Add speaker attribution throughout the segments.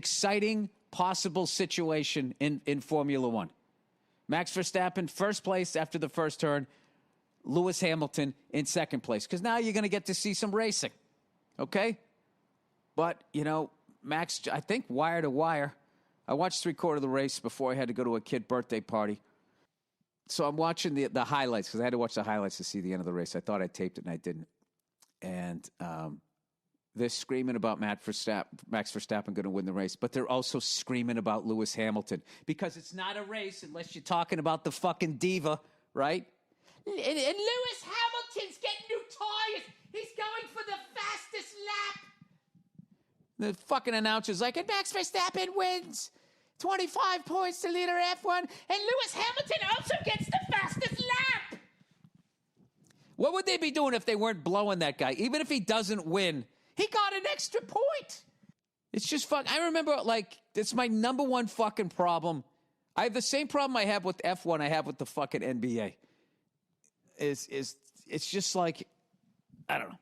Speaker 1: exciting possible situation in Formula One. Max Verstappen, first place after the first turn. Lewis Hamilton in second place. Because now you're going to get to see some racing. Okay? But, Max, I think wire to wire. I watched three-quarter of the race before I had to go to a kid birthday party. So I'm watching the highlights because I had to watch the highlights to see the end of the race. I thought I taped it and I didn't. And they're screaming about Max Verstappen going to win the race, but they're also screaming about Lewis Hamilton because it's not a race unless you're talking about the fucking diva, right? And Lewis Hamilton's getting new tires. He's going for the fastest lap. The fucking announcer's like, and Max Verstappen wins. 25 points to leader F1, and Lewis Hamilton also gets the fastest lap. What would they be doing if they weren't blowing that guy? Even if he doesn't win, he got an extra point. It's just fun. I remember, it's my number one fucking problem. I have the same problem I have with F1 I have with the fucking NBA. It's just like, I don't know.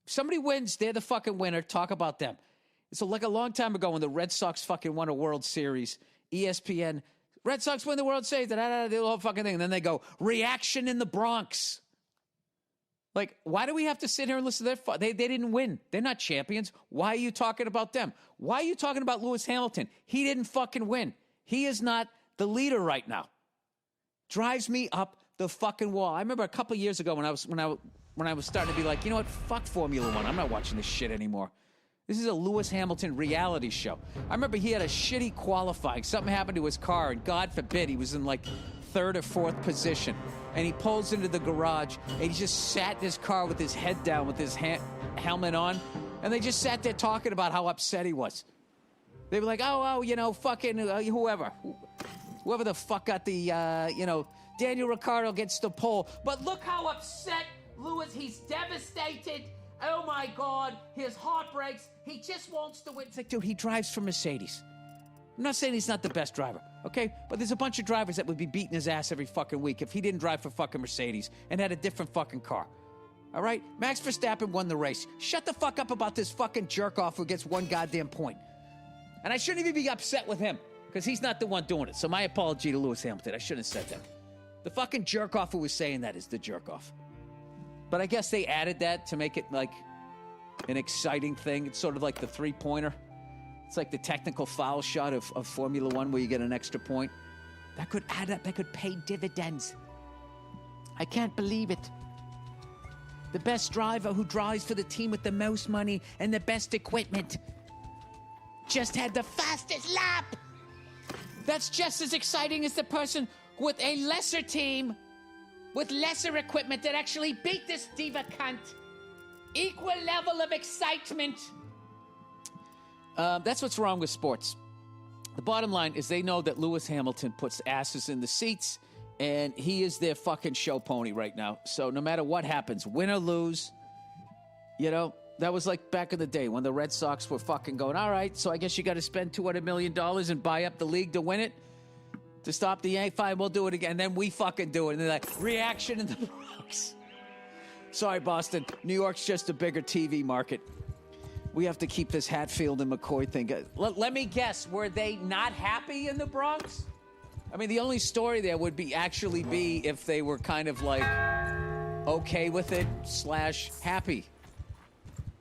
Speaker 1: If somebody wins, they're the fucking winner. Talk about them. It's like a long time ago when the Red Sox fucking won a World Series. ESPN, Red Sox win the World Series, the whole fucking thing. And then they go, reaction in the Bronx. Like, why do we have to sit here and listen to their... They didn't win. They're not champions. Why are you talking about them? Why are you talking about Lewis Hamilton? He didn't fucking win. He is not the leader right now. Drives me up the fucking wall. I remember a couple years ago when I was starting to be like, you know what? Fuck Formula One. I'm not watching this shit anymore. This is a Lewis Hamilton reality show. I remember he had a shitty qualifying. Something happened to his car, and God forbid he was in third or fourth position. And he pulls into the garage, and he just sat in his car with his head down, with his helmet on. And they just sat there talking about how upset he was. They were like, fucking whoever. Whoever the fuck got the, Daniel Ricciardo gets the pole. But look how upset Lewis, he's devastated. Oh, my God, his heart breaks. He just wants to win. It's like, dude, he drives for Mercedes. I'm not saying he's not the best driver, okay? But there's a bunch of drivers that would be beating his ass every fucking week if he didn't drive for fucking Mercedes and had a different fucking car. All right? Max Verstappen won the race. Shut the fuck up about this fucking jerk-off who gets one goddamn point. And I shouldn't even be upset with him because he's not the one doing it. So my apology to Lewis Hamilton. I shouldn't have said that. The fucking jerk-off who was saying that is the jerk-off. But I guess they added that to make it like an exciting thing. It's sort of like the three-pointer. It's like the technical foul shot of Formula One where you get an extra point. That could add up. That could pay dividends. I can't believe it. The best driver who drives for the team with the most money and the best equipment just had the fastest lap. That's just as exciting as the person with a lesser team with lesser equipment that actually beat this diva cunt. Equal level of excitement. That's what's wrong with sports. The bottom line is they know that Lewis Hamilton puts asses in the seats, and he is their fucking show pony right now. So no matter what happens, win or lose, that was like back in the day when the Red Sox were fucking going, all right, so I guess you got to spend $200 million and buy up the league to win it? To stop the Yankees, fine, we'll do it again. And then we fucking do it. And they're like, reaction in the Bronx. Sorry, Boston. New York's just a bigger TV market. We have to keep this Hatfield and McCoy thing. Let me guess, were they not happy in the Bronx? I mean, the only story there would be if they were kind of like okay with it / happy.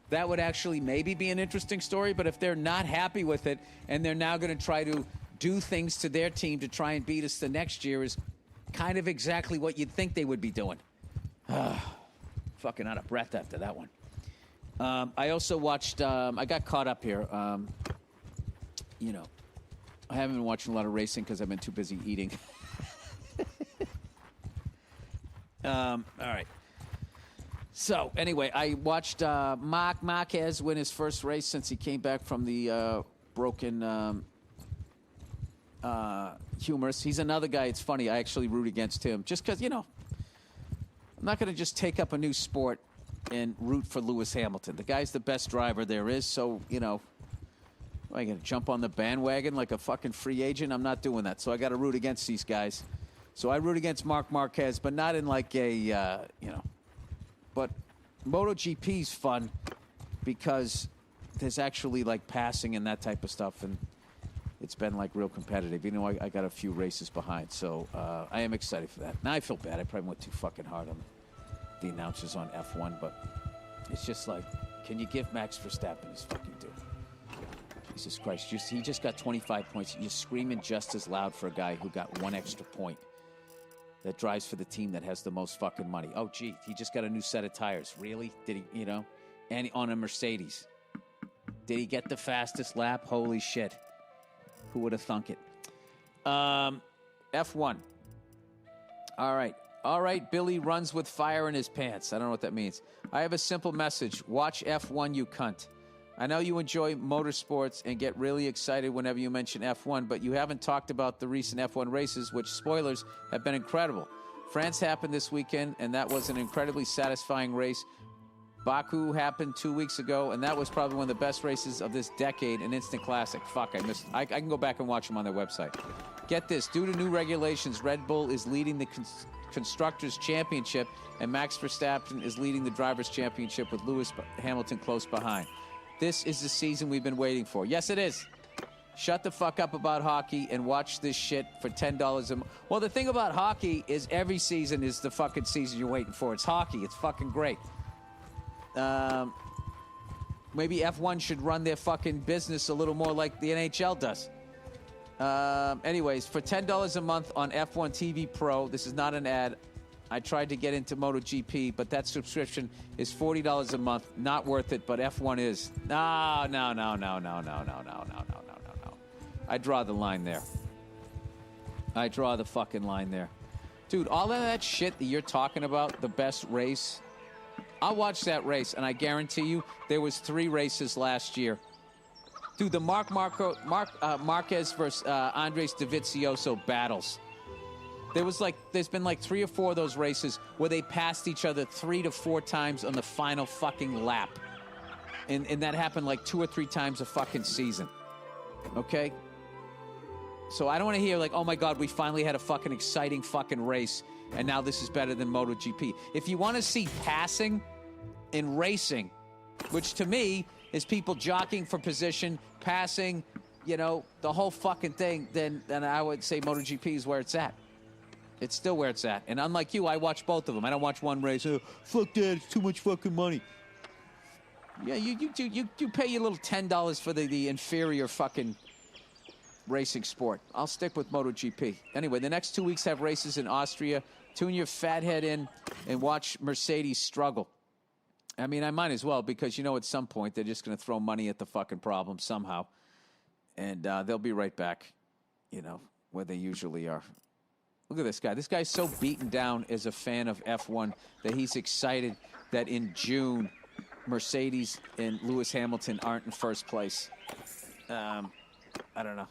Speaker 1: That would actually maybe be an interesting story. But if they're not happy with it and they're now going to try to do things to their team to try and beat us the next year is kind of exactly what you'd think they would be doing. Fucking out of breath after that one. I also watched, I got caught up here. I haven't been watching a lot of racing because I've been too busy eating. All right. So, anyway, I watched Marc Marquez win his first race since he came back from the broken humerus. He's another guy, it's funny, I actually root against him. Just because, I'm not going to just take up a new sport and root for Lewis Hamilton. The guy's the best driver there is, so, am I going to jump on the bandwagon like a fucking free agent? I'm not doing that, so I got to root against these guys. So I root against Marc Marquez, but not in like a, But MotoGP's fun because there's actually like passing and that type of stuff, and it's been like real competitive. You know, I got a few races behind, so I am excited for that. Now I feel bad. I probably went too fucking hard on the announcers on F1, but it's just like, can you give Max Verstappen his fucking due? Jesus Christ, he just got 25 points. You're screaming just as loud for a guy who got one extra point that drives for the team that has the most fucking money. Oh, gee, he just got a new set of tires. Really? Did he, you know? And on a Mercedes. Did he get the fastest lap? Holy shit. Who would have thunk it? F1. All right, Billy runs with fire in his pants. I don't know what that means. I have a simple message. Watch F1, you cunt. I know you enjoy motorsports and get really excited whenever you mention F1, but you haven't talked about the recent F1 races, which, spoilers, have been incredible. France happened this weekend, and that was an incredibly satisfying race. Baku happened 2 weeks ago, and that was probably one of the best races of this decade, an instant classic. Fuck, I missed. I can go back and watch them on their website. Get this. Due to new regulations, Red Bull is leading the Constructors' Championship, and Max Verstappen is leading the Drivers' Championship with Lewis Hamilton close behind. This is the season we've been waiting for. Yes, it is. Shut the fuck up about hockey and watch this shit for $10 a month. Well, the thing about hockey is every season is the fucking season you're waiting for. It's hockey. It's fucking great. Maybe F1 should run their fucking business a little more like the NHL does. Anyways, for $10 a month on F1 TV Pro, this is not an ad. I tried to get into MotoGP, but that subscription is $40 a month. Not worth it, but F1 is. No. I draw the line there. I draw the fucking line there. Dude, all of that shit that you're talking about, the best race, I watched that race, and I guarantee you there was 3 races last year. Dude, the Marquez versus Andres Dovizioso battles. There's been like 3 or 4 of those races where they passed each other 3 to 4 times on the final fucking lap. And that happened like 2 or 3 times a fucking season. Okay? So I don't want to hear like, oh my God, we finally had a fucking exciting fucking race, and now this is better than MotoGP. If you want to see passing in racing, which to me is people jockeying for position, passing, you know, the whole fucking thing, then I would say MotoGP is where it's at. It's still where it's at. And unlike you, I watch both of them. I don't watch one race. Oh, fuck that. It's too much fucking money. Yeah, you pay your little $10 for the inferior fucking racing sport. I'll stick with MotoGP. Anyway, the next 2 weeks have races in Austria. Tune your fat head in and watch Mercedes struggle. I mean, I might as well, because, you know, at some point they're just going to throw money at the fucking problem somehow. And they'll be right back, you know, where they usually are. Look at this guy. This guy's so beaten down as a fan of F1 that he's excited that in June, Mercedes and Lewis Hamilton aren't in first place. I don't know.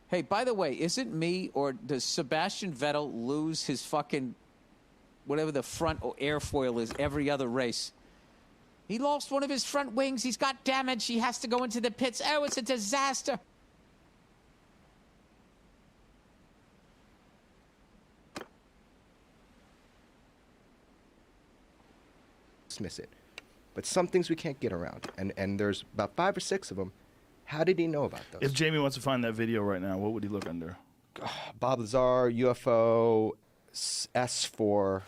Speaker 1: Hey, by the way, is it me, or does Sebastian Vettel lose his fucking, whatever the front airfoil is, every other race? He lost one of his front wings. He's got damage. He has to go into the pits. Oh, it's a disaster.
Speaker 2: Dismiss it. But some things we can't get around. And there's about 5 or 6 of them. How did he know about those?
Speaker 3: If Jamie wants to find that video right now, what would he look under?
Speaker 2: Bob Lazar, UFO, S for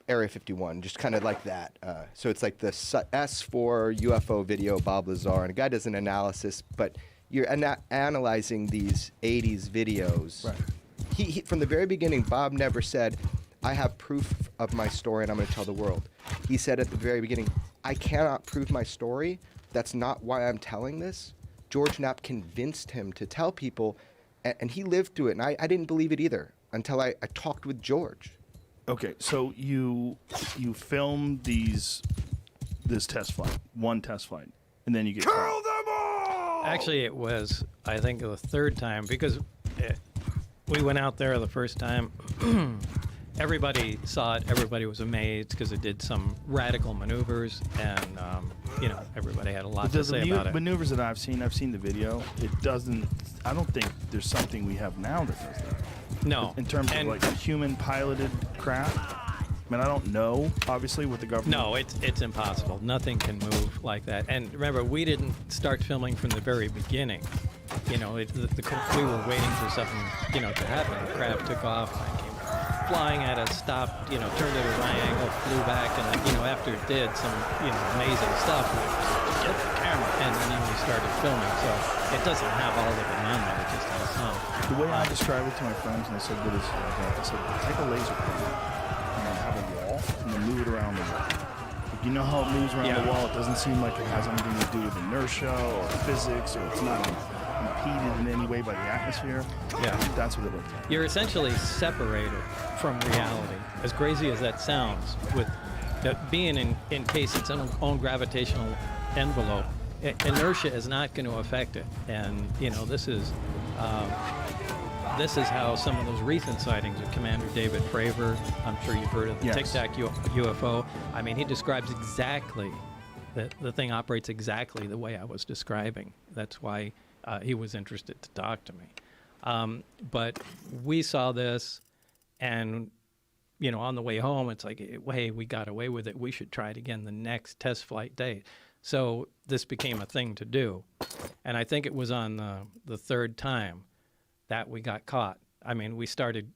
Speaker 2: Area 51, just kind of like that. So it's like the S for UFO video, Bob Lazar, and a guy does an analysis, but you're analyzing these 80s videos.
Speaker 3: Right.
Speaker 2: He from the very beginning, Bob never said, I have proof of my story and I'm going to tell the world. He said at the very beginning, I cannot prove my story. That's not why I'm telling this. George Knapp convinced him to tell people, and he lived through it, and I didn't believe it either until I talked with George.
Speaker 3: Okay, so you filmed this test flight, one test flight, and then you get
Speaker 2: Kill them all!
Speaker 4: Actually, it was, I think, the 3rd time, because we went out there the first time. Everybody saw it. Everybody was amazed because it did some radical maneuvers, and everybody had a lot to say about it.
Speaker 3: Maneuvers that I've seen the video. It doesn't. I don't think there's something we have now that does that.
Speaker 4: No.
Speaker 3: In terms of like a human piloted craft. I mean, I don't know, obviously, with the government.
Speaker 4: No, it's impossible. Nothing can move like that. And remember, we didn't start filming from the very beginning. You know, we were waiting for something, you know, to happen. The craft took off, and came flying at us, stopped, you know, turned at a right angle, flew back, and then, you know, after it did some, you know, amazing stuff, we get the camera, and then we started filming. So it doesn't have all of it on there; it just has some.
Speaker 3: The way I describe it to my friends, and they said, "What is it?" I said, "Take a laser pointer and then have a wall, and then move it around the wall. Like, you know how it moves around the wall? It doesn't seem like it has anything to do with inertia or physics, or it's not impeded in any way by the atmosphere."
Speaker 4: Yeah,
Speaker 3: that's what it looks like.
Speaker 4: You're essentially separated from reality. As crazy as that sounds, with being encased its own gravitational envelope, inertia is not going to affect it. And you know, this is how some of those recent sightings of Commander David Fravor, I'm sure you've heard of the Tic Tac UFO. I mean, he describes exactly the thing operates exactly the way I was describing. That's why he was interested to talk to me. But we saw this, and you know, on the way home, it's like, hey, we got away with it. We should try it again the next test flight date. So this became a thing to do. And I think it was on the third time that we got caught. I mean, we started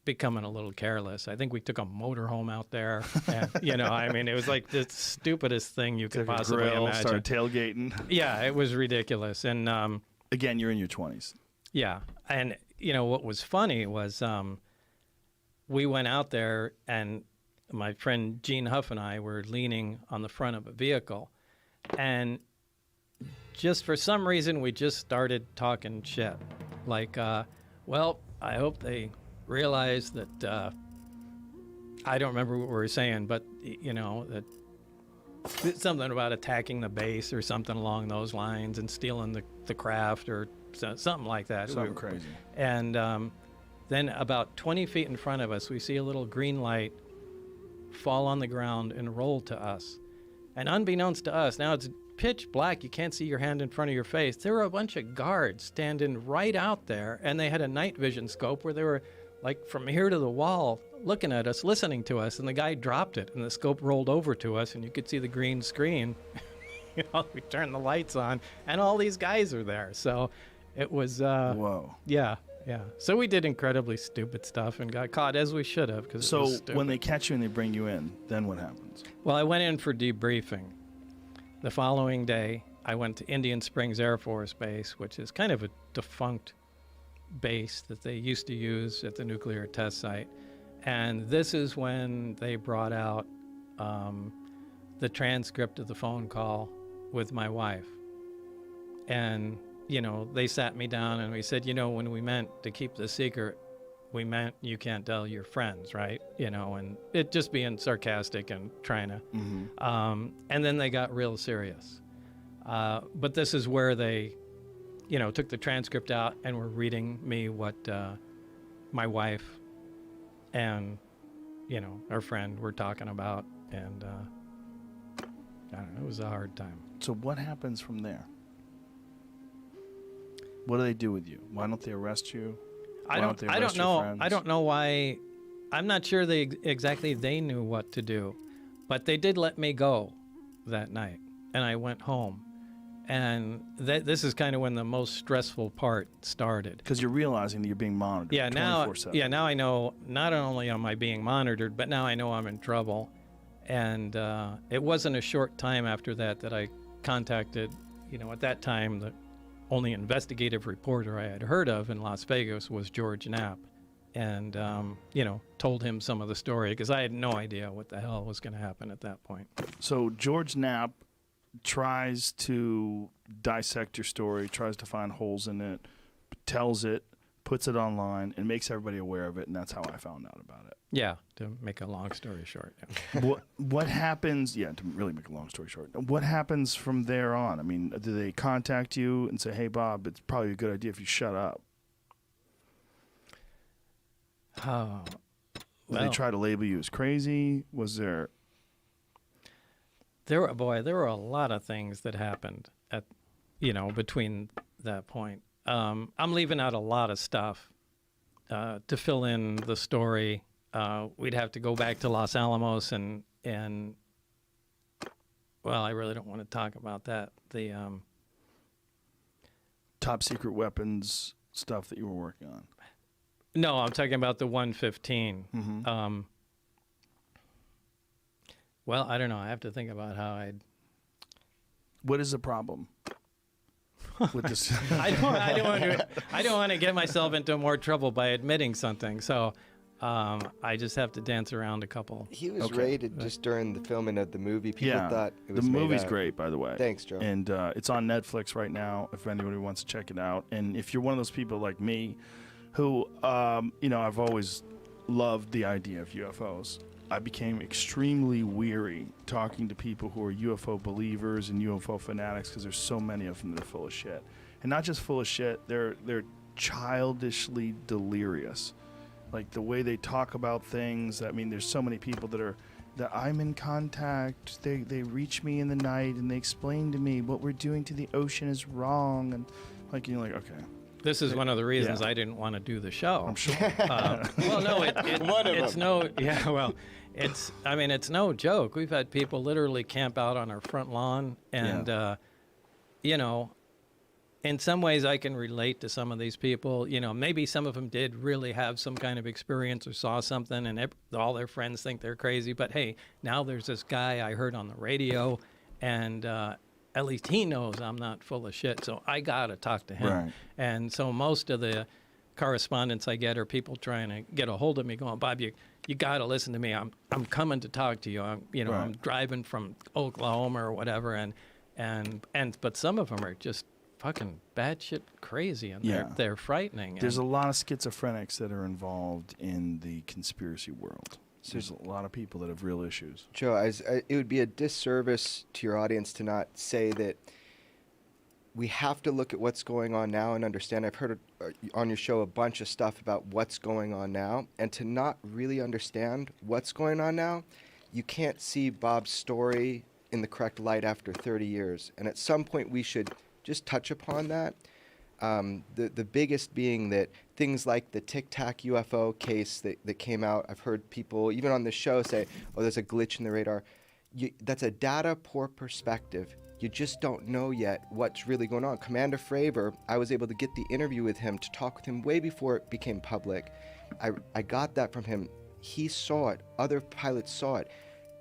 Speaker 4: becoming a little careless. I think we took a motorhome out there. And, you know, I mean, it was like the stupidest thing you could possibly imagine.
Speaker 3: Started tailgating.
Speaker 4: Yeah, it was ridiculous. And
Speaker 3: again, you're in your 20s.
Speaker 4: Yeah. And, you know, what was funny was we went out there, and my friend Gene Huff and I were leaning on the front of a vehicle. And just for some reason, we just started talking shit. Like, well, I hope they realize that, I don't remember what we were saying, but, you know, that something about attacking the base or something along those lines and stealing the craft or something like that.
Speaker 3: Something crazy.
Speaker 4: And then about 20 feet in front of us, we see a little green light fall on the ground and roll to us. And unbeknownst to us, now it's pitch black, you can't see your hand in front of your face. There were a bunch of guards standing right out there, and they had a night vision scope where they were like from here to the wall looking at us, listening to us, and the guy dropped it, and the scope rolled over to us, and you could see the green screen. You know, we turned the lights on, and all these guys are there. So it was...
Speaker 3: Whoa.
Speaker 4: Yeah. Yeah. So we did incredibly stupid stuff and got caught, as we should have.
Speaker 3: So when they catch you and they bring you in, then what happens?
Speaker 4: Well, I went in for debriefing. The following day, I went to Indian Springs Air Force Base, which is kind of a defunct base that they used to use at the nuclear test site. And this is when they brought out the transcript of the phone call with my wife. And you know, they sat me down and we said, you know, when we meant to keep the secret, we meant you can't tell your friends, right? You know, and it just being sarcastic and trying to. Mm-hmm. And then they got real serious. But this is where they, you know, took the transcript out and were reading me what my wife and, you know, our friend were talking about. And I don't know, it was a hard time.
Speaker 3: So what happens from there? What do they do with you? Why don't they arrest you?
Speaker 4: I don't know. I don't know why. I'm not sure they knew what to do, but they did let me go that night, and I went home. And this is kind of when the most stressful part started.
Speaker 3: Because you're realizing that you're being monitored.
Speaker 4: Yeah,
Speaker 3: 24/7.
Speaker 4: now I know. Not only am I being monitored, but now I know I'm in trouble. And it wasn't a short time after that I contacted, you know, at that time the only investigative reporter I had heard of in Las Vegas was George Knapp, and you know, told him some of the story because I had no idea what the hell was going to happen at that point.
Speaker 3: So George Knapp tries to dissect your story, tries to find holes in it, tells it, puts it online, and makes everybody aware of it, and that's how I found out about it.
Speaker 4: Yeah, to make a long story short. Yeah.
Speaker 3: What happens, to really make a long story short, what happens from there on? I mean, do they contact you and say, hey, Bob, it's probably a good idea if you shut up? Did they try to label you as crazy? Was there...
Speaker 4: There were a lot of things that happened at, you know, between that point. I'm leaving out a lot of stuff to fill in the story. we'd have to go back to Los Alamos and well, I really don't want to talk about that. The
Speaker 3: top secret weapons stuff that you were working on.
Speaker 4: No, I'm talking about the 115.
Speaker 3: Mm-hmm.
Speaker 4: Well, I don't know. I have to think about how I'd.
Speaker 3: What is the problem with this?
Speaker 4: I don't want to get myself into more trouble by admitting something. So I just have to dance around a couple.
Speaker 2: He was rated just during the filming of the movie. People thought it was
Speaker 3: the movie's
Speaker 2: made
Speaker 3: great, by the way.
Speaker 2: Thanks, Joe.
Speaker 3: And it's on Netflix right now if anybody wants to check it out. And if you're one of those people like me who, I've always loved the idea of UFOs. I became extremely weary talking to people who are UFO believers and UFO fanatics because there's so many of them that are full of shit. And not just full of shit, they're childishly delirious. Like the way they talk about things. I mean, there's so many people that I'm in contact. They reach me in the night and they explain to me what we're doing to the ocean is wrong. And like, you're like, okay.
Speaker 4: This is one of the reasons I didn't want to do the show.
Speaker 3: I'm sure.
Speaker 4: Well, no, it's no. Yeah, well, it's no joke. We've had people literally camp out on our front lawn, and in some ways, I can relate to some of these people. Maybe some of them did really have some kind of experience or saw something, and all their friends think they're crazy. But hey, now there's this guy I heard on the radio, and at least he knows I'm not full of shit, so I got to talk to him.
Speaker 3: Right.
Speaker 4: And so most of the correspondence I get are people trying to get a hold of me going, Bob, you got to listen to me. I'm coming to talk to you. I'm driving from Oklahoma or whatever, but some of them are just fucking batshit crazy, and they're frightening.
Speaker 3: There's a lot of schizophrenics that are involved in the conspiracy world. There's a lot of people that have real issues.
Speaker 2: Joe, it would be a disservice to your audience to not say that we have to look at what's going on now and understand. I've heard on your show a bunch of stuff about what's going on now, and to not really understand what's going on now, you can't see Bob's story in the correct light after 30 years. And at some point we should just touch upon that. The biggest being that things like the Tic Tac UFO case that came out, I've heard people, even on this show, say, oh, there's a glitch in the radar. That's a data poor perspective. You just don't know yet what's really going on. Commander Fravor, I was able to get the interview with him to talk with him way before it became public. I got that from him. He saw it. Other pilots saw it.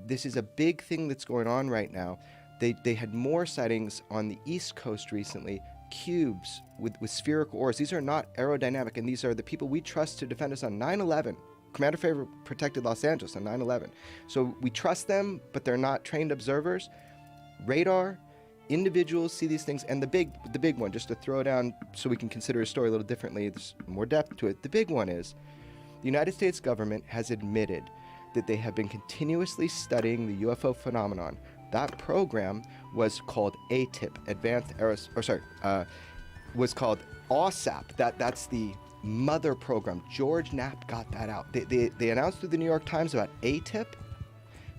Speaker 2: This is a big thing that's going on right now. They had more sightings on the East Coast recently, cubes with spherical ores. These are not aerodynamic, and these are the people we trust to defend us on 9/11. Commander Fravor protected Los Angeles on 9/11. So we trust them, but they're not trained observers. Radar, individuals see these things, and the big one, just to throw down so we can consider a story a little differently, there's more depth to it. The big one is the United States government has admitted that they have been continuously studying the UFO phenomenon. That program was called ATIP, was called OSAP. That's the mother program. George Knapp got that out. They announced through the New York Times about ATIP,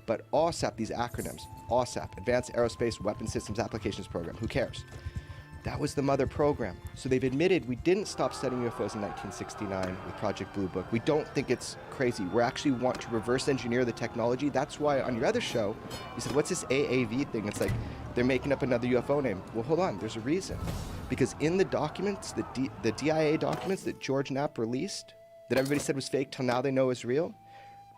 Speaker 2: but OSAP, these acronyms, OSAP, Advanced Aerospace Weapon Systems Applications Program. Who cares? That was the mother program. So they've admitted we didn't stop studying UFOs in 1969 with Project Blue Book. We don't think it's crazy. We actually want to reverse engineer the technology. That's why on your other show, you said, what's this AAV thing? It's like they're making up another UFO name. Well, hold on, there's a reason. Because in the documents, the DIA documents that George Knapp released, that everybody said was fake till now they know is real,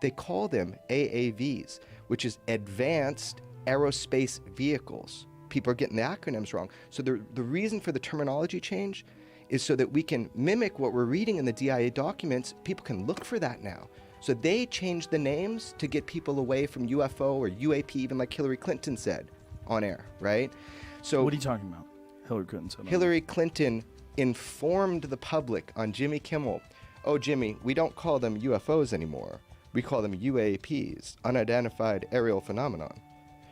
Speaker 2: they call them AAVs, which is Advanced Aerospace Vehicles. People are getting the acronyms wrong. So the reason for the terminology change is so that we can mimic what we're reading in the DIA documents. People can look for that now. So they changed the names to get people away from UFO or UAP, even like Hillary Clinton said on air, right? So
Speaker 3: what are you talking about? Hillary Clinton said.
Speaker 2: Hillary Clinton informed the public on Jimmy Kimmel, oh, Jimmy, we don't call them UFOs anymore. We call them UAPs, unidentified aerial phenomenon.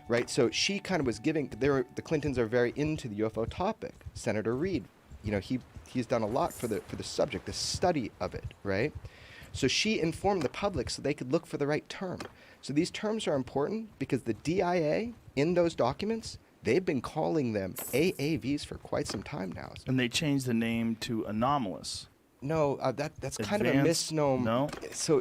Speaker 2: Right, so she kind of was giving. The Clintons are very into the UFO topic. Senator Reid, he's done a lot for the subject, the study of it, right? So she informed the public so they could look for the right term. So these terms are important because the DIA in those documents, they've been calling them AAVs for quite some time now.
Speaker 3: And they changed the name to anomalous.
Speaker 2: No, that's kind of a misnomer.
Speaker 3: No.
Speaker 2: So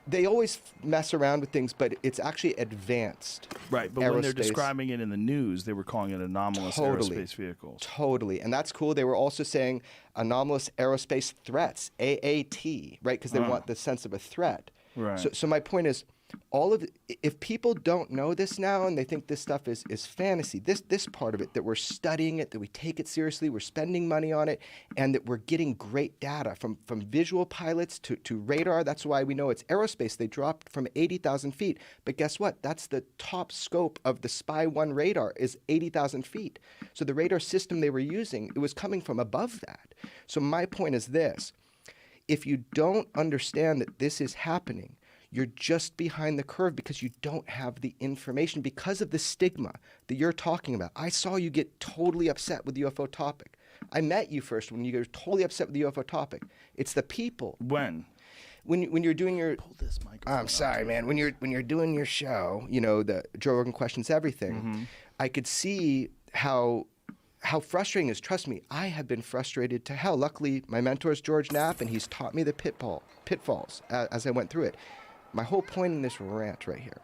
Speaker 2: they always mess around with things, but it's actually advanced.
Speaker 3: Right, but when they're
Speaker 2: aerospace.
Speaker 3: describing it in the news, they were calling it anomalous aerospace vehicles.
Speaker 2: Totally, and that's cool. They were also saying anomalous aerospace threats, AAT, right? Because they want the sense of a threat.
Speaker 3: Right.
Speaker 2: So my point is, if people don't know this now and they think this stuff is fantasy, this part of it, that we're studying it, that we take it seriously, we're spending money on it, and that we're getting great data from visual pilots to radar. That's why we know it's aerospace. They dropped from 80,000 feet. But guess what? That's the top scope of the Spy 1 radar is 80,000 feet. So the radar system they were using, it was coming from above that. So my point is this. If you don't understand that this is happening, you're just behind the curve because you don't have the information because of the stigma that you're talking about. I saw you get totally upset with the UFO topic. I met you first when you were totally upset with the UFO topic. It's the people.
Speaker 3: When
Speaker 2: you're doing your
Speaker 3: pull this microphone.
Speaker 2: I'm sorry, man. When you're doing your show, the Joe Rogan Questions Everything, I could see how frustrating it is. Trust me, I have been frustrated to hell. Luckily, my mentor is George Knapp, and he's taught me the pitfalls as I went through it. My whole point in this rant right here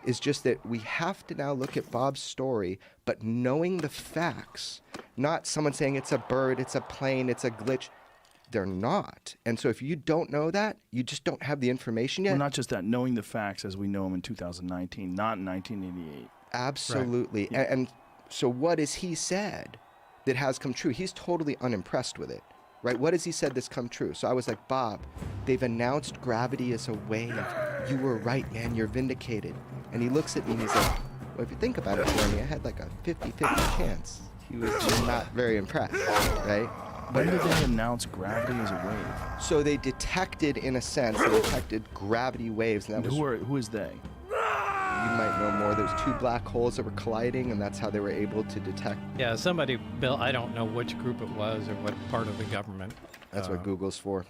Speaker 2: is just that we have to now look at Bob's story, but knowing the facts, not someone saying it's a bird, it's a plane, it's a glitch. They're not. And so if you don't know that, you just don't have the information yet.
Speaker 3: Well, not just that, knowing the facts as we know them in 2019, not in 1988.
Speaker 2: Absolutely. Right. And so what has he said that has come true? He's totally unimpressed with it. Right? What has he said that's come true? So I was like, Bob, they've announced gravity as a wave. You were right, man. You're vindicated. And he looks at me and he's like, well, if you think about it, Jeremy, I had like a 50-50 chance. He was not very impressed, right?
Speaker 3: When did they announce gravity as a wave?
Speaker 2: So they detected, in a sense, they detected gravity waves. And that
Speaker 3: who is they?
Speaker 2: You might know more. There's two black holes that were colliding, and that's how they were able to detect.
Speaker 4: Yeah, somebody built, I don't know which group it was or what part of the government.
Speaker 2: That's what Google's for.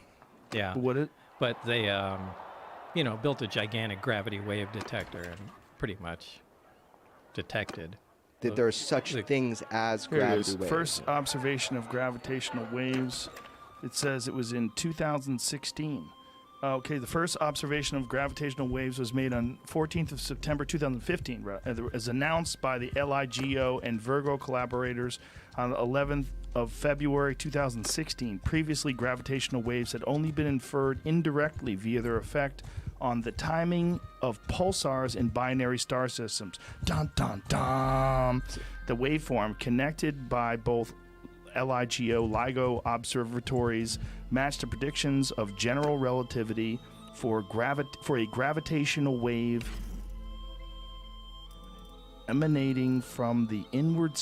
Speaker 4: Yeah. But they, built a gigantic gravity wave detector and pretty much detected.
Speaker 2: That there are such things as gravity waves.
Speaker 3: First observation of gravitational waves, it says it was in 2016. Okay, the first observation of gravitational waves was made on 14th of September 2015, as announced by the LIGO and Virgo collaborators on the 11th of February 2016. Previously, gravitational waves had only been inferred indirectly via their effect on the timing of pulsars in binary star systems. Dun, dun, dun. The waveform, connected by both LIGO observatories, matched the predictions of general relativity for a gravitational wave emanating from the inward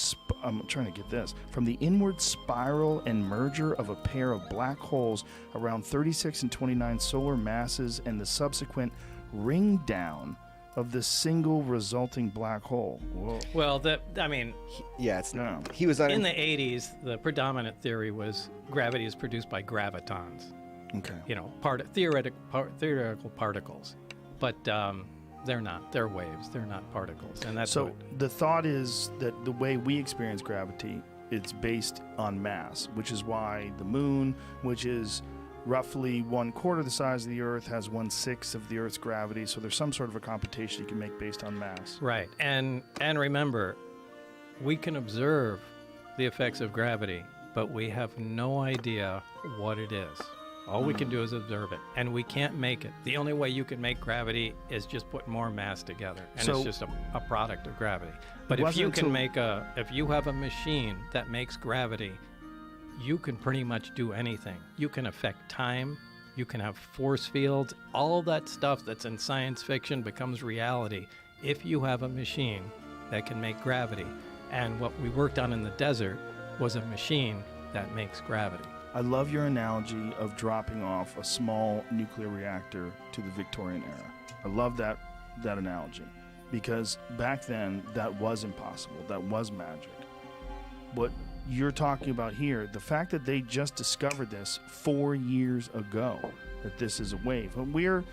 Speaker 3: spiral and merger of a pair of black holes around 36 and 29 solar masses and the subsequent ring down of the single resulting black hole. Whoa.
Speaker 4: Well,
Speaker 2: he was
Speaker 4: in the 80s. The predominant theory was gravity is produced by gravitons.
Speaker 3: Okay.
Speaker 4: Theoretical particles, but they're not. They're waves. They're not particles. And that's
Speaker 3: the thought is that the way we experience gravity, it's based on mass, which is why the moon, which is roughly 1/4 the size of the Earth, has 1/6 of the Earth's gravity. So there's some sort of a computation you can make based on mass.
Speaker 4: Right. And remember, we can observe the effects of gravity, but we have no idea what it is. All we can do is observe it, and we can't make it. The only way you can make gravity is just put more mass together, and it's just a product of gravity. But if you have a machine that makes gravity, you can pretty much do anything. You can affect time, you can have force fields, all that stuff that's in science fiction becomes reality if you have a machine that can make gravity. And what we worked on in the desert was a machine that makes gravity.
Speaker 3: I love your analogy of dropping off a small nuclear reactor to the Victorian era. I love that analogy because back then that was impossible. That was magic. What you're talking about here, the fact that they just discovered this 4 years ago, that this is a wave. We're,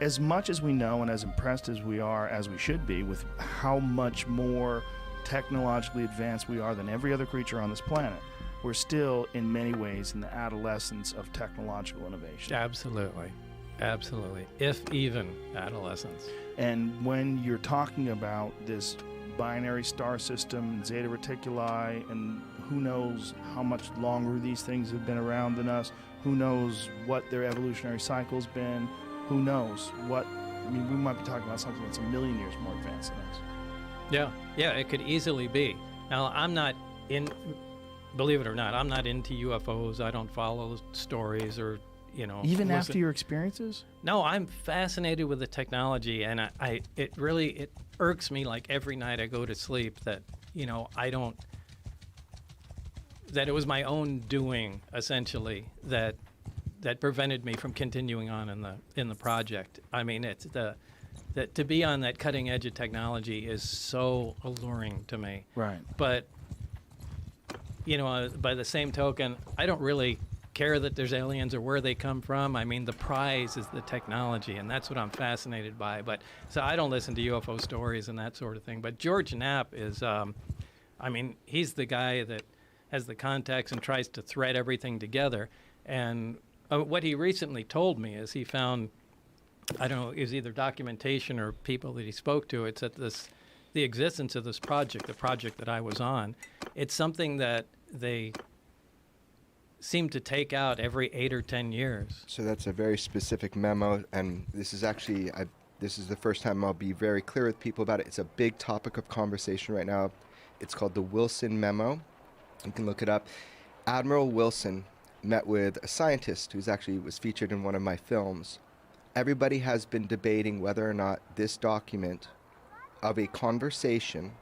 Speaker 3: as much as we know and as impressed as we are, as we should be, with how much more technologically advanced we are than every other creature on this planet, we're still, in many ways, in the adolescence of technological innovation.
Speaker 4: Absolutely. Absolutely. If even adolescence.
Speaker 3: And when you're talking about this binary star system, Zeta Reticuli, and who knows how much longer these things have been around than us, who knows what their evolutionary cycle's been, who knows what, I mean, we might be talking about something that's a million years more advanced than us.
Speaker 4: Yeah, it could easily be. Now, I'm not in, believe it or not, I'm not into UFOs. I don't follow stories or,
Speaker 3: Even
Speaker 4: listen.
Speaker 3: after your experiences?
Speaker 4: No, I'm fascinated with the technology, and it really irks me like every night I go to sleep that, that it was my own doing, essentially, that prevented me from continuing on in the project. I mean, it's that to be on that cutting edge of technology is so alluring to me.
Speaker 3: Right.
Speaker 4: But by the same token, I don't really care that there's aliens or where they come from. I mean, the prize is the technology, and that's what I'm fascinated by. But so I don't listen to UFO stories and that sort of thing. But George Knapp is, he's the guy that has the contacts and tries to thread everything together. And what he recently told me is he found, I don't know, it was either documentation or people that he spoke to. It's that the existence of this project, the project that I was on, it's something that they seem to take out every 8 or 10 years.
Speaker 2: So that's a very specific memo, and this is actually, this is the first time I'll be very clear with people about it. It's a big topic of conversation right now. It's called the Wilson Memo. You can look it up. Admiral Wilson met with a scientist who's actually was featured in one of my films. Everybody has been debating whether or not this document of a conversation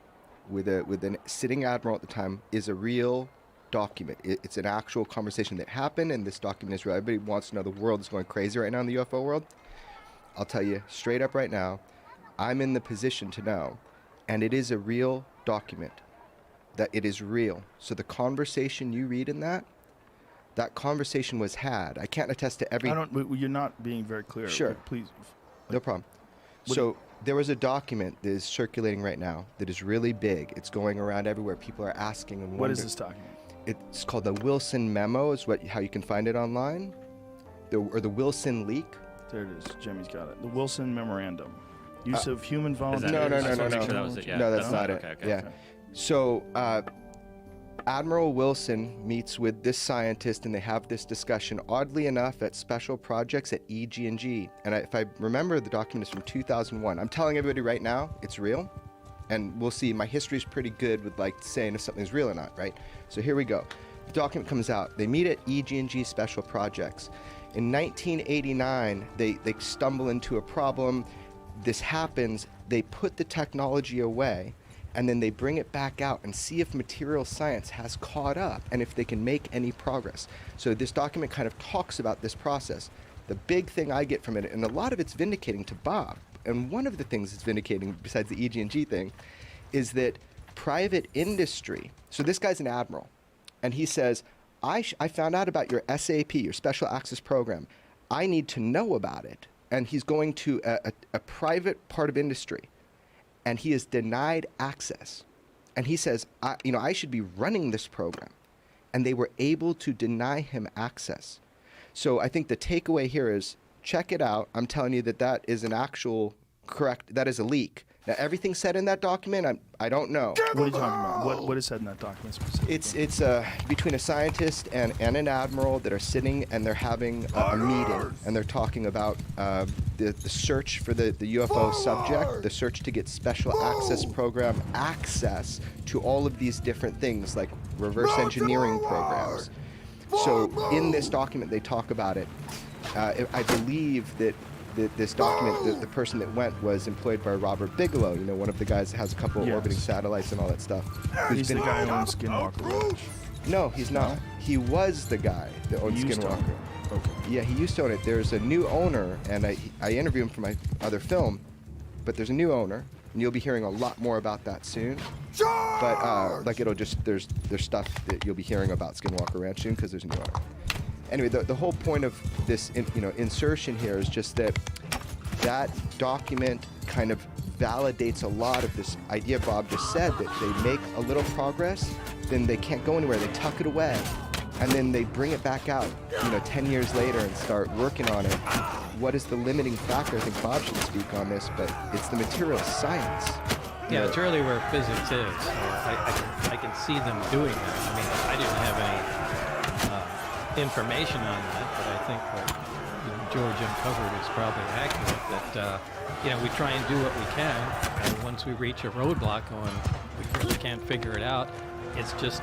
Speaker 2: with a sitting admiral at the time is a real document. It's an actual conversation that happened, and this document is real. Everybody wants to know. The world is going crazy right now in the UFO world. I'll tell you straight up right now, I'm in the position to know, and it is a real document, that it is real. So the conversation you read in that conversation was had. I can't attest to every...
Speaker 3: You're not being very clear.
Speaker 2: Sure.
Speaker 3: Please.
Speaker 2: No problem. So there was a document that is circulating right now that is really big. It's going around everywhere. People are asking and
Speaker 3: What is this document?
Speaker 2: It's called the Wilson Memo, is how you can find it online. Or the Wilson Leak.
Speaker 3: There it is. Jimmy's got it. The Wilson Memorandum. Use of human volunteers.
Speaker 2: No.
Speaker 5: I just wanted to make sure that was it, yeah.
Speaker 2: No, that's not it.
Speaker 5: Okay.
Speaker 2: Yeah. So Admiral Wilson meets with this scientist, and they have this discussion, oddly enough, at special projects at EG&G. And if I remember, the document is from 2001. I'm telling everybody right now, it's real. And we'll see. My history is pretty good with saying if something's real or not, right? So here we go. The document comes out. They meet at EG&G special projects. In 1989, they stumble into a problem. This happens. They put the technology away, and then they bring it back out and see if material science has caught up and if they can make any progress. So this document kind of talks about this process. The big thing I get from it, and a lot of it's vindicating to Bob, and one of the things it's vindicating, besides the EG&G thing, is that private industry, so this guy's an admiral, and he says, I found out about your SAP, your Special Access Program. I need to know about it. And he's going to a private part of industry, and he is denied access. And he says, I should be running this program. And they were able to deny him access. So I think the takeaway here is, check it out. I'm telling you that is an actual that is a leak. Now, everything said in that document, I don't know.
Speaker 3: What are you talking about? What is said in that document specifically?
Speaker 2: It's between a scientist and an admiral that are sitting, and they're having a meeting, and they're talking about the search for the UFO subject, the search to get special access program access to all of these different things, like reverse engineering programs. So in this document, they talk about it. I believe that this document, the person that went was employed by Robert Bigelow, one of the guys that has a couple of orbiting satellites and all that stuff.
Speaker 3: He's the guy who owns Skinwalker Ranch.
Speaker 2: No, he's not. He was the guy that owned Skinwalker.
Speaker 3: Okay.
Speaker 2: Yeah, he used to own it. There's a new owner, and I interviewed him for my other film, but there's a new owner, and you'll be hearing a lot more about that soon. But there's stuff that you'll be hearing about Skinwalker Ranch soon because there's a new owner. Anyway, the whole point of this insertion here is just that document kind of validates a lot of this idea Bob just said, that they make a little progress, then they can't go anywhere, they tuck it away, and then they bring it back out 10 years later and start working on it, what is the limiting factor? I think Bob should speak on this, but it's the material science.
Speaker 4: Yeah, it's really where physics is. So I can see them doing that. I mean, I didn't have any information on that, but I think what George uncovered is probably accurate. That we try and do what we can, and once we reach a roadblock going, we really can't figure it out. It's just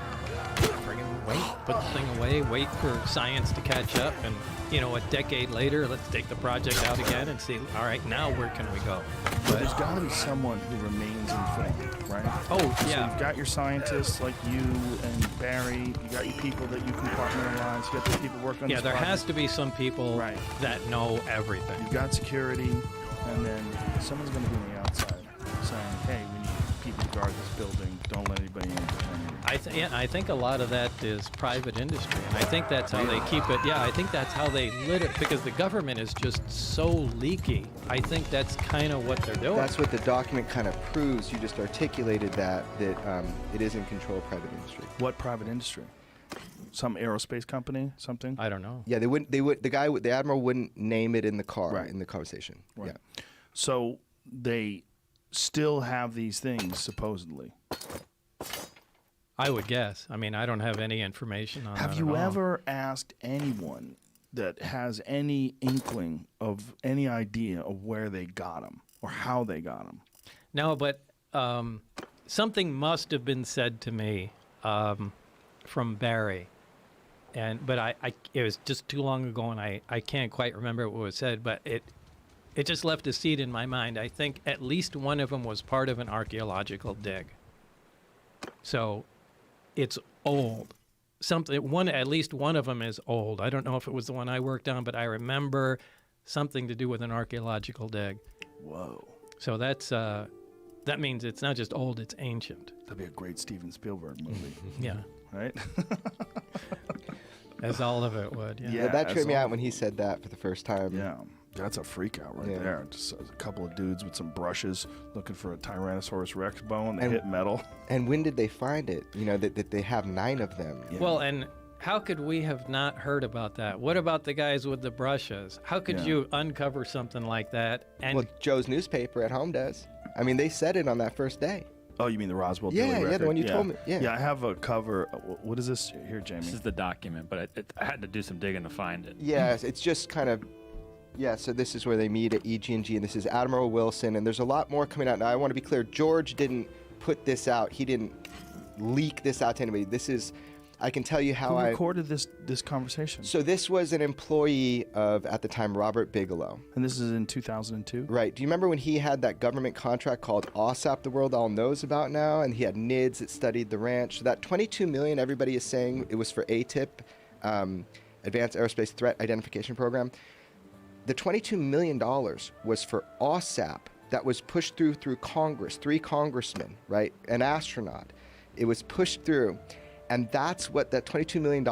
Speaker 4: friggin' wait, put the thing away, wait for science to catch up, and a decade later, let's take the project out again and see, all right, now where can we go?
Speaker 3: But there's got to be someone who remains informed, right?
Speaker 4: Oh,
Speaker 3: So
Speaker 4: yeah.
Speaker 3: you've got your scientists like you and Barry. You got your people that you compartmentalize. You got the people working on
Speaker 4: Yeah,
Speaker 3: this
Speaker 4: there
Speaker 3: project.
Speaker 4: has to be some people
Speaker 3: Right.
Speaker 4: that know everything.
Speaker 3: You've got security, and then someone's going to be on the outside saying, hey, we need people to guard this building. Don't let anybody in.
Speaker 4: I think a lot of that is private industry, and I think that's how they keep it. Yeah, I think that's how they lit it, because the government is just so leaky. I think that's kind of what they're doing.
Speaker 2: That's what the document kind of proves. You just articulated that it is in control of private industry.
Speaker 3: What private industry? Some aerospace company? Something?
Speaker 4: I don't know.
Speaker 2: Yeah, the admiral wouldn't name it in the car,
Speaker 3: Right.
Speaker 2: in the conversation.
Speaker 3: Right.
Speaker 2: Yeah.
Speaker 3: So they still have these things, supposedly.
Speaker 4: I would guess. I mean, I don't have any information on that.
Speaker 3: Have
Speaker 4: at
Speaker 3: you
Speaker 4: all.
Speaker 3: ever asked anyone that has any inkling of any idea of where they got them or how they got them?
Speaker 4: No, but something must have been said to me from Barry, but it was just too long ago, and I can't quite remember what was said, but it just left a seed in my mind. I think at least one of them was part of an archaeological dig. So it's old. At least one of them is old. I don't know if it was the one I worked on, but I remember something to do with an archaeological dig.
Speaker 3: Whoa.
Speaker 4: So that means it's not just old, it's ancient.
Speaker 3: That'd be a great Steven Spielberg movie,
Speaker 4: Yeah,
Speaker 3: right?
Speaker 4: as all of it would. Yeah.
Speaker 3: Yeah.
Speaker 2: That tripped me
Speaker 3: as
Speaker 2: out
Speaker 3: long-
Speaker 2: when he said that for the first time.
Speaker 3: Yeah. That's a freak out right
Speaker 2: Yeah.
Speaker 3: there. Just a couple of dudes with some brushes looking for a Tyrannosaurus Rex bone. They
Speaker 2: And-
Speaker 3: hit metal.
Speaker 2: And when did they find it? That they have 9 of them.
Speaker 3: Yeah.
Speaker 4: Well, and how could we have not heard about that? What about the guys with the brushes? How could
Speaker 3: Yeah.
Speaker 4: you uncover something like that? And
Speaker 2: Well, Joe's newspaper at home does. I mean, they said it on that first day.
Speaker 3: Oh, you mean the Roswell
Speaker 2: Yeah,
Speaker 3: Daily
Speaker 2: yeah, the
Speaker 3: Record?
Speaker 2: one you told me, yeah.
Speaker 3: Yeah, I have a cover. What is this here, Jamie?
Speaker 5: This is the document, but I had to do some digging to find it.
Speaker 2: Yeah, it's just kind of. Yeah, so this is where they meet at EG&G, and this is Admiral Wilson, and there's a lot more coming out. Now, I want to be clear, George didn't put this out. He didn't leak this out to anybody. This is, I can tell you how
Speaker 3: Who
Speaker 2: I...
Speaker 3: recorded this conversation?
Speaker 2: So this was an employee of, at the time, Robert Bigelow.
Speaker 3: And this is in 2002?
Speaker 2: Right. Do you remember when he had that government contract called OSAP the world all knows about now, and he had NIDS that studied the ranch? So that $22 million, everybody is saying it was for ATIP, Advanced Aerospace Threat Identification Program. The $22 million was for OSAP that was pushed through Congress, 3 congressmen, right? An astronaut. It was pushed through. And that's what that $22 million,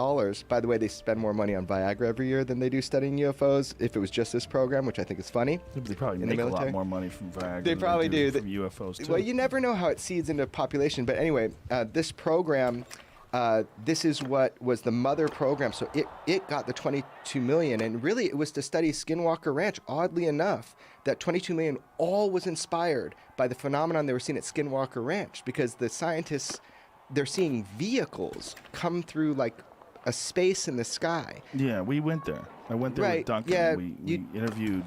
Speaker 2: by the way, they spend more money on Viagra every year than they do studying UFOs, if it was just this program, which I think is funny.
Speaker 3: They probably
Speaker 2: in the
Speaker 3: make a lot
Speaker 2: military.
Speaker 3: more money from Viagra
Speaker 2: They
Speaker 3: than
Speaker 2: probably do.
Speaker 3: from UFOs, too.
Speaker 2: Well, you never know how it seeds into population. But anyway, this program, this is what was the mother program. So it got the $22 million. And really, it was to study Skinwalker Ranch. Oddly enough, that $22 million all was inspired by the phenomenon they were seeing at Skinwalker Ranch, because the scientists, they're seeing vehicles come through like a space in the sky.
Speaker 3: Yeah, we went there. I went there
Speaker 2: Right,
Speaker 3: with Duncan.
Speaker 2: yeah,
Speaker 3: we
Speaker 2: you-
Speaker 3: interviewed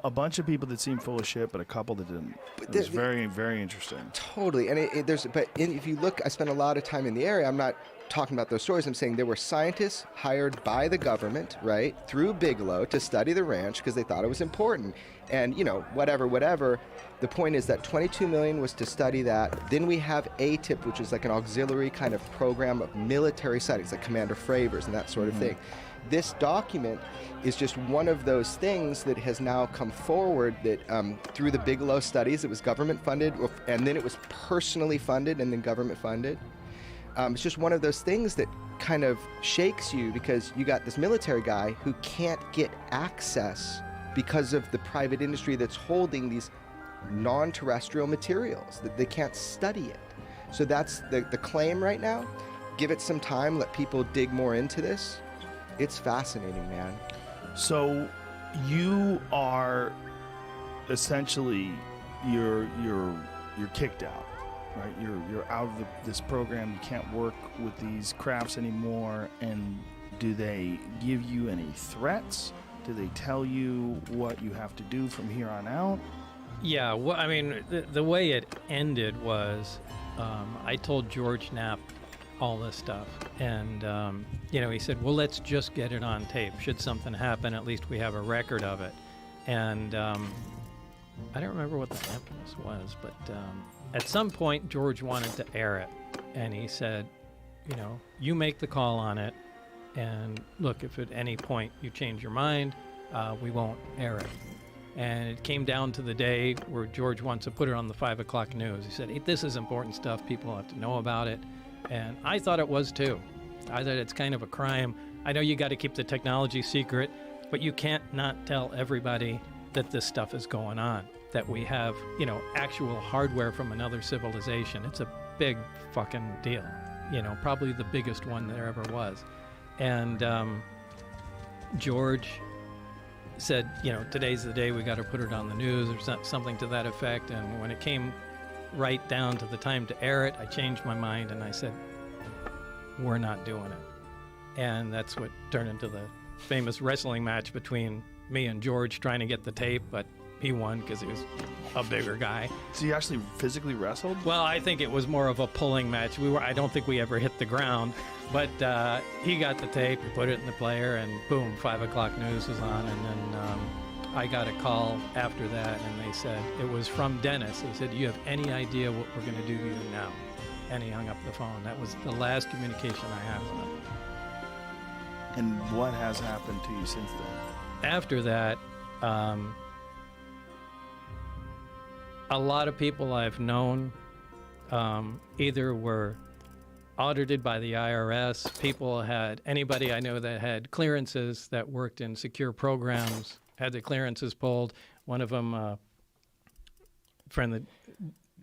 Speaker 3: a bunch of people that seemed full of shit, but a couple that didn't. It was very, very interesting.
Speaker 2: Totally, and if you look, I spent a lot of time in the area. I'm not talking about those stories. I'm saying there were scientists hired by the government, right, through Bigelow to study the ranch because they thought it was important. And whatever. The point is that $22 million was to study that. Then we have ATIP, which is like an auxiliary kind of program of military sightings, like Commander Fravers and that sort of thing. This document is just one of those things that has now come forward that through the Bigelow studies, it was government funded, and then it was personally funded and then government funded. It's just one of those things that kind of shakes you, because you got this military guy who can't get access because of the private industry that's holding these non-terrestrial materials, that they can't study it. So that's the claim right now. Give it some time, let people dig more into this. It's fascinating, man.
Speaker 3: So you are essentially you're kicked out, right? You're out of this program. You can't work with these crafts anymore. And do they give you any threats? Do they tell you what you have to do from here on out?
Speaker 4: Yeah, well, I mean, the way it ended was I told George Knapp all this stuff. And, he said, well, let's just get it on tape. Should something happen, at least we have a record of it. And I don't remember what the infamous was, but at some point, George wanted to air it. And he said, you make the call on it. And look, if at any point you change your mind, we won't air it. And it came down to the day where George wants to put it on the 5 o'clock news. He said, hey, this is important stuff. People have to know about it. And I thought it was too. I thought it's kind of a crime. I know you got to keep the technology secret, but you can't not tell everybody that this stuff is going on, that we have, actual hardware from another civilization. It's a big fucking deal, probably the biggest one there ever was. And George said, today's the day we got to put it on the news or something to that effect. And when it came right down to the time to air it, I changed my mind and I said, we're not doing it. And that's what turned into the famous wrestling match between me and George trying to get the tape, but he won because he was a bigger guy.
Speaker 3: So you actually physically wrestled?
Speaker 4: Well, I think it was more of a pulling match. I don't think we ever hit the ground, but he got the tape, he put it in the player, and boom, 5 o'clock news was on. And then I got a call after that, and they said, it was from Dennis. He said, do you have any idea what we're going to do to you now? And he hung up the phone. That was the last communication I had with him.
Speaker 3: And what has happened to you since then?
Speaker 4: After that, a lot of people I've known either were audited by the IRS, anybody I know that had clearances that worked in secure programs had the clearances pulled. One of them,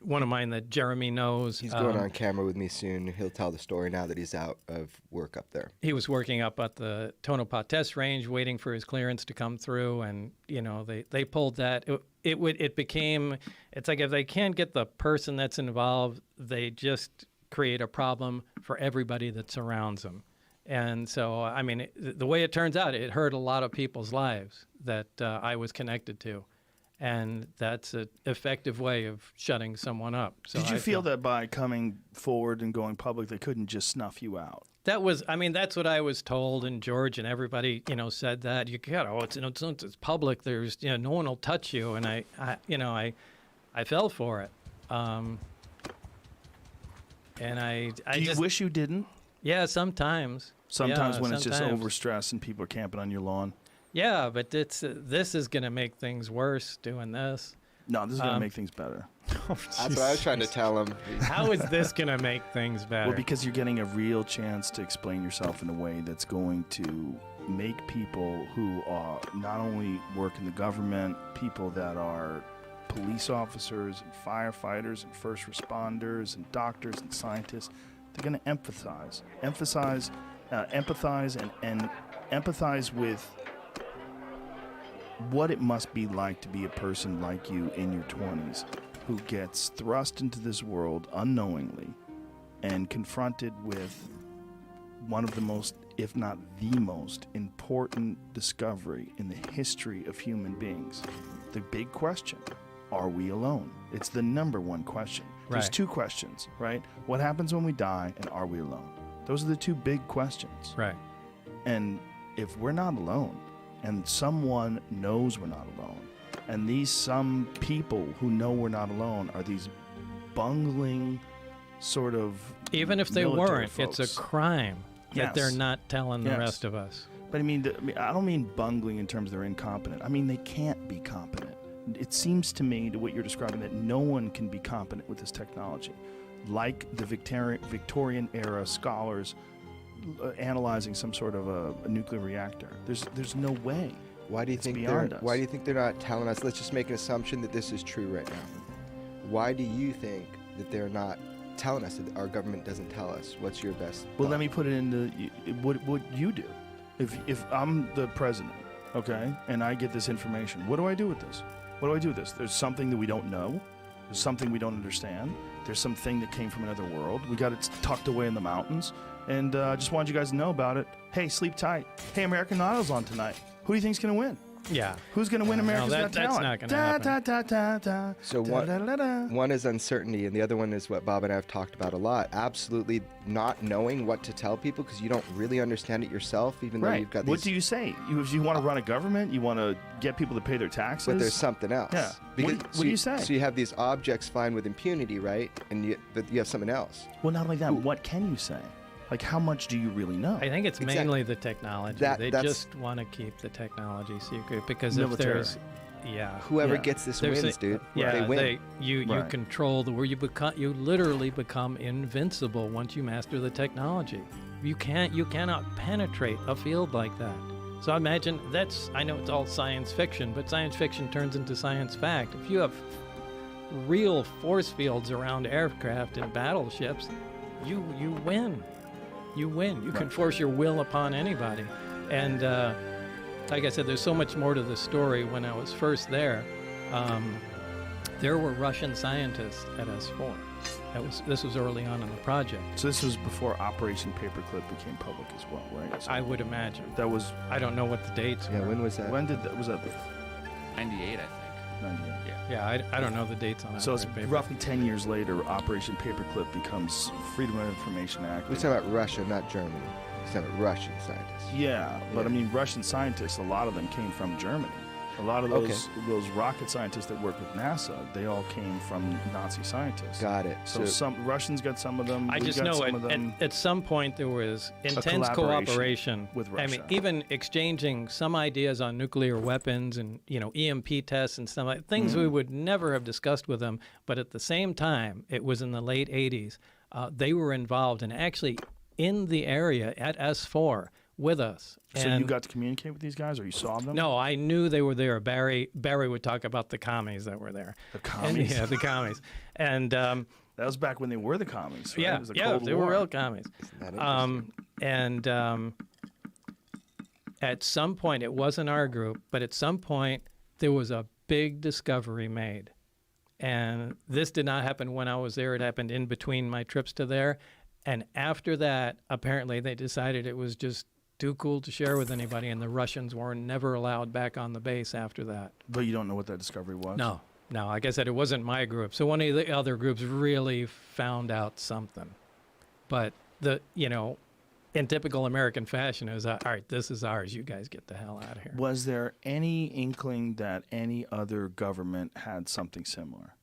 Speaker 4: one of mine that Jeremy knows.
Speaker 2: He's going on camera with me soon. He'll tell the story now that he's out of work up there.
Speaker 4: He was working up at the Tonopah test range, waiting for his clearance to come through, and they pulled that. It became, it's like if they can't get the person that's involved, they just create a problem for everybody that surrounds them. And so, I mean, the way it turns out, it hurt a lot of people's lives that I was connected to. And that's an effective way of shutting someone up. So
Speaker 3: did you feel that by coming forward and going public, they couldn't just snuff you out?
Speaker 4: That's what I was told, and George and everybody, said that. It's public. There's, no one will touch you. And I fell for it. And
Speaker 3: Do you wish you didn't?
Speaker 4: Yeah, sometimes.
Speaker 3: Sometimes when it's just overstressed and people are camping on your lawn.
Speaker 4: Yeah, but this is going to make things worse doing this.
Speaker 3: No, this is going to make things better.
Speaker 2: That's what I was trying to tell him.
Speaker 4: How is this going to make things better?
Speaker 3: Well, because you're getting a real chance to explain yourself in a way that's going to make people who are not only work in the government, people that are police officers and firefighters and first responders and doctors and scientists, they're going to empathize and empathize with what it must be like to be a person like you in your 20s who gets thrust into this world unknowingly and confronted with one of the most, if not the most, important discovery in the history of human beings. The big question, are we alone? It's the number one question. There's two questions, right? What happens when we die, and are we alone? Those are the two big questions.
Speaker 4: Right.
Speaker 3: And if we're not alone, and someone knows we're not alone, and these some people who know we're not alone are these bungling sort of
Speaker 4: even if they weren't,
Speaker 3: folks.
Speaker 4: It's a crime that they're not telling the rest of us.
Speaker 3: But I mean, I don't mean bungling in terms they're incompetent. I mean, they can't be competent. It seems to me, to what you're describing, that no one can be competent with this technology. Like the Victorian era scholars analyzing some sort of a nuclear reactor. There's no way.
Speaker 2: Why do you think they're not telling us? Let's just make an assumption that this is true right now. Why do you think that they're not telling us, that our government doesn't tell us? What's your best
Speaker 3: Well,
Speaker 2: thought?
Speaker 3: let me put it into what you do. If I'm the president okay, and I get this information. What do I do with this? What do I do with this? There's something that we don't know. There's something we don't understand. There's something that came from another world. We got it tucked away in the mountains, and I just wanted you guys to know about it. Hey, sleep tight. Hey, American Idol's on tonight. Who do you think's going to win?
Speaker 4: Yeah.
Speaker 3: Who's going to win America's Got
Speaker 4: that's
Speaker 3: Talent?
Speaker 4: not going to happen.
Speaker 2: So one is uncertainty, and the other one is what Bob and I have talked about a lot. Absolutely not knowing what to tell people because you don't really understand it yourself, even though you've got these...
Speaker 3: What do you say? If you want to run a government, you want to get people to pay their taxes?
Speaker 2: But there's something else.
Speaker 3: Yeah.
Speaker 2: Because,
Speaker 3: what do you say?
Speaker 2: So you have these objects flying with impunity, right? But you have something else.
Speaker 3: Well, not only that, what can you say? Like, how much do you really know?
Speaker 4: I think it's
Speaker 2: Exactly.
Speaker 4: mainly the technology. They just want to keep the technology secret because
Speaker 3: Military.
Speaker 4: if there's,
Speaker 2: Whoever
Speaker 3: Yeah.
Speaker 2: gets this
Speaker 4: there's
Speaker 2: wins, dude.
Speaker 4: Yeah,
Speaker 2: They win.
Speaker 4: you
Speaker 3: Right.
Speaker 4: control the where you literally become invincible once you master the technology. You cannot penetrate a field like that. So imagine I know it's all science fiction, but science fiction turns into science fact. If you have real force fields around aircraft and battleships, you win. You win. You can force your will upon anybody. And like I said, there's so much more to the story. When I was first there were Russian scientists at S4. This was early on in the project.
Speaker 3: So this was before Operation Paperclip became public as well, right? So
Speaker 4: I would imagine.
Speaker 3: that was...
Speaker 4: I don't know what the dates
Speaker 2: Yeah,
Speaker 4: were.
Speaker 2: when was that?
Speaker 3: When did that... Was that...
Speaker 5: 98, I think.
Speaker 3: 98.
Speaker 4: Yeah, I don't know the dates on that.
Speaker 3: So it's roughly 10 years later, Operation Paperclip becomes Freedom of Information Act.
Speaker 2: We're talking about Russia, not Germany. We're talking about Russian scientists.
Speaker 3: Yeah, but
Speaker 2: Yeah.
Speaker 3: I mean, Russian scientists, a lot of them came from Germany. A lot of those rocket scientists that work with NASA, they all came from Nazi scientists.
Speaker 2: Got it.
Speaker 3: So some Russians got some of them.
Speaker 4: I
Speaker 3: we
Speaker 4: just
Speaker 3: got
Speaker 4: know
Speaker 3: some of them.
Speaker 4: at some point there was intense
Speaker 3: collaboration
Speaker 4: cooperation
Speaker 3: with
Speaker 4: I mean,
Speaker 3: Russia.
Speaker 4: even exchanging some ideas on nuclear weapons and EMP tests and stuff like things we would never have discussed with them. But at the same time, it was in the late '80s. They were involved and actually in the area at S4 with us.
Speaker 3: So
Speaker 4: And
Speaker 3: you got to communicate with these guys, or you saw them?
Speaker 4: no, I knew they were there. Barry would talk about the commies that were there.
Speaker 3: The commies?
Speaker 4: Yeah, the commies. And
Speaker 3: That was back when they were the commies, right? It was the Cold
Speaker 4: they
Speaker 3: War.
Speaker 4: were real commies.
Speaker 2: Isn't that interesting?
Speaker 4: At some point, it wasn't our group, but at some point, there was a big discovery made. And this did not happen when I was there. It happened in between my trips to there. And after that, apparently, they decided it was just too cool to share with anybody, and the Russians were never allowed back on the base after that.
Speaker 3: But you don't know what that discovery was?
Speaker 4: No, like I said, it wasn't my group. So one of the other groups really found out something. But in typical American fashion, it was, all right, this is ours. You guys get the hell out of here.
Speaker 3: Was there any inkling that any other government had something similar?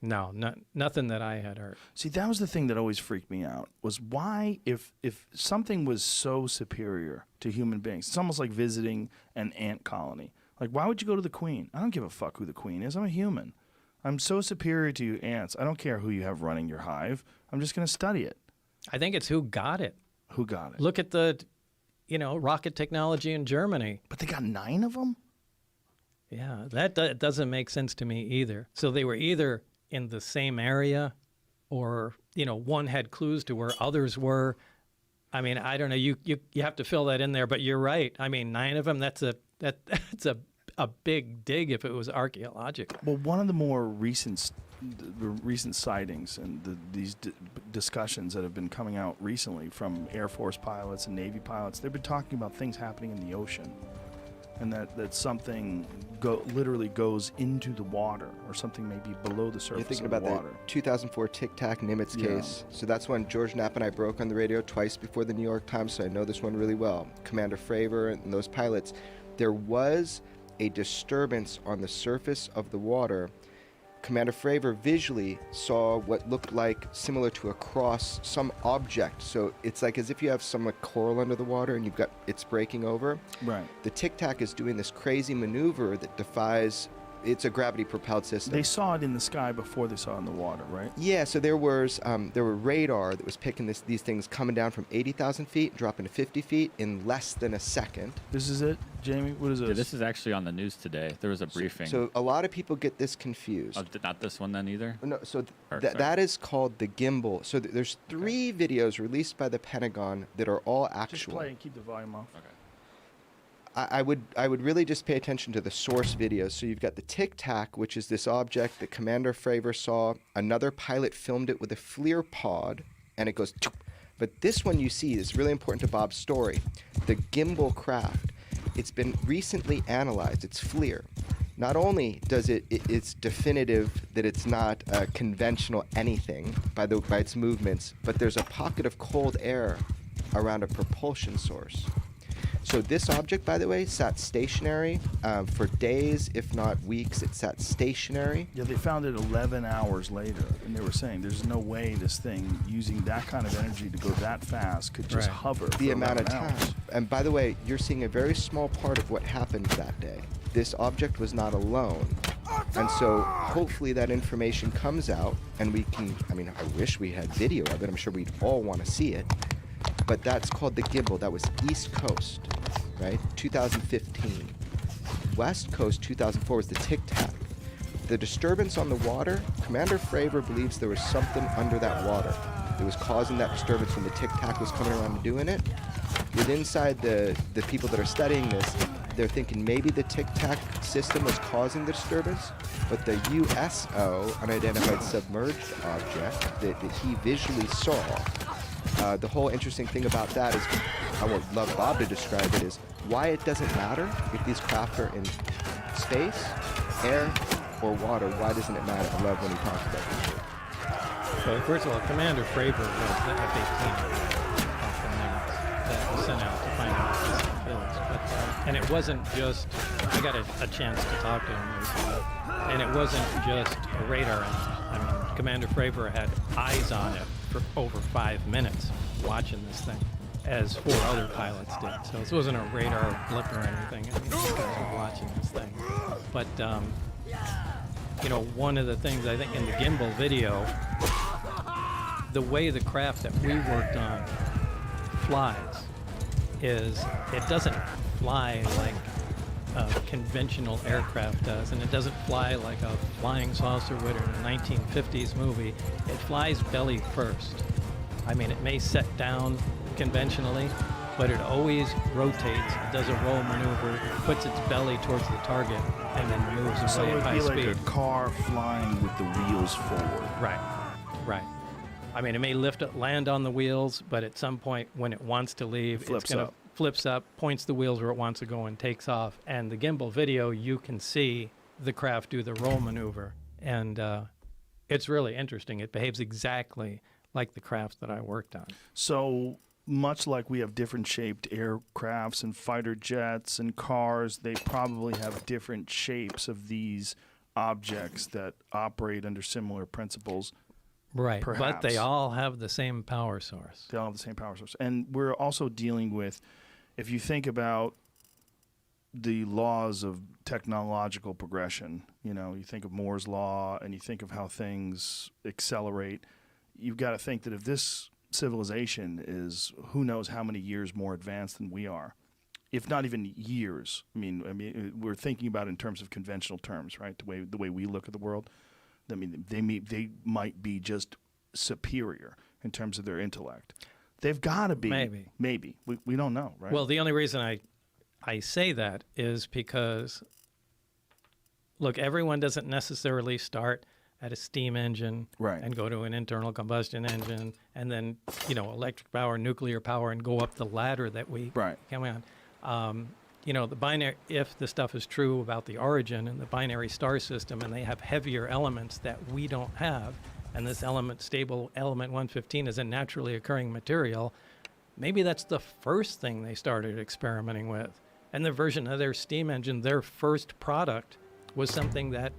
Speaker 4: No, nothing that I had heard.
Speaker 3: See, that was the thing that always freaked me out, was why, if something was so superior to human beings, it's almost like visiting an ant colony. Like, why would you go to the queen? I don't give a fuck who the queen is. I'm a human. I'm so superior to you ants. I don't care who you have running your hive. I'm just going to study it.
Speaker 4: I think it's who got it.
Speaker 3: Who got it?
Speaker 4: Look at the, rocket technology in Germany.
Speaker 3: But they got 9 of them?
Speaker 4: Yeah, that doesn't make sense to me either. So they were either in the same area or, one had clues to where others were. I mean, I don't know. You have to fill that in there, but you're right. I mean, 9 of them, that's a big dig if it was archaeological.
Speaker 3: Well, one of the more recent sightings and these discussions that have been coming out recently from Air Force pilots and Navy pilots, they've been talking about things happening in the ocean, and that something literally goes into the water, or something maybe below the surface
Speaker 2: You're thinking
Speaker 3: of the
Speaker 2: about
Speaker 3: water.
Speaker 2: the 2004 Tic Tac Nimitz case. So that's when George Knapp and I broke on the radio twice before the New York Times, so I know this one really well. Commander Fravor and those pilots. There was a disturbance on the surface of the water. Commander Fravor visually saw what looked like similar to a cross, some object. So it's like as if you have some coral under the water and it's breaking over.
Speaker 3: Right.
Speaker 2: The Tic Tac is doing this crazy maneuver that defies. It's a gravity-propelled system.
Speaker 3: They saw it in the sky before they saw it in the water, right?
Speaker 2: Yeah, so there were radar that was picking these things coming down from 80,000 feet, dropping to 50 feet in less than a second.
Speaker 3: This is it, Jamie? What is this?
Speaker 5: Yeah, this is actually on the news today. There was a briefing.
Speaker 2: So a lot of people get this confused.
Speaker 5: Not this one then either?
Speaker 2: No, so
Speaker 5: Sorry.
Speaker 2: that is called the gimbal. So there's 3 videos released by the Pentagon that are all
Speaker 3: Just
Speaker 2: actual.
Speaker 3: play and keep the volume off.
Speaker 5: Okay.
Speaker 2: I would really just pay attention to the source videos. So you've got the Tic Tac, which is this object that Commander Fravor saw. Another pilot filmed it with a FLIR pod, and it goes. Choop. But this one you see is really important to Bob's story. The gimbal craft. It's been recently analyzed. It's FLIR. Not only does it's definitive that it's not a conventional anything by its movements, but there's a pocket of cold air around a propulsion source. So this object, by the way, sat stationary for days, if not weeks. It sat stationary.
Speaker 3: Yeah, they found it 11 hours later, and they were saying there's no way this thing, using that kind of energy to go that fast, could just hover
Speaker 2: The
Speaker 3: for
Speaker 2: amount of
Speaker 3: 11
Speaker 2: time.
Speaker 3: hours.
Speaker 2: And by the way, you're seeing a very small part of what happened that day. This object was not alone. And so hopefully that information comes out, and we can, I mean, I wish we had video of it. I'm sure we'd all want to see it. But that's called the gimbal. That was East Coast, right? 2015. West Coast, 2004, was the Tic Tac. The disturbance on the water, Commander Fravor believes there was something under that water that was causing that disturbance when the Tic Tac was coming around and doing it. With inside the people that are studying this, they're thinking maybe the Tic Tac system was causing the disturbance, but the USO, unidentified submerged object, that he visually saw. The whole interesting thing about that is, I would love Bob to describe it, is why it doesn't matter if these craft are in space, air, or water. Why doesn't it matter? I love when he talks about this shit.
Speaker 4: So first of all, Commander Fravor was the F-18 that was sent out to find out what this stuff is. But, and it wasn't just, I got a chance to talk to him recently, and it wasn't just a radar engine. I mean, Commander Fravor had eyes on it for over 5 minutes watching this thing, as 4 other pilots did. So this wasn't a radar blip or anything. I mean, these guys were watching this thing. But, you know, one of the things I think in the gimbal video, the way the craft that we worked on flies is it doesn't fly like a conventional aircraft does, and it doesn't fly like a flying saucer would in a 1950s movie. It flies belly first. I mean, it may set down conventionally, but it always rotates. It does a roll maneuver, puts its belly towards the target, and then moves
Speaker 3: So
Speaker 4: away
Speaker 3: it
Speaker 4: at
Speaker 3: would
Speaker 4: high
Speaker 3: be
Speaker 4: speed.
Speaker 3: like a car flying with the wheels forward.
Speaker 4: Right. I mean, it may land on the wheels, but at some point when it wants to leave,
Speaker 3: Flips
Speaker 4: it's going to
Speaker 3: up.
Speaker 4: flips up, points the wheels where it wants to go, and takes off. And the gimbal video, you can see the craft do the roll maneuver, and it's really interesting. It behaves exactly like the craft that I worked on.
Speaker 3: So much like we have different shaped aircrafts and fighter jets and cars, they probably have different shapes of these objects that operate under similar principles.
Speaker 4: Right, but
Speaker 3: Perhaps.
Speaker 4: they all have the same power source.
Speaker 3: They all have the same power source. And we're also dealing with, if you think about the laws of technological progression, you know, you think of Moore's law and you think of how things accelerate, you've got to think that if this civilization is who knows how many years more advanced than we are, if not even years. I mean, we're thinking about it in terms of conventional terms, right? The way we look at the world. I mean, they might be just superior in terms of their intellect. They've got to be. Maybe. We don't know, right?
Speaker 4: Well, the only reason I say that is because, look, everyone doesn't necessarily start at a steam engine and go to an internal combustion engine and then, you know, electric power, nuclear power, and go up the ladder that we come on. You know, the binary, if the stuff is true about the origin and the binary star system, and they have heavier elements that we don't have, and this stable element 115 is a naturally occurring material, maybe that's the first thing they started experimenting with. And the version of their steam engine, their first product, was something that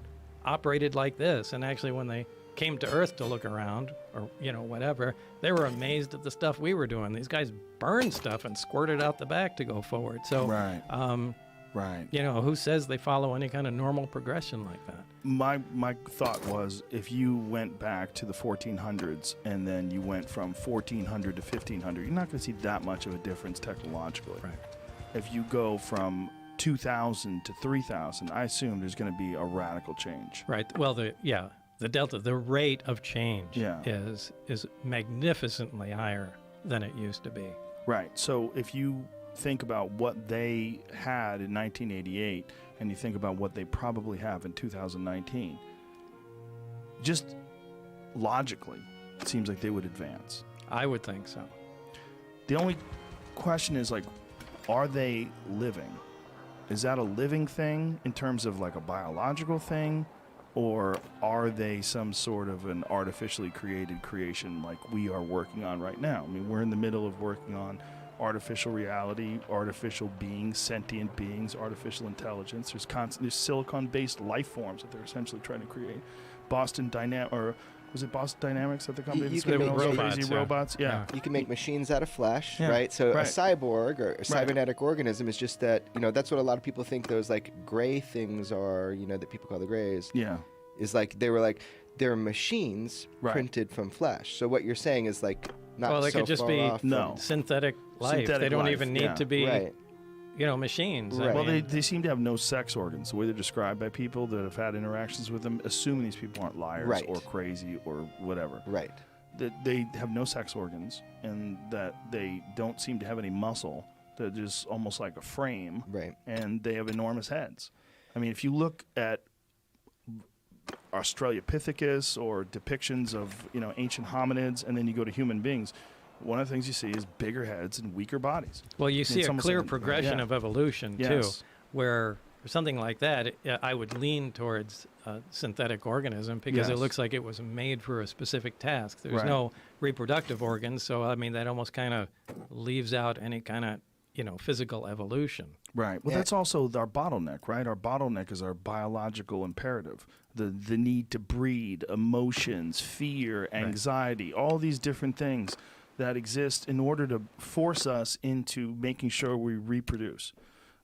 Speaker 4: operated like this. And actually, when they came to Earth to look around, or, you know, whatever, they were amazed at the stuff we were doing. These guys burned stuff and squirted out the back to go forward. So, you know, who says they follow any kind of normal progression like that?
Speaker 3: My thought was, if you went back to the 1400s and then you went from 1400 to 1500, you're not going to see that much of a difference technologically.
Speaker 4: Right.
Speaker 3: If you go from 2000 to 3000, I assume there's going to be a radical change.
Speaker 4: Right. Well, the delta, the rate of change is magnificently higher than it used to be.
Speaker 3: Right. So if you think about what they had in 1988 and you think about what they probably have in 2019, just logically, it seems like they would advance.
Speaker 4: I would think so.
Speaker 3: The only question is, like, are they living? Is that a living thing in terms of like a biological thing? Or are they some sort of an artificially created creation like we are working on right now? I mean, we're in the middle of working on artificial reality, artificial beings, sentient beings, artificial intelligence. There's silicon-based life forms that they're essentially trying to create. Boston Dynamics, or was it Boston Dynamics at the company that's
Speaker 2: can
Speaker 3: making
Speaker 2: make
Speaker 3: those
Speaker 4: robots,
Speaker 3: crazy
Speaker 4: yeah.
Speaker 3: robots? Yeah.
Speaker 2: You can make machines out of flesh,
Speaker 3: Yeah,
Speaker 2: right? So
Speaker 3: right.
Speaker 2: a cyborg or a cybernetic organism is just that, that's what a lot of people think those like gray things are, that people call the grays.
Speaker 3: Yeah.
Speaker 2: Is like, they're machines
Speaker 3: Right.
Speaker 2: printed from flesh. So what you're saying is like not
Speaker 4: Well, they
Speaker 2: so
Speaker 4: could just
Speaker 2: far
Speaker 4: be
Speaker 2: off from-
Speaker 3: No.
Speaker 4: synthetic life.
Speaker 3: Synthetic
Speaker 4: they don't
Speaker 3: life,
Speaker 4: even need
Speaker 3: yeah.
Speaker 4: to be,
Speaker 2: Right.
Speaker 4: machines. I
Speaker 2: Right.
Speaker 3: Well,
Speaker 4: mean,
Speaker 3: they seem to have no sex organs. The way they're described by people that have had interactions with them, assuming these people aren't liars
Speaker 2: Right.
Speaker 3: or crazy or whatever.
Speaker 2: Right.
Speaker 3: That they have no sex organs and that they don't seem to have any muscle. They're just almost like a frame.
Speaker 2: Right.
Speaker 3: And they have enormous heads. I mean, if you look at Australopithecus or depictions of ancient hominids, and then you go to human beings, one of the things you see is bigger heads and weaker bodies.
Speaker 4: well, you see
Speaker 3: it's
Speaker 4: a
Speaker 3: almost
Speaker 4: clear
Speaker 3: like
Speaker 4: progression
Speaker 3: yeah.
Speaker 4: of evolution,
Speaker 3: Yes.
Speaker 4: too, where for something like that, I would lean towards a synthetic organism because it
Speaker 3: Yes.
Speaker 4: looks like it was made for a specific task. There's
Speaker 3: Right.
Speaker 4: no reproductive organs, so, I mean, that almost kind of leaves out any kind of, physical evolution.
Speaker 3: Right. Well,
Speaker 2: Yeah.
Speaker 3: that's also our bottleneck, right? Our bottleneck is our biological imperative. The need to breed, emotions, fear, anxiety, all these different things that exist in order to force us into making sure we reproduce.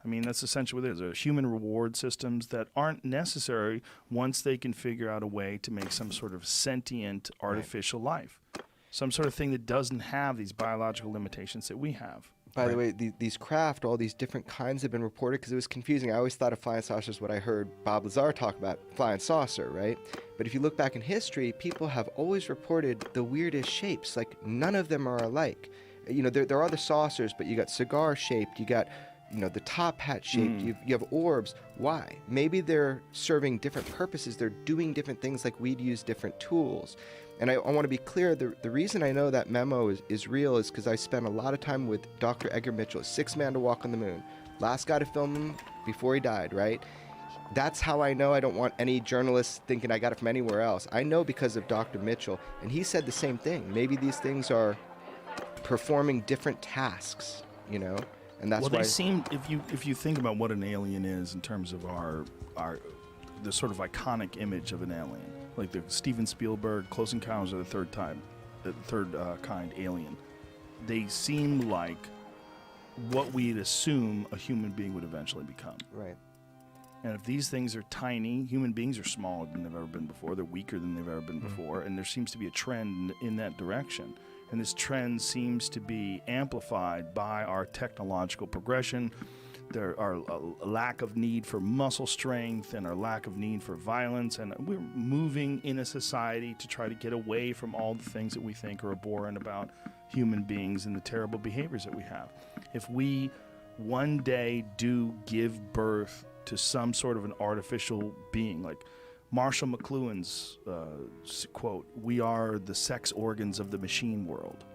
Speaker 3: I mean, that's essentially what it is. There are human reward systems that aren't necessary once they can figure out a way to make some sort of sentient artificial life. Some sort of thing that doesn't have these biological limitations that we have.
Speaker 2: By the way, these craft, all these different kinds have been reported because it was confusing. I always thought of flying saucers what I heard Bob Lazar talk about, flying saucer, right? But if you look back in history, people have always reported the weirdest shapes. Like, none of them are alike. There are the saucers, but you got cigar shaped, you got, the top hat shaped, you have orbs. Why? Maybe they're serving different purposes. They're doing different things like we'd use different tools. And I want to be clear, the reason I know that memo is real is because I spent a lot of time with Dr. Edgar Mitchell, sixth man to walk on the moon. Last guy to film him before he died, right? That's how I know. I don't want any journalists thinking I got it from anywhere else. I know because of Dr. Mitchell, and he said the same thing. Maybe these things are performing different tasks, and that's
Speaker 3: Well,
Speaker 2: why.
Speaker 3: they seem, if you think about what an alien is in terms of our the sort of iconic image of an alien, like the Steven Spielberg Close Encounters of the Third Kind alien, they seem like what we'd assume a human being would eventually become.
Speaker 2: Right.
Speaker 3: And if these things are tiny, human beings are smaller than they've ever been before. They're weaker than they've ever been before, and there seems to be a trend in that direction. And this trend seems to be amplified by our technological progression, there are a lack of need for muscle strength and our lack of need for violence, and we're moving in a society to try to get away from all the things that we think are abhorrent about human beings and the terrible behaviors that we have. If we one day do give birth to some sort of an artificial being, like Marshall McLuhan's quote, "We are the sex organs of the machine world."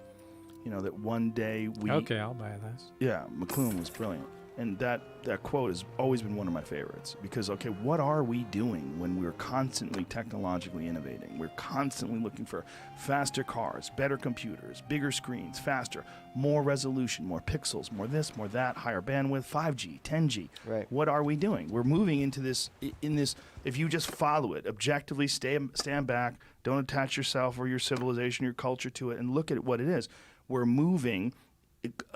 Speaker 3: That one day we...
Speaker 4: Okay, I'll buy this.
Speaker 3: Yeah, McLuhan was brilliant. And that quote has always been one of my favorites because, okay, what are we doing when we're constantly technologically innovating? We're constantly looking for faster cars, better computers, bigger screens, faster, more resolution, more pixels, more this, more that, higher bandwidth, 5G, 10G.
Speaker 2: Right.
Speaker 3: What are we doing? We're moving into this, if you just follow it, objectively stand back, don't attach yourself or your civilization, your culture to it, and look at what it is. We're moving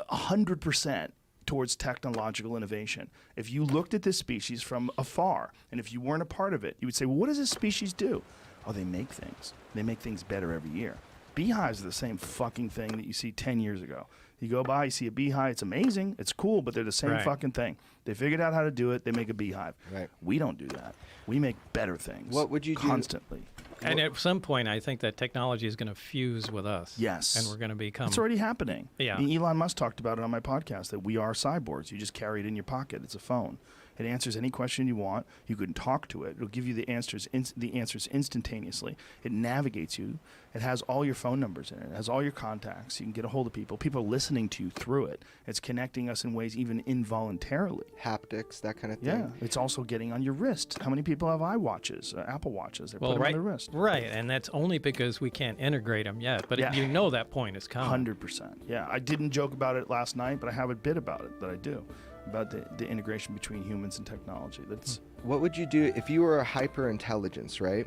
Speaker 3: 100% towards technological innovation. If you looked at this species from afar, and if you weren't a part of it, you would say, well, what does this species do? Oh, they make things. They make things better every year. Beehives are the same fucking thing that you see 10 years ago. You go by, you see a beehive. It's amazing. It's cool, but they're the same
Speaker 4: Right.
Speaker 3: fucking thing. They figured out how to do it. They make a beehive.
Speaker 2: Right.
Speaker 3: We don't do that. We make better things.
Speaker 2: What would you do-
Speaker 3: constantly?
Speaker 4: And at some point, I think that technology is going to fuse with us.
Speaker 3: Yes.
Speaker 4: And we're going to become.
Speaker 3: It's already happening.
Speaker 4: Yeah.
Speaker 3: I mean, Elon Musk talked about it on my podcast that we are cyborgs. You just carry it in your pocket. It's a phone. It answers any question you want. You can talk to it. It'll give you the answers instantaneously. It navigates you. It has all your phone numbers in it. It has all your contacts. You can get a hold of people. People are listening to you through it. It's connecting us in ways even involuntarily.
Speaker 2: Haptics, that kind of thing.
Speaker 3: Yeah. It's also getting on your wrist. How many people have iWatches, Apple Watches? They put them
Speaker 4: right,
Speaker 3: on their wrist.
Speaker 4: right, and that's only because we can't integrate them yet. But
Speaker 3: Yeah.
Speaker 4: you know that point is coming.
Speaker 3: 100%. Yeah, I didn't joke about it last night, but I have a bit about it that I do, about the integration between humans and technology. That's
Speaker 2: What would you do if you were a hyper intelligence, right?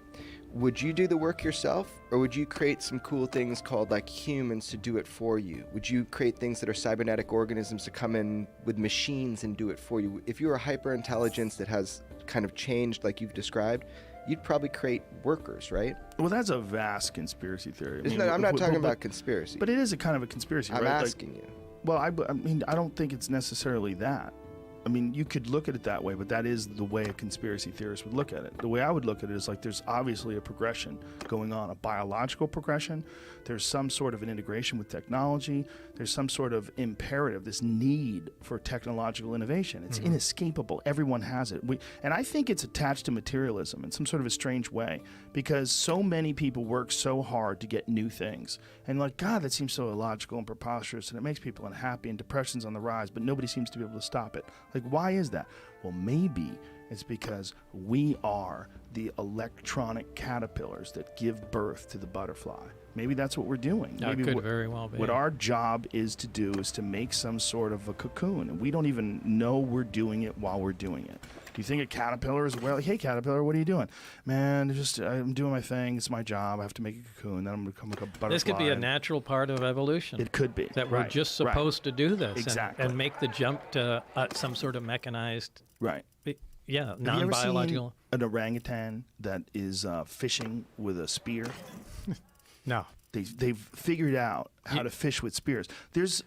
Speaker 2: Would you do the work yourself, or would you create some cool things called like humans to do it for you? Would you create things that are cybernetic organisms to come in with machines and do it for you? If you were a hyper intelligence that has kind of changed like you've described, you'd probably create workers, right?
Speaker 3: well, that's a vast conspiracy theory. I
Speaker 2: Isn't
Speaker 3: mean,
Speaker 2: that, I'm not talking
Speaker 3: but-
Speaker 2: about conspiracy.
Speaker 3: but it is a kind of a conspiracy,
Speaker 2: I'm
Speaker 3: right? Like,
Speaker 2: asking you.
Speaker 3: well, I mean, I don't think it's necessarily that. I mean, you could look at it that way, but that is the way a conspiracy theorist would look at it. The way I would look at it is like there's obviously a progression going on, a biological progression. There's some sort of an integration with technology. There's some sort of imperative, this need for technological innovation. It's inescapable. Everyone has it. And I think it's attached to materialism in some sort of a strange way because so many people work so hard to get new things. And like, God, that seems so illogical and preposterous, and it makes people unhappy, and depression's on the rise, but nobody seems to be able to stop it. Like, why is that? Well, maybe it's because we are the electronic caterpillars that give birth to the butterfly. Maybe that's what we're doing.
Speaker 4: That
Speaker 3: Maybe
Speaker 4: could
Speaker 3: what,
Speaker 4: very well be.
Speaker 3: what our job is to do is to make some sort of a cocoon, and we don't even know we're doing it while we're doing it. Do you think a caterpillar is aware? Like, hey, caterpillar, what are you doing? Man, I'm doing my thing. It's my job. I have to make a cocoon. Then I'm going to become like a butterfly.
Speaker 4: This could be a natural part of evolution.
Speaker 3: It could be.
Speaker 4: That we're
Speaker 3: Right,
Speaker 4: just
Speaker 3: right.
Speaker 4: supposed to do this
Speaker 3: Exactly.
Speaker 4: and make the jump to some sort of mechanized,
Speaker 3: Right.
Speaker 4: yeah,
Speaker 3: Have you ever
Speaker 4: non-biological.
Speaker 3: seen an orangutan that is fishing with a spear?
Speaker 4: No.
Speaker 3: They've figured out how to fish with spears. There's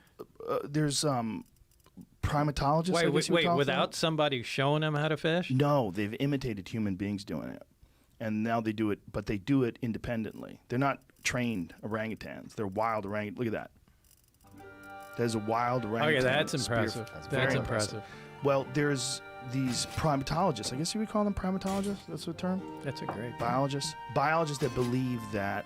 Speaker 3: primatologists. I guess you would
Speaker 4: Wait,
Speaker 3: call them.
Speaker 4: without somebody showing them how to fish?
Speaker 3: No, they've imitated human beings doing it, and now they do it, but they do it independently. They're not trained orangutans. They're wild orangutans. Look at that. There's a wild orangutan.
Speaker 4: Okay, that's
Speaker 3: with a spear.
Speaker 4: impressive.
Speaker 3: That's
Speaker 4: That's
Speaker 3: very
Speaker 4: impressive.
Speaker 3: Well, there's these primatologists. I guess you would call them primatologists. That's the term.
Speaker 4: That's a great.
Speaker 3: Biologists that believe that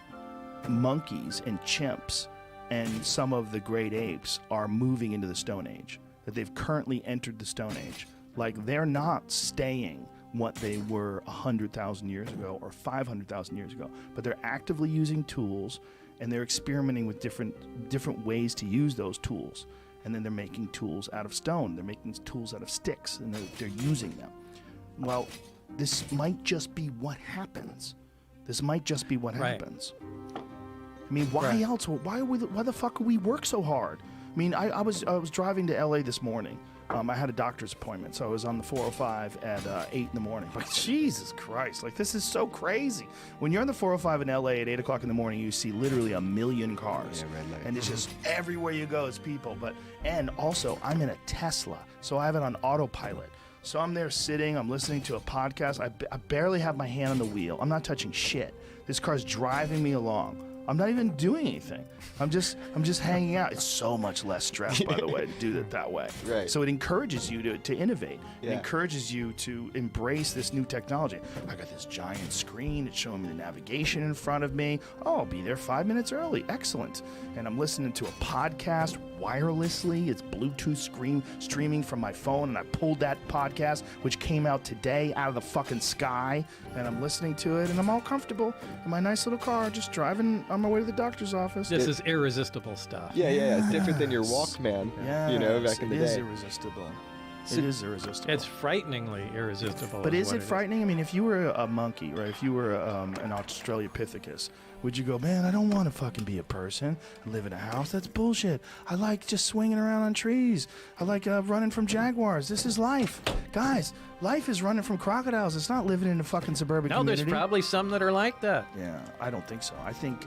Speaker 3: monkeys and chimps and some of the great apes are moving into the Stone Age, that they've currently entered the Stone Age. Like, they're not staying what they were 100,000 years ago or 500,000 years ago, but they're actively using tools, and they're experimenting with different ways to use those tools. And then they're making tools out of stone. They're making tools out of sticks, and they're using them. Well, this might just be what happens. This might just be what
Speaker 4: Right.
Speaker 3: happens. I mean, why
Speaker 4: Right.
Speaker 3: else? Why the fuck do we work so hard? I mean, I was driving to LA this morning. I had a doctor's appointment, so I was on the 405 at 8 in the morning. But Jesus Christ, like, this is so crazy. When you're on the 405 in LA at 8 o'clock in the morning, you see literally a million cars.
Speaker 2: Yeah, red light.
Speaker 3: And it's just everywhere you go, it's people. And also, I'm in a Tesla, so I have it on autopilot. So I'm there sitting, I'm listening to a podcast. I barely have my hand on the wheel. I'm not touching shit. This car's driving me along. I'm not even doing anything. I'm just hanging out. It's so much less stress, by the way, to do it that way.
Speaker 2: Right.
Speaker 3: So it encourages you to innovate. It
Speaker 2: Yeah.
Speaker 3: encourages you to embrace this new technology. I got this giant screen. It's showing me the navigation in front of me. Oh, I'll be there 5 minutes early. Excellent. And I'm listening to a podcast wirelessly. It's Bluetooth streaming from my phone, and I pulled that podcast, which came out today out of the fucking sky, and I'm listening to it, and I'm all comfortable in my nice little car, just driving on my way to the doctor's office.
Speaker 4: This is irresistible stuff.
Speaker 2: Yeah. It's different than your Walkman,
Speaker 3: Yeah,
Speaker 2: you know, back in the
Speaker 3: It is
Speaker 2: day.
Speaker 3: irresistible. It is irresistible.
Speaker 4: It's frighteningly irresistible.
Speaker 3: But is
Speaker 4: what
Speaker 3: it frightening? I mean, if you were a monkey, right? If you were an Australopithecus, would you go, man, I don't want to fucking be a person and live in a house? That's bullshit. I like just swinging around on trees. I like running from jaguars. This is life. Guys, life is running from crocodiles. It's not living in a fucking suburban
Speaker 4: No,
Speaker 3: community.
Speaker 4: there's probably some that are like that.
Speaker 3: Yeah, I don't think so. I think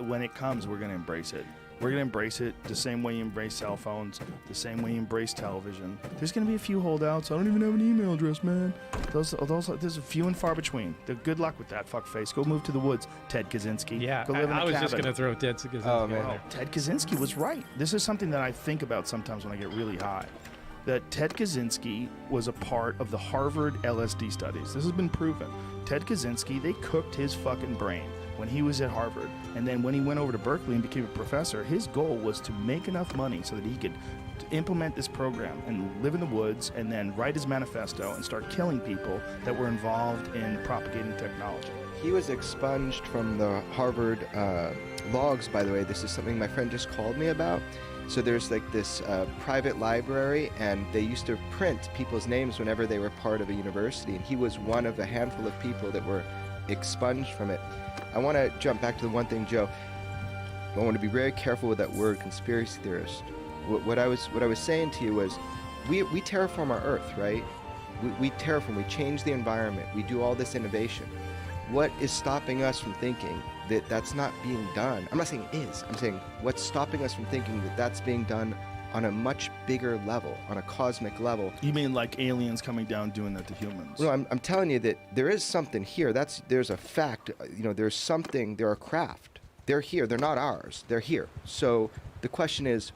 Speaker 3: when it comes, we're going to embrace it. We're going to embrace it the same way you embrace cell phones, the same way you embrace television. There's going to be a few holdouts. I don't even have an email address, man. There's a few and far between. Good luck with that, fuckface. Go move to the woods, Ted Kaczynski.
Speaker 4: Yeah,
Speaker 3: Go live in a
Speaker 4: I was just
Speaker 3: cabin.
Speaker 4: going to throw Ted Kaczynski
Speaker 2: Oh, man.
Speaker 4: in there.
Speaker 3: Ted Kaczynski was right. This is something that I think about sometimes when I get really high. That Ted Kaczynski was a part of the Harvard LSD studies. This has been proven. Ted Kaczynski, they cooked his fucking brain when he was at Harvard. And then when he went over to Berkeley and became a professor, his goal was to make enough money so that he could implement this program and live in the woods and then write his manifesto and start killing people that were involved in propagating technology.
Speaker 2: He was expunged from the Harvard logs, by the way. This is something my friend just called me about. So there's like this private library, and they used to print people's names whenever they were part of a university, and he was one of a handful of people that were expunged from it. I want to jump back to the one thing, Joe. I want to be very careful with that word, conspiracy theorist. What I was saying to you was, we terraform our Earth, right? We terraform, we change the environment, we do all this innovation. What is stopping us from thinking that that's not being done? I'm not saying it is. I'm saying what's stopping us from thinking that that's being done on a much bigger level, on a cosmic level.
Speaker 3: You mean like aliens coming down doing that to humans?
Speaker 2: No, I'm telling you that there is something here. There's a fact. There's something. They're a craft. They're here. They're not ours. They're here. So the question is,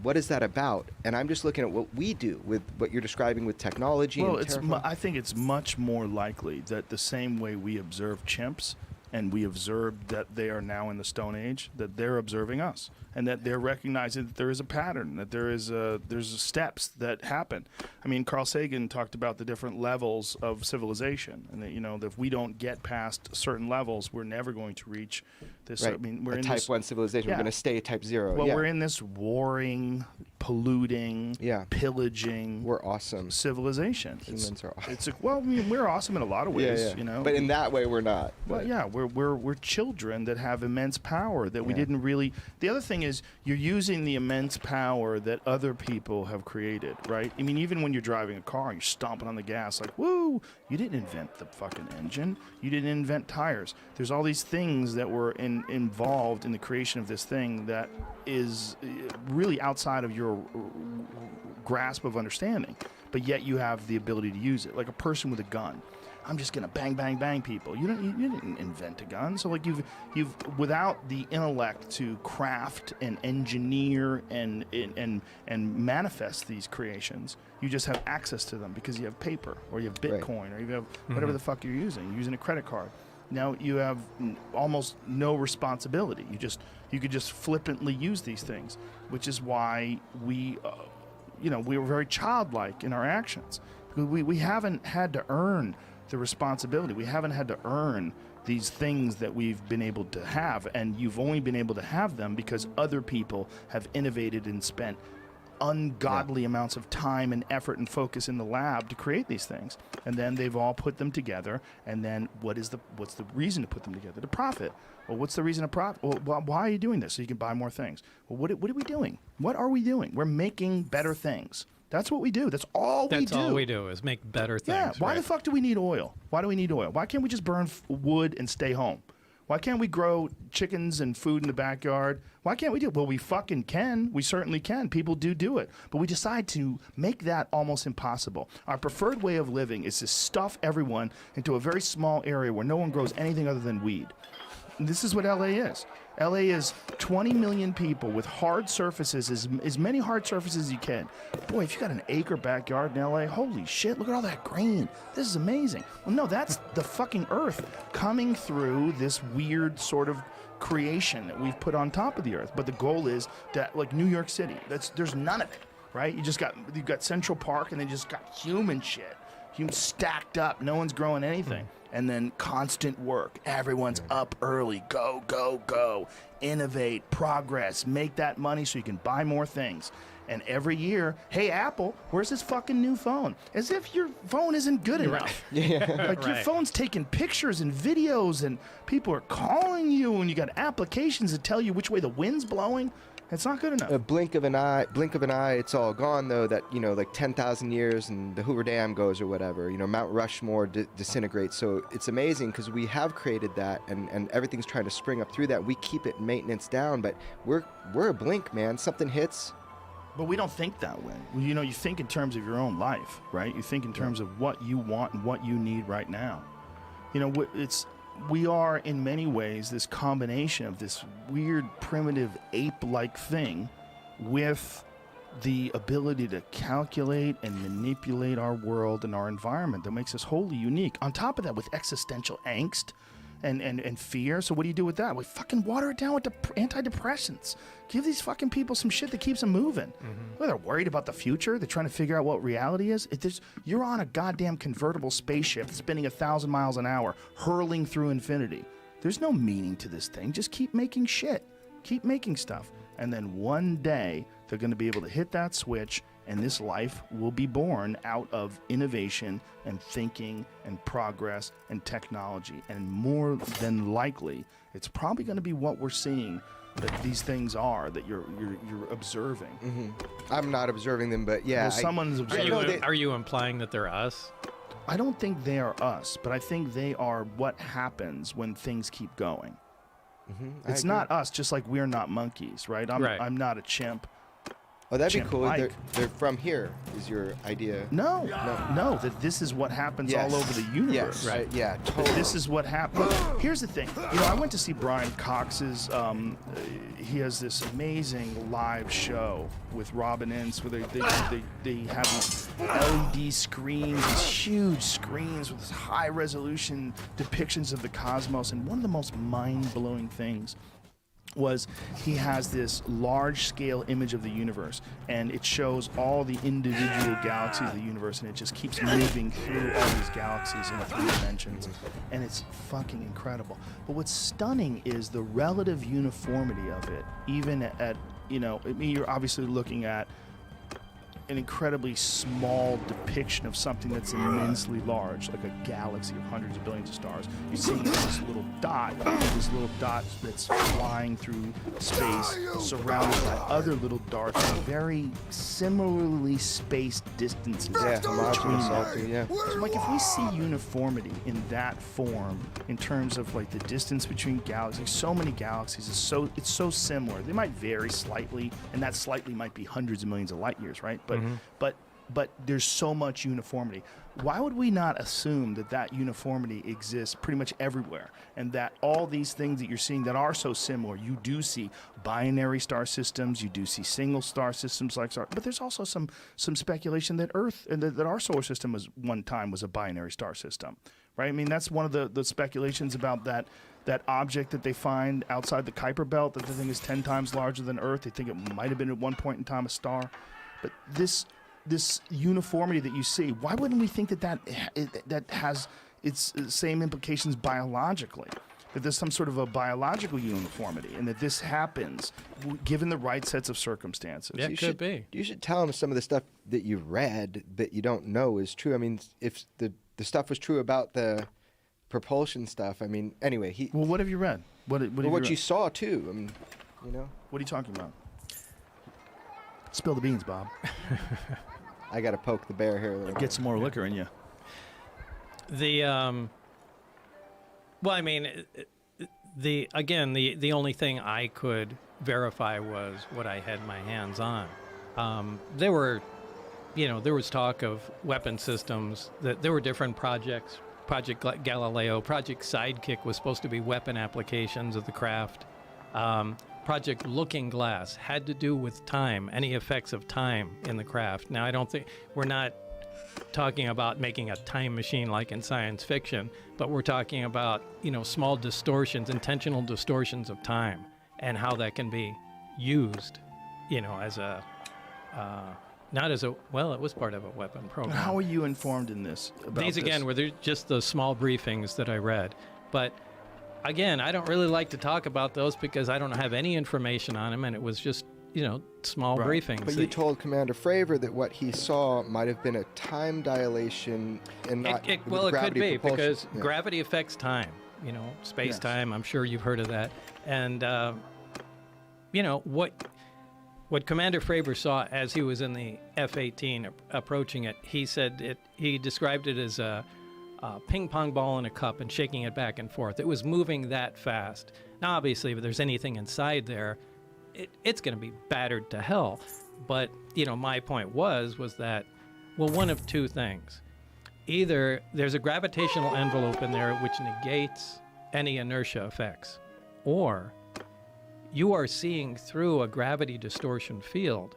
Speaker 2: what is that about? And I'm just looking at what we do with what you're describing with technology.
Speaker 3: Well,
Speaker 2: and
Speaker 3: I think it's much more likely that the same way we observe chimps and we observe that they are now in the Stone Age, that they're observing us, and that they're recognizing that there is a pattern, that there's steps that happen. I mean, Carl Sagan talked about the different levels of civilization, and that that if we don't get past certain levels, we're never going to reach this.
Speaker 2: Right.
Speaker 3: I mean, we're
Speaker 2: a
Speaker 3: in
Speaker 2: type
Speaker 3: this,
Speaker 2: 1 civilization.
Speaker 3: Yeah.
Speaker 2: We're going to stay at type 0.
Speaker 3: Well,
Speaker 2: yeah.
Speaker 3: we're in this warring, polluting,
Speaker 2: Yeah.
Speaker 3: pillaging
Speaker 2: We're awesome.
Speaker 3: civilization.
Speaker 2: Humans are awesome.
Speaker 3: I mean, we're awesome in a lot of ways,
Speaker 2: But in that way, we're not.
Speaker 3: Well,
Speaker 2: But-
Speaker 3: yeah, we're children that have immense power that we didn't really. The other thing is you're using the immense power that other people have created, right? I mean, even when you're driving a car, you're stomping on the gas like, woo! You didn't invent the fucking engine. You didn't invent tires. There's all these things that were involved in the creation of this thing that is really outside of your grasp of understanding, but yet you have the ability to use it, like a person with a gun. I'm just gonna bang, bang, bang people. You didn't invent a gun. So like you've without the intellect to craft and engineer and manifest these creations, you just have access to them because you have paper or you have Bitcoin or you have whatever the fuck you're using a credit card. Now you have almost no responsibility. You could just flippantly use these things, which is why we were very childlike in our actions. We haven't had to earn the responsibility. We haven't had to earn these things that we've been able to have, and you've only been able to have them because other people have innovated and spent ungodly amounts of time and effort and focus in the lab to create these things, and then they've all put them together. And then what's the reason to put them together? To profit. Well, what's the reason to profit? Well, why are you doing this? So you can buy more things. Well, what are we doing? What are we doing? We're making better things. That's what we do. That's all we do.
Speaker 4: That's all we do is make better things.
Speaker 3: Yeah. Why
Speaker 4: right?
Speaker 3: the fuck do we need oil? Why do we need oil? Why can't we just burn wood and stay home? Why can't we grow chickens and food in the backyard? Why can't we do it? Well, we fucking can. We certainly can. People do it. But we decide to make that almost impossible. Our preferred way of living is to stuff everyone into a very small area where no one grows anything other than weed. And this is what LA is. LA is 20 million people with hard surfaces, as many hard surfaces as you can. Boy, if you got an acre backyard in LA, holy shit, look at all that green. This is amazing. Well, no, that's the fucking earth coming through this weird sort of creation that we've put on top of the earth. But the goal is that, like New York City, there's none of it, right? You've got Central Park, and then just got human shit. Human stacked up. No one's growing anything. And then constant work. Everyone's up early. Go, go, go. Innovate, progress, make that money so you can buy more things. And every year, hey, Apple, where's this fucking new phone? As if your phone isn't good enough. Like your phone's taking pictures and videos, and people are calling you, and you got applications that tell you which way the wind's blowing. It's not good enough.
Speaker 2: A blink of an eye, it's all gone though. That, you know, like 10,000 years and the Hoover Dam goes or whatever. You know, Mount Rushmore disintegrates. So it's amazing because we have created that, and everything's trying to spring up through that. We keep it maintenance down, but we're a blink, man. Something hits.
Speaker 3: But we don't think that way. You know, you think in terms of your own life, right? You think in terms of what you want and what you need right now. You know, we are in many ways this combination of this weird, primitive, ape-like thing with the ability to calculate and manipulate our world and our environment that makes us wholly unique. On top of that, with existential angst and fear. So what do you do with that? We fucking water it down with antidepressants. Give these fucking people some shit that keeps them moving. Well, they're worried about the future. They're trying to figure out what reality is. You're on a goddamn convertible spaceship spinning 1,000 miles an hour, hurling through infinity. There's no meaning to this thing. Just keep making shit. Keep making stuff. And then one day, they're going to be able to hit that switch, and this life will be born out of innovation and thinking and progress and technology. And more than likely, it's probably going to be what we're seeing that these things are that you're observing.
Speaker 2: I'm not observing them, but yeah.
Speaker 3: Well, someone's observing.
Speaker 4: Are you implying that they're us?
Speaker 3: I don't think they are us, but I think they are what happens when things keep going. It's not us, just like we're not monkeys, right? I'm not a chimp.
Speaker 2: Oh, that'd be cool.
Speaker 3: Like.
Speaker 2: They're from here, is your idea?
Speaker 3: No, that this is what happens all over the universe.
Speaker 2: Yes, right. Yeah, totally.
Speaker 3: This is what happens. Here's the thing. You know, I went to see Brian Cox's, he has this amazing live show with Robin Ince where they have these LED screens, these huge screens with high resolution depictions of the cosmos. And one of the most mind-blowing things was he has this large-scale image of the universe, and it shows all the individual galaxies of the universe, and it just keeps moving through all these galaxies in 3 dimensions, and it's fucking incredible. But what's stunning is the relative uniformity of it, even at, you know, I mean, you're obviously looking at an incredibly small depiction of something that's immensely large, like a galaxy of hundreds of billions of stars. You're seeing this little dot that's flying through space, surrounded by other little darts at very similarly spaced distances between them.
Speaker 2: Yeah.
Speaker 3: So, like, if we see uniformity in that form, in terms of like the distance between galaxies, so many galaxies, it's so similar. They might vary slightly, and that slightly might be hundreds of millions of light years, right? But there's so much uniformity. Why would we not assume that uniformity exists pretty much everywhere, and that all these things that you're seeing that are so similar, you do see binary star systems, you do see single star systems like stars, but there's also some speculation that Earth and that our solar system one time was a binary star system, right? I mean, that's one of the speculations about that object that they find outside the Kuiper Belt, that the thing is 10 times larger than Earth. They think it might have been at one point in time a star. But this uniformity that you see, why wouldn't we think that has its same implications biologically? That there's some sort of a biological uniformity, and that this happens given the right sets of circumstances.
Speaker 4: Yeah, it could be.
Speaker 2: You should tell them some of the stuff that you read that you don't know is true. I mean, if the stuff was true about the propulsion stuff, I mean, anyway,
Speaker 3: Well, what have you read? What
Speaker 2: you saw too. I mean, you know.
Speaker 3: What are you talking about? Spill the beans, Bob.
Speaker 2: I got to poke the bear here a little.
Speaker 3: Get some more liquor in you.
Speaker 4: Well, I mean, the only thing I could verify was what I had my hands on. There was talk of weapon systems, that there were different projects. Project Galileo, Project Sidekick was supposed to be weapon applications of the craft. Project Looking Glass had to do with time, any effects of time in the craft. Now, I don't think we're not talking about making a time machine like in science fiction, but we're talking about, small distortions, intentional distortions of time, and how that can be used, as a, not as a, well, it was part of a weapon program.
Speaker 3: How are you informed in this?
Speaker 4: These, again, were just the small briefings that I read. But again, I don't really like to talk about those because I don't have any information on them, and it was just, small briefings.
Speaker 2: But you told Commander Fravor that what he saw might have been a time dilation and not
Speaker 4: well, it could be
Speaker 2: propulsion.
Speaker 4: because gravity affects time, space-time. I'm sure you've heard of that. And, what Commander Fravor saw as he was in the F-18 approaching it, he said he described it as a ping pong ball in a cup and shaking it back and forth. It was moving that fast. Now, obviously, if there's anything inside there, it's going to be battered to hell. But, my point was that, well, one of two things. Either there's a gravitational envelope in there which negates any inertia effects, or you are seeing through a gravity distortion field.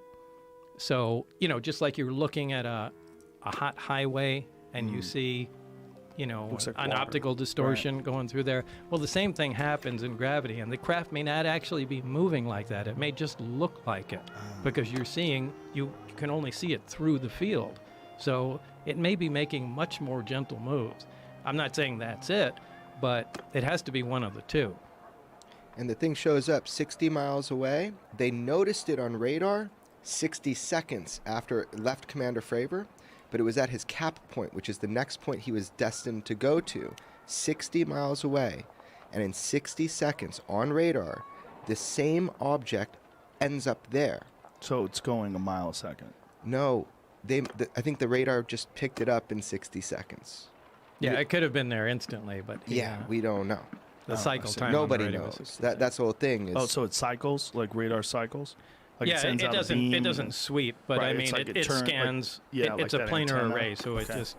Speaker 4: So, just like you're looking at a hot highway and you see,
Speaker 3: Looks like
Speaker 4: an
Speaker 3: water.
Speaker 4: Optical distortion going through there. Well, the same thing happens in gravity, and the craft may not actually be moving like that. It may just look like it because you can only see it through the field. So it may be making much more gentle moves. I'm not saying that's it, but it has to be one of the two.
Speaker 2: And the thing shows up 60 miles away. They noticed it on radar 60 seconds after it left Commander Fravor, but it was at his cap point, which is the next point he was destined to go to, 60 miles away. And in 60 seconds on radar, the same object ends up there.
Speaker 3: So it's going a mile a second.
Speaker 2: No, I think the radar just picked it up in 60 seconds.
Speaker 4: Yeah, it could have been there instantly, but
Speaker 2: Yeah, we don't know.
Speaker 4: the cycle
Speaker 3: see.
Speaker 4: time. on the
Speaker 2: Nobody
Speaker 4: radio was
Speaker 2: knows.
Speaker 4: 60
Speaker 2: That's the whole thing. Is,
Speaker 3: Oh, so it cycles, like radar cycles? Like
Speaker 4: yeah,
Speaker 3: sends
Speaker 4: it
Speaker 3: out a
Speaker 4: doesn't.
Speaker 3: beam
Speaker 4: It
Speaker 3: and-
Speaker 4: doesn't sweep, but
Speaker 3: Right,
Speaker 4: I
Speaker 3: it's
Speaker 4: mean,
Speaker 3: like
Speaker 4: it
Speaker 3: it turn- like-
Speaker 4: scans.
Speaker 3: yeah, like
Speaker 4: it's a
Speaker 3: that
Speaker 4: planar
Speaker 3: antenna.
Speaker 4: array, so it
Speaker 3: Okay.
Speaker 4: just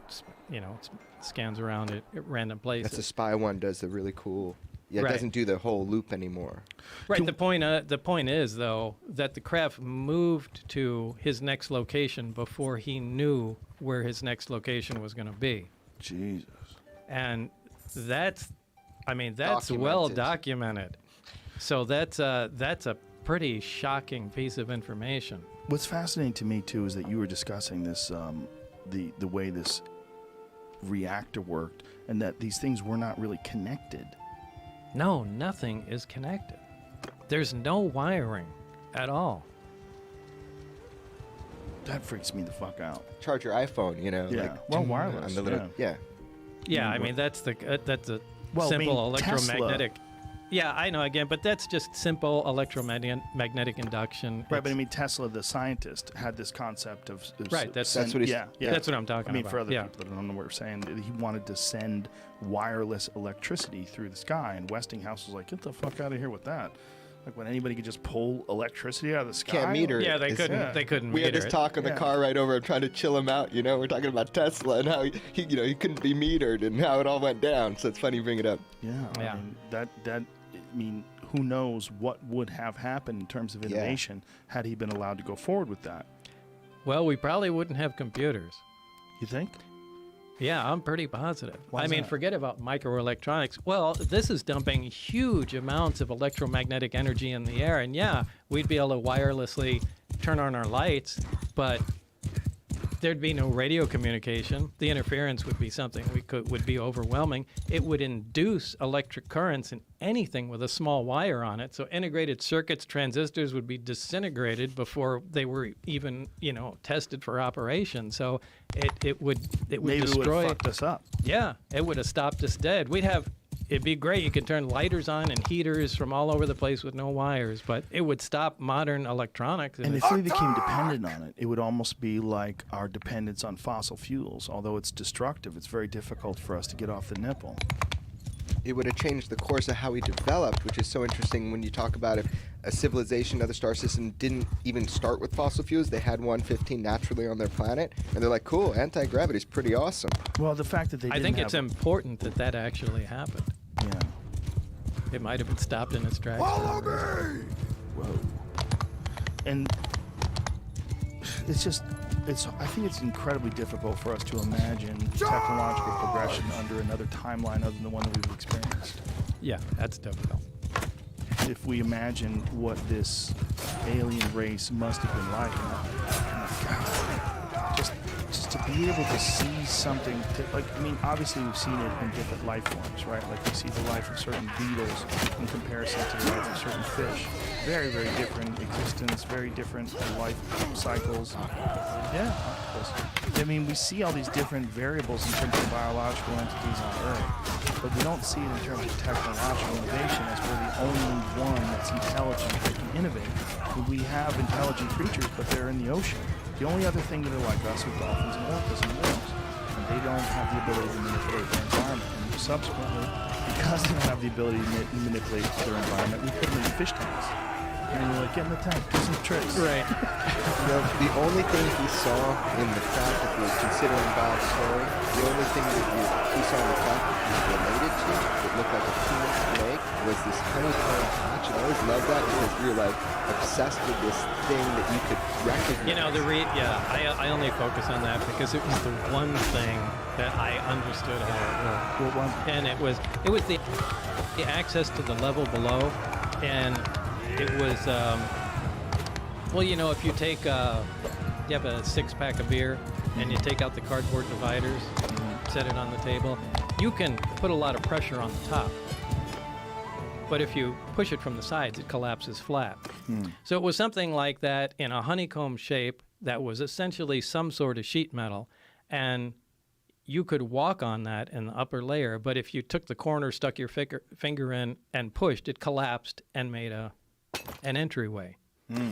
Speaker 4: scans around at random places.
Speaker 2: that's the spy one does the really cool. Yeah, it
Speaker 4: Right.
Speaker 2: doesn't do the whole loop anymore.
Speaker 4: Right. The point is though that the craft moved to his next location before he knew where his next location was going to be,
Speaker 3: Jesus.
Speaker 4: and that's well
Speaker 2: Documented.
Speaker 4: documented. So that's a pretty shocking piece of information.
Speaker 3: What's fascinating to me too is that you were discussing this, the way this reactor worked, and that these things were not really connected.
Speaker 4: No, nothing is connected. There's no wiring at all.
Speaker 3: That freaks me the fuck out.
Speaker 2: Charge your iPhone,
Speaker 3: Yeah,
Speaker 2: like
Speaker 3: well, wireless,
Speaker 2: on the little, yeah.
Speaker 4: Yeah, I mean that's a
Speaker 3: Well, I mean,
Speaker 4: simple
Speaker 3: Tesla-
Speaker 4: electromagnetic. Yeah, I know again, but that's just simple electromagnetic induction.
Speaker 3: Right, but I
Speaker 4: It's-
Speaker 3: mean, Tesla, the scientist, had this concept of
Speaker 4: Right, that's
Speaker 2: what he's-
Speaker 3: yeah.
Speaker 4: that's what I'm talking
Speaker 3: I mean,
Speaker 4: about.
Speaker 3: for other
Speaker 4: yeah.
Speaker 3: people that don't know what we're saying, he wanted to send wireless electricity through the sky, and Westinghouse was like, "Get the fuck out of here with that!" Like when anybody could just pull electricity out of the sky.
Speaker 2: Can't meter
Speaker 4: Yeah,
Speaker 2: it.
Speaker 4: they
Speaker 2: It's-
Speaker 4: couldn't.
Speaker 3: yeah.
Speaker 4: They couldn't.
Speaker 2: We had
Speaker 4: meter
Speaker 2: this
Speaker 4: it.
Speaker 2: talk in the
Speaker 3: Yeah.
Speaker 2: car right over. I'm trying to chill him out. We're talking about Tesla and how he couldn't be metered and how it all went down. So it's funny you bring it up.
Speaker 3: Yeah,
Speaker 4: Yeah.
Speaker 3: I mean, I mean, who knows what would have happened in terms of
Speaker 2: Yeah.
Speaker 3: innovation had he been allowed to go forward with that?
Speaker 4: Well, we probably wouldn't have computers.
Speaker 3: You think?
Speaker 4: Yeah, I'm pretty positive.
Speaker 3: Why
Speaker 4: I
Speaker 3: is
Speaker 4: mean,
Speaker 3: that?
Speaker 4: forget about microelectronics. Well, this is dumping huge amounts of electromagnetic energy in the air, and yeah, we'd be able to wirelessly turn on our lights, but there'd be no radio communication. The interference would be something would be overwhelming. It would induce electric currents in anything with a small wire on it. So integrated circuits, transistors would be disintegrated before they were even, tested for operation. So it would
Speaker 3: Maybe it would
Speaker 4: destroy.
Speaker 3: have fucked us up.
Speaker 4: Yeah, it would have stopped us dead. It'd be great. You could turn lighters on and heaters from all over the place with no wires, but it would stop modern electronics.
Speaker 3: And if we became dependent on it, it would almost be like our dependence on fossil fuels. Although it's destructive, it's very difficult for us to get off the nipple.
Speaker 2: It would have changed the course of how we developed, which is so interesting when you talk about if a civilization, another star system, didn't even start with fossil fuels. They had 115 naturally on their planet, and they're like, cool, anti-gravity is pretty awesome.
Speaker 3: Well, the fact that they
Speaker 4: I
Speaker 3: didn't
Speaker 4: think
Speaker 3: have
Speaker 4: it's important that actually happened.
Speaker 3: yeah.
Speaker 4: It might have been stopped in its tracks.
Speaker 3: Whoa. And I think it's incredibly difficult for us to imagine technological progression under another timeline other than the one that we've experienced.
Speaker 4: Yeah, that's difficult.
Speaker 3: If we imagine what this alien race must have been like, just to be able to see something, obviously we've seen it in different life forms, right? Like we see the life of certain beetles in comparison to the life of certain fish. Very, very different existence, very different life cycles. Yeah, octopus. I mean, we see all these different variables in terms of biological entities on Earth, but we don't see it in terms of technological innovation as we're the only one that's intelligent that can innovate. We have intelligent creatures, but they're in the ocean. The only other thing that are like us are dolphins and orcas and whales, and they don't have the ability to manipulate their environment. And subsequently, because they don't have the ability to manipulate their environment, we put them in fish tanks. And we're like, get in the tank, do some tricks.
Speaker 4: Right.
Speaker 2: The only thing he saw in the fact that he was considering Bob's story, the only thing that he saw in the fact that he was related to, that looked like a penis snake, was this honeycomb hatch. And I always loved that because you're like obsessed with this thing that you could recognize.
Speaker 4: You know, I only focus on that because it was the one thing that I understood how it worked.
Speaker 3: What one?
Speaker 4: And it was the access to the level below, and it was well, you know, if you take you have a 6-pack of beer and you take out the cardboard dividers, set it on the table, you can put a lot of pressure on the top. But if you push it from the sides, it collapses flat. So it was something like that in a honeycomb shape that was essentially some sort of sheet metal, and you could walk on that in the upper layer, but if you took the corner, stuck your finger in, and pushed, it collapsed and made an entryway.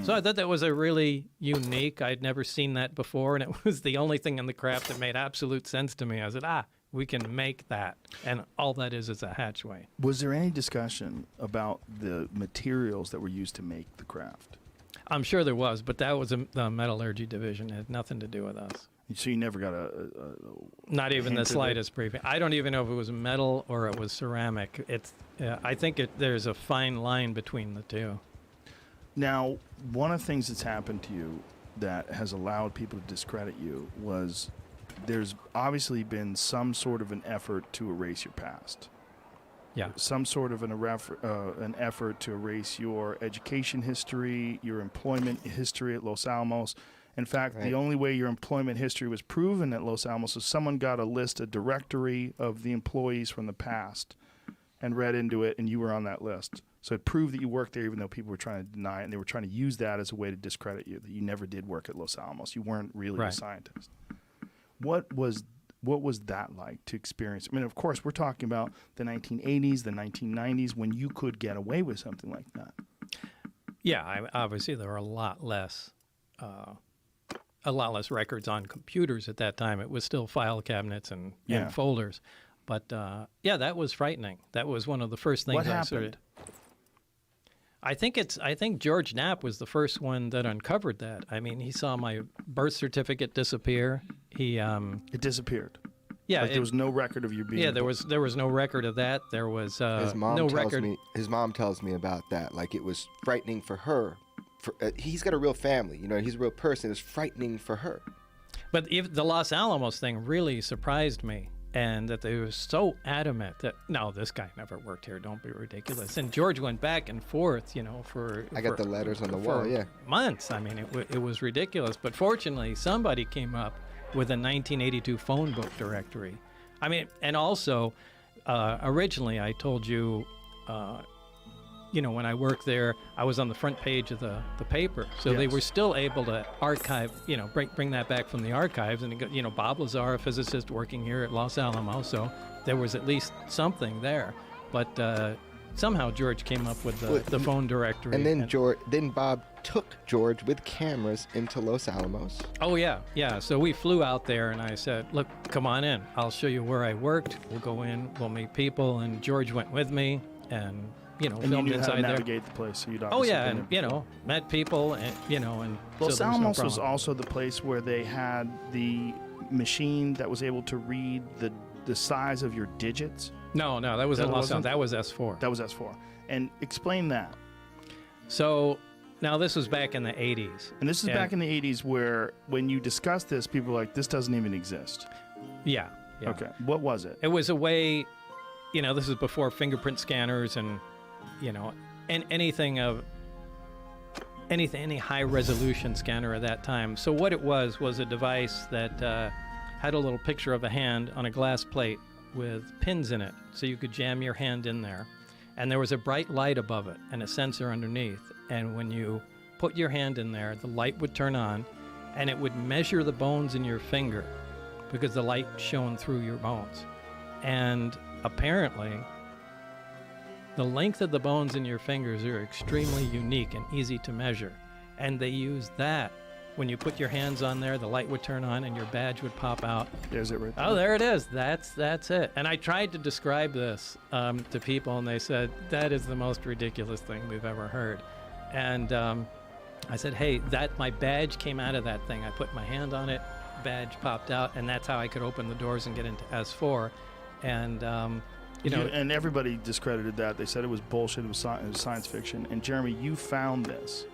Speaker 4: So I thought that was a really unique, I'd never seen that before, and it was the only thing in the craft that made absolute sense to me. I said, we can make that, and all that is a hatchway.
Speaker 3: Was there any discussion about the materials that were used to make the craft?
Speaker 4: I'm sure there was, but that was the metallurgy division. It had nothing to do with us.
Speaker 3: So you never got
Speaker 4: Not even the
Speaker 3: hint of it?
Speaker 4: slightest briefing. I don't even know if it was metal or it was ceramic. I think there's a fine line between the two.
Speaker 3: Now, one of the things that's happened to you that has allowed people to discredit you was there's obviously been some sort of an effort to erase your past.
Speaker 4: Yeah.
Speaker 3: Some sort of an effort to erase your education history, your employment history at Los Alamos. In fact, the only way your employment history was proven at Los Alamos is someone got a directory of the employees from the past and read into it, and you were on that list. So it proved that you worked there even though people were trying to deny it, and they were trying to use that as a way to discredit you, that you never did work at Los Alamos. You weren't really a scientist. What was that like to experience? I mean, of course, we're talking about the 1980s, the 1990s, when you could get away with something like that.
Speaker 4: Yeah, obviously there were a lot less records on computers at that time. It was still file cabinets and folders. But that was frightening. That was one of the first things
Speaker 3: What happened?
Speaker 4: I think George Knapp was the first one that uncovered that. I mean, he saw my birth certificate disappear.
Speaker 3: It disappeared.
Speaker 4: Yeah,
Speaker 3: there was no record of you being.
Speaker 4: Yeah, there was no record of that. There was no record.
Speaker 2: His mom tells me about that. Like, it was frightening for her. He's got a real family, you know. He's a real person. It was frightening for her.
Speaker 4: But the Los Alamos thing really surprised me. And that they were so adamant that, no, this guy never worked here. Don't be ridiculous. And George went back and forth,
Speaker 2: I got the letters on the wall,
Speaker 4: months. I mean, it was ridiculous. But fortunately, somebody came up with a 1982 phone book directory. I mean, and also, originally I told you, when I worked there, I was on the front page of the paper. So they were still able to archive, bring that back from the archives. And, Bob Lazar, a physicist working here at Los Alamos. So there was at least something there. But somehow George came up with the phone directory.
Speaker 2: And then Bob took George with cameras into Los Alamos.
Speaker 4: Oh, yeah. Yeah. So we flew out there and I said, look, come on in. I'll show you where I worked. We'll go in. We'll meet people. And George went with me and...
Speaker 3: and
Speaker 4: filmed
Speaker 3: you knew
Speaker 4: inside
Speaker 3: how to
Speaker 4: there.
Speaker 3: navigate the place. So you'd
Speaker 4: and met people, and and
Speaker 3: Los
Speaker 4: so
Speaker 3: Alamos
Speaker 4: no
Speaker 3: was also the place where they had the machine that was able to read the size of your digits.
Speaker 4: No, that was
Speaker 3: That
Speaker 4: in Los
Speaker 3: wasn't?
Speaker 4: Alamos. That was S4.
Speaker 3: That was S4. And explain that.
Speaker 4: So now this was back in the 80s.
Speaker 3: And this is back in the 80s where when you discuss this, people are like, this doesn't even exist.
Speaker 4: Yeah.
Speaker 3: Okay. What was it?
Speaker 4: It was a way, this is before fingerprint scanners and, and any high resolution scanner at that time. So what it was a device that had a little picture of a hand on a glass plate with pins in it, so you could jam your hand in there. And there was a bright light above it and a sensor underneath. And when you put your hand in there, the light would turn on, and it would measure the bones in your finger because the light shone through your bones. And apparently, the length of the bones in your fingers are extremely unique and easy to measure. And they use that. When you put your hands on there, the light would turn on and your badge would pop out.
Speaker 3: There's it right there.
Speaker 4: Oh, there it is. That's it. And I tried to describe this to people, and they said, that is the most ridiculous thing we've ever heard. And I said, hey, my badge came out of that thing. I put my hand on it, badge popped out, and that's how I could open the doors and get into S4. And,
Speaker 3: And everybody discredited that. They said it was bullshit, it was science fiction. And Jeremy, you found this.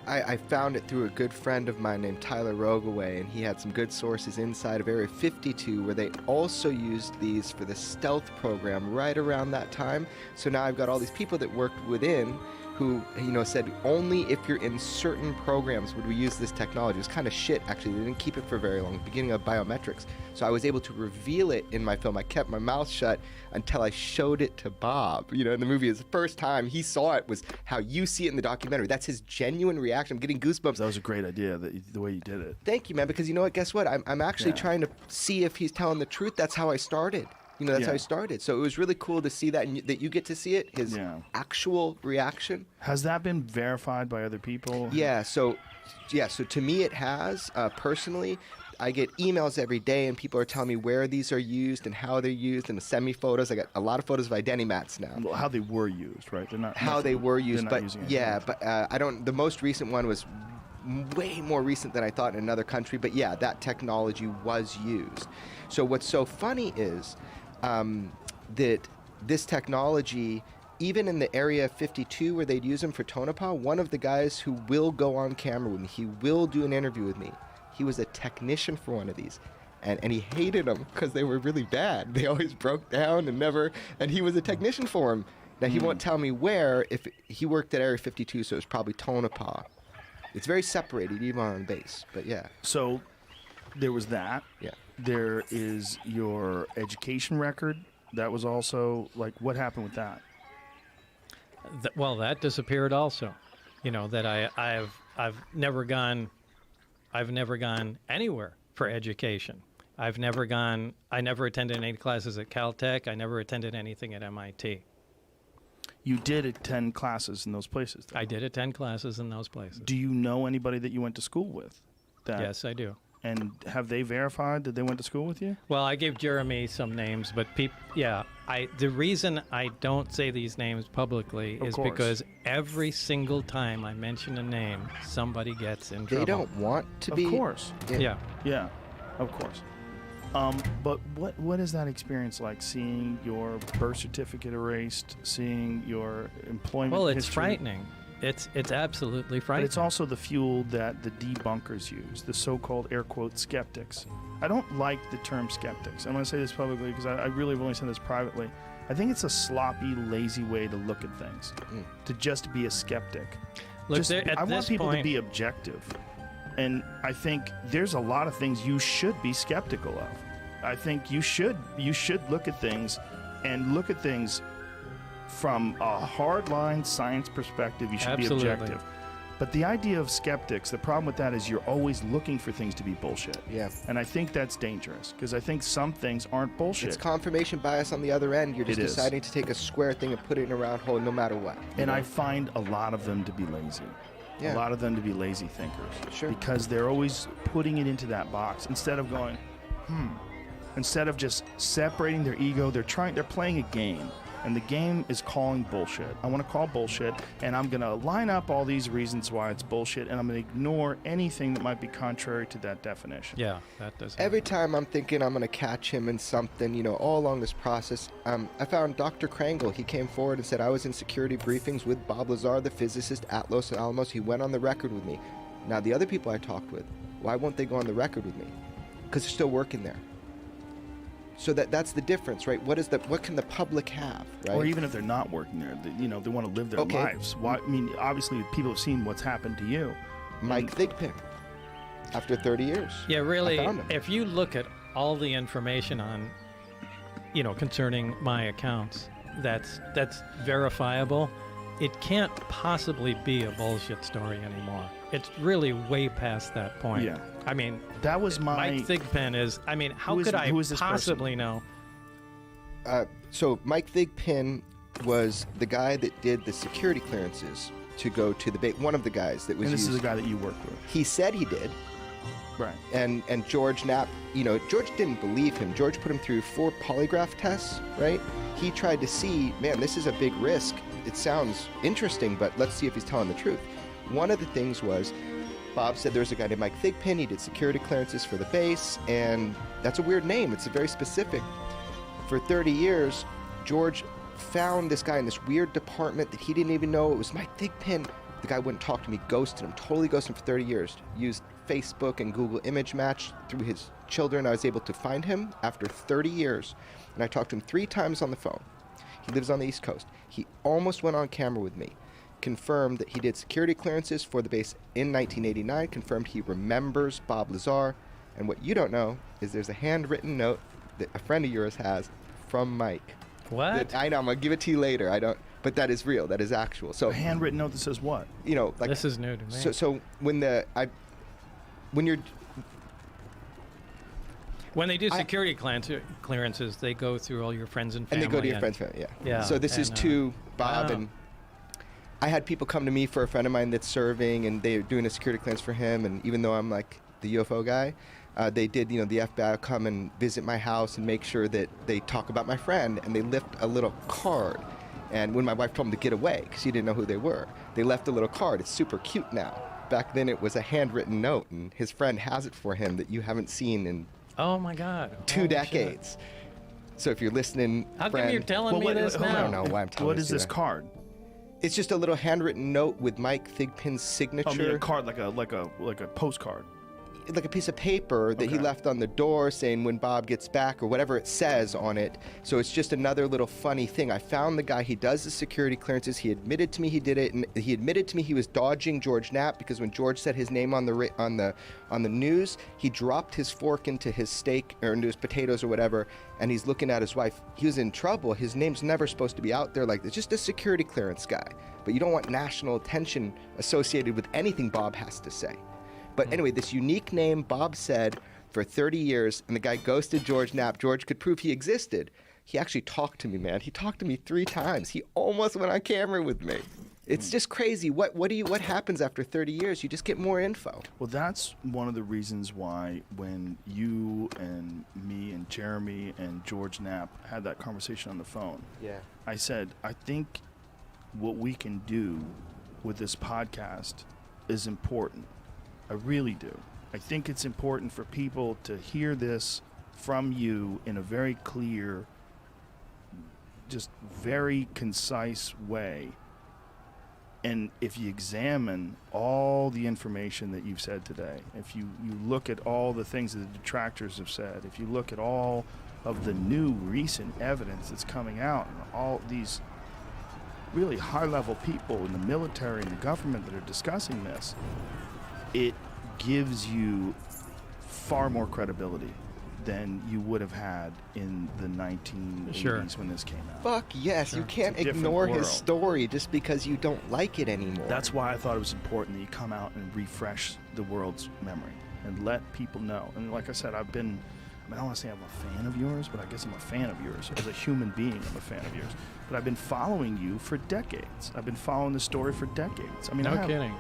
Speaker 2: I found it through a good friend of mine named Tyler Rogaway, and he had some good sources inside of Area 52 where they also used these for the stealth program right around that time. So now I've got all these people that worked within who, said only if you're in certain programs would we use this technology. It was kind of shit, actually. They didn't keep it for very long, the beginning of biometrics. So I was able to reveal it in my film. I kept my mouth shut until I showed it to Bob. In the movie, the first time he saw it was how you see it in the documentary. That's his genuine reaction. I'm getting goosebumps.
Speaker 3: That was a great idea, the way you did it.
Speaker 2: Thank you, man, because you know what? Guess what? I'm actually trying to see if he's telling the truth. That's how I started. That's how he started. So it was really cool to see that, and that you get to see it, his actual reaction.
Speaker 3: Has that been verified by other people?
Speaker 2: Yeah, so to me it has. Personally, I get emails every day, and people are telling me where these are used and how they're used, and send me photos. I got a lot of photos of identity mats now.
Speaker 3: Well, how they were used, right? They're not
Speaker 2: how they were used, but
Speaker 3: I
Speaker 2: don't. The most recent one was way more recent than I thought in another country, but yeah, that technology was used. So what's so funny is that this technology, even in the Area 52 where they'd use them for Tonopah, one of the guys who will go on camera with me, he will do an interview with me. He was a technician for one of these, and he hated them because they were really bad. They always broke down and he was a technician for him. Now, he won't tell me where. If he worked at Area 52, so it was probably Tonopah. It's very separated, even on base, but yeah.
Speaker 3: So there was that.
Speaker 2: Yeah.
Speaker 3: There is your education record. That was also, what happened with that?
Speaker 4: Well, that disappeared also. That I've never gone anywhere for education. I never attended any classes at Caltech. I never attended anything at MIT.
Speaker 3: You did attend classes in those places, though.
Speaker 4: I did attend classes in those places.
Speaker 3: Do you know anybody that you went to school with?
Speaker 4: Yes, I do.
Speaker 3: And have they verified that they went to school with you?
Speaker 4: Well, I gave Jeremy some names, but the reason I don't say these names publicly is because every single time I mention a name, somebody gets in trouble.
Speaker 2: They don't want to be.
Speaker 3: Of course.
Speaker 4: Yeah.
Speaker 3: Yeah, of course. But what is that experience like, seeing your birth certificate erased, seeing your employment
Speaker 4: Well, it's
Speaker 3: history?
Speaker 4: frightening. It's absolutely frightening.
Speaker 3: But it's also the fuel that the debunkers use, the so-called air quote skeptics. I don't like the term skeptics. I'm going to say this publicly because I really have only said this privately. I think it's a sloppy, lazy way to look at things, to just be a skeptic.
Speaker 4: Look,
Speaker 3: I want people to be objective. And I think there's a lot of things you should be skeptical of. I think you should look at things from a hardline science perspective. You should be objective. But the idea of skeptics, the problem with that is you're always looking for things to be bullshit.
Speaker 2: Yeah.
Speaker 3: And I think that's dangerous because I think some things aren't bullshit.
Speaker 2: It's confirmation bias on the other end. You're just deciding to take a square thing and put it in a round hole no matter what.
Speaker 3: And I find a lot of them to be lazy.
Speaker 2: Yeah.
Speaker 3: A lot of them to be lazy thinkers.
Speaker 2: Sure.
Speaker 3: Because they're always putting it into that box instead of going, Instead of just separating their ego, they're playing a game. And the game is calling bullshit. I want to call bullshit, and I'm going to line up all these reasons why it's bullshit, and I'm going to ignore anything that might be contrary to that definition.
Speaker 4: Yeah, that does happen.
Speaker 2: Every time I'm thinking I'm going to catch him in something, all along this process, I found Dr. Krangle. He came forward and said, I was in security briefings with Bob Lazar, the physicist at Los Alamos. He went on the record with me. Now, the other people I talked with, why won't they go on the record with me? Because they're still working there. So that's the difference, right? What can the public have, right?
Speaker 3: Or even if they're not working there, they want to live their lives. Why? I mean, obviously, people have seen what's happened to you.
Speaker 2: Mike Thigpen, after 30 years.
Speaker 4: Yeah, really,
Speaker 2: I found him.
Speaker 4: if you look at all the information on, concerning my accounts, that's verifiable. It can't possibly be a bullshit story anymore. It's really way past that point.
Speaker 3: Yeah.
Speaker 4: I mean,
Speaker 3: That was
Speaker 4: Mike Thigpen is. I mean, how could I
Speaker 3: who is this
Speaker 4: possibly know?
Speaker 2: So Mike Thigpen was the guy that did the security clearances to go to the base. One of the guys that was
Speaker 3: And this
Speaker 2: used.
Speaker 3: is the guy that you work with.
Speaker 2: He said he did.
Speaker 3: Right.
Speaker 2: And George Knapp, George didn't believe him. George put him through 4 polygraph tests, right? He tried to see, man, this is a big risk. It sounds interesting, but let's see if he's telling the truth. One of the things was, Bob said there's a guy named Mike Thigpen. He did security clearances for the base, and that's a weird name. It's very specific. For 30 years, George found this guy in this weird department that he didn't even know it was Mike Thigpen. The guy wouldn't talk to me, ghosted him, totally ghosted him for 30 years. Used Facebook and Google Image Match through his children. I was able to find him after 30 years, and I talked to him 3 times on the phone. He lives on the East Coast. He almost went on camera with me, confirmed that he did security clearances for the base in 1989, confirmed he remembers Bob Lazar, and what you don't know is there's a handwritten note that a friend of yours has from Mike.
Speaker 4: What?
Speaker 2: I know, I'm going to give it to you later. But that is real. That is actual. So
Speaker 3: A handwritten note that says what?
Speaker 2: like
Speaker 4: This is new to me.
Speaker 2: So when you're
Speaker 4: When they do security clearances, they go through all your friends and family.
Speaker 2: and they go to your friends, yeah.
Speaker 4: Yeah,
Speaker 2: So this is
Speaker 4: and,
Speaker 2: to Bob,
Speaker 4: wow.
Speaker 2: and I had people come to me for a friend of mine that's serving, and they're doing a security clearance for him. And even though I'm like the UFO guy, they did, the FBI come and visit my house and make sure that they talk about my friend, and they lift a little card. And when my wife told them to get away, because she didn't know who they were, they left a little card. It's super cute now. Back then, it was a handwritten note, and his friend has it for him that you haven't seen in
Speaker 4: Oh my God.
Speaker 2: 2
Speaker 4: Holy
Speaker 2: decades.
Speaker 4: shit.
Speaker 2: So if you're listening,
Speaker 4: How
Speaker 2: friend,
Speaker 4: come you're telling me this
Speaker 3: hold
Speaker 2: I
Speaker 4: now?
Speaker 2: don't know why I'm telling
Speaker 3: What
Speaker 2: this
Speaker 3: is
Speaker 2: to you.
Speaker 3: this card?
Speaker 2: It's just a little handwritten note with Mike Thigpen's
Speaker 3: I
Speaker 2: signature.
Speaker 3: mean, a card like a postcard.
Speaker 2: Like a piece of paper that he
Speaker 3: Okay.
Speaker 2: left on the door saying when Bob gets back or whatever it says on it. So it's just another little funny thing. I found the guy, he does the security clearances. He admitted to me he did it, and he admitted to me he was dodging George Knapp because when George said his name on the news, he dropped his fork into his steak or into his potatoes or whatever, and he's looking at his wife. He was in trouble. His name's never supposed to be out there like this. Just a security clearance guy. But you don't want national attention associated with anything Bob has to say. But anyway, this unique name, Bob said, for 30 years, and the guy ghosted George Knapp. George could prove he existed. He actually talked to me, man. He talked to me 3 times. He almost went on camera with me. It's just crazy. What happens after 30 years? You just get more info.
Speaker 3: Well, that's one of the reasons why when you and me and Jeremy and George Knapp had that conversation on the phone,
Speaker 2: Yeah.
Speaker 3: I said, I think what we can do with this podcast is important. I really do. I think it's important for people to hear this from you in a very clear, just very concise way. And if you examine all the information that you've said today, if you look at all the things that the detractors have said, if you look at all of the new recent evidence that's coming out, and all these really high-level people in the military and the government that are discussing this, it gives you far more credibility than you would have had in the 1980s
Speaker 4: Sure.
Speaker 3: when this came out.
Speaker 2: Fuck yes. You can't
Speaker 3: It's a different
Speaker 2: ignore his
Speaker 3: world.
Speaker 2: story just because you don't like it anymore.
Speaker 3: That's why I thought it was important that you come out and refresh the world's memory and let people know. And like I said, I don't want to say I'm a fan of yours, but I guess I'm a fan of yours. As a human being, I'm a fan of yours. But I've been following you for decades. I've been following the story for decades. I mean,
Speaker 4: No kidding.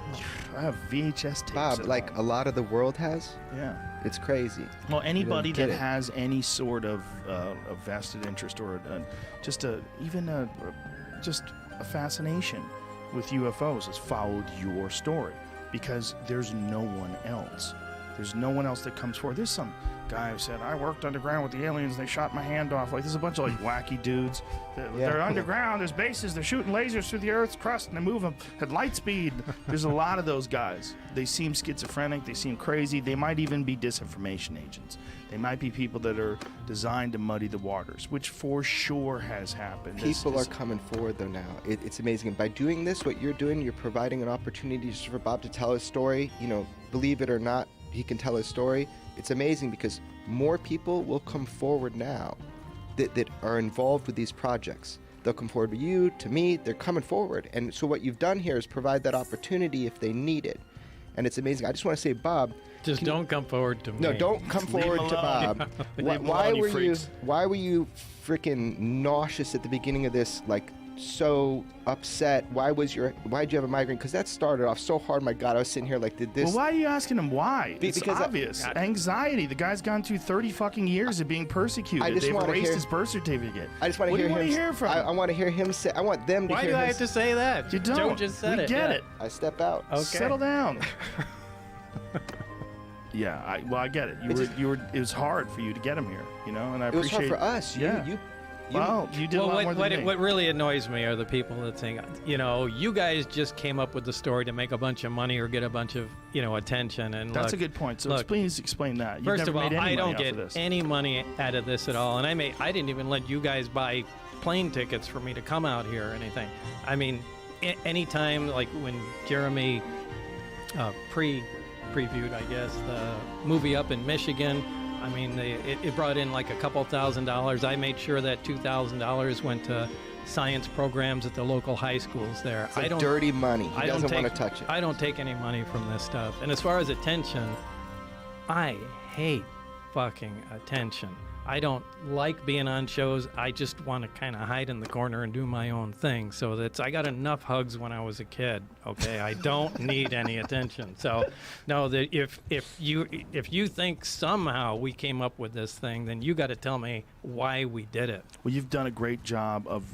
Speaker 3: I have VHS tapes.
Speaker 2: Bob,
Speaker 3: at
Speaker 2: like
Speaker 3: home.
Speaker 2: a lot of the world has.
Speaker 3: Yeah.
Speaker 2: It's crazy.
Speaker 3: Well, anybody
Speaker 2: get
Speaker 3: that
Speaker 2: it.
Speaker 3: has any sort of a vested interest or just a fascination with UFOs has followed your story because there's no one else. There's no one else that comes forward. There's some guy who said, I worked underground with the aliens, they shot my hand off. Like, there's a bunch of like wacky dudes. They're underground, there's bases, they're shooting lasers through the Earth's crust, and they move them at light speed. There's a lot of those guys. They seem schizophrenic, they seem crazy. They might even be disinformation agents. They might be people that are designed to muddy the waters, which for sure has happened.
Speaker 2: People are coming forward though now. It's amazing. And by doing this, what you're doing, you're providing an opportunity for Bob to tell his story. Believe it or not, he can tell his story. It's amazing because more people will come forward now that are involved with these projects. They'll come forward to you, to me, they're coming forward. And so what you've done here is provide that opportunity if they need it. And it's amazing. I just want to say, Bob,
Speaker 4: Just don't come forward to me.
Speaker 2: no, don't come
Speaker 3: Leave
Speaker 2: forward
Speaker 3: him
Speaker 2: to
Speaker 3: alone.
Speaker 2: Bob.
Speaker 3: Leave him
Speaker 2: Why
Speaker 3: alone, you
Speaker 2: were you?
Speaker 3: freaks.
Speaker 2: Why were you freaking nauseous at the beginning of this? Like so upset. Why'd you have a migraine? Because that started off so hard. My God, I was sitting here like, did this?
Speaker 3: Well, why are you asking him why? It's
Speaker 2: because
Speaker 3: obvious. Anxiety. The guy's gone through 30 fucking years of being persecuted.
Speaker 2: I just
Speaker 3: They've
Speaker 2: wanna
Speaker 3: erased
Speaker 2: hear-
Speaker 3: his birth certificate.
Speaker 2: I just want to
Speaker 3: What
Speaker 2: hear
Speaker 3: do you
Speaker 2: him.
Speaker 3: want to hear from
Speaker 2: I
Speaker 3: him?
Speaker 2: want to hear him say. I want them to
Speaker 4: Why
Speaker 2: hear
Speaker 4: do I
Speaker 2: him.
Speaker 4: have to say that?
Speaker 3: You don't.
Speaker 4: Joe just said
Speaker 3: we
Speaker 4: it.
Speaker 3: get
Speaker 4: yeah.
Speaker 3: it.
Speaker 2: I step out.
Speaker 4: Okay.
Speaker 3: Settle down. Yeah, I get it. You were. It was hard for you to get him here, you know, and I
Speaker 2: It was
Speaker 3: appreciate.
Speaker 2: hard for us.
Speaker 3: Yeah.
Speaker 2: You
Speaker 3: Well, you did a lot more
Speaker 4: what
Speaker 3: than me.
Speaker 4: what really annoys me are the people that think, you know, you guys just came up with the story to make a bunch of money or get a bunch of, you know, attention. And
Speaker 3: That's
Speaker 4: look,
Speaker 3: a good point. So
Speaker 4: look,
Speaker 3: please explain that. You've
Speaker 4: First
Speaker 3: never
Speaker 4: of all,
Speaker 3: made any
Speaker 4: I
Speaker 3: money
Speaker 4: don't
Speaker 3: off
Speaker 4: get
Speaker 3: of this.
Speaker 4: any money out of this at all, and I didn't even let you guys buy plane tickets for me to come out here or anything. I mean, anytime like when Jeremy previewed, I guess, the movie up in Michigan. I mean, it brought in like a couple $1,000s. I made sure that $2,000 went to science programs at the local high schools there.
Speaker 2: It's like dirty money. He
Speaker 4: I don't
Speaker 2: doesn't want
Speaker 4: take-
Speaker 2: to touch it.
Speaker 4: I don't take any money from this stuff. And as far as attention, I hate fucking attention. I don't like being on shows. I just want to kind of hide in the corner and do my own thing. So I got enough hugs when I was a kid. Okay, I don't need any attention. So, no, if you think somehow we came up with this thing, then you got to tell me why we did it.
Speaker 3: Well, you've done a great job of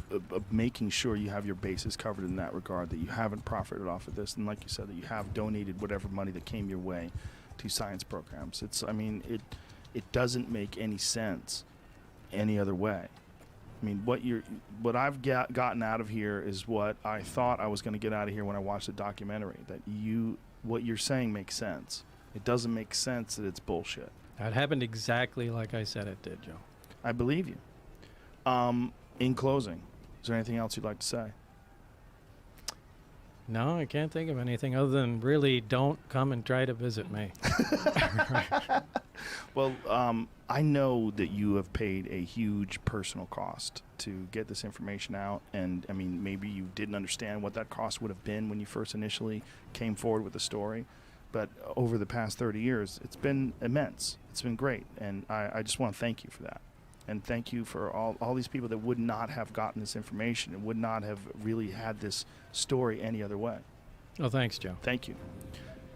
Speaker 3: making sure you have your bases covered in that regard, that you haven't profited off of this, and like you said, that you have donated whatever money that came your way to science programs. It doesn't make any sense any other way. I mean, what I've gotten out of here is what I thought I was going to get out of here when I watched the documentary. That what you're saying makes sense. It doesn't make sense that it's bullshit.
Speaker 4: That happened exactly like I said it did, Joe.
Speaker 3: I believe you. In closing, is there anything else you'd like to say?
Speaker 4: No, I can't think of anything other than really don't come and try to visit me.
Speaker 3: Well, I know that you have paid a huge personal cost to get this information out, and I mean, maybe you didn't understand what that cost would have been when you first initially came forward with the story, but over the past 30 years, it's been immense. It's been great, and I just want to thank you for that. And thank you for all these people that would not have gotten this information and would not have really had this story any other way.
Speaker 4: Oh, thanks, Joe.
Speaker 3: Thank you.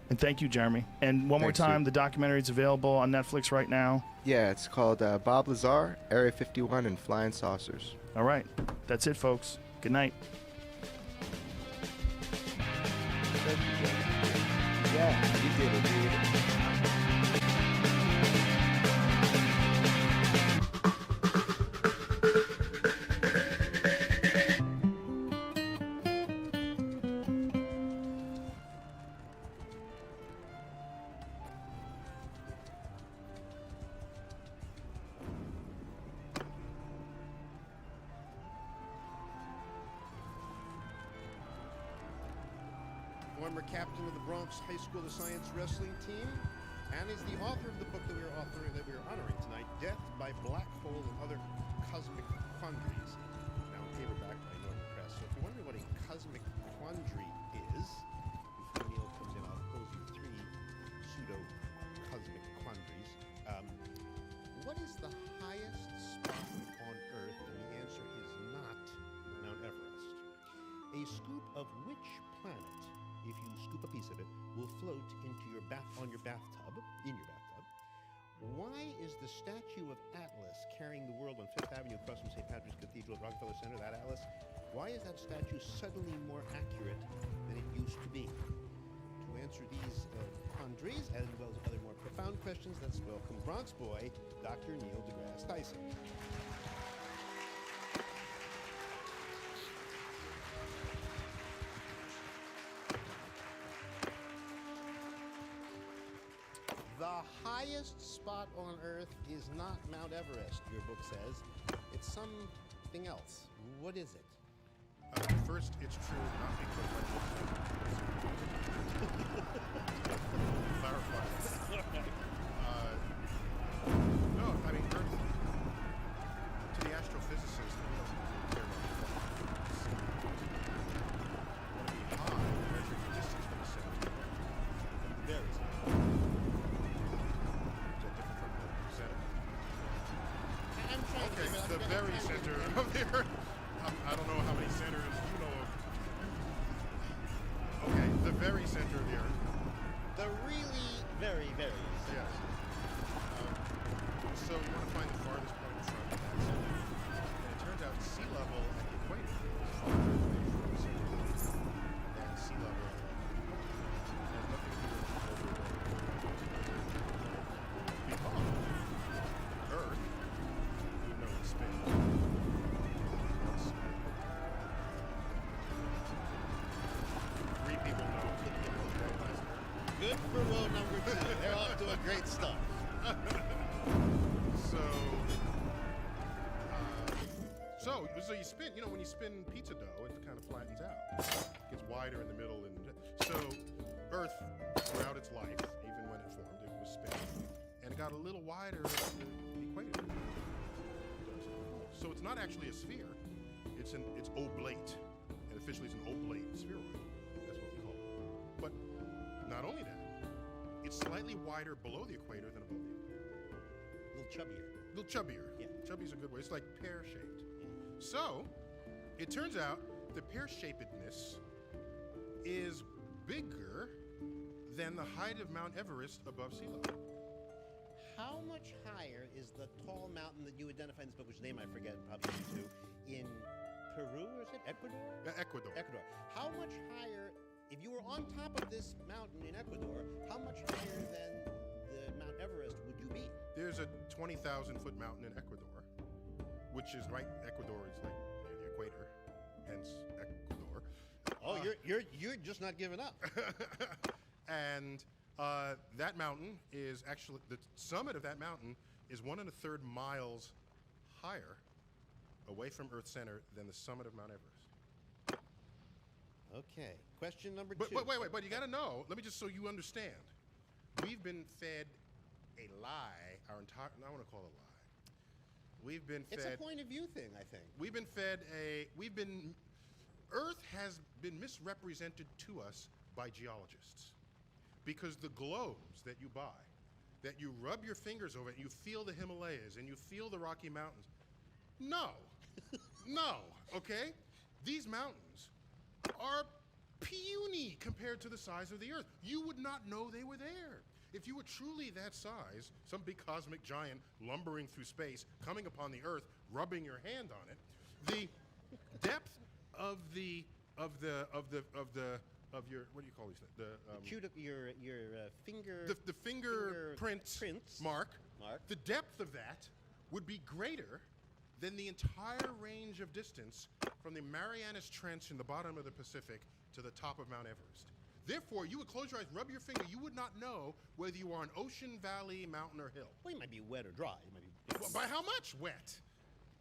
Speaker 3: And thank you, Jeremy. And one more
Speaker 2: Thanks,
Speaker 3: time,
Speaker 2: Steve.
Speaker 3: the documentary is available on Netflix right now.
Speaker 2: Yeah, it's called Bob Lazar, Area 51, and Flying Saucers.
Speaker 3: All right. That's it, folks. Good night.
Speaker 2: Yeah, you did it, dude.
Speaker 6: Former captain of the Bronx High School of Science wrestling team, and is the author of the book that we're honoring tonight, Death by Black Hole and Other Cosmic Quandaries, now in paperback by Northern Press. So if you're wondering what a cosmic quandary is, before Neil comes in, I'll pose you three pseudo-cosmic quandaries. What is the highest spot on Earth? And the answer is not Mount Everest. A scoop of which planet, if you scoop a piece of it, will float into in your bathtub. Why is the statue of Atlas carrying the world on Fifth Avenue across from St. Patrick's Cathedral at Rockefeller Center, that Atlas, why is that statue suddenly more accurate than it used to be? To answer these quandaries, as well as other more profound questions, let's welcome Bronx boy, Dr. Neil deGrasse Tyson. The highest spot on Earth is not Mount Everest, your book says. It's something else. What is it?
Speaker 7: First, it's true, not because my book clarify.
Speaker 6: mean, Earth, to the astrophysicist, we don't care about the high, measure the distance from the center. Very small. Is that different from the center?
Speaker 8: I'm trying
Speaker 6: Okay,
Speaker 8: to
Speaker 6: the very center of the Earth. I don't know how many centers you know of. Okay, the very center of the Earth.
Speaker 8: The really very, very.
Speaker 6: Yes. So you want to find the farthest point from that center. And it turns out sea level at the equator is farther away from the center than sea level has nothing to do with because Earth, we know it's spin. Three people know.
Speaker 8: Good for row number 2. They're off to a great start.
Speaker 6: So you spin, you know, when you spin pizza dough, it kind of flattens out. It gets wider in the middle. And so Earth, throughout its life, even when it formed, it was spinning. And it got a little wider at the equator. So it's not actually a sphere. It's oblate. And officially it's an oblate spheroid. That's what we call it. But not only that, it's slightly wider below the equator than above the equator.
Speaker 8: A little chubbier.
Speaker 6: A little chubbier.
Speaker 8: Yeah.
Speaker 6: Chubby's a good way. It's like pear-shaped. So, it turns out the pear-shapedness is bigger than the height of Mount Everest above sea level.
Speaker 8: How much higher is the tall mountain that you identify in this book, which name I forget, probably you too, in Peru, or is it Ecuador?
Speaker 6: Ecuador.
Speaker 8: Ecuador. How much higher, if you were on top of this mountain in Ecuador, how much higher than the Mount Everest would you be?
Speaker 6: There's a 20,000-foot mountain in Ecuador, which is right. Ecuador is like near the equator, hence Ecuador.
Speaker 8: Oh, you're just not giving up.
Speaker 6: And that mountain is actually, the summit of that mountain is 1 1/3 miles higher away from Earth's center than the summit of Mount Everest.
Speaker 8: Okay. Question number 2.
Speaker 6: But wait, but you got to know. Let me just so you understand. We've been fed a lie our entire. I want to call it a lie. We've been fed.
Speaker 8: It's a point of view thing, I think.
Speaker 6: We've been fed a. Earth has been misrepresented to us by geologists, because the globes that you buy, that you rub your fingers over, and you feel the Himalayas and you feel the Rocky Mountains. No, okay. These mountains are puny compared to the size of the Earth. You would not know they were there. If you were truly that size, some big cosmic giant lumbering through space, coming upon the Earth, rubbing your hand on it, the depth of your what do you call these things?
Speaker 8: Your finger.
Speaker 6: The fingerprint mark.
Speaker 8: Mark.
Speaker 6: The depth of that would be greater than the entire range of distance from the Marianas Trench in the bottom of the Pacific to the top of Mount Everest. Therefore, you would close your eyes, rub your finger, you would not know whether you are on ocean, valley, mountain, or hill.
Speaker 8: Well, you might be wet or dry. You might be
Speaker 6: Well, by how much wet?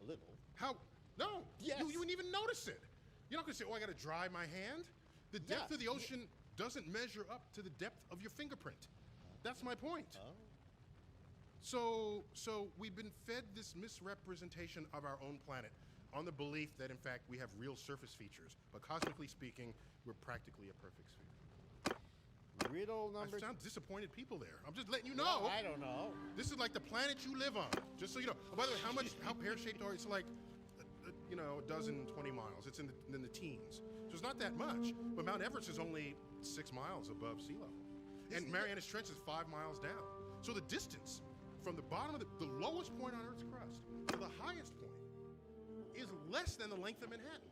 Speaker 8: a little.
Speaker 6: How? No.
Speaker 8: Yes.
Speaker 6: You wouldn't even notice it. You're not going to say, oh, I got to dry my hand. The depth of the ocean doesn't measure up to the depth of your fingerprint. That's my point.
Speaker 8: Oh.
Speaker 6: So we've been fed this misrepresentation of our own planet on the belief that, in fact, we have real surface features. But cosmically speaking, we're practically a perfect sphere.
Speaker 8: Riddle
Speaker 6: I
Speaker 8: number.
Speaker 6: sound disappointed people there. I'm just letting you know.
Speaker 8: Well, I don't know.
Speaker 6: This is like the planet you live on. Just so you know. Oh, by the way, how pear-shaped are? It's like, a dozen, 20 miles. It's in the teens. So it's not that much. But Mount Everest is only 6 miles above sea level, and Marianas Trench is 5 miles down. So the distance from the bottom of the lowest point on Earth's crust to the highest point is less than the length of Manhattan.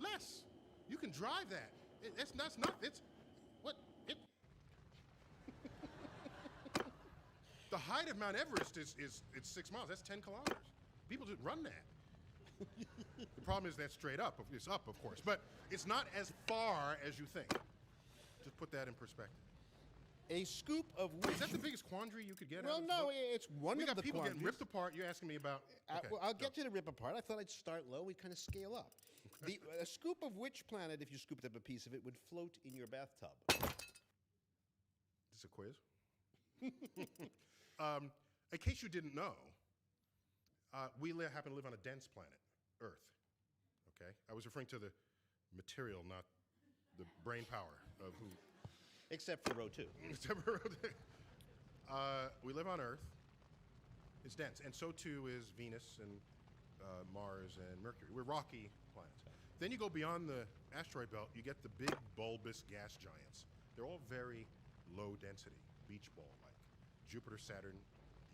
Speaker 6: Less. You can drive that. It's what? The height of Mount Everest is 6 miles. That's 10 kilometers. People just run that. The problem is that's straight up. It's up, of course, but it's not as far as you think. Just put that in perspective.
Speaker 8: A scoop of which.
Speaker 6: Is that the biggest quandary you could get?
Speaker 8: Well,
Speaker 6: out of
Speaker 8: no,
Speaker 6: the book?
Speaker 8: it's one
Speaker 6: We
Speaker 8: of
Speaker 6: got
Speaker 8: the
Speaker 6: people getting
Speaker 8: quandaries.
Speaker 6: ripped apart. You're asking me about. Okay,
Speaker 8: Well, I'll
Speaker 6: go.
Speaker 8: get to the rip apart. I thought I'd start low. We'd kind of scale up. A scoop of which planet, if you scooped up a piece of it, would float in your bathtub?
Speaker 6: This is a quiz.
Speaker 7: In case you didn't know, we happen to live on a dense planet, Earth. Okay? I was referring to the material, not the brain power of who.
Speaker 8: Except for row 2.
Speaker 7: Except for row 2. We live on Earth. It's dense, and so too is Venus and Mars and Mercury. We're rocky planets. Then you go beyond the asteroid belt, you get the big bulbous gas giants. They're all very low density, beach ball-like. Jupiter, Saturn,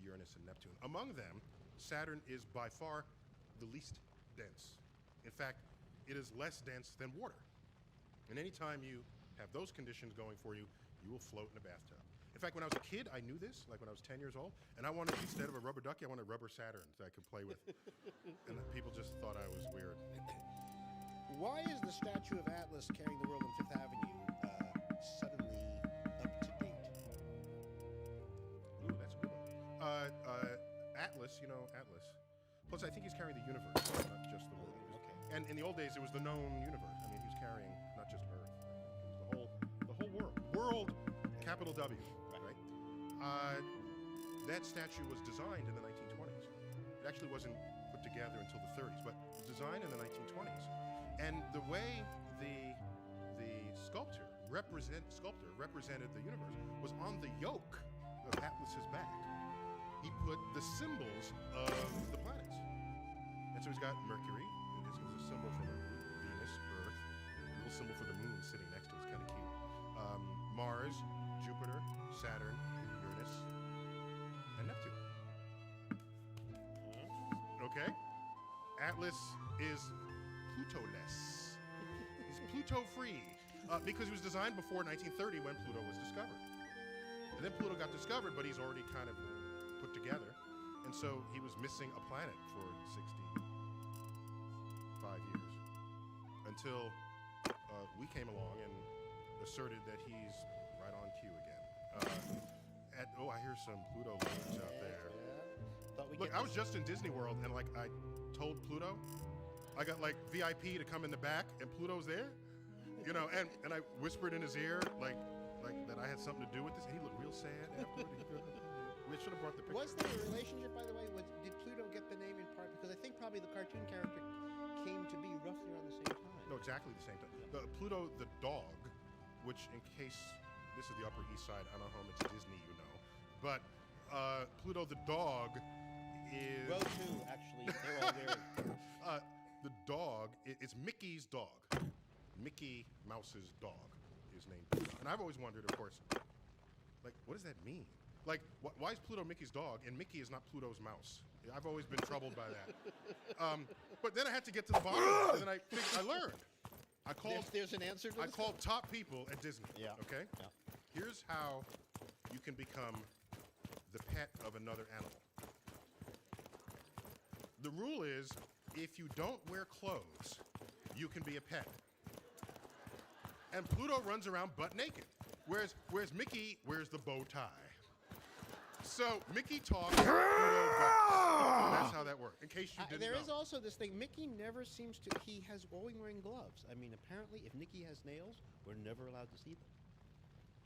Speaker 7: Uranus, and Neptune. Among them, Saturn is by far the least dense. In fact, it is less dense than water. And anytime you have those conditions going for you, you will float in a bathtub. In fact, when I was a kid, I knew this, like when I was 10 years old, and I wanted, instead of a rubber ducky, I wanted a rubber Saturn that I could play with. And people just thought I was weird.
Speaker 8: Why is the statue of Atlas carrying the world on Fifth Avenue suddenly up to date?
Speaker 7: Ooh, that's a good one. Atlas, Atlas. Plus, I think he's carrying the universe, not just the world.
Speaker 8: Okay.
Speaker 7: And in the old days, it was the known universe. I mean, he was carrying not just Earth. It was the whole world. World, capital W, right? That statue was designed in the 1920s. It actually wasn't put together until the 30s, but it was designed in the 1920s. And the way the sculptor represented the universe was on the yoke of Atlas's back. He put the symbols of the planets. And so he's got Mercury, and this is a symbol for Mercury, Venus, Earth, a little symbol for the moon sitting next to it, it's kind of cute. Mars, Jupiter, Saturn, Uranus, and Neptune. Okay? Atlas is Pluto-less. He's Pluto-free because he was designed before 1930 when Pluto was discovered. And then Pluto got discovered, but he's already kind of put together. And so he was missing a planet for 65 years until we came along and asserted that he's right on cue again. I hear some Pluto lords out there. Look, I was just in Disney World, and I told Pluto, I got VIP to come in the back, and Pluto's there, and I whispered in his ear like that I had something to do with this, and he looked real sad afterward. We should have brought the picture.
Speaker 8: Was there a relationship, by the way? Did Pluto get the name in part? Because I think probably the cartoon character came to be roughly around the same time.
Speaker 7: No, exactly the same time. Pluto the dog, which in case this is the Upper East Side, I don't know how much Disney you know, but Pluto the dog is...
Speaker 8: Row 2, actually. They're all there.
Speaker 7: The dog, it's Mickey's dog. Mickey Mouse's dog is named Pluto. And I've always wondered, of course, what does that mean? Why is Pluto Mickey's dog and Mickey is not Pluto's mouse? I've always been troubled by that. But then I had to get to the bottom of it, and then I learned.
Speaker 8: There's an answer to this?
Speaker 7: I called top people at Disney.
Speaker 8: Yeah.
Speaker 7: Okay?
Speaker 8: Yeah.
Speaker 7: Here's how you can become the pet of another animal. The rule is, if you don't wear clothes, you can be a pet. And Pluto runs around butt naked, whereas Mickey wears the bow tie. So Mickey talks, Pluto barks. That's how that works, in case you didn't know.
Speaker 8: There is also this thing, Mickey never seems to, he has always wearing gloves. I mean, apparently, if Mickey has nails, we're never allowed to see them.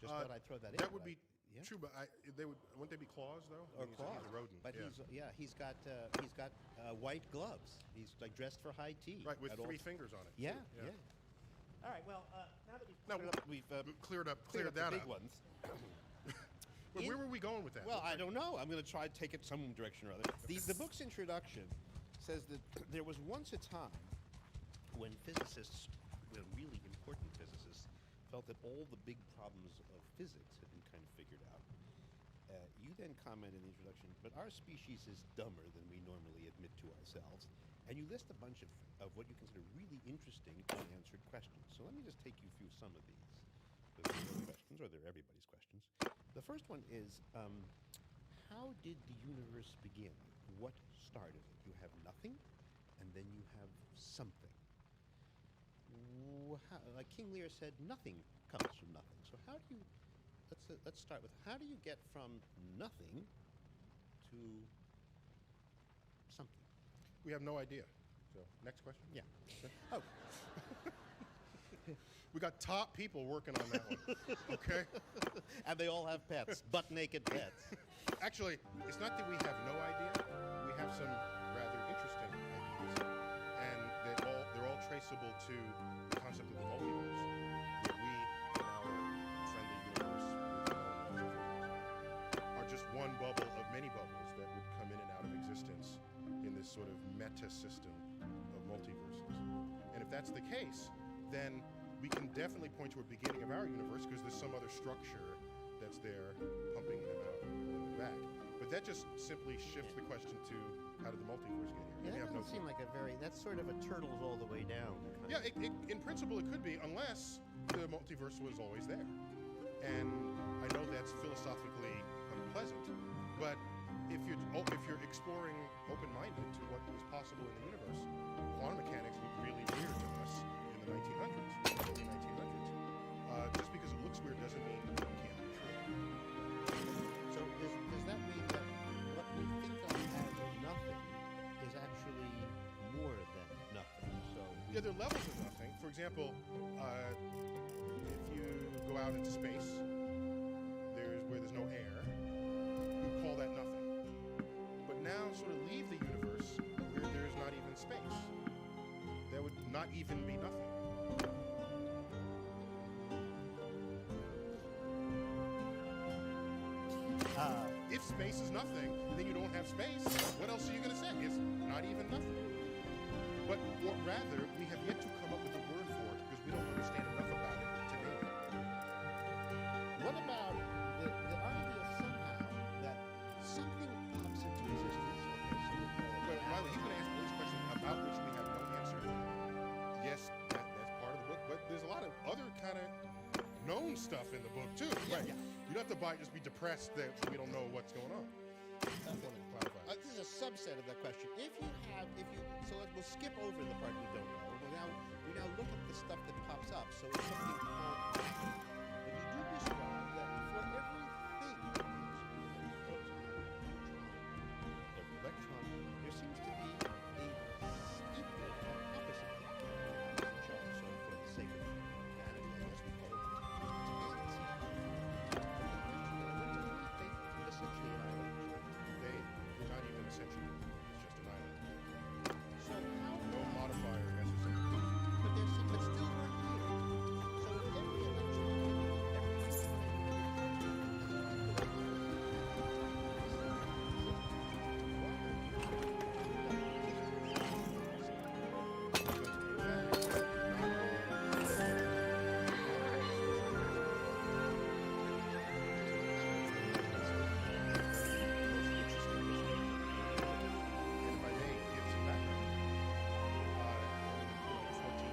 Speaker 8: Just thought I'd throw that in.
Speaker 7: That would be true, but wouldn't they be claws, though?
Speaker 8: Or
Speaker 7: He's
Speaker 8: claws.
Speaker 7: a rodent.
Speaker 8: But he's got white gloves. He's dressed for high tea.
Speaker 7: Right, with 3 fingers on it.
Speaker 8: Yeah,
Speaker 7: too.
Speaker 8: yeah. All right, well, now that we've
Speaker 7: cleared that
Speaker 8: the big
Speaker 7: up.
Speaker 8: ones.
Speaker 7: But where were we going with that?
Speaker 8: Well, I don't know. I'm going to try to take it some direction or other. The book's introduction says that there was once a time when physicists, when really important physicists, felt that all the big problems of physics had been kind of figured out. You then comment in the introduction, but our species is dumber than we normally admit to ourselves. And you list a bunch of what you consider really interesting unanswered questions. So let me just take you through some of these. They're your questions, or they're everybody's questions. The first one is, how did the universe begin? What started it? You have nothing, and then you have something. Like King Lear said, nothing comes from nothing. So how do you, let's start with, how do you get from nothing to something?
Speaker 7: We have no idea. So, next question?
Speaker 8: Yeah. Oh.
Speaker 7: We got top people working on that one, okay?
Speaker 8: And they all have pets, butt-naked pets.
Speaker 7: Actually, it's not that we have no idea. We have some rather interesting ideas, and they're all traceable to the concept of the multiverse. Where we, in our friendly universe, are just one bubble of many bubbles that would come in and out of existence in this sort of meta system of multiverses. And if that's the case, then we can definitely point to a beginning of our universe because there's some other structure that's there pumping them out and pulling them back. But that just simply shifts the question to how did the multiverse get here?
Speaker 8: Yeah,
Speaker 7: We
Speaker 8: that
Speaker 7: have no
Speaker 8: doesn't seem like a very. That's sort of a turtles all the way down.
Speaker 7: Yeah, in principle it could be, unless the multiverse was always there. And I know that's philosophically unpleasant, but if you're exploring open-minded to what is possible in the universe, quantum mechanics look really weird to us in the 1900s, early 1900s. Just because it looks weird doesn't mean it can't be true.
Speaker 8: So does that mean that what we think of as nothing is actually more than nothing? So
Speaker 7: Yeah, there are levels of nothing. For example, if you go out into space, where there's no air, you call that nothing. But now sort of leave the universe where there's not even space. That would not even be nothing. If space is nothing, then you don't have space. What else are you going to say? It's not even nothing. But or rather, we have yet to come up with a word for it because we don't understand enough about it to name it.
Speaker 8: what about the idea somehow that something pops into existence? Okay, so we'll call it
Speaker 7: But Riley, he's going to ask those questions about which we have no answer. Yes, that's part of the book, but there's a lot of other kind of known stuff in the book too. Right.
Speaker 8: Yeah.
Speaker 7: You don't have to just be depressed that we don't know what's going on. I wanted to clarify.
Speaker 8: This is a subset of that question. We'll skip over the part we don't know. We now look at the stuff that pops up. So it's something called. But you do describe that for every electron, there seems to be a equal and opposite charge. So for the sake of humanity, I guess we call it spins. They essentially annihilate.
Speaker 7: They're not even essentially. It's just an island.
Speaker 8: So how?
Speaker 7: No modifier necessary.
Speaker 8: But still we're here. So if every electron,
Speaker 7: And if I may give some background, 14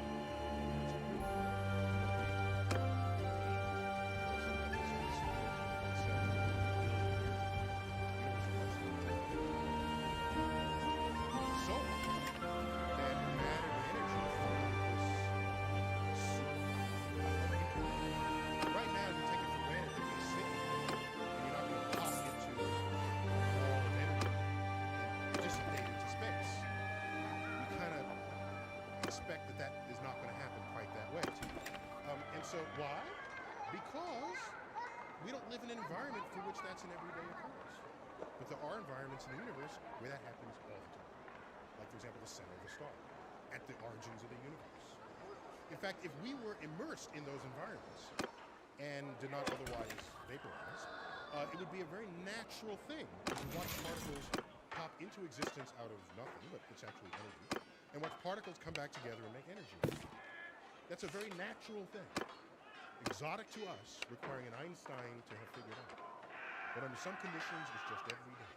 Speaker 7: right now, you take it for granted that we sit here and you're not going to pop into a ball of energy and dissipate into space. We kind of expect that is not going to happen quite that way. And so why? Because we don't live in an environment for which that's an everyday occurrence. But there are environments in the universe where that happens all the time. Like, for example, the center of a star, at the origins of the universe. In fact, if we were immersed in those environments and did not otherwise vaporize, it would be a very natural thing to watch particles pop into existence out of nothing, but it's actually energy, and watch particles come back together and make energy. That's a very natural thing. Exotic to us, requiring an Einstein to have figured out. But under some conditions, it's just every day.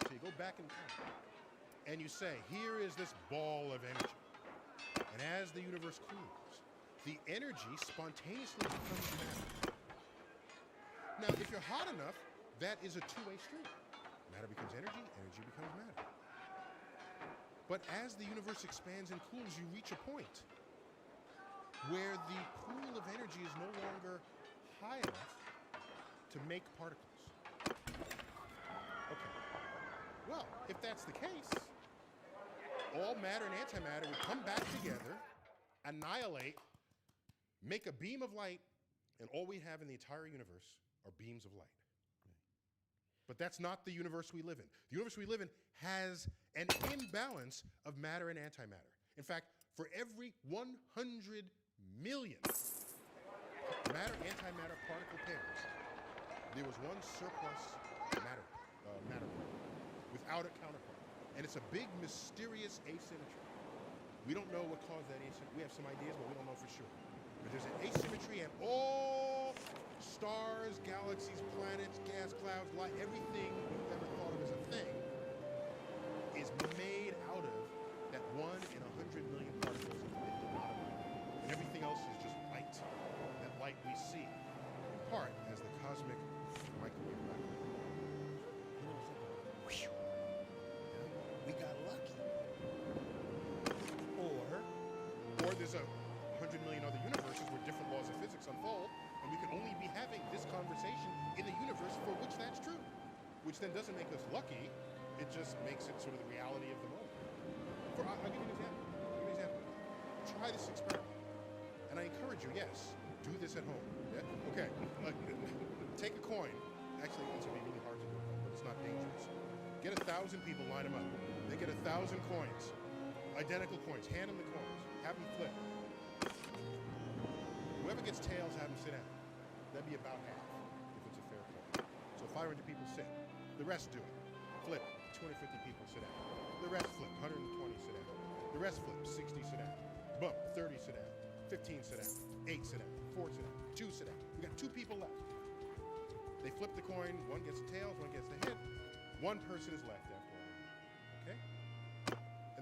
Speaker 7: So you go back in time, and you say, here is this ball of energy. And as the universe cools, the energy spontaneously becomes matter. Now, if you're hot enough, that is a two-way street. Matter becomes energy, energy becomes matter. But as the universe expands and cools, you reach a point where the pool of energy is no longer high enough to make particles. Okay. Well, if that's the case, all matter and antimatter would come back together, annihilate, make a beam of light, and all we have in the entire universe are beams of light. But that's not the universe we live in. The universe we live in has an imbalance of matter and antimatter. In fact, for every 100 million matter-antimatter particle pairs, there was one surplus matter particle without a counterpart. And it's a big, mysterious asymmetry. We don't know what caused that asymmetry. We have some ideas, but we don't know for sure. But there's an asymmetry, and all stars, galaxies, planets, gas clouds, light, everything we've ever thought of as a thing is made out of that 1 in 100 million particles of matter. And everything else is just light. That light we see, in part, as the cosmic microwave background.
Speaker 8: We got lucky.
Speaker 7: Or there's 100 million other universes where different laws of physics unfold, and we can only be having this conversation in the universe for which that's true. Which then doesn't make us lucky, it just makes it sort of the reality of the moment. I'll give you an example. Try this experiment. And I encourage you, yes, do this at home. Yeah? Okay, take a coin. Actually, it's going to be really hard to do, but it's not dangerous. Get 1,000 people, line them up. They get 1,000 coins, identical coins. Hand them the coins. Have them flip. Whoever gets tails, have them sit down. That'd be about half, if it's a fair coin. So 500 people sit. The rest do it. Flip. 250 people sit down. The rest flip. 120 sit down. The rest flip. 60 sit down. Bump. 30 sit down. 15 sit down. 8 sit down. 4 sit down. 2 sit down. We got 2 people left. They flip the coin. One gets the tails. One gets the head. One person is left after all. Okay?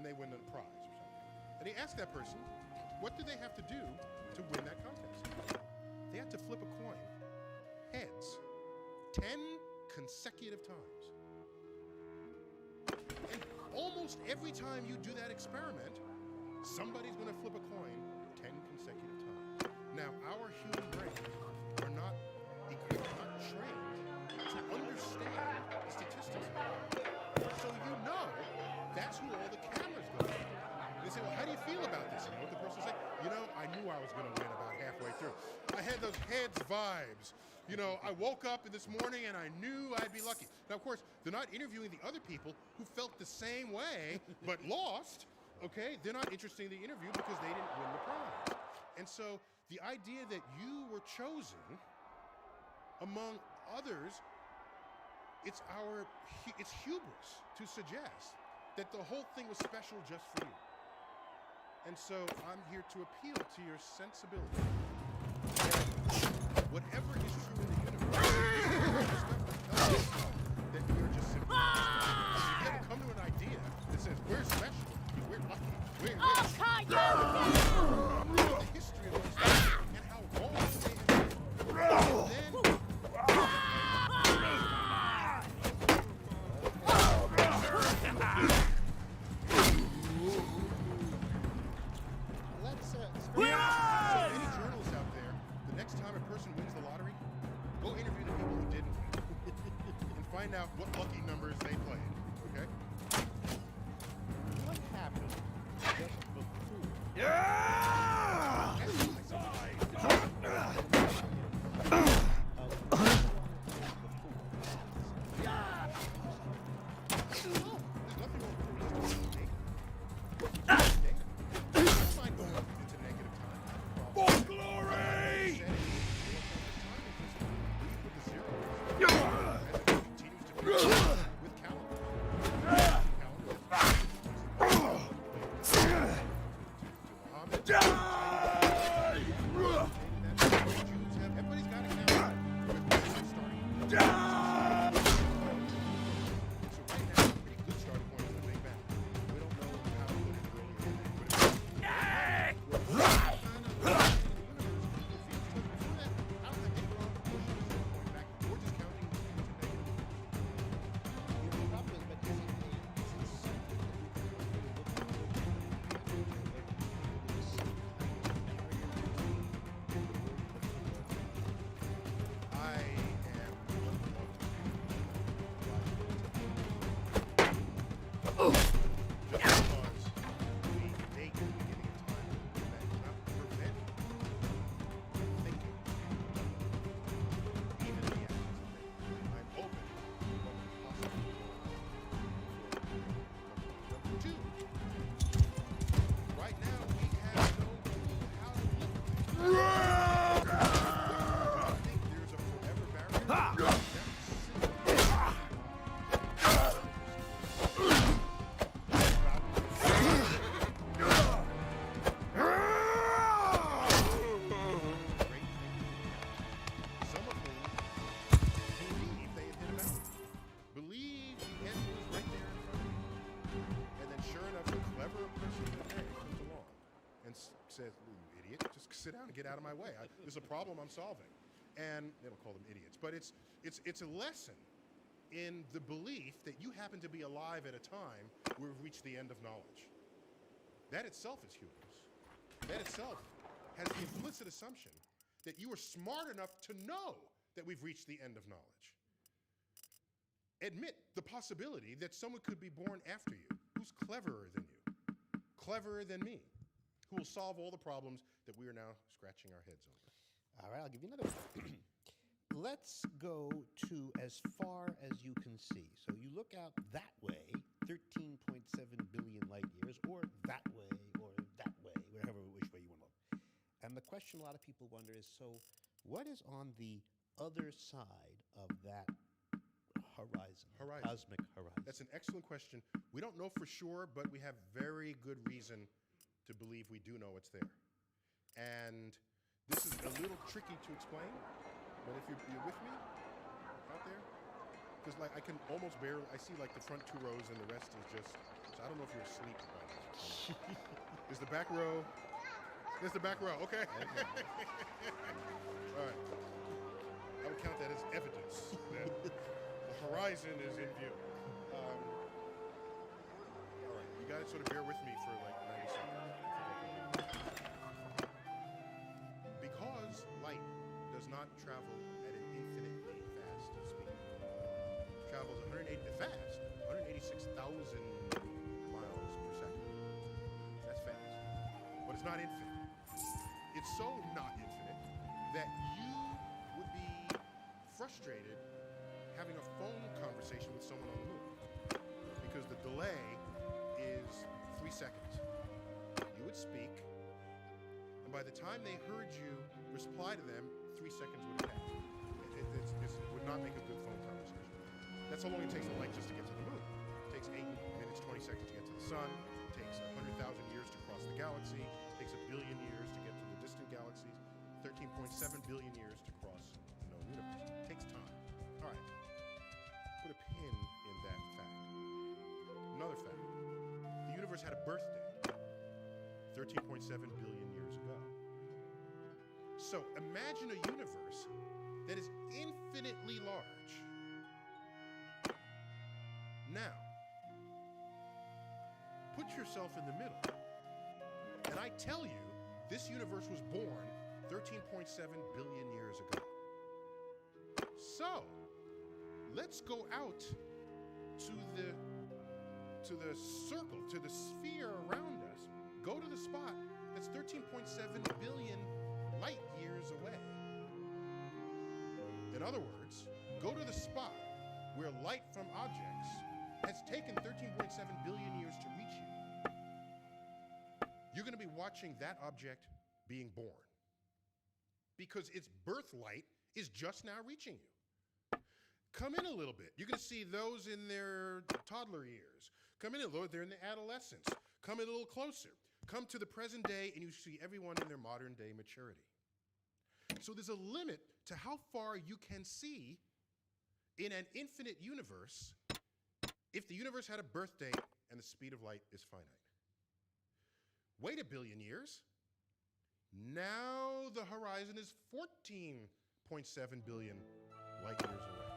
Speaker 7: And they win the prize or something. And he asked that person, what do they have to do to win that contest? They have to flip a coin, heads, 10 consecutive times. And almost every time you do that experiment, somebody's going to flip a coin 10 consecutive times. Now, our human brains are not equipped, not trained to understand the statistics. So you know that's who all the cameras go to. They say, well, how do you feel about this? You know what the person say? You know, I knew I was going to win about halfway through. I had those heads vibes. You know, I woke up this morning and I knew I'd be lucky. Now, of course, they're not interviewing the other people who felt the same way but lost. Okay? They're not interested in the interview because they didn't win the prize. And so the idea that you were chosen among others, it's hubris to suggest that the whole thing was special just for you. And so I'm here to appeal to your sensibility. Whatever is true in the universe, that you're just simply. You have to come to an idea that says we're special, we're lucky, we're the history of those things and how wrong they have been. So any journalists out there, the next time a person wins the lottery, go interview the people who didn't and find out what lucky numbers they played, okay?
Speaker 8: What happened just before?
Speaker 7: With calendar. think there's a forever barrier? Some of whom believe they had hit a mountain. Believe the end was right there in front of you. And then sure enough, a clever person in the day comes along and says, "You idiot, just sit down and get out of my way. There's a problem I'm solving." And they don't call them idiots, but it's a lesson in the belief that you happen to be alive at a time where we've reached the end of knowledge. That itself is hubris. That itself has the implicit assumption that you are smart enough to know that we've reached the end of knowledge. Admit the possibility that someone could be born after you who's cleverer than you, cleverer than me, who will solve all the problems that we are now scratching our heads over.
Speaker 8: All right, I'll give you another one. Let's go to as far as you can see. So you look out that way, 13.7 billion light years, or that way, whatever which way you want to look. And the question a lot of people wonder is, so what is on the other side of that horizon? Cosmic horizon.
Speaker 7: That's an excellent question. We don't know for sure, but we have very good reason to believe we do know it's there. And this is a little tricky to explain, but if you're with me out there, because like I can almost barely, I see like the front 2 rows and the rest is just, so I don't know if you're asleep right now. There's the back row. There's the back row, okay. All right. I would count that as evidence that the horizon is in view. All right, you guys sort of bear with me for like 90 seconds. Because light does not travel at an infinitely fast speed. It travels 186,000 miles per second. That's fast. But it's not infinite. It's so not infinite that you would be frustrated having a phone conversation with someone on the moon because the delay is 3 seconds. You would speak, and by the time they heard you reply to them, 3 seconds would have passed. It would not make a good phone conversation. That's how long it takes the light just to get to the moon. It takes 8 minutes, 20 seconds to get to the sun. It takes 100,000 years to cross the galaxy. It takes 1 billion years to get to the distant galaxies. 13.7 billion years to cross the known universe. It takes time. All right. Put a pin in that fact. Another fact. The universe had a birthday 13.7 billion years ago. So imagine a universe that is infinitely large. Now, put yourself in the middle. And I tell you, this universe was born 13.7 billion years ago. So, let's go out to the circle, to the sphere around us. Go to the spot that's 13.7 billion light years away. In other words, go to the spot where light from objects has taken 13.7 billion years to reach you. You're going to be watching that object being born because its birth light is just now reaching you. Come in a little bit. You're going to see those in their toddler years. Come in a little, they're in the adolescence. Come in a little closer. Come to the present day and you see everyone in their modern day maturity. So there's a limit to how far you can see in an infinite universe if the universe had a birth date and the speed of light is finite. Wait 1 billion years. Now the horizon is 14.7 billion light years away.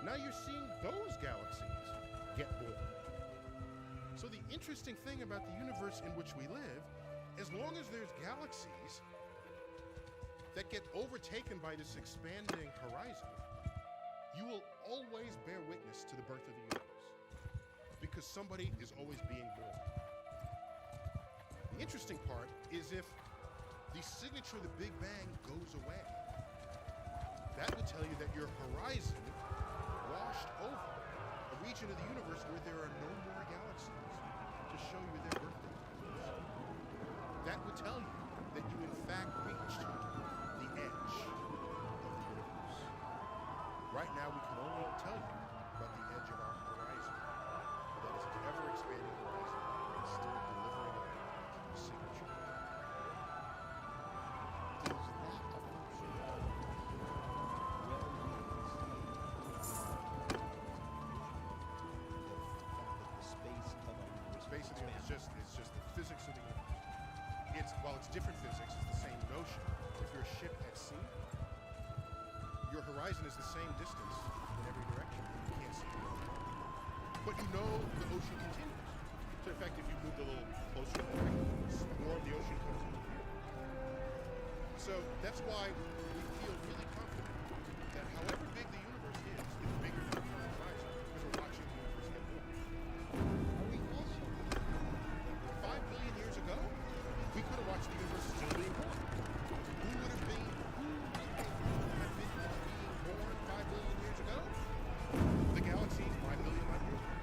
Speaker 7: Now you're seeing those galaxies get born. So the interesting thing about the universe in which we live, as long as there's galaxies that get overtaken by this expanding horizon, you will always bear witness to the birth of the universe because somebody is always being born. The interesting part is if the signature of the Big Bang goes away, that would tell you that your horizon washed over a region of the universe where there are no more galaxies to show you their birth dates. That would tell you that you in fact reached physics of the universe. It's just the physics of the universe. While it's different physics, it's the same notion. If you're a ship at sea, your horizon is the same distance in every direction. You can't see it. But you know the ocean continues. So in fact, if you moved a little closer to the direction, more of the ocean comes into view. So that's why we feel really confident that however big the universe is, it's bigger than our current horizon because we're watching the universe get bigger.
Speaker 8: Are we also
Speaker 7: 5 billion years ago, we could have watched the universe still being born. Who would have been being born 5 billion years ago? The galaxy 5 billion light years ago.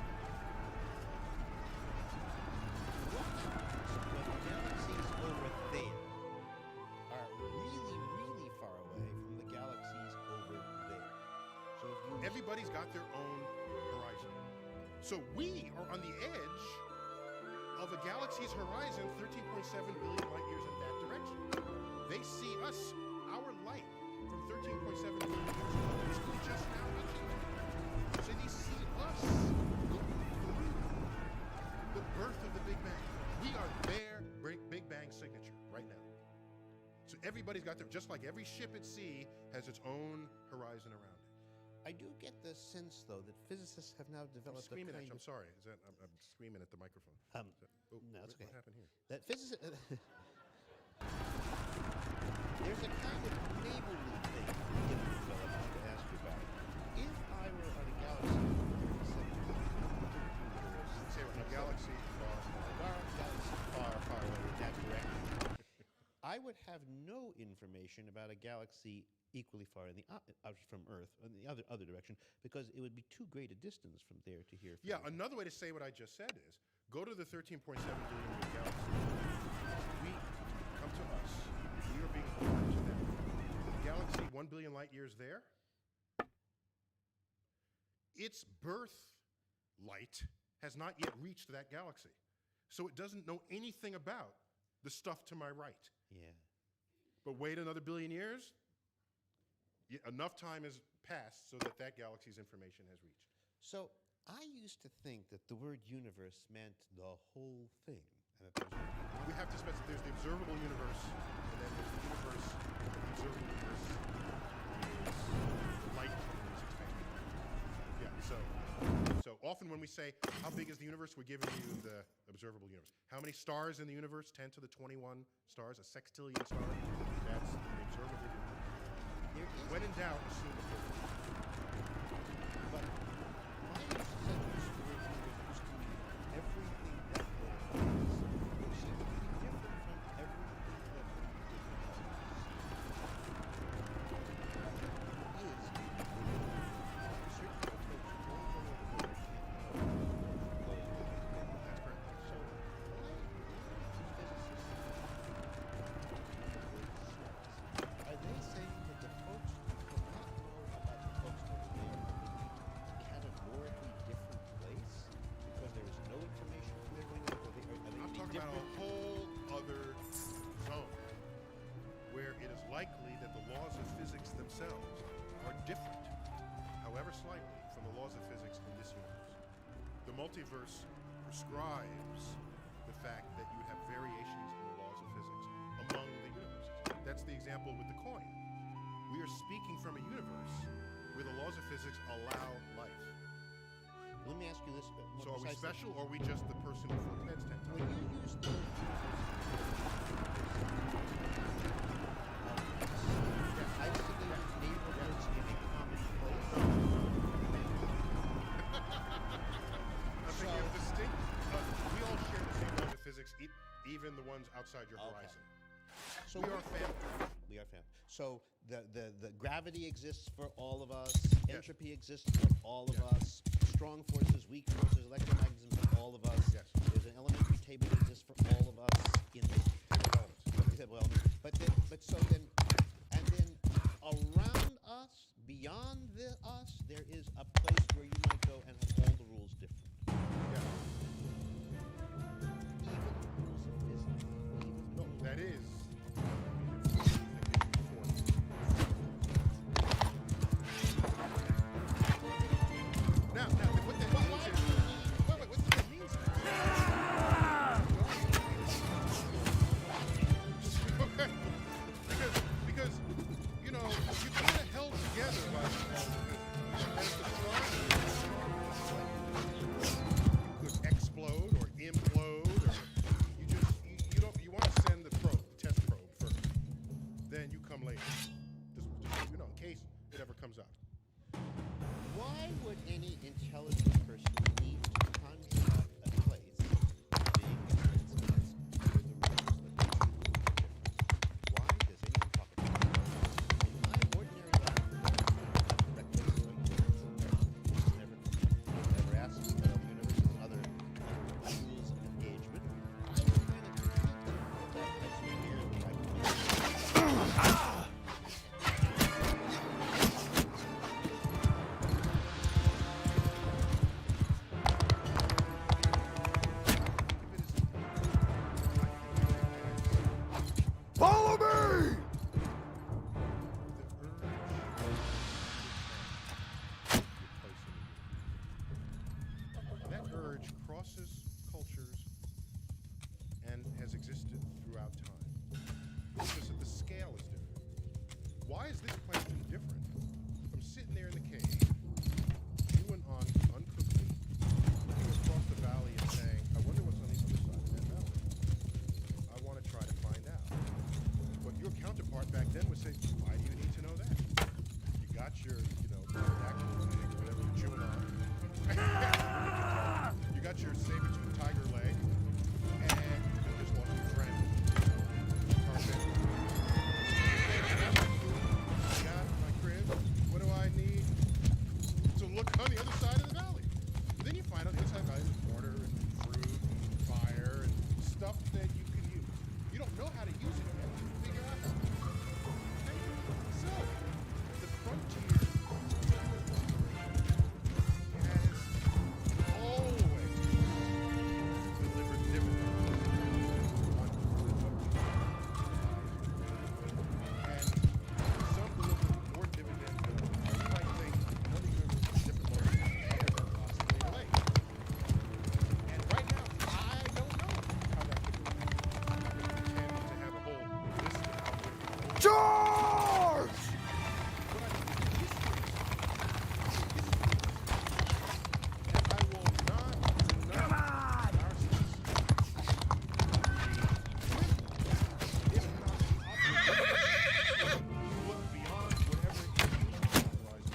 Speaker 8: what happens when the galaxies over there are really, really far away from the galaxies over there? So if you
Speaker 7: Everybody's got their own horizon. So we are on the edge of a galaxy's horizon 13.7 billion light years in that direction. They see us, our light, from 13.7 billion years ago is only just now reaching them. So they see us through the birth of the Big Bang. We are their Big Bang signature right now. So everybody's got their, just like every ship at sea has its own horizon around it.
Speaker 8: I do get the sense, though, that physicists have now
Speaker 7: I'm
Speaker 8: developed a
Speaker 7: screaming at
Speaker 8: kind
Speaker 7: you. I'm
Speaker 8: of
Speaker 7: sorry. Is that I'm screaming at the microphone?
Speaker 8: No,
Speaker 7: what,
Speaker 8: it's okay.
Speaker 7: What happened here?
Speaker 8: that physicists. There's a kind of neighborly thing in Phil I wanted to ask you about. If I were on a galaxy,
Speaker 7: Say a galaxy
Speaker 8: far away in that direction, I would have no information about a galaxy equally far in the out from Earth in the other direction because it would be too great a distance from there to here.
Speaker 7: Yeah, another way to say what I just said is go to the 13.7 billion year galaxy. We come to us. We are being born to them. The galaxy 1 billion light years there. Its birth light has not yet reached that galaxy. So it doesn't know anything about the stuff to my right.
Speaker 8: Yeah.
Speaker 7: But wait another billion years, enough time has passed so that that galaxy's information has reached.
Speaker 8: So I used to think that the word universe meant the whole thing. And that
Speaker 7: We have to specify, there's the observable universe, and then there's the universe, the observable universe is the light is expanding. Yeah, so often when we say, how big is the universe, we're giving you the observable universe. How many stars in the universe? 10 to the 21 stars, a sextillion stars. That's the observable universe.
Speaker 8: there is
Speaker 7: When in doubt, assume the first.
Speaker 8: but my used to word universe used to mean everything that there is, which seems to be different from everything that we is certainly the folks all over the world can't know.
Speaker 7: That's correct.
Speaker 8: So why physicists are they saying that the folks who cannot know about the folks over there are living a categorically different place because there is no information from there going on? Are they
Speaker 7: I'm talking about a whole other zone where it is likely that the laws of physics themselves are different, however slightly, from the laws of physics in this universe. The multiverse prescribes the fact that you have variations in the laws of physics among the universes. That's the example with the coin. We are speaking from a universe where the laws of physics allow life.
Speaker 8: Let me ask you this. More
Speaker 7: So are we
Speaker 8: precisely.
Speaker 7: special, or are we just the person who flipped heads 10
Speaker 8: When
Speaker 7: times?
Speaker 8: you use the word isolated neighborhoods in a common place.
Speaker 7: I'm thinking of distinct. We all share the same laws of physics, even the ones outside your
Speaker 8: Okay.
Speaker 7: horizon.
Speaker 8: So
Speaker 7: We are family.
Speaker 8: We are family. So the gravity exists for all of us.
Speaker 7: Yes.
Speaker 8: Entropy exists for all of us. Strong forces, weak forces, electromagnetism for all of us.
Speaker 7: Yes.
Speaker 8: There's an elementary table that exists for all of us in the table elements. But then around us, beyond us, there is a place where you might go and have all the rules different.
Speaker 7: Yeah.
Speaker 8: Even the rules of physics. Even the
Speaker 7: No,
Speaker 8: rules
Speaker 7: that is. Now, what that means is. Wait, what that means is. there in the cave, chewing on uncooked meat, looking across the valley and saying, I wonder what's on the other side of that valley. I want to try to find out. But your counterpart back then would say, why do you need to know that? You got your, pterodactyl leg, whatever you're chewing on. You got your saber-toothed tiger leg, and you just lost your friend. Got my crib. What do I need to look on the other side of the valley? Then you find out the other side of the valley is water and fruit and fire and stuff that you can use. You don't know how to use it yet. You figure out how to use it. So, the frontier has always delivered dividends. And some deliver more dividends than others. You might think another universe is different locations are possibly related. And right now, I don't know how that could work. I'm not going to pretend to have a whole list of how it could go.
Speaker 2: Charge!
Speaker 7: What I think is history. And I will not deny our citizens if not the obligation to look beyond whatever institutional horizon.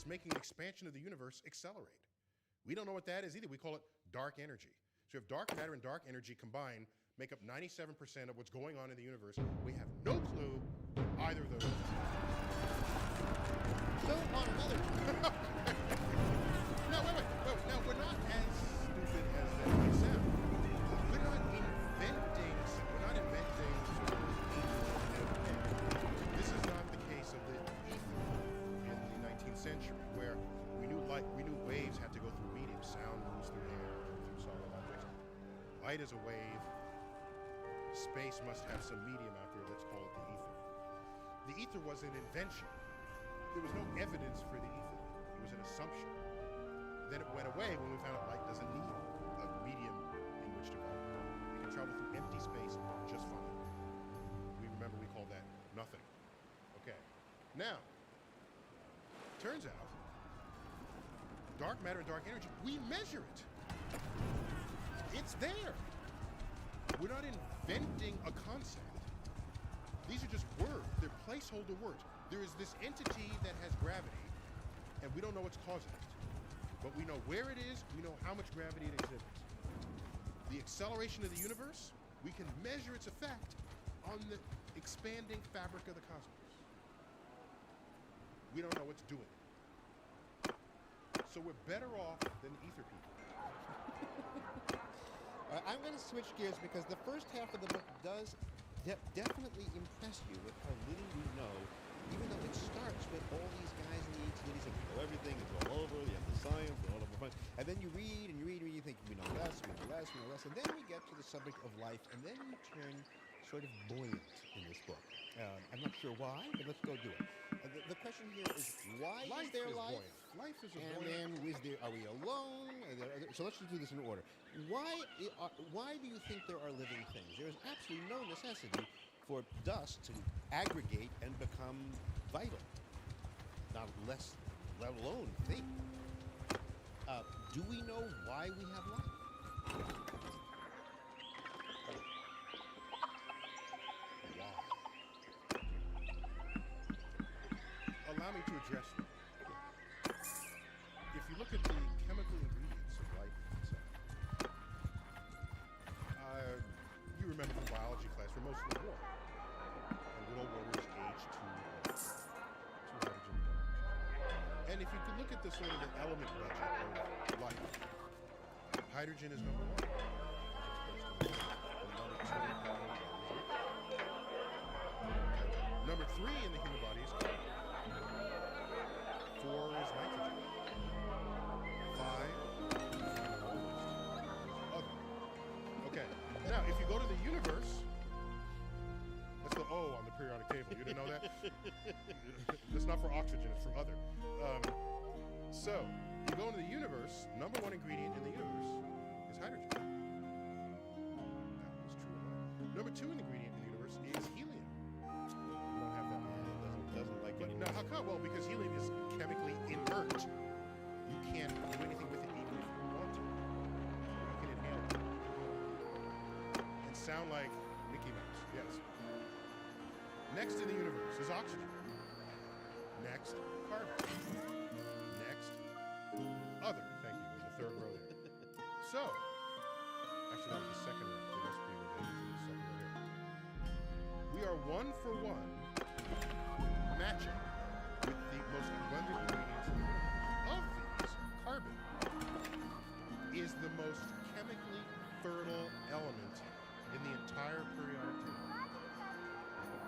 Speaker 7: Making expansion of the universe accelerate. We don't know what that is either. We call it dark energy. So if dark matter and dark energy combined make up 97% of what's going on in the universe, we have no clue either of those. So on another no, wait. Now we're not as stupid as that might sound. We're not inventing this is not the case of the ether in the 19th century, where we knew waves had to go through medium. Sound moves through air, through solid objects. Light is a wave. Space must have some medium out there. Let's call it the ether. The ether was an invention. There was no evidence for the ether. It was an assumption. Then it went away when we found out light doesn't need a medium in which to go. It can can travel through empty space just fine. We call that nothing. Okay. Now, turns out, dark matter and dark energy, we measure it. It's there. We're not inventing a concept. These are just words. They're placeholder words. There is this entity that has gravity, and we don't know what's causing it. But we know where it is, we know how much gravity it exhibits. The acceleration of the universe, we can measure its effect on the expanding fabric of the cosmos. We don't know what's doing it. So we're better off than the ether people.
Speaker 8: I'm going to switch gears because the first half of the book does definitely impress you with how little we know, even though it starts with all these guys in the 1880s and know everything, it's all over, you have the science, all of the fun. And then you read and you read and you think, we know less, we know less, we know less. And then we get to the subject of life, and then you turn sort of buoyant in this book. I'm not sure why, but let's go do it. The question here is, why is there life?
Speaker 7: Life is a
Speaker 8: And
Speaker 7: buoyant.
Speaker 8: then, are we alone? So let's just do this in order. Why do you think there are living things? There is absolutely no necessity for dust to aggregate and become vital, not less, let alone think. Do we know why we have life?
Speaker 7: Allow me to address you. If you look at the chemical ingredients of life itself, you remember from biology class for most of the war. And good old war was H2O, two hydrogen bonds. And if you could look at the sort of the element budget of life, hydrogen is number one. Number three in the human body is carbon. 4 is nitrogen. 5 other. Okay. Now, if you go to the universe, that's the O on the periodic table. You didn't know that? That's not for oxygen, it's for other. So, you go into the universe, number one ingredient in the universe is hydrogen. That was true of life. Number two ingredient in the universe is helium. We don't have that one.
Speaker 8: Doesn't like
Speaker 7: But
Speaker 8: it.
Speaker 7: no, how come? Well, because helium is chemically inert. You can't do anything with it even if you want to. You can inhale it. And sound like Mickey Mouse, yes. Next in the universe is oxygen. Next, carbon. Next, other. Thank you. In the third row there. So, actually that was the second row. They must be related to the second row here. We are one for one matching with the most abundant ingredients in the world. Of these, carbon is the most chemically fertile element in the entire periodic table.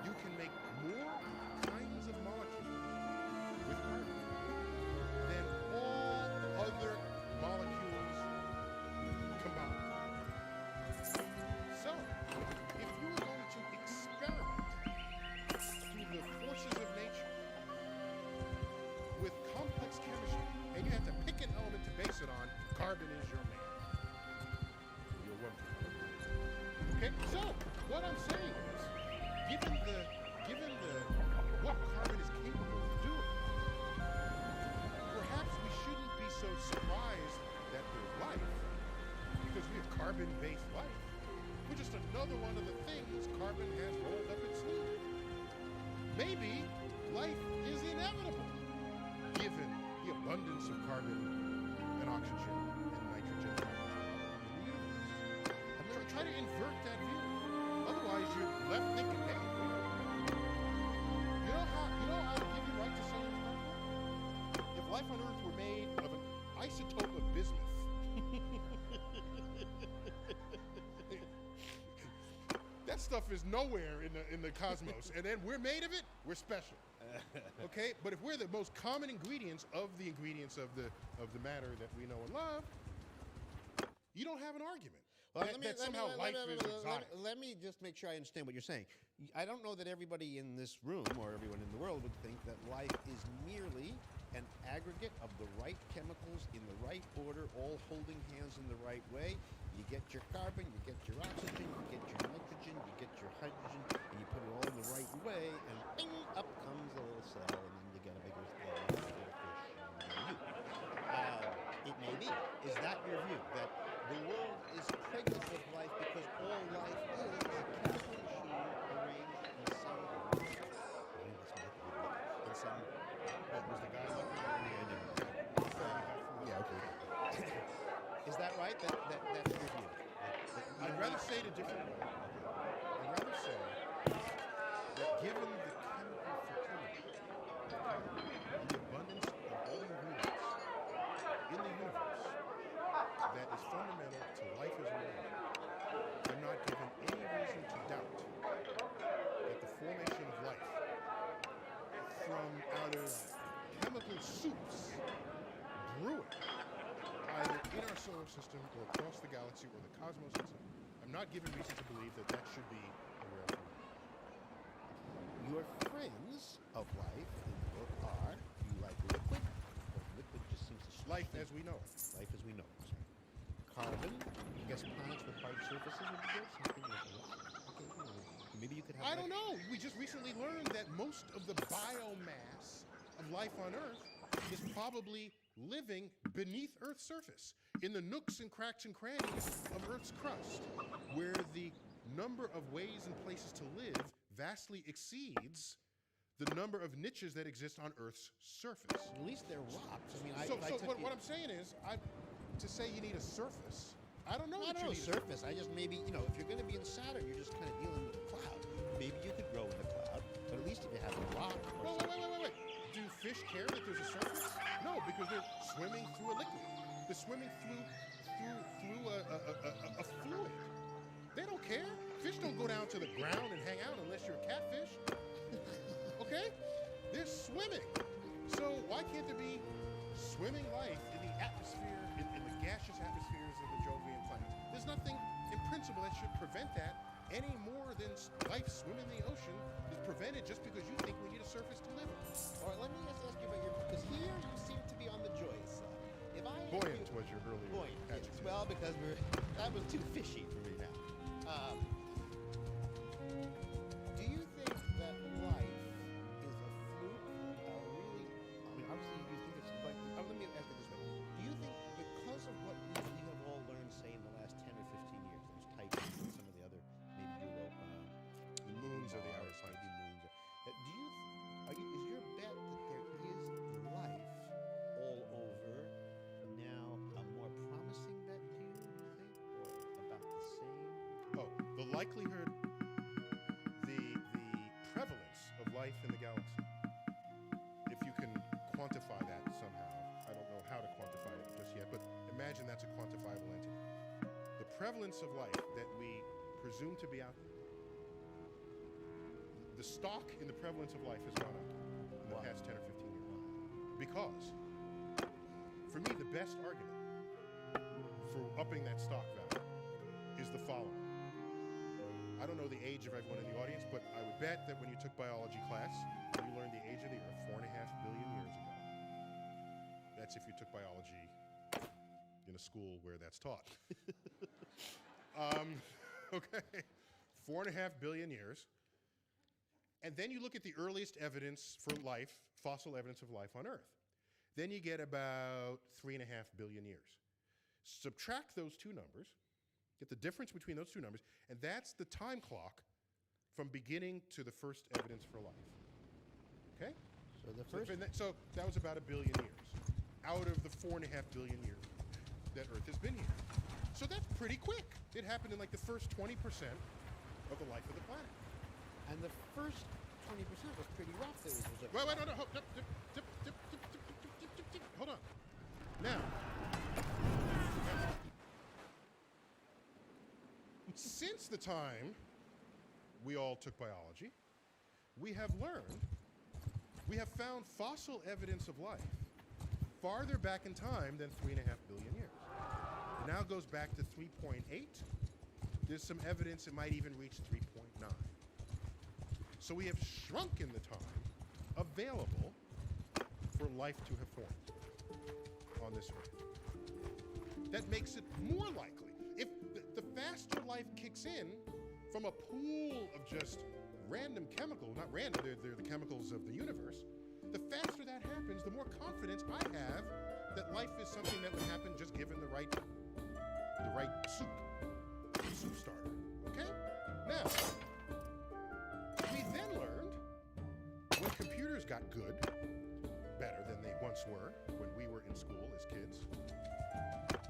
Speaker 7: You can make more kinds of molecules with carbon than all other molecules combined. So, if you were going to experiment through the forces of nature with complex chemistry, and you have to pick an element to base it on, carbon is your man. Your woman. Okay, so what I'm saying is, given what carbon is capable of doing, perhaps we shouldn't be so surprised that there's life, because we have carbon-based life. We're just another one of the things carbon has rolled up its sleeve. Maybe life is inevitable, given the abundance of carbon and oxygen and nitrogen in the universe. I'm going to try to invert that view. Otherwise, you're left thinking, hey, you know how I'll give you right to say it's not? If life on Earth were made of an isotope of bismuth, that stuff is nowhere in the cosmos, and then we're made of it. We're special, okay? But if we're the most common ingredients of the matter that we know and love, you don't have an argument.
Speaker 8: Well,
Speaker 7: that somehow life is exotic.
Speaker 8: let me just make sure I understand what you're saying. I don't know that everybody in this room or everyone in the world would think that life is merely an aggregate of the right chemicals in the right order, all holding hands in the right way. You get your carbon, you get your oxygen, you get your nitrogen, you get your hydrogen, and you put it all in the right way, and bing, up comes a little cell, and then you get a bigger cell, and you get a fish, and you. It may be. Is that your view? That the world is pregnant with life because all life is a chemical machine arranged in some way? In some.
Speaker 7: What was the guy looking at me?
Speaker 8: Yeah, okay. Is that right? That's your view?
Speaker 7: I'd rather say it a different way. I'd rather say that given the chemical fertility and the abundance of all ingredients in the universe that is fundamental to life as we know it, I'm not given any reason to doubt that the formation of life from out of chemical soups brewing either in our solar system or across the galaxy or the cosmos itself. I'm not given reason to believe that that should be a rare phenomenon.
Speaker 8: Your friends of life in the book are, do you like liquid? Or liquid just seems to
Speaker 7: Life as we know it.
Speaker 8: Life as we know it. Carbon, I guess planets with hard surfaces would be good. Something like that. Maybe you could have.
Speaker 7: I don't know. We just recently learned that most of the biomass of life on Earth is probably living beneath Earth's surface, in the nooks and cracks and crannies of Earth's crust, where the number of ways and places to live vastly exceeds the number of niches that exist on Earth's surface.
Speaker 8: At least they're rocks. I mean,
Speaker 7: what I'm saying is, to say you need a surface, I don't know.
Speaker 8: I don't know surface. I just maybe, if you're going to be in Saturn, you're just kind of dealing with a cloud. Maybe you could grow in a cloud, but at least if you have a rock or something.
Speaker 7: Wait. Do fish care that there's a surface? No, because they're swimming through a liquid. They're swimming through a fluid. They don't care. Fish don't go down to the ground and hang out unless you're a catfish. Okay? They're swimming. So why can't there be swimming life in the atmosphere, in the gaseous atmospheres of the Jovian planets? There's nothing in principle that should prevent that any more than life swimming in the ocean is prevented just because you think we need a surface to live on.
Speaker 8: All right, let me just ask you about because here you seem to be on the joyous side. If I
Speaker 7: Buoyant was your earlier adjective.
Speaker 8: Yes, well, because that was too fishy for me now. Do you think that life is a fluke? Really? I mean, obviously you think it's like. Let me ask it this way: do you think because of what we have all learned, say in the last 10 or 15 years, those Titans and some of the other maybe Europa,
Speaker 7: the moons of the outer
Speaker 8: maybe
Speaker 7: planets.
Speaker 8: moons? Is your bet that there is life all over now a more promising bet? Do you think, or about the same?
Speaker 7: Oh, the likelihood, the prevalence of life in the galaxy, if you can quantify that somehow. I don't know how to quantify it just yet, but imagine that's a quantifiable entity. The prevalence of life that we presume to be out there, the stock in the prevalence of life has gone up in the past 10 or 15 years. Because, for me, the best argument for upping that stock value is the following. I don't know the age of everyone in the audience, but I would bet that when you took biology class, you learned the age of the Earth 4.5 billion years ago. That's if you took biology in a school where that's taught. Okay, 4.5 billion years. And then you look at the earliest evidence for life, fossil evidence of life on Earth. Then you get about 3.5 billion years. Subtract those two numbers, get the difference between those two numbers, and that's the time clock from beginning to the first evidence for life. Okay?
Speaker 8: So the first.
Speaker 7: So that was about 1 billion years out of the 4.5 billion years that Earth has been here. So that's pretty quick. It happened in like the first 20% of the life of the planet.
Speaker 8: And the first 20% was pretty rough. There was
Speaker 7: Wait, no, hold on. Now, since the time we all took biology, we have found fossil evidence of life farther back in time than 3.5 billion years. It now goes back to 3.8. There's some evidence it might even reach 3.9. So we have shrunken the time available for life to have formed on this Earth. That makes it more likely. If faster life kicks in from a pool of just random chemicals, not random, they're the chemicals of the universe, the faster that happens, the more confidence I have that life is something that would happen just given the right soup starter. Okay? Now, we then learned when computers got good, better than they once were when we were in school as kids,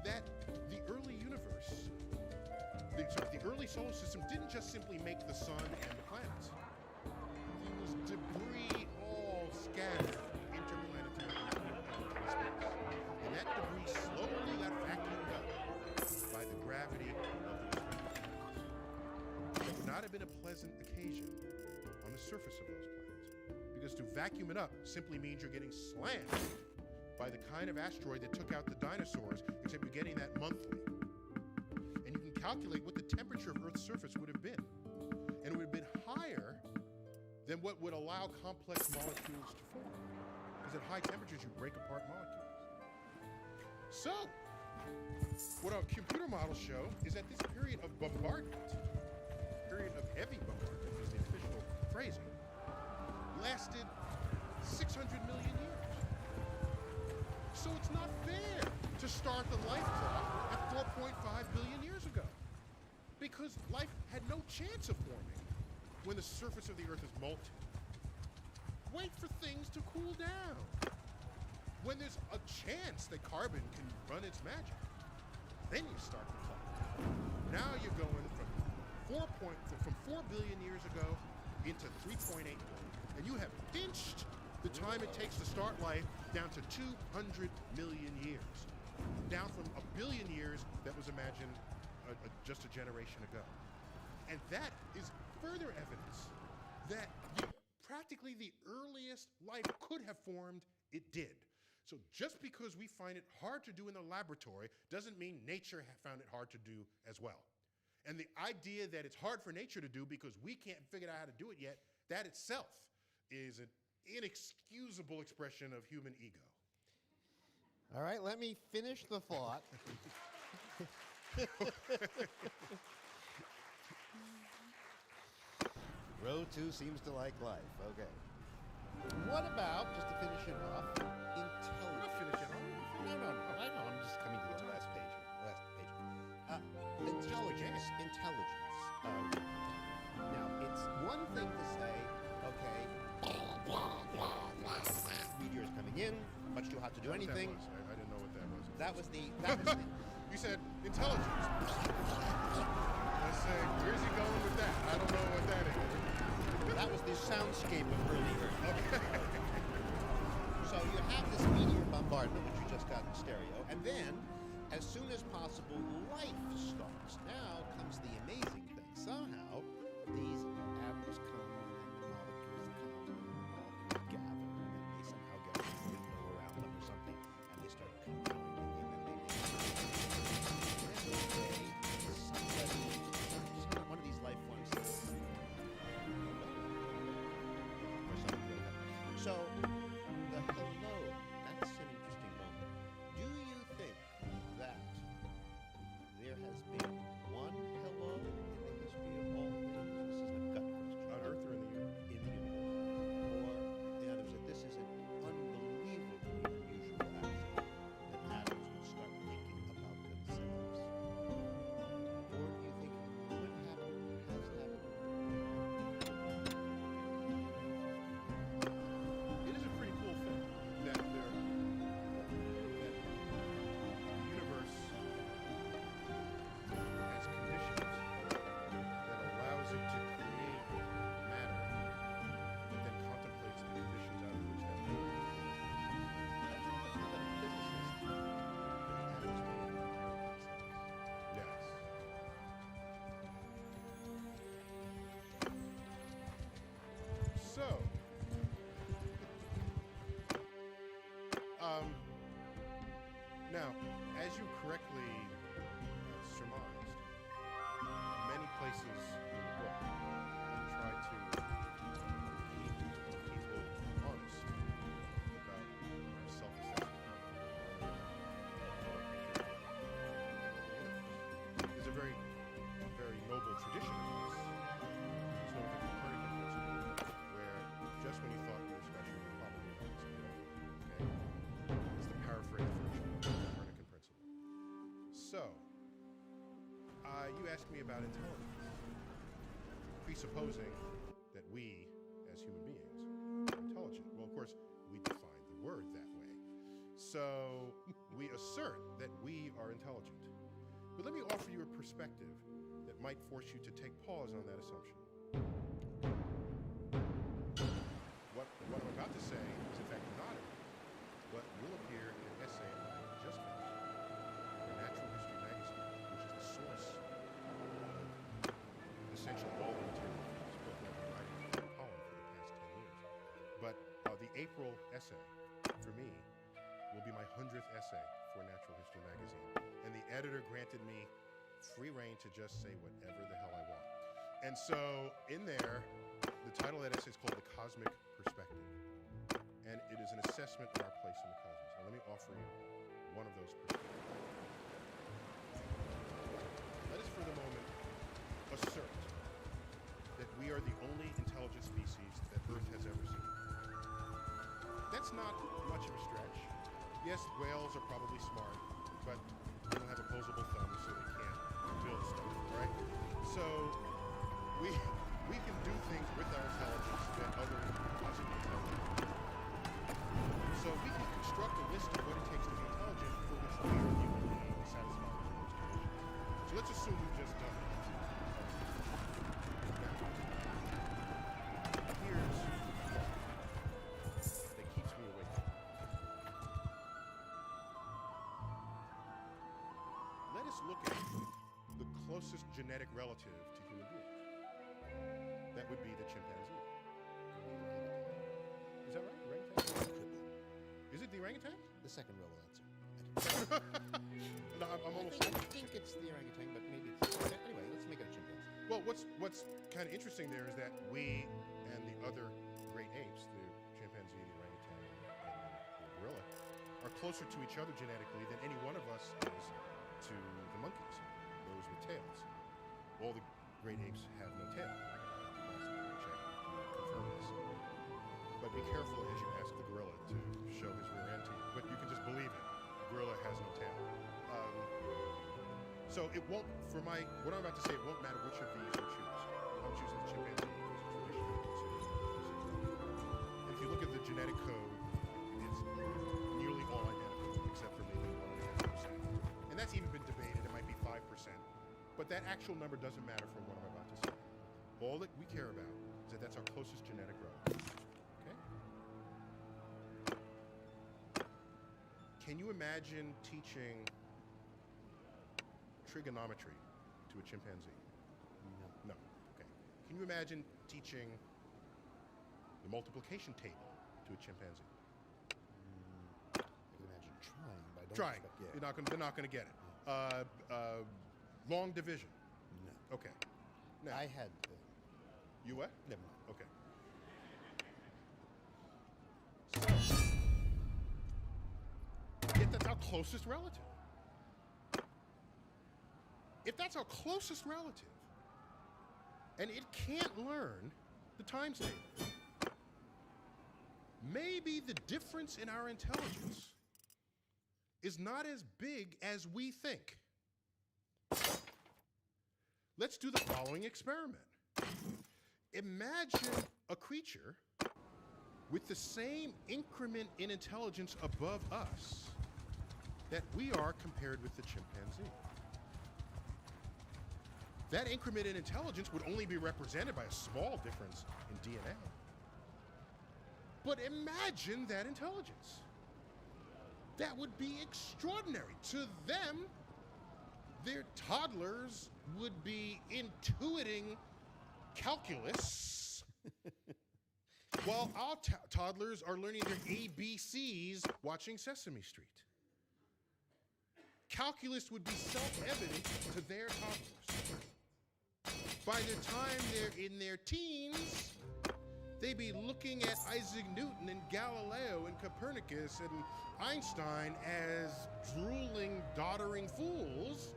Speaker 7: that the early universe, the early solar system didn't just simply make the sun and the planets. There was debris all scattered interplanetary space. And that debris slowly got vacuumed up by the gravity of the respective planets. It would not have been a pleasant occasion on the surface of those planets, because to vacuum it up simply means you're getting slammed by the kind of asteroid that took out the dinosaurs, except you're getting that monthly. And you can calculate what the temperature of Earth's surface would have been. And it would have been higher than what would allow complex molecules to form. Because at high temperatures, you break apart molecules. So, what our computer models show is that this period of bombardment, period of heavy bombardment is the official phrasing, lasted 600 million years. So it's not fair to start the life clock at 4.5 billion years ago, because life had no chance of forming when the surface of the Earth is molten. Wait for things to cool down. When there's a chance that carbon can run its magic, then you start the clock. Now you're going from 4 billion years ago into 3.8 billion, and you have pinched the time it takes to start life down to 200 million years, down from a billion years that was imagined just a generation ago. And that is further evidence that practically the earliest life could have formed, it did. So just because we find it hard to do in the laboratory doesn't mean nature found it hard to do as well. And the idea that it's hard for nature to do because we can't figure out how to do it yet, that itself is an inexcusable expression of human ego.
Speaker 8: All right, let me finish the thought. Row 2 seems to like life. Okay. What about, just to finish it off, intelligence?
Speaker 7: Finish it off.
Speaker 8: No. I know. I'm just coming to the last page. Intelligence. Now, it's one thing to say, okay, meteors coming in, much too hot to do anything.
Speaker 7: I didn't know what that was.
Speaker 8: That was the.
Speaker 7: You said intelligence. I say, where's he going with that? I don't know what that is.
Speaker 8: That was the soundscape of early Earth. Okay. So you have this meteor bombardment, which you just got in stereo, and then, as soon as possible, life starts. Now comes the amazing thing. Somehow, these atoms come, and the molecules come, and the molecules gather, and then they somehow get a window around them or something, and they start compounding, and then they make one of these life forms. So, the hello, that's an interesting moment. Do you think that there has been one hello in the history of all things? This is a gut question.
Speaker 7: On Earth or in the universe?
Speaker 8: In the universe. Or, in other words, that this is an unbelievably unusual action, that atoms would start thinking about themselves. Or do you think it could happen, has happened?
Speaker 7: It is a pretty cool thing that the universe has conditions that allows it to create matter that then contemplates the conditions out of which that matter. Yes. So, now, as you correctly surmised, many places in the book try to keep people honest about their self-assessment. There's a very So, you asked me about intelligence, presupposing that we, as human beings, are intelligent. Well, of course, we define the word that way. So, we assert that we are intelligent. But let me offer you a perspective that might force you to take pause on that assumption. What I'm about to say is, in fact, not what will appear in an essay I just finished in Natural History magazine, which is the source of essentially all the material for this book. I've been writing a column for the past 10 years. But the April essay, for me, will be my 100th essay for Natural History magazine. And the editor granted me free reign to just say whatever the hell I want. And so in there, the title of that essay is called The Cosmic Perspective. And it is an assessment of our place in the cosmos. And let me offer you one of those perspectives. Let us for the moment assert that we are the only intelligent species that Earth has ever seen. That's not much of a stretch. Yes, whales are probably smart, but they don't have opposable thumbs, so they can't build stuff, right? So we can do things with our intelligence that others possibly can't. So we can construct a list of what it takes to be intelligent for which we are the only satisfiers in those conditions. So let's assume we've just done it. Now, here's that keeps me awake. Let us look at the closest genetic relative to human beings. That would be the chimpanzee. Is that right? Orangutan? Is it the orangutan?
Speaker 8: The second row will answer.
Speaker 7: No, I'm almost.
Speaker 8: I think it's the orangutan, but maybe it's. Anyway, let's make it a chimpanzee.
Speaker 7: Well, what's kind of interesting there is that we and the other great apes, the chimpanzee, the orangutan, and the gorilla, are closer to each other genetically than any one of us is to the monkeys, those with tails. All the great apes have no tail. Last time I checked, confirm this. But be careful as you ask the gorilla to show his rear end to you. But you can just believe it. The gorilla has no tail. So it won't, what I'm about to say, it won't matter which of these you choose. I'm choosing the chimpanzee because it's traditionally considered the closest relative. And if you look at the genetic code, it's nearly all identical, except for maybe 1.5%. And that's even been debated. It might be 5%. But that actual number doesn't matter for what I'm about to say. All that we care about is that that's our closest genetic relative. Okay? Can you imagine teaching trigonometry to a chimpanzee? No. Okay. Can you imagine teaching the multiplication table to a chimpanzee?
Speaker 8: I can imagine trying, but I don't
Speaker 7: Trying.
Speaker 8: expect, yeah.
Speaker 7: They're not going to get it. Long division.
Speaker 8: No.
Speaker 7: Okay. Now,
Speaker 8: I had.
Speaker 7: you what?
Speaker 8: Never mind.
Speaker 7: Okay. Yet that's our closest relative. If that's our closest relative, and it can't learn the times table, maybe the difference in our intelligence is not as big as we think. Let's do the following experiment. Imagine a creature with the same increment in intelligence above us that we are compared with the chimpanzee. That increment in intelligence would only be represented by a small difference in DNA. But imagine that intelligence. That would be extraordinary. To them, their toddlers would be intuiting calculus, while our toddlers are learning their ABCs watching Sesame Street. Calculus would be self-evident to their toddlers. By the time they're in their teens, they'd be looking at Isaac Newton and Galileo and Copernicus and Einstein as drooling, doddering fools,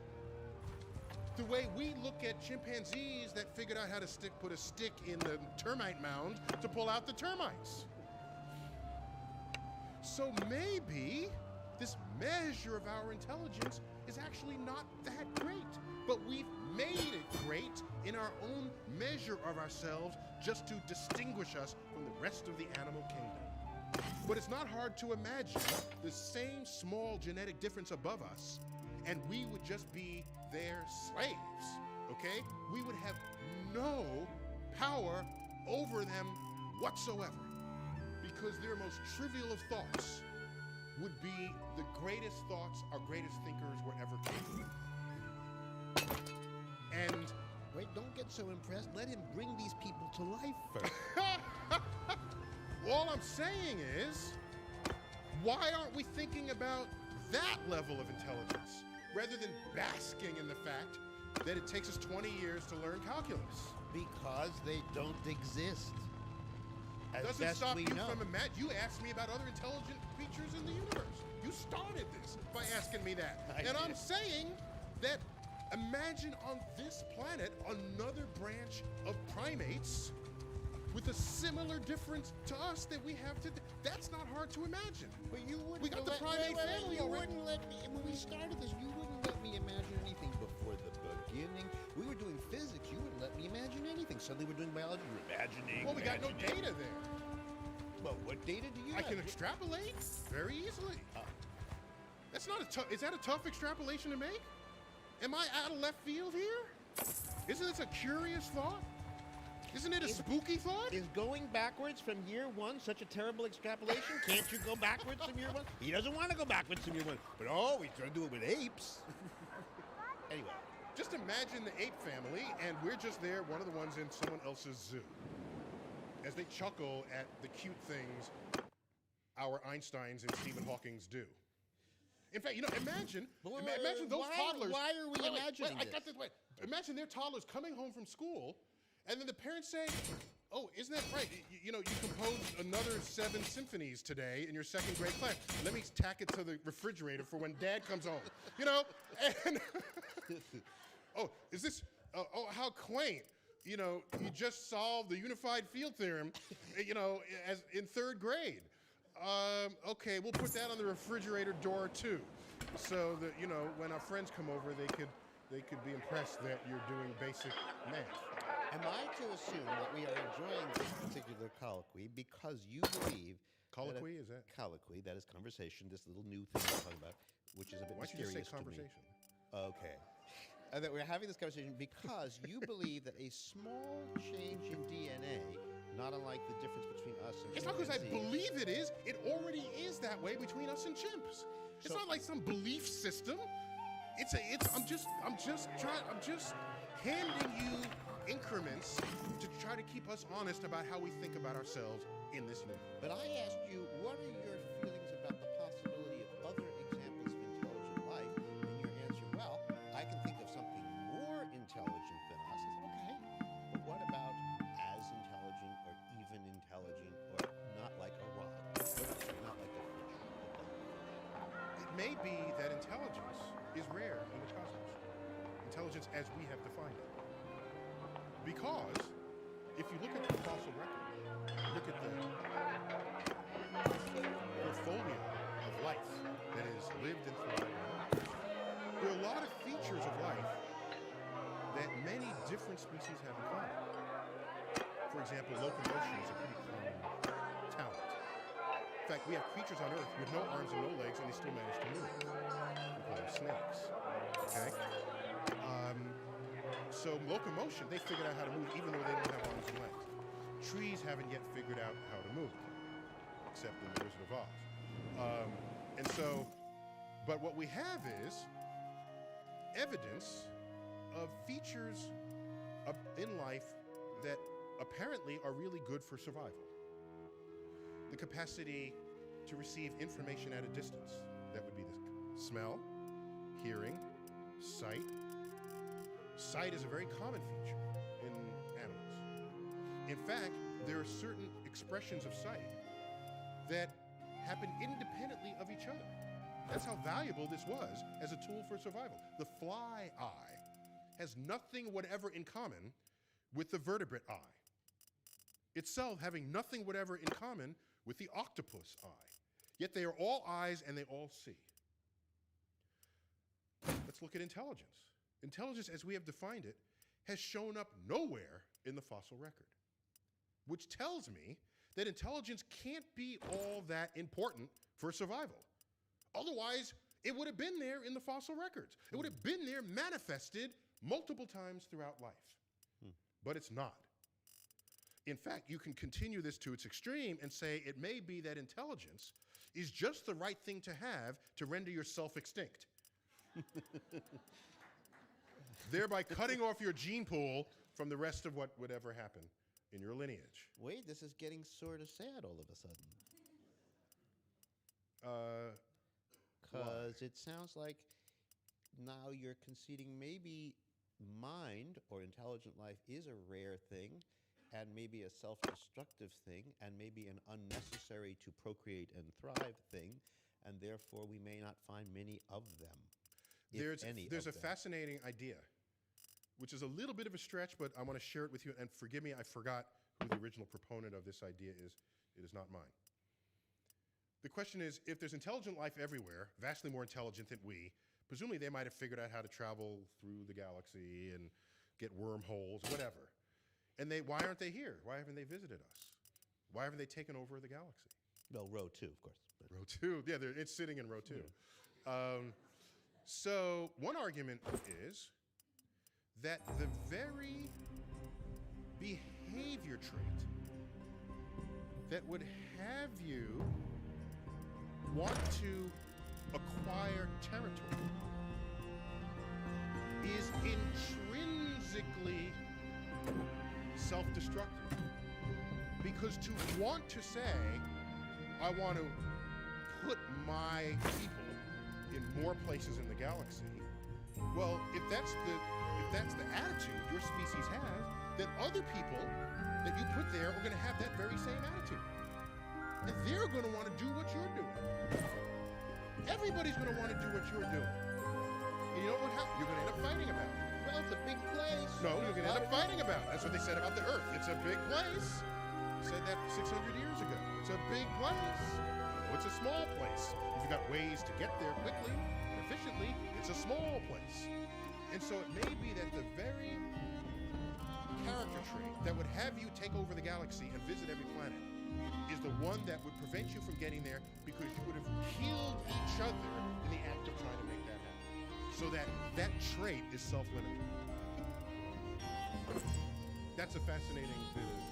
Speaker 7: the way we look at chimpanzees that figured out how to put a stick in the termite mound to pull out the termites. So maybe this measure of our intelligence is actually not that great. But we've made it great in our own measure of ourselves just to distinguish us from the rest of the animal kingdom. But it's not hard to imagine the same small genetic difference above us, and we would just be their slaves, okay? We would have no power over them whatsoever, because their most trivial of thoughts would be the greatest thoughts our greatest thinkers were ever capable of. And
Speaker 8: Wait, don't get so impressed. Let him bring these people to life first.
Speaker 7: all I'm saying is, why aren't we thinking about that level of intelligence rather than basking in the fact that it takes us 20 years to learn calculus?
Speaker 8: Because they don't exist. As
Speaker 7: Doesn't
Speaker 8: best
Speaker 7: stop
Speaker 8: we
Speaker 7: you
Speaker 8: know.
Speaker 7: from imagining. You asked me about other intelligent creatures in the universe. You started this by asking me that. And I'm saying that imagine on this planet another branch of primates with a similar difference to us that we have today. That's not hard to imagine.
Speaker 8: But you wouldn't
Speaker 7: We got the
Speaker 8: let-
Speaker 7: primate
Speaker 8: wait,
Speaker 7: family
Speaker 8: You
Speaker 7: already.
Speaker 8: wouldn't let me, when we started this, you wouldn't let me imagine anything before the beginning. We were doing physics. You wouldn't let me imagine anything. Suddenly we're doing biology. We're imagining.
Speaker 7: Well, we got no data there.
Speaker 8: Well, what data do you
Speaker 7: I
Speaker 8: have?
Speaker 7: can extrapolate very easily. That's not a tough. Is that a tough extrapolation to make? Am I out of left field here? Isn't this a curious thought? Isn't it a spooky thought?
Speaker 8: Is going backwards from year one such a terrible extrapolation? Can't you go backwards from year one? He doesn't want to go backwards from year one. But oh, he's going to do it with apes. Anyway.
Speaker 7: Just imagine the ape family, and we're just there, one of the ones in someone else's zoo, as they chuckle at the cute things our Einsteins and Stephen Hawkings do. In fact, imagine those toddlers.
Speaker 8: Why are we imagining
Speaker 7: I got this. Wait. Imagine their toddlers coming home from school, and then the parents say, "Oh, isn't that right? You composed another 7 symphonies today in your 2nd grade class. Let me tack it to the refrigerator for when Dad comes home." And oh, is this? Oh, how quaint! You just solved the unified field theorem. As in 3rd grade. Okay, we'll put that on the refrigerator door too, so that when our friends come over, they could be impressed that you're doing basic math.
Speaker 8: Am I to assume that we are enjoying this particular colloquy because you believe
Speaker 7: Colloquy, is that?
Speaker 8: Colloquy, that is conversation, this little new thing we're talking about, which is a bit
Speaker 7: Why don't you
Speaker 8: mysterious
Speaker 7: just say conversation?
Speaker 8: to me. Okay. And that we're having this conversation because you believe that a small change in DNA, not unlike the difference between us and
Speaker 7: It's not because I
Speaker 8: chimpanzees-
Speaker 7: believe it is. It already is that way between us and chimps. It's not like some belief system. I'm just handing you increments to try to keep us honest about how we think about ourselves in this universe.
Speaker 8: But I asked you, what are your feelings about the possibility of other examples of intelligent life? And your answer, well, I can think of something more intelligent than us. I said, okay, but what about as intelligent or even intelligent or not like a rod, or not like a fish?
Speaker 7: It may be that intelligence is rare in the cosmos. Intelligence as we have defined it. Because if you look at the fossil record, look at the portfolio of life that has lived and thrived on Earth, there are a lot of features of life that many different species have in common. For example, locomotion is a pretty common talent. In fact, we have creatures on Earth with no arms and no legs, and they still manage to move. We call them snakes. Okay? So locomotion, they figured out how to move even though they don't have arms and legs. Trees haven't yet figured out how to move, except in the Wizard of Oz. But what we have is evidence of features in life that apparently are really good for survival. The capacity to receive information at a distance. That would be the smell, hearing, sight. Sight is a very common feature in animals. In fact, there are certain expressions of sight that happen independently of each other. That's how valuable this was as a tool for survival. The fly eye has nothing whatever in common with the vertebrate eye. Itself having nothing whatever in common with the octopus eye. Yet they are all eyes and they all see. look at intelligence. Intelligence, as we have defined it, has shown up nowhere in the fossil record, which tells me that intelligence can't be all that important for survival. Otherwise, it would have been there in the fossil records. It would have been there manifested multiple times throughout life. But it's not. In fact, you can continue this to its extreme and say it may be that intelligence is just the right thing to have to render yourself extinct. Thereby cutting off your gene pool from the rest of what would ever happen in your lineage.
Speaker 8: Wait, this is getting sort of sad all of a sudden. Because it sounds like now you're conceding maybe mind or intelligent life is a rare thing and maybe a self-destructive thing and maybe an unnecessary to procreate and thrive thing, and therefore we may not find many of them.
Speaker 7: There's a fascinating idea, which is a little bit of a stretch, but I want to share it with you. And forgive me, I forgot who the original proponent of this idea is. It is not mine. The question is, if there's intelligent life everywhere, vastly more intelligent than we, presumably they might have figured out how to travel through the galaxy and get wormholes, whatever. And why aren't they here? Why haven't they visited us? Why haven't they taken over the galaxy?
Speaker 8: Well, row 2, of course.
Speaker 7: Row 2, yeah, it's sitting in row 2. So one argument is that the very behavior trait that would have you want to acquire territory is intrinsically self-destructive. Because to want to say, I want to put my people in more places in the galaxy, well, if that's the attitude your species has, then other people that you put there are going to have that very same attitude. And they're going to want to do what you're doing. Everybody's going to want to do what you're doing. And you know what happens? You're going to end up fighting about it.
Speaker 8: Well, it's a big place.
Speaker 7: No, you're going to end up fighting about it. That's what they said about the Earth. It's a big place. They said that 600 years ago. It's a big place. No, it's a small place. If you've got ways to get there quickly and efficiently, it's a small place. And so it may be that the very character trait that would have you take over the galaxy and visit every planet is the one that would prevent you from getting there, because you would have killed each other in the act of trying to make that happen. So that trait is self-limiting. That's a fascinating bit of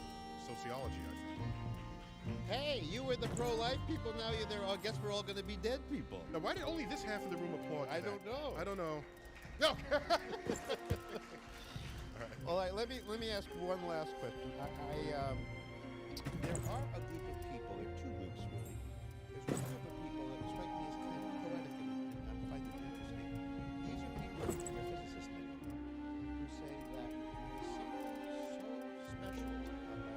Speaker 7: sociology, I think.
Speaker 8: Hey, you were the pro-life people, now you're there. I guess we're all going to be dead people.
Speaker 7: Now, why did only this half of the room applaud?
Speaker 8: I don't know.
Speaker 7: I don't know. No.
Speaker 8: All right, let me ask one last question. There are a group of people, there are two groups really. There's one group of people that strike me as kind of poetic and I find them interesting. These are people in the physicist who say that there's something so special about the universe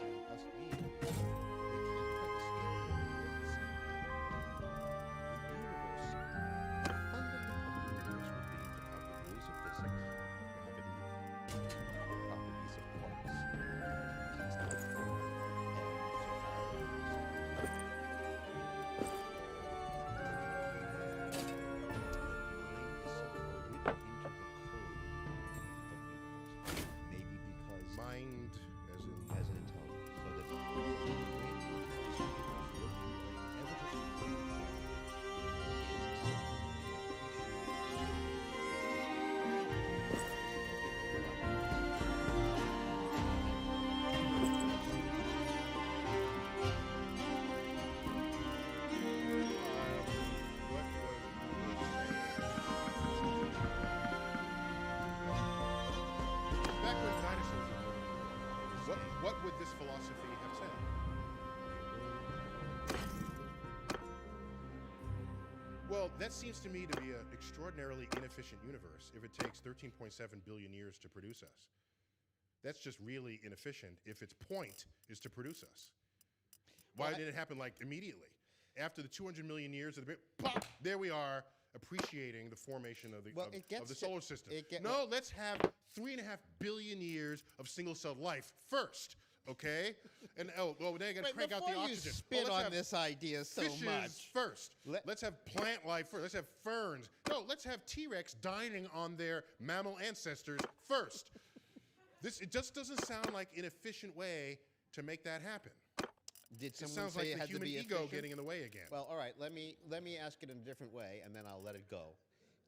Speaker 8: and us beings, they can't quite escape it at the same time. The universe, the fundamental of the universe would be to have the rules of physics, gravity, properties of quarks, text out form, maybe because
Speaker 7: Mind as in
Speaker 8: as an intelligence, so that the brain
Speaker 7: back when dinosaurs were born, what would this philosophy have said? Well, that seems to me to be an extraordinarily inefficient universe if it takes 13.7 billion years to produce us. That's just really inefficient if its point is to produce us. Why didn't it happen like immediately? After the 200 million years of the big, pop, there we are, appreciating the formation of the, of the solar system. No, let's have 3.5 billion years of single-celled life first. okay? And oh, well, they got to crank out the
Speaker 8: before you
Speaker 7: oxygen.
Speaker 8: spit
Speaker 7: let's
Speaker 8: on
Speaker 7: have
Speaker 8: this idea so
Speaker 7: fishes
Speaker 8: much.
Speaker 7: first. Let's have plant life first. Let's have ferns. No, let's have T-Rex dining on their mammal ancestors first. It just doesn't sound like an efficient way to make that happen.
Speaker 8: Did
Speaker 7: It
Speaker 8: someone
Speaker 7: sounds
Speaker 8: say
Speaker 7: like
Speaker 8: it
Speaker 7: the
Speaker 8: had to
Speaker 7: human
Speaker 8: be
Speaker 7: ego
Speaker 8: efficient?
Speaker 7: getting in the way again.
Speaker 8: Well, all right. Let me ask it in a different way, and then I'll let it go.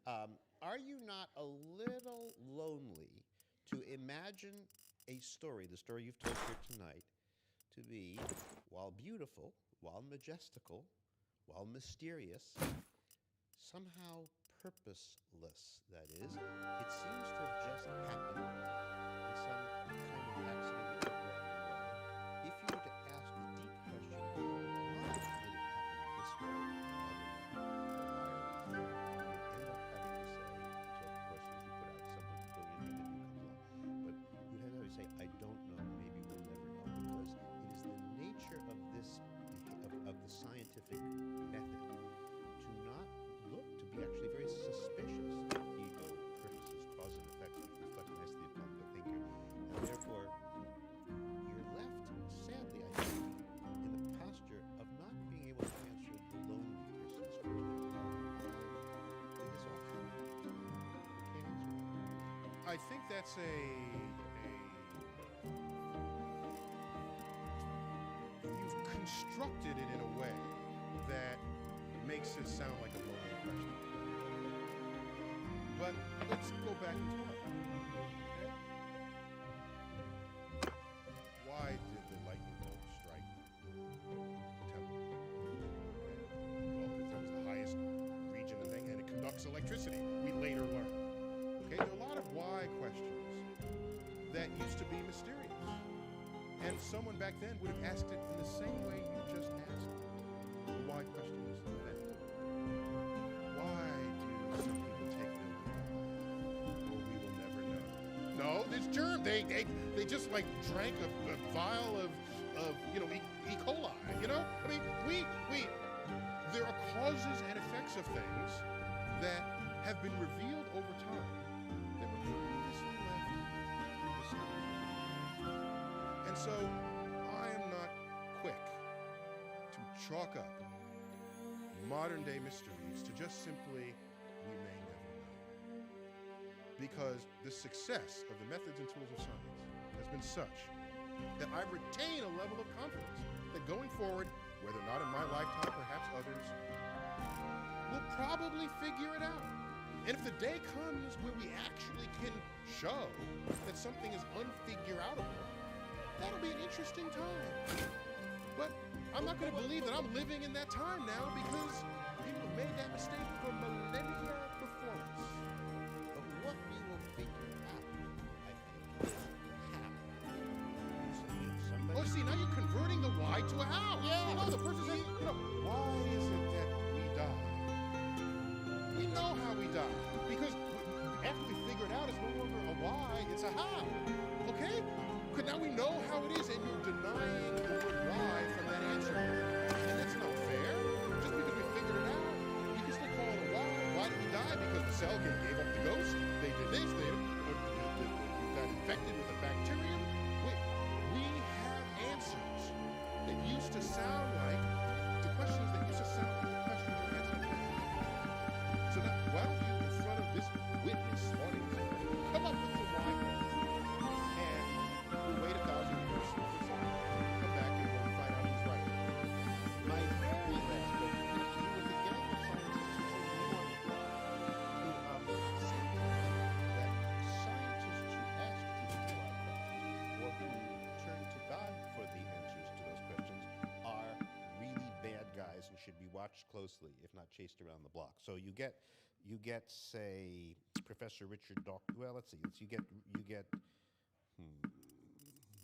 Speaker 8: Are you not a little lonely to imagine a story, the story you've told here tonight, to be, while beautiful, while majestical, while mysterious, somehow purposeless? That is, it seems to have just happened in some kind of accidental random way. If you were to ask the deep question, why did it happen this way? You would end up having to say, so of course if you put out someone brilliant and new comes along, but you'd have to say, I don't know, maybe we'll never know, because it is the nature of this, of the scientific method to not look, to be actually very suspicious of ego, purposes, cause and effects, which reflect nicely upon the thinker, and therefore you're left, sadly, I think, in the posture of not being able to answer the lonely person's question. Did this all happen? You can't answer that.
Speaker 7: I think that's you've constructed it in a way that makes it sound like a lonely question. But let's go back and talk. Okay? Why did the lightning bolt strike the temple? Okay. Well, because that was the highest region of the thing, and it conducts electricity. We later learned. Okay, there are a lot of why questions that used to be mysterious. And someone back then would have asked it in the same way you just asked the why questions then. Why do some people take milk? Well, we will never know. No, there's germ. They just like drank a vial of E. coli. You know, I mean, there are causes and effects of things that have been revealed over time that were previously left mysteries. And so I am not quick to chalk up modern day mysteries to just simply we may never know. Because the success of the methods and tools of science has been such that I retain a level of confidence that going forward, whether or not in my lifetime, perhaps others, we'll probably figure it out. And if the day comes where we actually can show that something is unfigure-outable, that'll be an interesting time. But I'm not going to believe that I'm living in that time now because people have made that mistake for millennia before us.
Speaker 8: But what we will figure out, I think, is how. Somebody
Speaker 7: Oh, see, now you're converting the why to a how.
Speaker 8: Yeah.
Speaker 7: You know, the person saying, why is it that we die? We know how we die. Because after we figure it out, it's no longer a why, it's a how. Okay? Because now we know how it is, and you're denying the word why from that answer. And that's not fair. Just because we figured it out, you can still call it a why. Why did we die? Because the cell gave up the ghost. They did this. They got infected with a bacterium. We have answers that used to sound like the questions that used to sound like the questions you're answering. So now, why don't you, in front of this witness audience, come up with the why? And we'll wait 1,000 years. Come back and we'll find out who's right.
Speaker 8: My very last book has to do with the gang of scientists who say that scientists who ask people why questions or who turn to God for the answers to those questions are really bad guys and should be watched closely, if not chased around the block. So you get, say, Professor Richard Dawkins. Well, let's see. You get. Let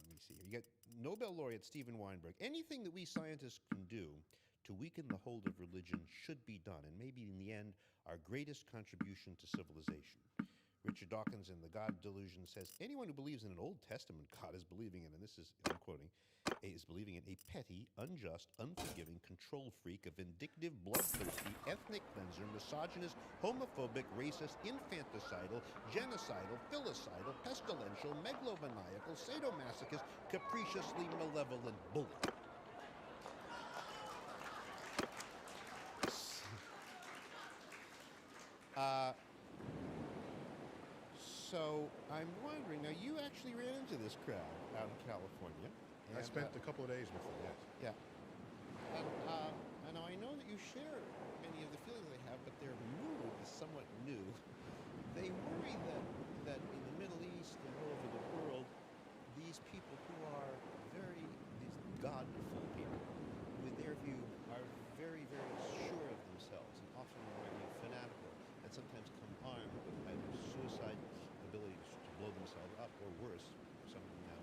Speaker 8: me see here. You get Nobel laureate Steven Weinberg. Anything that we scientists can do to weaken the hold of religion should be done, and maybe in the end, our greatest contribution to civilization. Richard Dawkins in The God Delusion says, anyone who believes in an Old Testament God is believing in, and this is, I'm quoting, is believing in a petty, unjust, unforgiving control freak, a vindictive, bloodthirsty, ethnic cleanser,
Speaker 6: misogynist, homophobic, racist, infanticidal, genocidal, filicidal, pestilential, megalomaniacal, sadomasochist, capriciously malevolent bully. So I'm wondering, now you actually ran into this crowd out in California.
Speaker 7: I spent a couple of days with them, yes.
Speaker 6: Yeah. And now I know that you share many of the feelings they have, but their mood is somewhat new. They worry that in the Middle East and all over the world, these people who are these godful people, with their view, are very, very sure of themselves and often very fanatical, and sometimes come armed with either suicide abilities to blow themselves up, or worse, some of them now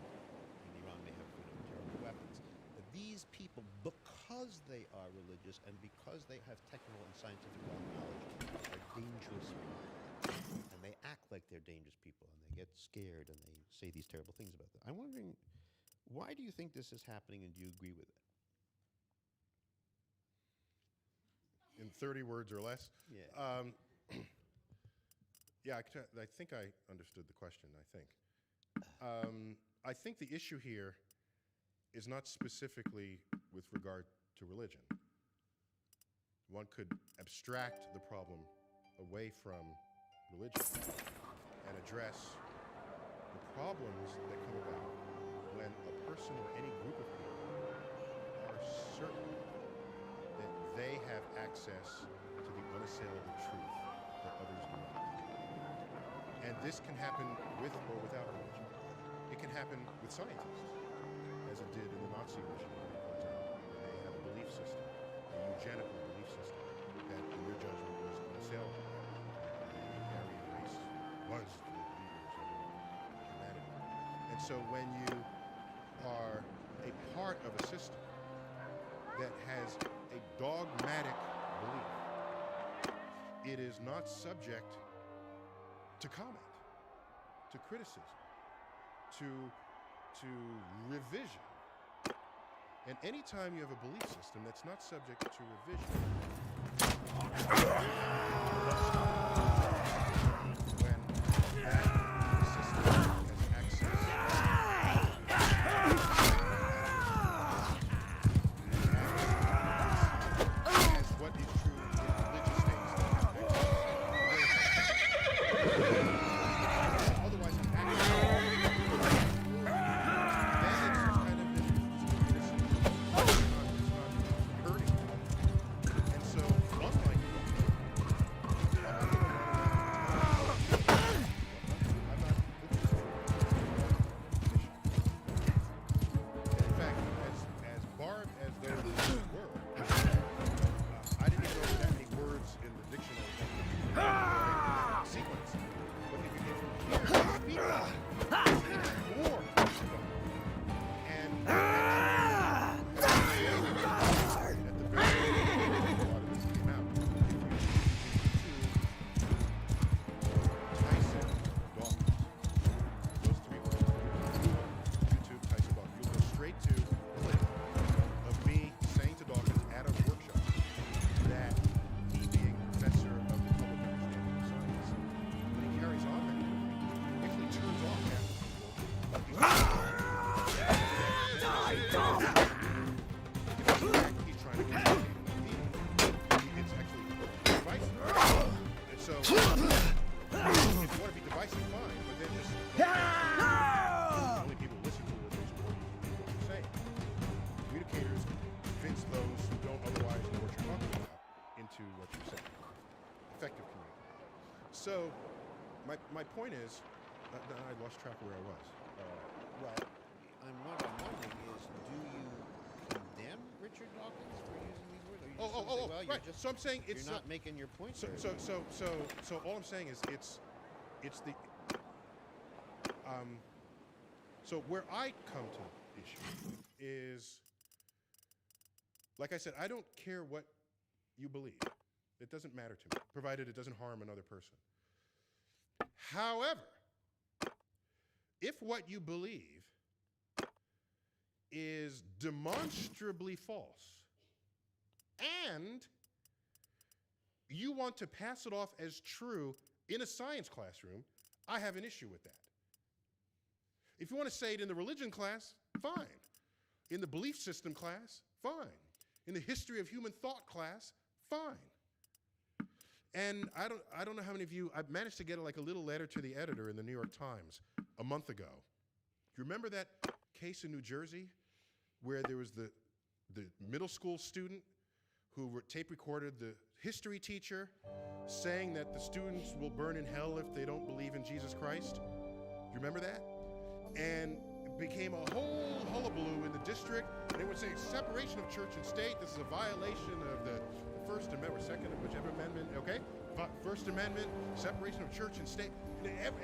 Speaker 6: in Iran may have terrible weapons. These people, because they are religious and because they have technical and scientific knowledge, are dangerous people. And they act like they're dangerous people, and they get scared, and they say these terrible things about them. I'm wondering, why do you think this is happening, and do you agree with it?
Speaker 7: In 30 words or less?
Speaker 6: Yeah.
Speaker 7: Yeah, I think I understood the question, I think. I think the issue here is not specifically with regard to religion. One could abstract the problem away from religion and address the problems that come about when a person or any group of people are certain that they have access to the unassailable truth that others do not. And this can happen with or without religion. It can happen with scientists, as it did in the Nazi regime, for example, where they have a belief system, a eugenical belief system, that in their judgment was unassailable. The Aryan race was the leaders of humanity. And so when you are a part of a system that has a dogmatic belief, it is not subject to comment, to criticism, to revision. And anytime you have a belief system that's not subject to revision, when that system has access as what is true in religious states that have otherwise an So, my point is, I lost track of where I was.
Speaker 6: Well, what I'm wondering is, do you condemn Richard Dawkins for using these words? Or you just sort of say, well,
Speaker 7: right. So I'm saying it's
Speaker 6: you're not making your point.
Speaker 7: So all I'm saying is it's the so where I come to the issue is, like I said, I don't care what you believe. It doesn't matter to me, provided it doesn't harm another person. However, if what you believe is demonstrably false and you want to pass it off as true in a science classroom, I have an issue with that. If you want to say it in the religion class, fine. In the belief system class, fine. In the history of human thought class, fine. And I don't know how many of you, I managed to get like a little letter to the editor in the New York Times a month ago. Do you remember that case in New Jersey where there was the middle school student who tape recorded the history teacher saying that the students will burn in hell if they don't believe in Jesus Christ? Do you remember that? And it became a whole hullabaloo in the district. They would say separation of church and state. This is a violation of the First Amendment or Second, whichever amendment. Okay, but First Amendment, separation of church and state.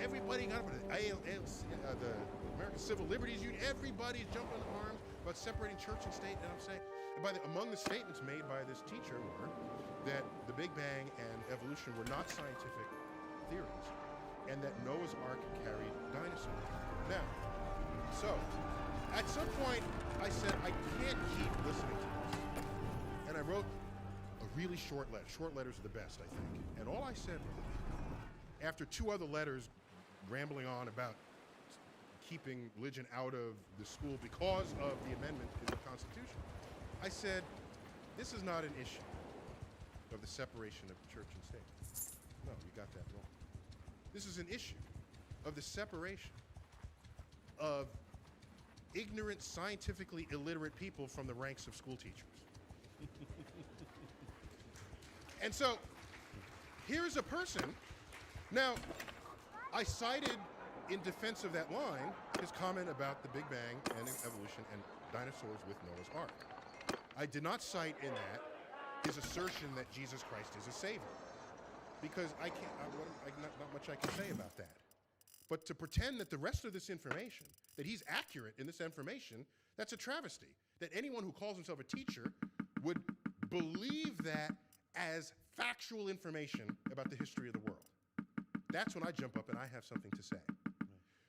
Speaker 7: Everybody got up. The American Civil Liberties Union. Everybody's jumping in arms about separating church and state. And I'm saying, among the statements made by this teacher were that the Big Bang and evolution were not scientific theories, and that Noah's Ark carried dinosaurs. Now, so at some point I said I can't keep listening to this, and I wrote a really short letter. Short letters are the best, I think. And all I said, after 2 other letters rambling on about keeping religion out of the school because of the amendment in the Constitution, I said, this is not an issue of the separation of church and state. No, you got that wrong. This is an issue of the separation of ignorant, scientifically illiterate people from the ranks of school teachers. And so, here's a person. Now, I cited in defense of that line his comment about the Big Bang and evolution and dinosaurs with Noah's Ark. I did not cite in that his assertion that Jesus Christ is a savior, because I can't. Not much I can say about that. But to pretend that the rest of this information, that he's accurate in this information, that's a travesty. That anyone who calls himself a teacher would believe that as factual information about the history of the world. That's when I jump up and I have something to say.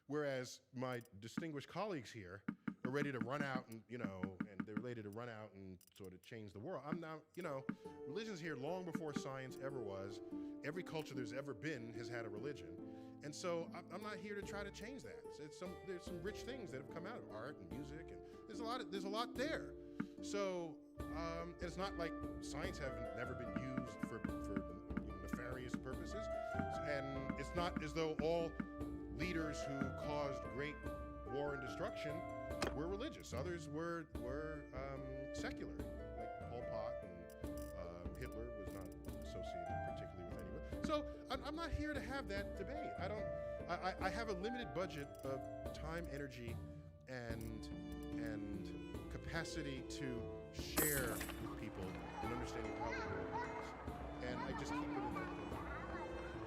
Speaker 7: Whereas my distinguished colleagues here are ready to run out and, and they're ready to run out and sort of change the world. I'm not, religion's here long before science ever was. Every culture there's ever been has had a religion. And so I'm not here to try to change that. There's some rich things that have come out of art and music, and there's a lot there. So it's not like science haven't never been used for nefarious purposes, and it's not as though all leaders who caused great war and destruction were religious. Others were secular, like Pol Pot, and Hitler was not associated particularly with anyone. So I'm not here to have that debate. I have a limited budget of time, energy, and capacity to share with people in understanding how the world works. And I just keep it in that.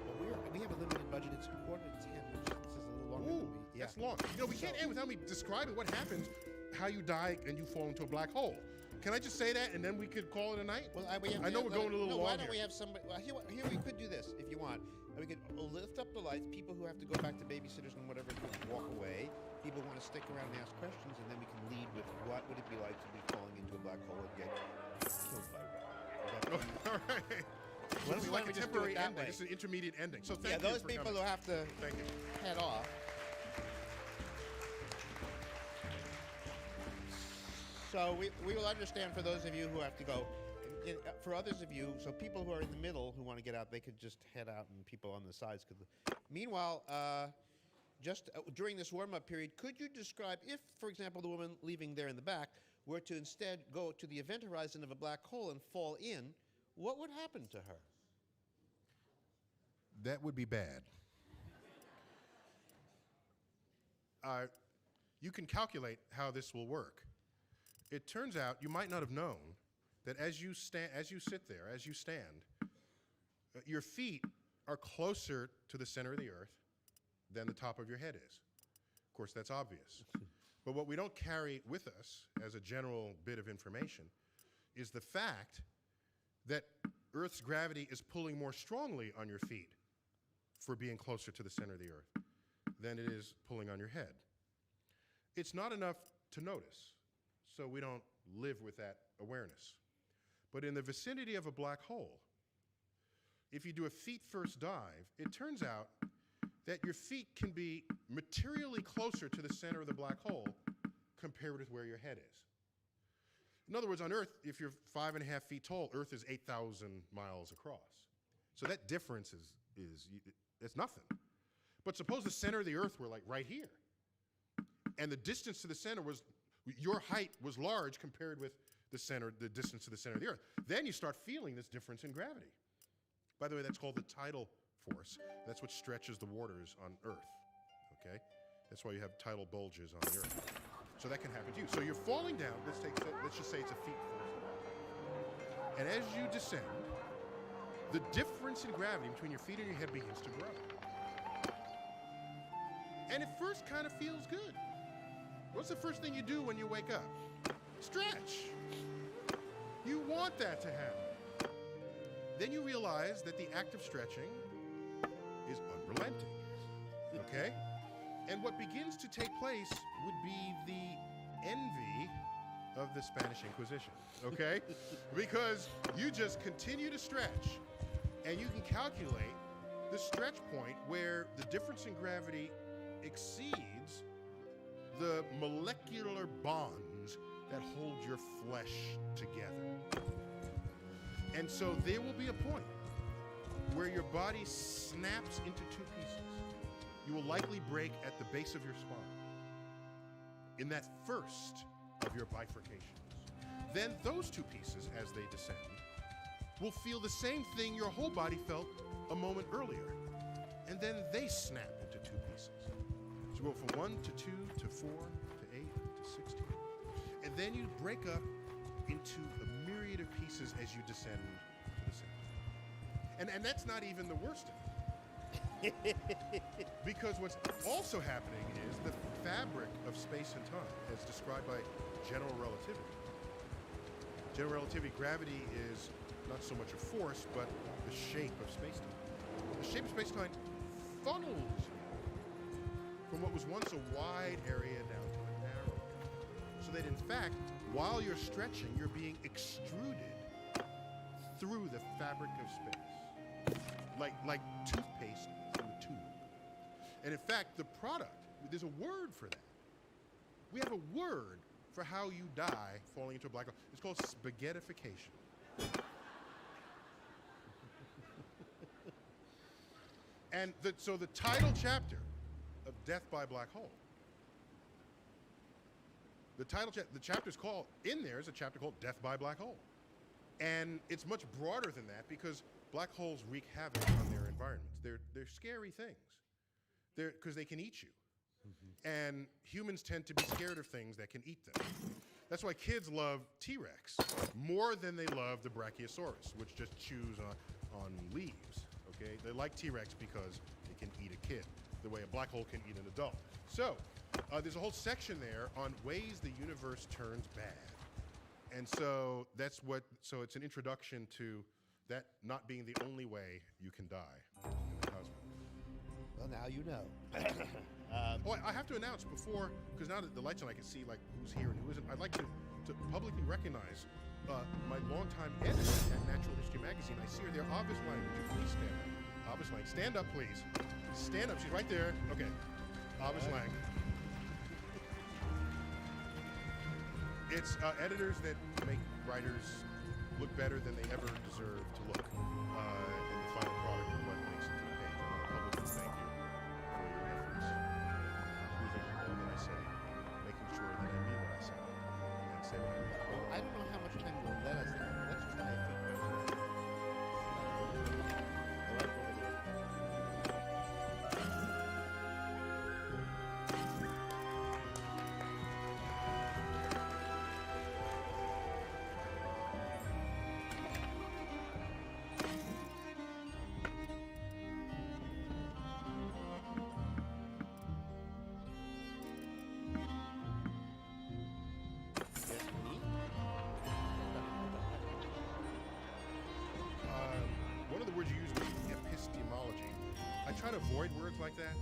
Speaker 8: Well, we have a limited budget. It's 9:45, which this is a little longer than we. Yeah.
Speaker 7: That's long. We can't end without me describing what happens, how you die and you fall into a black hole. Can I just say that, and then we could call it a night?
Speaker 8: Well, I
Speaker 7: know we're going a little long
Speaker 8: why don't
Speaker 7: here.
Speaker 8: we have somebody? Well, here we could do this if you want. We could lift up the lights. People who have to go back to babysitters and whatever could walk away. People who want to stick around and ask questions, and then we can lead with what would it be like to be falling into a black hole and get killed by one.
Speaker 7: All right.
Speaker 8: Why
Speaker 7: This is
Speaker 8: don't
Speaker 7: like
Speaker 8: we
Speaker 7: a
Speaker 8: just do it
Speaker 7: temporary
Speaker 8: that
Speaker 7: ending.
Speaker 8: way?
Speaker 7: This is an intermediate ending. So thank you
Speaker 8: those
Speaker 7: for
Speaker 8: people
Speaker 7: coming.
Speaker 8: who have to
Speaker 7: Thank you.
Speaker 8: head off. So we will understand for those of you who have to go. For others of you, so people who are in the middle who want to get out, they could just head out, and people on the sides could. Meanwhile, just during this warm-up period, could you describe if, for example, the woman leaving there in the back were to instead go to the event horizon of a black hole and fall in, what would happen to her?
Speaker 7: That would be bad. You can calculate how this will work. It turns out you might not have known that as you stand, your feet are closer to the center of the earth than the top of your head is. Of course, that's obvious. But what we don't carry with us as a general bit of information is the fact that Earth's gravity is pulling more strongly on your feet for being closer to the center of the earth than it is pulling on your head. It's not enough to notice, so we don't live with that awareness. But in the vicinity of a black hole, if you do a feet first dive, it turns out that your feet can be materially closer to the center of the black hole compared with where your head is. In other words, on Earth, if you're 5.5 feet tall, Earth is 8,000 miles across. So that difference it's nothing. But suppose the center of the Earth were like right here, and the distance to the center was, your height was large compared with the distance to the center of the Earth. Then you start feeling this difference in gravity. By the way, that's called the tidal force. That's what stretches the waters on Earth, okay? That's why you have tidal bulges on the Earth. So that can happen to you. So you're falling down, let's just say it's a feet first. And as you descend, the difference in gravity between your feet and your head begins to grow. And it first kind of feels good. What's the first thing you do when you wake up? Stretch. You want that to happen. Then you realize that the act of stretching is unrelenting, okay? And what begins to take place would be the envy of the Spanish Inquisition, okay? Because you just continue to stretch, and you can calculate the stretch point where the difference in gravity exceeds the molecular bonds that hold your flesh together. And so there will be a point where your body snaps into two pieces. You will likely break at the base of your spine in that first of your bifurcations. Then those two pieces, as they descend, will feel the same thing your whole body felt a moment earlier. And then they snap into two pieces. So you go from 1 to 2 to 4 to 8 to 16. And then you break up into a myriad of pieces as you descend to the center. And that's not even the worst of it. Because what's also happening is the fabric of space and time, as described by general relativity. General relativity, gravity is not so much a force, but the shape of space-time. The shape of space-time funnels you from what was once a wide area down to a narrow area. So that in fact, while you're stretching, you're being extruded through the fabric of space. Like toothpaste through a tube. And in fact, the product, there's a word for that. We have a word for how you die falling into a black hole. It's called spaghettification. And so the title chapter of Death by Black Hole, the chapter's called, in there is a chapter called Death by Black Hole. And it's much broader than that because black holes wreak havoc on their environments. They're scary things. Because they can eat you. Mm-hmm. And humans tend to be scared of things that can eat them. That's why kids love T-Rex more than they love the Brachiosaurus, which just chews on leaves. Okay? They like T-Rex because it can eat a kid, the way a black hole can eat an adult. So there's a whole section there on ways the universe turns bad. And so so it's an introduction to that not being the only way you can die in the cosmos.
Speaker 8: Well, now you know.
Speaker 7: I have to announce before, because now that the lights on, I can see like who's here and who isn't. I'd like to publicly recognize my longtime editor at Natural History Magazine. I see her there. Avis Lang, would you please stand up? Avis Lang, stand up, please. Stand up. She's right there. Okay. Avis Lang. It's editors that make writers look better than they ever deserve to look in the final product of what makes it to the page. I want to publicly thank you for your efforts, proving all that I say, making sure that I mean what I say, and say what I mean.
Speaker 8: Well, I don't know how much time you'll let us have. Let's try a few questions. All right, over here. Yes, me?
Speaker 7: One of the words you used was epistemology. I try to avoid words like that.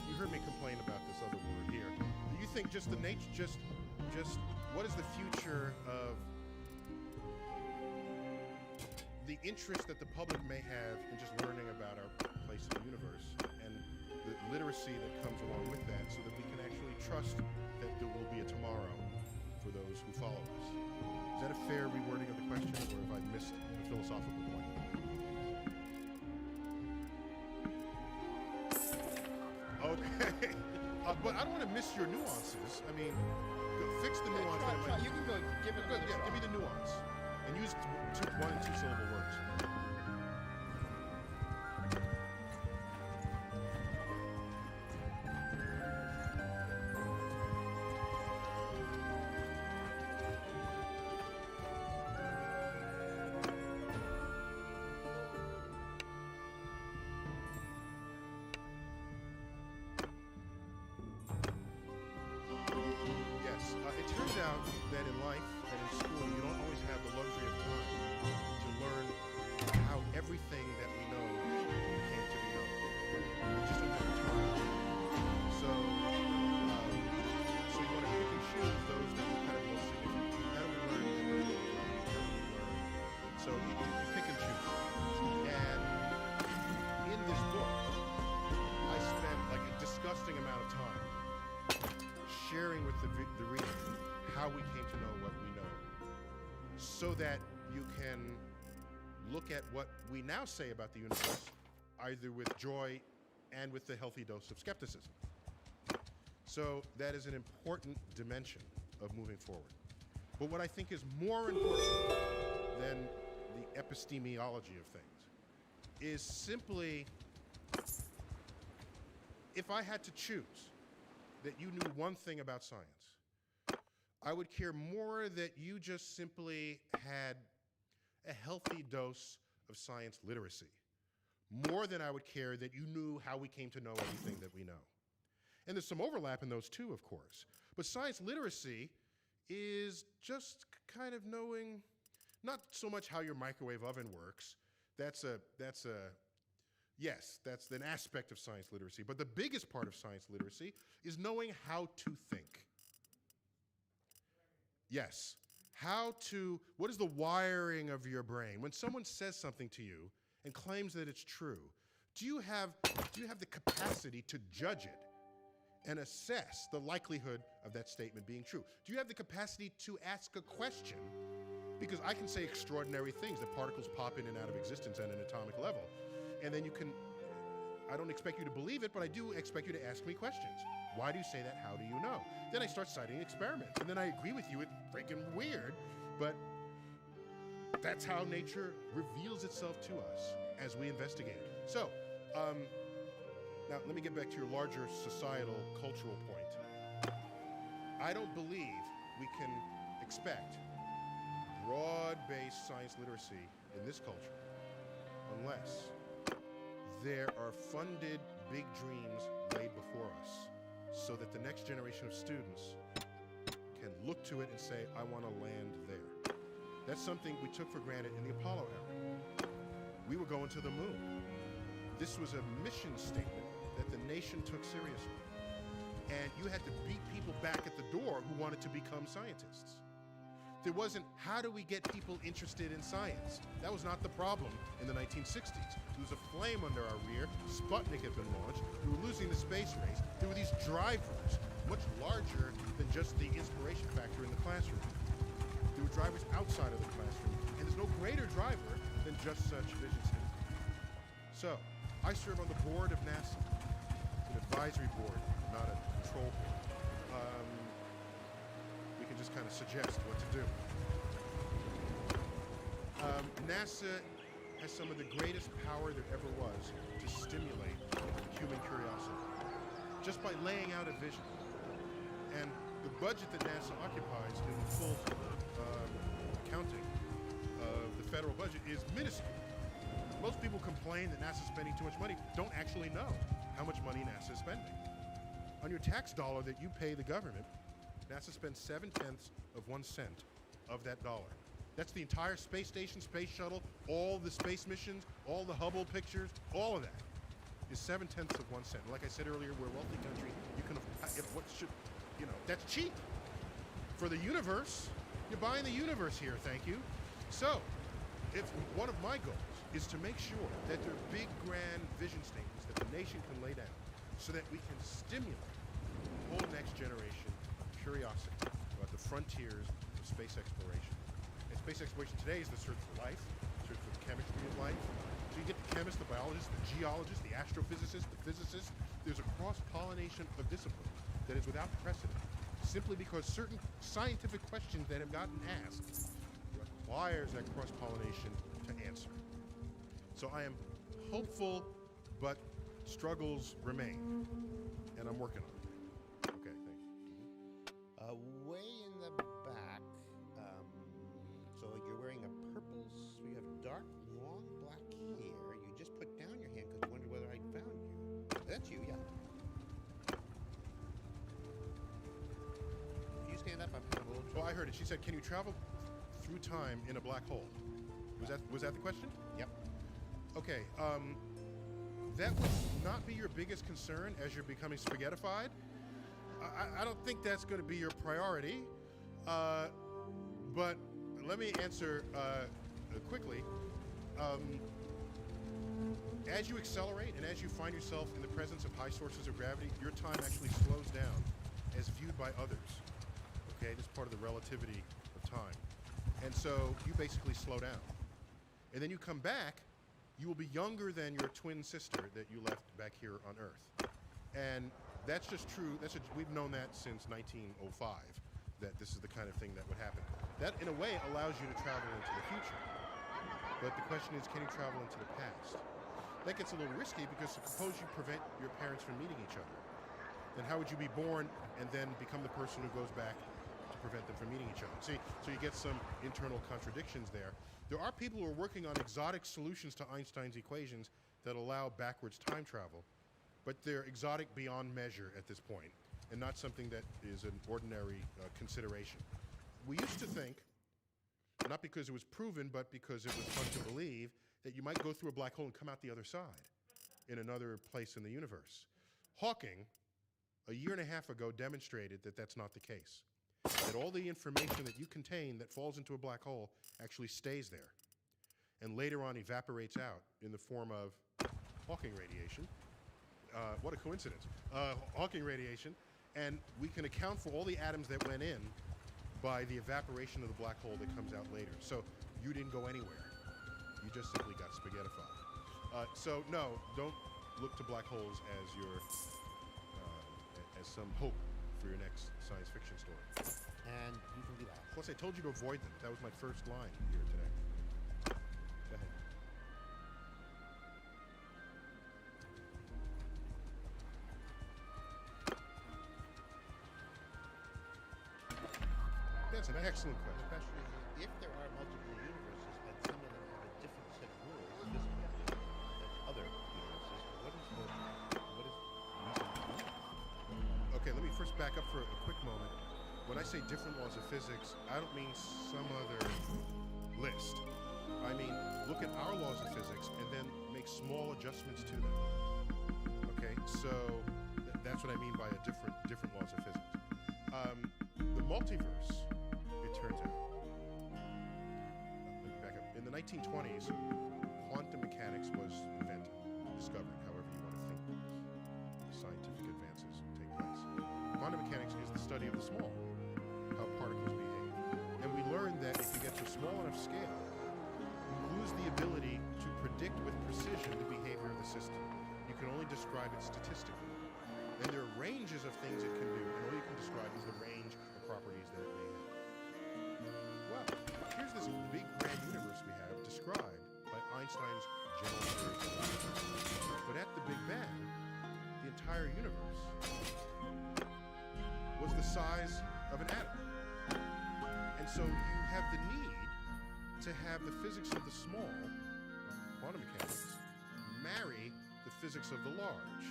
Speaker 7: You heard me complain about this other word here. Do you think just the nature, just what is the future of the interest that the public may have in just learning about our place in the universe and the literacy that comes along with that, so that we can actually trust that there will be a tomorrow for those who follow us. Is that a fair rewording of the question, or have I missed a philosophical point? Okay. But I don't want to miss your nuances. I mean, fix the nuance.
Speaker 8: You can go. Give it.
Speaker 7: Good, yeah, give me the nuance. And use one and two syllable words. Yes, it turns out that in life and in school, you don't always have the luxury of time to learn how everything that we know came to be known. We just don't have the time. So you want to pick and choose those that are kind of most significant. How do we learn? How do we learn? So you pick and choose. And in this book, I spent like a disgusting amount of time sharing with the reader how we came to know what we know, so that you can look at what we now say about the universe either with joy and with the healthy dose of skepticism. So that is an important dimension of moving forward. But what I think is more important than the epistemology of things is simply, if I had to choose that you knew one thing about science, I would care more that you just simply had a healthy dose of science literacy, more than I would care that you knew how we came to know everything that we know. And there's some overlap in those two, of course. But science literacy is just kind of knowing not so much how your microwave oven works. That's an aspect of science literacy. But the biggest part of science literacy is knowing how to think. Yes. What is the wiring of your brain? When someone says something to you and claims that it's true, do you have the capacity to judge it and assess the likelihood of that statement being true? Do you have the capacity to ask a question? Because I can say extraordinary things, that particles pop in and out of existence at an atomic level. And then I don't expect you to believe it, but I do expect you to ask me questions. Why do you say that? How do you know? Then I start citing experiments, and then I agree with you. It's freaking weird, but that's how nature reveals itself to us as we investigate it. So, now let me get back to your larger societal, cultural point. I don't believe we can expect broad-based science literacy in this culture unless there are funded big dreams laid before us, so that the next generation of students can look to it and say, I want to land there. That's something we took for granted in the Apollo era. We were going to the moon. This was a mission statement that the nation took seriously. And you had to beat people back at the door who wanted to become scientists. There wasn't, how do we get people interested in science? That was not the problem in the 1960s. There was a flame under our rear. Sputnik had been launched. We were losing the space race. There were these drivers, much larger than just the inspiration factor in the classroom. There were drivers outside of the classroom, and there's no greater driver than just such vision statements. So, I serve on the board of NASA. It's an advisory board, not a control board. We can just kind of suggest what to do. NASA has some of the greatest power there ever was to stimulate human curiosity, just by laying out a vision. And the budget that NASA occupies in the full accounting of the federal budget is minuscule. Most people complain that NASA's spending too much money, don't actually know how much money NASA is spending. On your tax dollar that you pay the government, NASA spends 0.7 of 1 cent of that dollar. That's the entire space station, space shuttle, all the space missions, all the Hubble pictures, all of that is 0.7 of 1 cent. Like I said earlier, we're a wealthy country. You can, that's cheap. For the universe, you're buying the universe here, thank you. So, if one of my goals is to make sure that there are big, grand vision statements that the nation can lay down so that we can stimulate the whole next generation curiosity about the frontiers of space exploration. And space exploration today is the search for life, search for the chemistry of life. So you get the chemist, the biologist, the geologist, the astrophysicist, the physicist. There's a cross-pollination of disciplines that is without precedent, simply because certain scientific questions that have gotten asked requires that cross-pollination to answer. So I am hopeful, but struggles remain, and I'm working on it. Okay, thanks.
Speaker 8: Way in the back, so you're wearing a purple, you have dark, long black hair. You just put down your hand because you wondered whether I found you. That's you, yeah. If you stand up, I'm having a little trouble.
Speaker 7: Oh, I heard it. She said, "Can you travel through time in a black hole?" Was that the question?
Speaker 8: Yep.
Speaker 7: Okay. That would not be your biggest concern as you're becoming spaghettified. I don't think that's going to be your priority. But let me answer quickly. As you accelerate and as you find yourself in the presence of high sources of gravity, your time actually slows down as viewed by others. Okay, this is part of the relativity of time. And so you basically slow down. And then you come back, you will be younger than your twin sister that you left back here on Earth. And that's just true. We've known that since 1905, that this is the kind of thing that would happen. That, in a way, allows you to travel into the future. But the question is, can you travel into the past? That gets a little risky because suppose you prevent your parents from meeting each other. Then how would you be born and then become the person who goes back to prevent them from meeting each other? See, so you get some internal contradictions there. There are people who are working on exotic solutions to Einstein's equations that allow backwards time travel, but they're exotic beyond measure at this point, and not something that is an ordinary consideration. We used to think, not because it was proven, but because it was fun to believe, that you might go through a black hole and come out the other side in another place in the universe. Hawking, a year and a half ago, demonstrated that that's not the case. That all the information that you contain that falls into a black hole actually stays there, and later on evaporates out in the form of Hawking radiation. What a coincidence. Hawking radiation, and we can account for all the atoms that went in by the evaporation of the black hole that comes out later. So you didn't go anywhere. You just simply got spaghettified. So no, don't look to black holes as your as some hope for your next science fiction story.
Speaker 8: And you can do that.
Speaker 7: Plus, I told you to avoid them. That was my first line here today. Go ahead. That's an excellent
Speaker 8: The
Speaker 7: question.
Speaker 8: question is, if there are multiple universes and some of them have a different set of rules physically than other universes, what is reason?
Speaker 7: Okay, let me first back up for a quick moment. When I say different laws of physics, I don't mean some other list. I mean, look at our laws of physics and then make small adjustments to them. Okay, so that's what I mean by a different laws of physics. The multiverse, it turns out. Let me back up. In the 1920s, quantum mechanics was invented, discovered, however you want to think the scientific advances take place. Quantum mechanics is the study of the small, how particles behave. And we learned that if you get to a small enough scale, you lose the ability to predict with precision the behavior of the system. You can only describe it statistically. And there are ranges of things it can do, and all you can describe is the range of properties that it may have. Well, here's this big grand universe we have described by Einstein's general theory of relativity. But at the Big Bang, the entire universe was the size of an atom. And so you have the need to have the physics of the small, quantum mechanics, marry the physics of the large,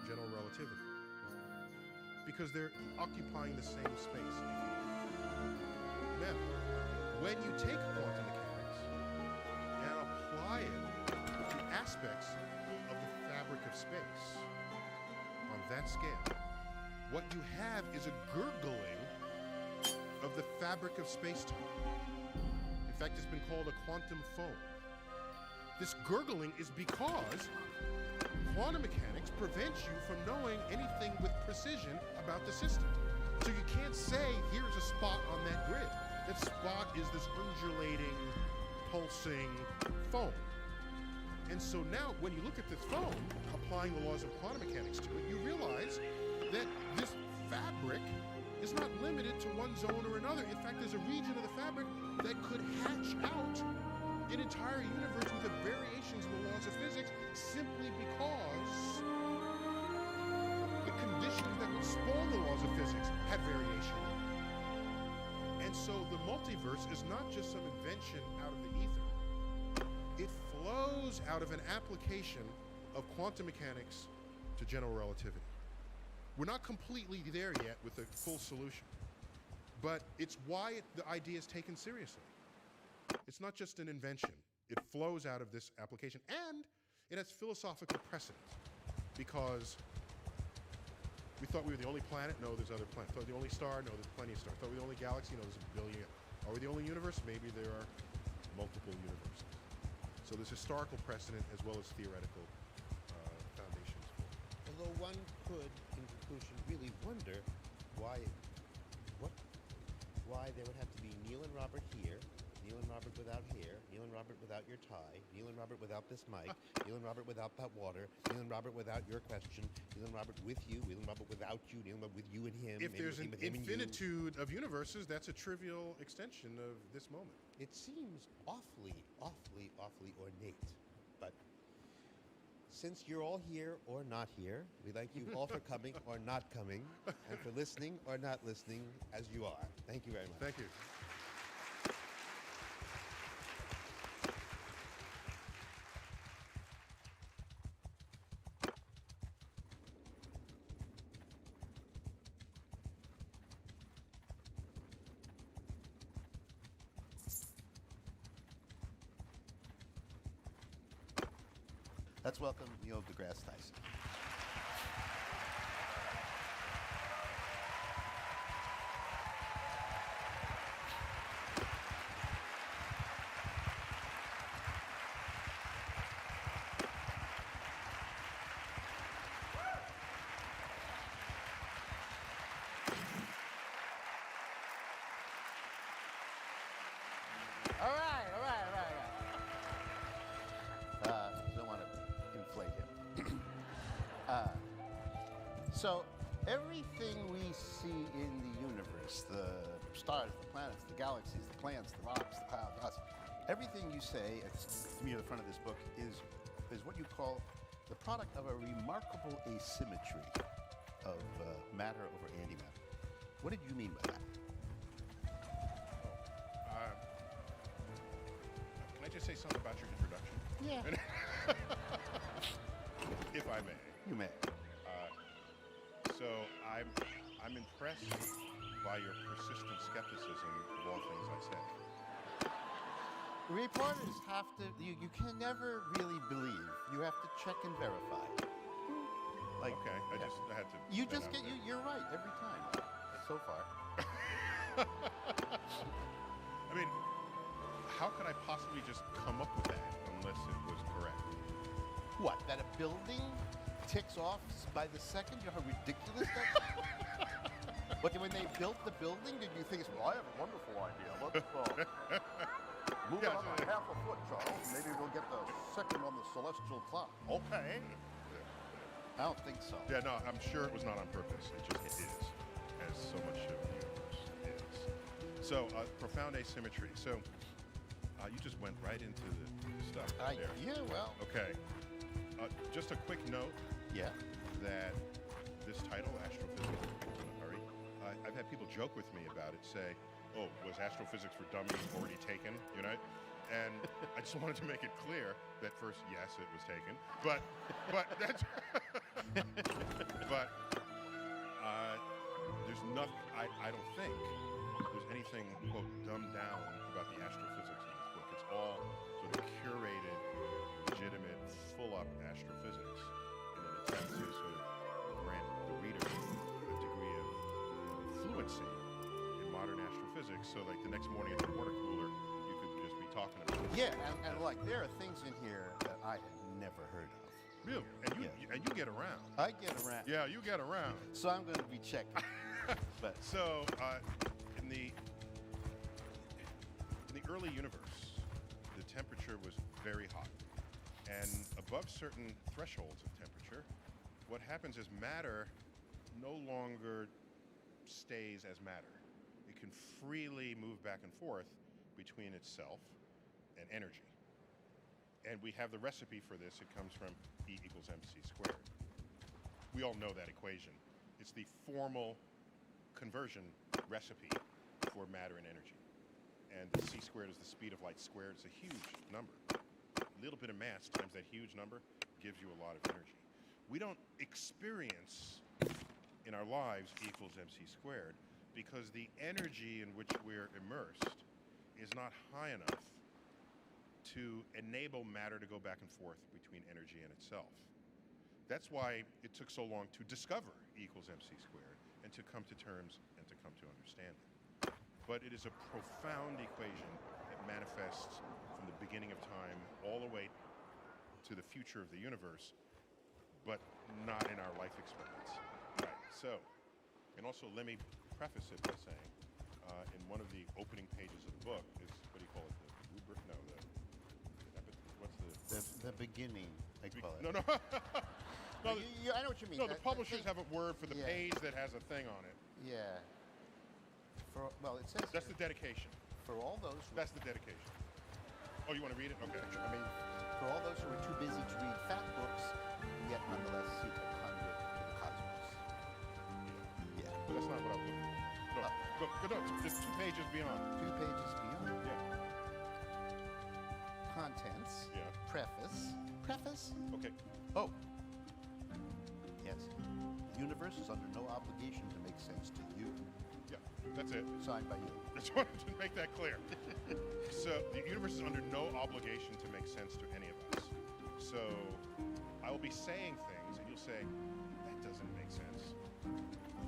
Speaker 7: general relativity, because they're occupying the same space. Now, when you take quantum mechanics and apply it to aspects of the fabric of space on that scale, what you have is a gurgling of the fabric of space-time. In fact, it's been called a quantum foam. This gurgling is because quantum mechanics prevents you from knowing anything with precision about the system. So you can't say, here's a spot on that grid. That spot is this undulating, pulsing foam. And so now, when you look at this foam, applying the laws of quantum mechanics to it, you realize that this fabric is not limited to one zone or another. In fact, there's a region of the fabric that could hatch out an entire universe with the variations in the laws of physics simply because the conditions that would spawn the laws of physics had variation. And so the multiverse is not just some invention out of the ether. It flows out of an application of quantum mechanics to general relativity. We're not completely there yet with the full solution, but it's why the idea is taken seriously. It's not just an invention. It flows out of this application, and it has philosophical precedent, because we thought we were the only planet. No, there's other planets. Thought we were the only star. No, there's plenty of stars. Thought we were the only galaxy. No, there's a billion. Are we the only universe? Maybe there are multiple universes. So there's historical precedent as well as theoretical foundations for it.
Speaker 8: Although one could, in conclusion, really wonder why there would have to be Neil and Robert here, Neil and Robert without hair, Neil and Robert without your tie, Neil and Robert without this mic, Neil and Robert without that water, Neil and Robert without your question, Neil and Robert with you, Neil and Robert without you, Neil and Robert with you and him.
Speaker 7: If there's an
Speaker 8: with him and you.
Speaker 7: infinitude of universes, that's a trivial extension of this moment.
Speaker 8: It seems awfully ornate, but since you're all here or not here, we thank you all for coming or not coming, and for listening or not listening as you are. Thank you very much.
Speaker 7: Thank you.
Speaker 8: Let's welcome Neil deGrasse Tyson. All right. Don't want to inflate him. So everything we see in the universe, the stars, the planets, the galaxies, the plants, the rocks, the clouds, us, everything you say, it's near the front of this book, is what you call the product of a remarkable asymmetry of matter over antimatter. What did you mean by that?
Speaker 7: Can I just say something about your introduction?
Speaker 8: Yeah.
Speaker 7: If I may.
Speaker 8: You may.
Speaker 7: So I'm impressed by your persistent skepticism of all things I say.
Speaker 8: Reporters have to, you can never really believe. You have to check and verify. Like,
Speaker 7: Okay, I had to.
Speaker 8: You just get, you're right every time. So far.
Speaker 7: I mean, how could I possibly just come up with that unless it was correct?
Speaker 8: What, that a building ticks off by the second? You know how ridiculous that is? But when they built the building, did you think, well, I have a wonderful idea. Let's move it on half a foot, Charles. Maybe we'll get the second on the celestial clock. Okay. I don't think so.
Speaker 7: Yeah, no, I'm sure it was not on purpose. It just is, as so much of the universe is. So, profound asymmetry. So, you just went right into the stuff there.
Speaker 8: Yeah, well.
Speaker 7: Okay. Just a quick note.
Speaker 8: Yeah.
Speaker 7: That this title, Astrophysics in a Hurry, I've had people joke with me about it, say, oh, was Astrophysics for Dummies already taken, you know? And I just wanted to make it clear that first, yes, it was taken, but that's, but there's nothing, I don't think there's anything, quote, dumbed down about the astrophysics in this book. It's all sort of curated, legitimate, full-up astrophysics in an attempt to sort of grant the reader a degree of fluency in modern astrophysics, so like the next morning at the water cooler, you could just talking about.
Speaker 8: Yeah, and like there are things in here that I had never heard of.
Speaker 7: Really? And you get around.
Speaker 8: I get around.
Speaker 7: Yeah, you get around.
Speaker 8: So I'm going to be checking. But
Speaker 7: So, in the early universe, the temperature was very hot, and above certain thresholds of temperature, what happens is matter no longer stays as matter. It can freely move back and forth between itself and energy. And we have the recipe for this. It comes from E equals mc squared. We all know that equation. It's the formal conversion recipe for matter and energy. And the c squared is the speed of light squared. It's a huge number. A little bit of mass times that huge number gives you a lot of energy. We don't experience in our lives E equals mc squared because the energy in which we're immersed is not high enough to enable matter to go back and forth between energy and itself. That's why it took so long to discover E equals mc squared and to come to terms and to come to understand it. But it is a profound equation that manifests from the beginning of time all the way to the future of the universe, but not in our life experience. Right, so, and also let me preface it by saying, in one of the opening pages of the book is, what do you call it, the rubric? No, what's
Speaker 8: the beginning, I call it.
Speaker 7: No. No,
Speaker 8: I know what you mean.
Speaker 7: no, the publishers have a word for the
Speaker 8: Yeah.
Speaker 7: page that has a thing on it.
Speaker 8: Yeah. Well, it says
Speaker 7: That's the
Speaker 8: here,
Speaker 7: dedication.
Speaker 8: for all those who,
Speaker 7: That's the dedication. Oh, you want to read it? Okay.
Speaker 8: I mean, for all those who are too busy to read fat books, yet nonetheless seek a conduit to the cosmos. Yeah.
Speaker 7: But that's not what I'm looking for. No, it's 2 pages beyond.
Speaker 8: 2 pages beyond.
Speaker 7: Yeah.
Speaker 8: Contents.
Speaker 7: Yeah.
Speaker 8: Preface. Preface?
Speaker 7: Okay.
Speaker 8: Oh. Yes. The universe is under no obligation to make sense to you.
Speaker 7: Yeah, that's it.
Speaker 8: Signed by you.
Speaker 7: I just wanted to make that clear. So the universe is under no obligation to make sense to any of us. So I will be saying things and you'll say, that doesn't make sense.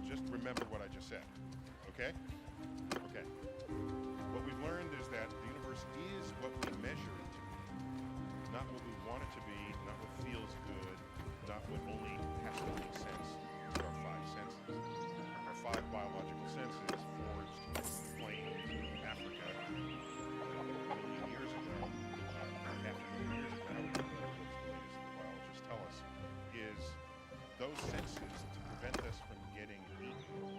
Speaker 7: Just remember what I just said. Okay? Okay. What we've learned is that the universe is what we measure it to be. Not what we want it to be, not what feels good, not what only has to make sense with our 5 senses. Our 5 biological senses forged in the plains of Africa a million years ago, half a million years ago, what the latest biologists tell us, is those senses to prevent us from getting eaten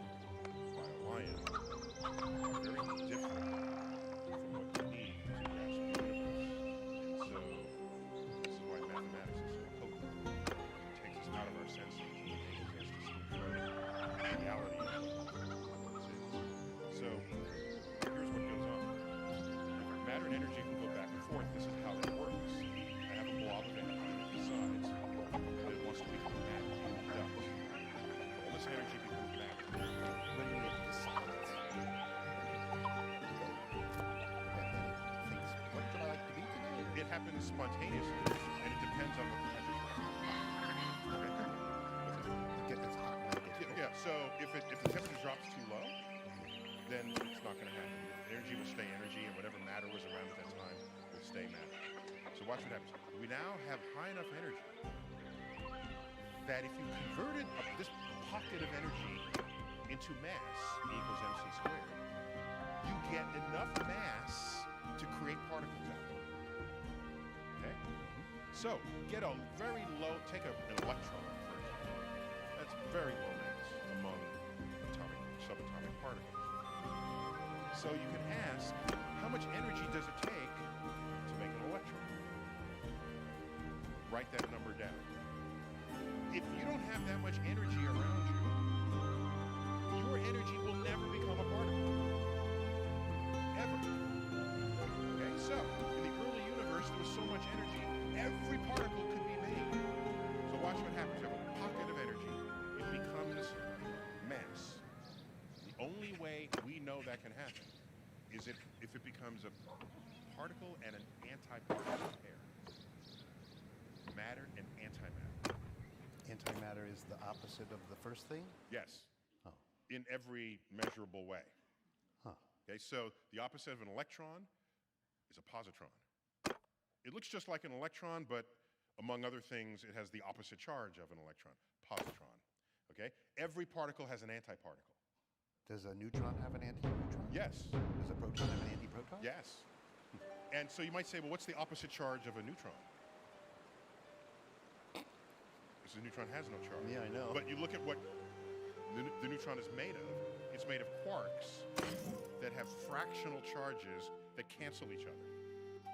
Speaker 7: by a lion are very different from what we need to grasp the universe. And so this is why mathematics is so potent. It takes us out of our senses and enables us to see the reality of what this is. So here's what goes on. Matter and energy can go back and forth. This is how that works. I have a blob of energy that decides that it wants to become matter. It does. All this energy becomes matter.
Speaker 8: When it decides. And then it thinks, what would I like to be today?
Speaker 7: It happens spontaneously, and it depends on what the temperature is. Okay?
Speaker 8: It gets hot when it gets cold.
Speaker 7: Yeah, so if the temperature drops too low, then it's not going to happen. Energy will stay energy, and whatever matter was around at that time will stay matter. So watch what happens. We now have high enough energy that if you converted this pocket of energy into mass, E equals mc squared, you get enough mass to create particles out of it. Okay? So, get a very low, take an electron, for example. That's very low mass among subatomic particles. So you can ask, how much energy does it take to make an electron? Write that number down. If you don't have that much energy around you, your energy will never become a particle. Ever. Okay, so in the early universe, there was so much energy, every particle could be made. So watch what happens. You have a pocket of energy, it becomes mass. The only way we know that can happen is if it becomes a particle and an antiparticle pair. Matter and antimatter.
Speaker 8: Antimatter is the opposite of the first thing?
Speaker 7: Yes.
Speaker 8: Oh.
Speaker 7: In every measurable way.
Speaker 8: Huh.
Speaker 7: Okay, so the opposite of an electron is a positron. It looks just like an electron, but among other things, it has the opposite charge of an electron, positron. Okay? Every particle has an antiparticle.
Speaker 8: Does a neutron have an anti-neutron?
Speaker 7: Yes.
Speaker 8: Does a proton have an anti-proton?
Speaker 7: Yes. And so you might say, well, what's the opposite charge of a neutron? Because the neutron has no charge.
Speaker 8: Yeah, I know.
Speaker 7: But you look at what the neutron is made of. It's made of quarks that have fractional charges that cancel each other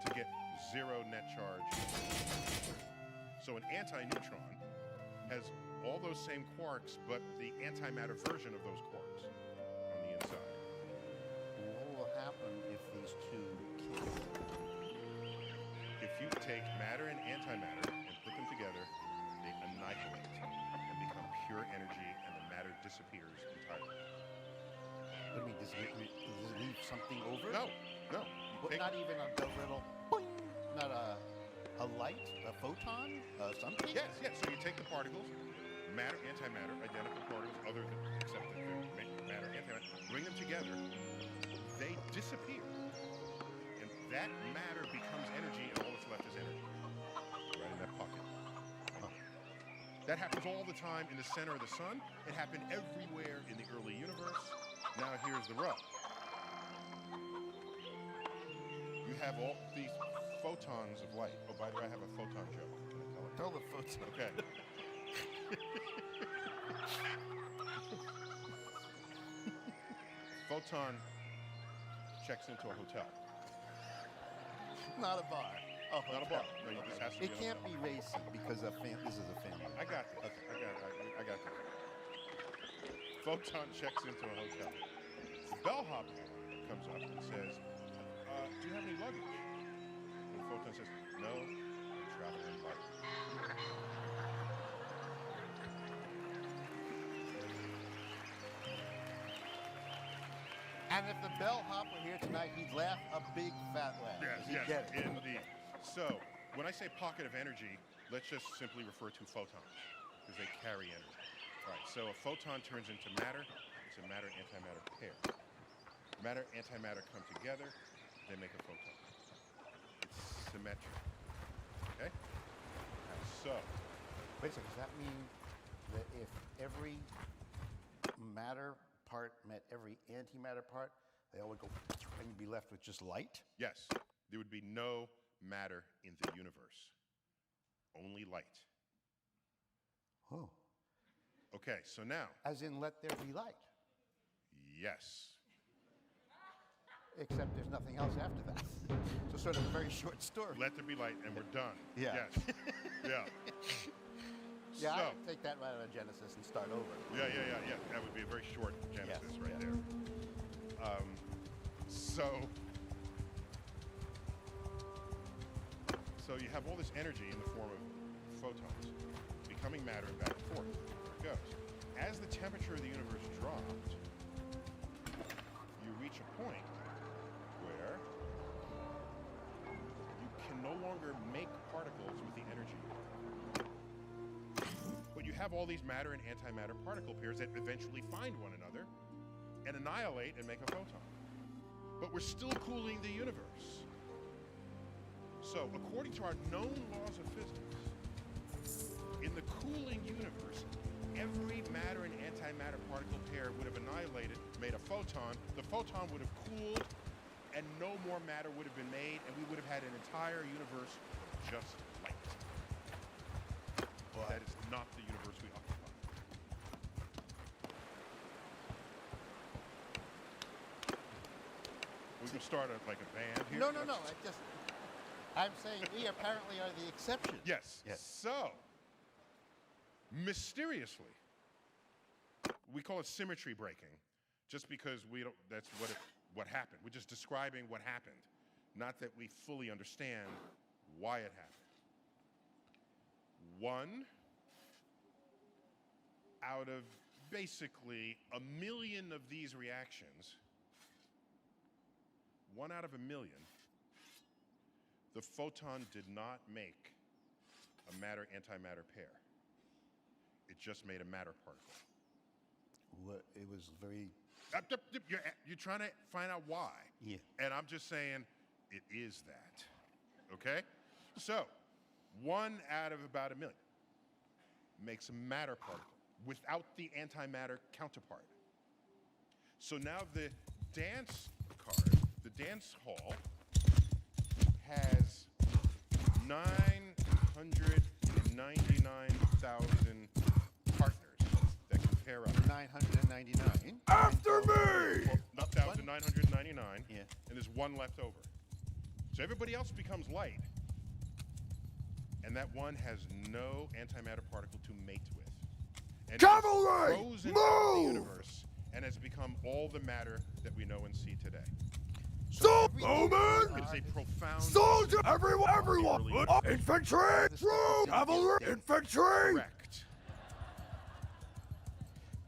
Speaker 7: to get zero net charge. So an anti-neutron has all those same quarks, but the antimatter version of those quarks on the inside.
Speaker 8: What will happen if these two cancel?
Speaker 7: If you take matter and antimatter and put them together, they annihilate and become pure energy, and the matter disappears entirely.
Speaker 8: What do you mean, does it leave something over?
Speaker 7: No.
Speaker 8: But not even a little, boing, not a light, a photon, something?
Speaker 7: Yes. So you take the particles, matter, antimatter, identical particles, other than except that they're matter, antimatter, bring them together, they disappear. And that matter becomes energy, and all that's left is energy. Right in that pocket. That happens all the time in the center of the sun. It happened everywhere in the early universe. Now here's the rub. You have all these photons of light. Oh, by the way, I have a photon joke. Can I tell it?
Speaker 8: Tell the photon.
Speaker 7: Okay. Photon checks into a hotel.
Speaker 8: Not a bar. Oh,
Speaker 7: Not a bar. No, this has to be
Speaker 8: it
Speaker 7: a
Speaker 8: can't
Speaker 7: hotel.
Speaker 8: be racy because this is a family.
Speaker 7: I got this. I got this. Photon checks into a hotel. The bellhop comes up and says, do you have any luggage? And Photon says, no, I'm traveling light.
Speaker 8: And if the bellhop were here tonight, he'd laugh a big fat laugh.
Speaker 7: Yes,
Speaker 8: He'd get it.
Speaker 7: indeed. So, when I say pocket of energy, let's just simply refer to photons, because they carry energy. All right, so a photon turns into matter. It's a matter-antimatter pair. Matter, antimatter come together, they make a photon. It's symmetric. Okay? So,
Speaker 8: Wait a second, does that mean that if every matter part met every antimatter part, they all would go and you'd be left with just light?
Speaker 7: yes, there would be no matter in the universe. Only light.
Speaker 8: Oh.
Speaker 7: Okay, so now,
Speaker 8: As in, let there be light.
Speaker 7: yes.
Speaker 8: Except there's nothing else after that. So sort of a very short story.
Speaker 7: Let there be light, and we're done.
Speaker 8: Yeah.
Speaker 7: Yes. Yeah.
Speaker 8: Yeah,
Speaker 7: So-
Speaker 8: I'd take that right out of Genesis and start over.
Speaker 7: Yeah. That would be a very short Genesis
Speaker 8: Yes,
Speaker 7: right
Speaker 8: yeah.
Speaker 7: there. So you have all this energy in the form of photons becoming matter and back and forth. There it goes. As the temperature of the universe dropped, you reach a point where you can no longer make particles with the energy. But you have all these matter and antimatter particle pairs that eventually find one another and annihilate and make a photon. But we're still cooling the universe. So, according to our known laws of physics, in the cooling universe, every matter and antimatter particle pair would have annihilated, made a photon. The photon would have cooled, and no more matter would have been made, and we would have had an entire universe of just light. But that is not the universe we occupy. We can start like a band here.
Speaker 8: No. I'm saying we apparently are the exception.
Speaker 7: Yes.
Speaker 8: Yes.
Speaker 7: So, mysteriously, we call it symmetry breaking, just because we don't. That's what happened. We're just describing what happened, not that we fully understand why it happened. One out of basically 1 million of these reactions, 1 out of 1 million, the photon did not make a matter-antimatter pair. It just made a matter particle.
Speaker 8: It was very...
Speaker 7: You're trying to find out why.
Speaker 8: Yeah.
Speaker 7: And I'm just saying, it is that. Okay? So, 1 out of about 1 million makes a matter particle without the antimatter counterpart. So now the dance card, the dance hall, has 999,000 partners that can pair up.
Speaker 8: 999.
Speaker 3: After me!
Speaker 7: 1,999.
Speaker 8: Yeah.
Speaker 7: And there's 1 left over. So everybody else becomes light. And that one has no antimatter particle to mate with. And
Speaker 3: Cavalry!
Speaker 7: it grows into the
Speaker 3: Move!
Speaker 7: universe and has become all the matter that we know and see today.
Speaker 3: Stop,
Speaker 7: It
Speaker 3: Bowman!
Speaker 7: is a profound
Speaker 3: Soldier! Everyone!
Speaker 7: Early-
Speaker 3: Infantry! Through! Cavalry! Infantry!
Speaker 7: Correct.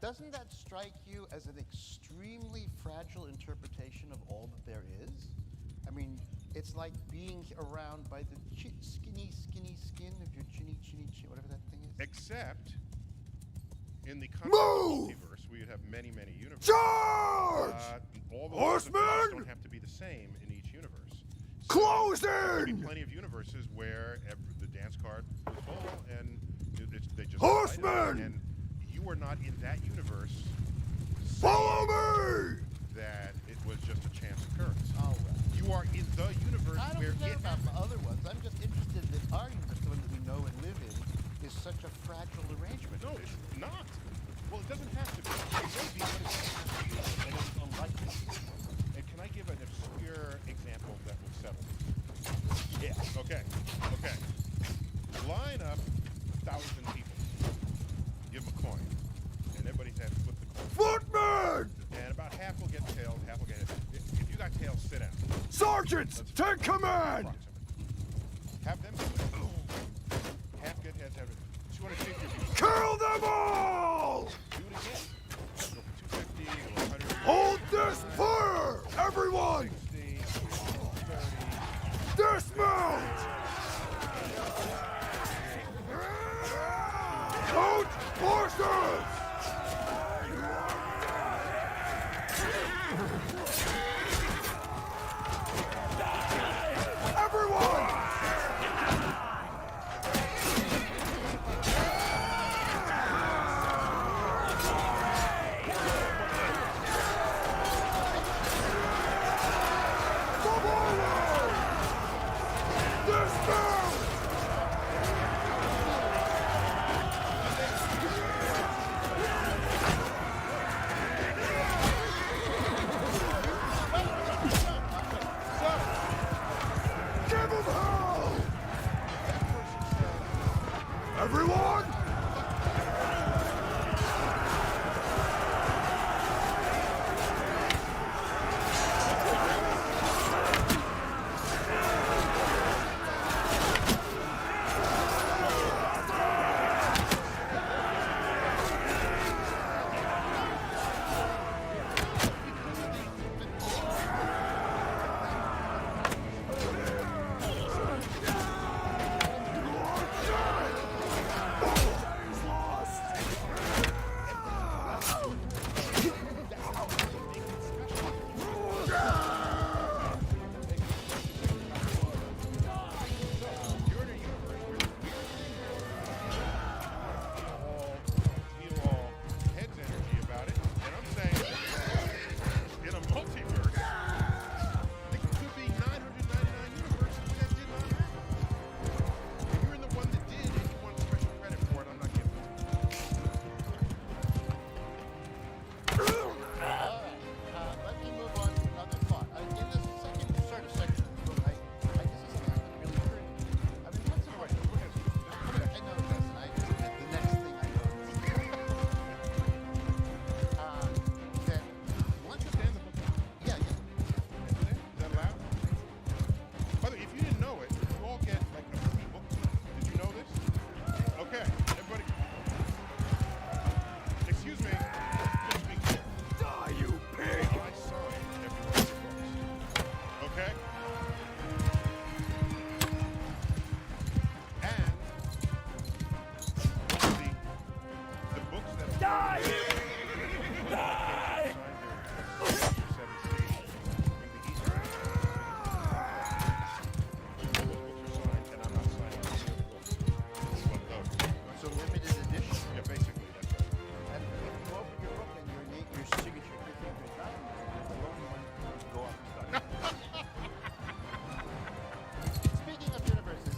Speaker 8: Doesn't that strike you as an extremely fragile interpretation of all that there is? I mean, it's like being around by the skinny skin of your chinny, whatever that thing is.
Speaker 7: Except in the concept
Speaker 3: Move!
Speaker 7: of multiverse, we would have many, many universes.
Speaker 3: Charge!
Speaker 7: All the
Speaker 3: Horsemen!
Speaker 7: universes don't have to be the same in each universe. So
Speaker 3: Close
Speaker 7: There could
Speaker 3: in!
Speaker 7: be plenty of universes where the dance card was full and they just
Speaker 3: Horsemen!
Speaker 7: decided, and you are not in that universe.
Speaker 3: Follow
Speaker 7: saying
Speaker 3: me!
Speaker 7: That it was just a chance occurrence.
Speaker 8: All right.
Speaker 7: You are in the universe
Speaker 8: I
Speaker 7: where
Speaker 8: don't care
Speaker 7: it
Speaker 8: about
Speaker 7: happened.
Speaker 8: the other ones. I'm just interested that our universe, the one that we know and live in, is such a fragile arrangement.
Speaker 7: No, it's not. Well, it doesn't have to be. It may be, but it doesn't have to be. And it's unlikely. And can I give an obscure example that will settle this? Yeah. Okay. Okay. Line up 1,000 people. Give them a coin. And everybody has to flip the coin.
Speaker 3: Footmen!
Speaker 7: And about half will get tails, half will get heads. If you got tails, sit down.
Speaker 3: Sergeants! Take command!
Speaker 7: Approximately. Have them split. Half get heads, half 250 people.
Speaker 3: Kill them all!
Speaker 7: Do it again. Go for 250 or 100.
Speaker 3: Hold this fire! Everyone!
Speaker 7: 60, 30.
Speaker 3: Dismount! Mount horses! Everyone! Come forward! Dismount! Give him hell! Everyone!
Speaker 7: You're in a universe where feel all heads energy about it. And I'm saying, in a multiverse, there could be 999 universes that did not happen. And you're in the one that did, and you want special credit for it. I'm not giving it to you.
Speaker 8: All right. Let me move on to another thought. In the second sort of section of the book, this is something that really occurred to me. I mean, once in a while, I know it doesn't. The next thing I know that once
Speaker 7: Understand the book?
Speaker 8: yeah.
Speaker 7: Is that allowed? By the way, if you didn't know it, you all get like a free book. Did you know this? Okay, everybody. Excuse me. Just be clear.
Speaker 3: Die, you pig!
Speaker 7: I sign every one of your books. Okay? And the books that are
Speaker 8: definition.
Speaker 7: Yeah, basically, that's right.
Speaker 8: And if you open your book and your signature, your finger's not in there, you're the only one who go off and study. Speaking of universes,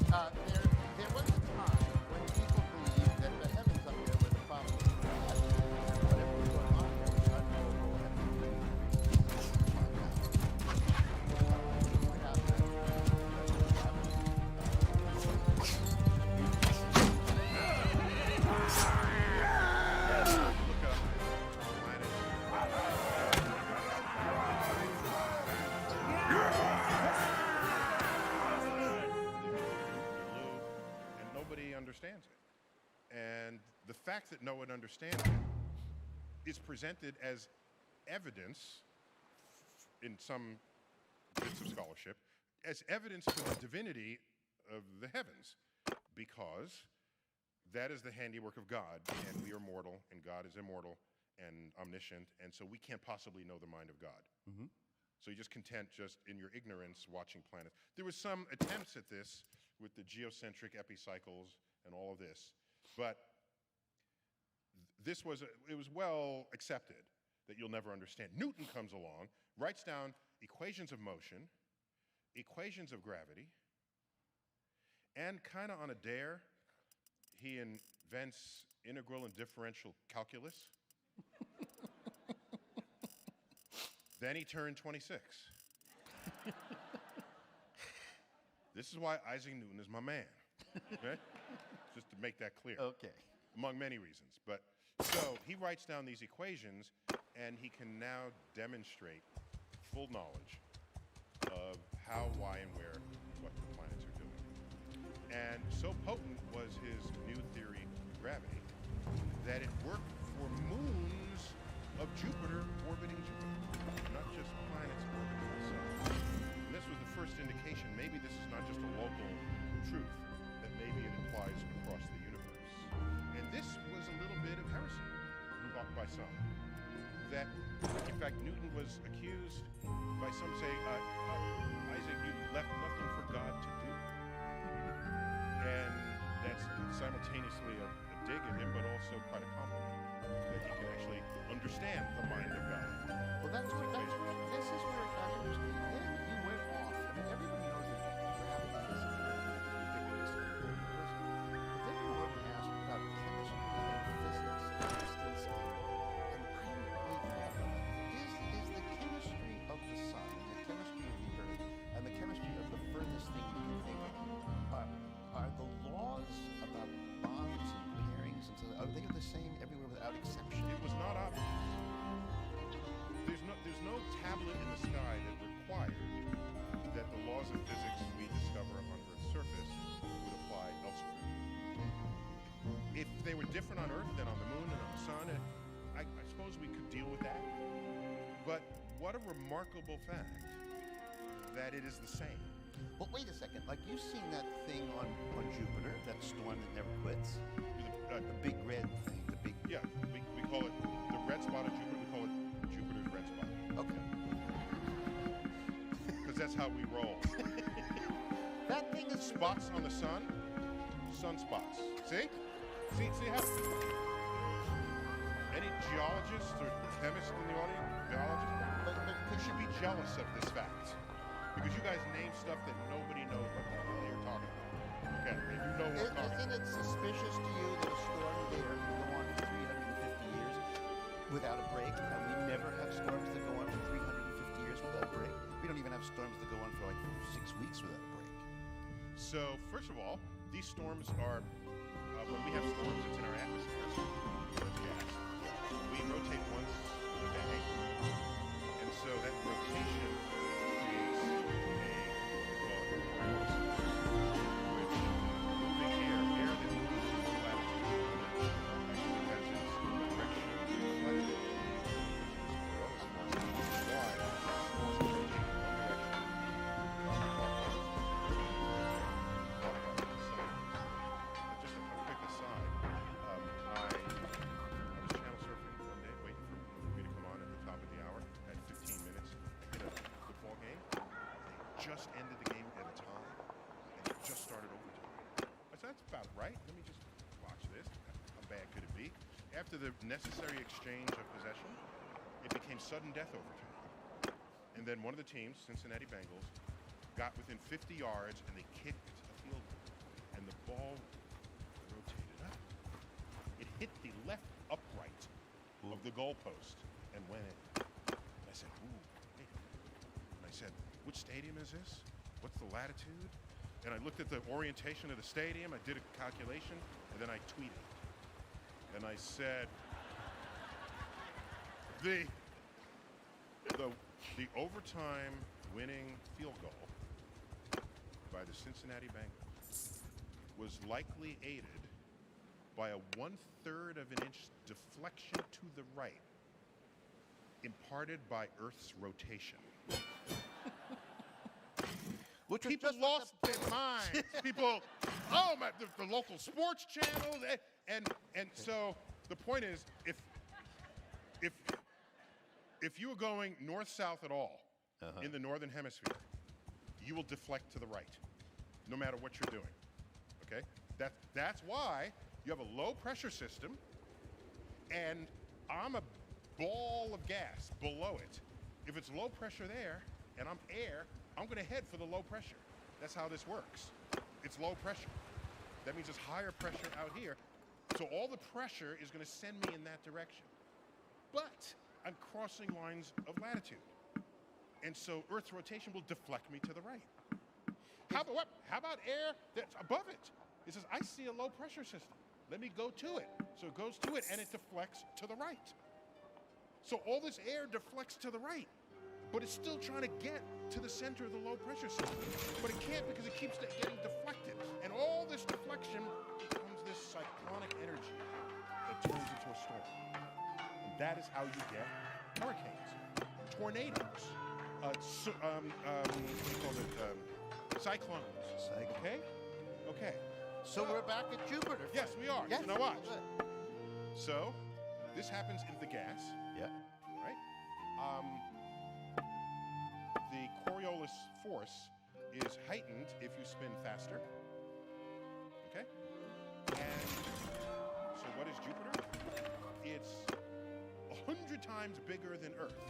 Speaker 8: there was a time when people believed that the heavens up there were the problem of God, and whatever was going on there was unknowable and we couldn't find out. Point out that that's what happened.
Speaker 7: Look up planets. And nobody understands it. And the fact that no one understands it is presented as evidence in some bits of scholarship, as evidence for the divinity of the heavens, because that is the handiwork of God, and we are mortal, and God is immortal and omniscient, and so we can't possibly know the mind of God. So you're just content just in your ignorance watching planets. There was some attempts at this with the geocentric epicycles and all of this, but it was well accepted that you'll never understand. Newton comes along, writes down equations of motion, equations of gravity, and kind of on a dare, he invents integral and differential calculus. Then he turned 26. This is why Isaac Newton is my man. Okay? Just to make that clear.
Speaker 8: Okay.
Speaker 7: Among many reasons. But so he writes down these equations, and he can now demonstrate full knowledge of how, why, and where what the planets are doing. And so potent was his new theory of gravity that it worked for moons of Jupiter orbiting Jupiter, not just planets orbiting the sun. And this was the first indication maybe this is not just a local truth, that maybe it applies across the universe. And this was a little bit of heresy, thought by some. That, in fact, Newton was accused by some say, Isaac, you left nothing for God to do. And that's simultaneously a dig at him, but also quite a compliment, that he can actually understand the mind of God.
Speaker 8: Well, this is where it got interesting. Then you went off. I mean, everybody knows that gravity is ridiculous in the universe. But then you went and asked about chemistry and physics and distance. And I really thought about that. Is the chemistry of the sun, the chemistry of the earth, and the chemistry of the furthest thing you can think of, are the laws about bonds and pairings and so are they the same everywhere without exception?
Speaker 7: It was not obvious. There's no tablet in the sky that required that the laws of physics we discover on Earth's surface would apply elsewhere. If they were different on Earth than on the moon and on the sun, I suppose we could deal with that. But what a remarkable fact that it is the same.
Speaker 8: Well, wait a second. Like, you've seen that thing on Jupiter, that storm that never quits? The big red thing, the big...
Speaker 7: Yeah, we call it the red spot of Jupiter. We call it Jupiter's red spot.
Speaker 8: Okay.
Speaker 7: Because that's how we roll.
Speaker 8: That thing is...
Speaker 7: Spots on the sun, sunspots. See how... Any geologist or chemist in the audience, biologist, but should be jealous of this fact. Because you guys name stuff that nobody knows what the hell you're talking about. Okay, and you know what we're talking
Speaker 8: Isn't it suspicious to you that a storm there can go on for 350 years without a break? And we never have storms that go on for 350 years without a break. We don't even have storms that go on for like 6 weeks without a break.
Speaker 7: So, first of all, these storms are, when we have storms, it's in our atmosphere. Gas. We rotate once a day. And so that rotation creates a, Coriolis, which moving air that moves in one latitude actually has its direction reflected. Why? Storms rotate in one direction. Just a quick aside. I after the necessary exchange of possession, it became sudden death overtime. And then one of the teams, Cincinnati Bengals, got within 50 yards and they kicked a field goal. And the ball rotated up. It hit the left upright of the goalpost and went in. And I said, ooh, wait. And I said, which stadium is this? What's the latitude? And I looked at the orientation of the stadium, I did a calculation, and then I tweeted. And I said, the overtime winning field goal by the Cincinnati Bengals was likely aided by a 1/3 of an inch deflection to the right, imparted by Earth's rotation.
Speaker 8: Which
Speaker 7: People lost their minds. People, oh my, the local sports channels, and so the point is, if you are going north-south at all in the northern hemisphere, you will deflect to the right, no matter what you're doing. Okay, that's why you have a low pressure system, and I'm a ball of gas below it. If it's low pressure there and I'm air, I'm going to head for the low pressure. That's how this works. It's low pressure. That means it's higher pressure out here. So all the pressure is going to send me in that direction. But I'm crossing lines of latitude. And so Earth's rotation will deflect me to the right. How about air that's above it? It says, I see a low pressure system. Let me go to it. So it goes to it and it deflects to the right. So all this air deflects to the right, but it's still trying to get to the center of the low pressure system. But it can't because it keeps getting deflected. And all this deflection becomes this cyclonic energy that turns into a storm. And that is how you get hurricanes, tornadoes, what do you call it? Cyclones. Okay? Okay.
Speaker 8: So we're back at Jupiter.
Speaker 7: Yes, we are.
Speaker 8: Yes.
Speaker 7: Now watch. So this happens in the gas.
Speaker 8: Yeah.
Speaker 7: Right? The Coriolis force is heightened if you spin faster. Okay? And so what is Jupiter? It's 100 times bigger than Earth.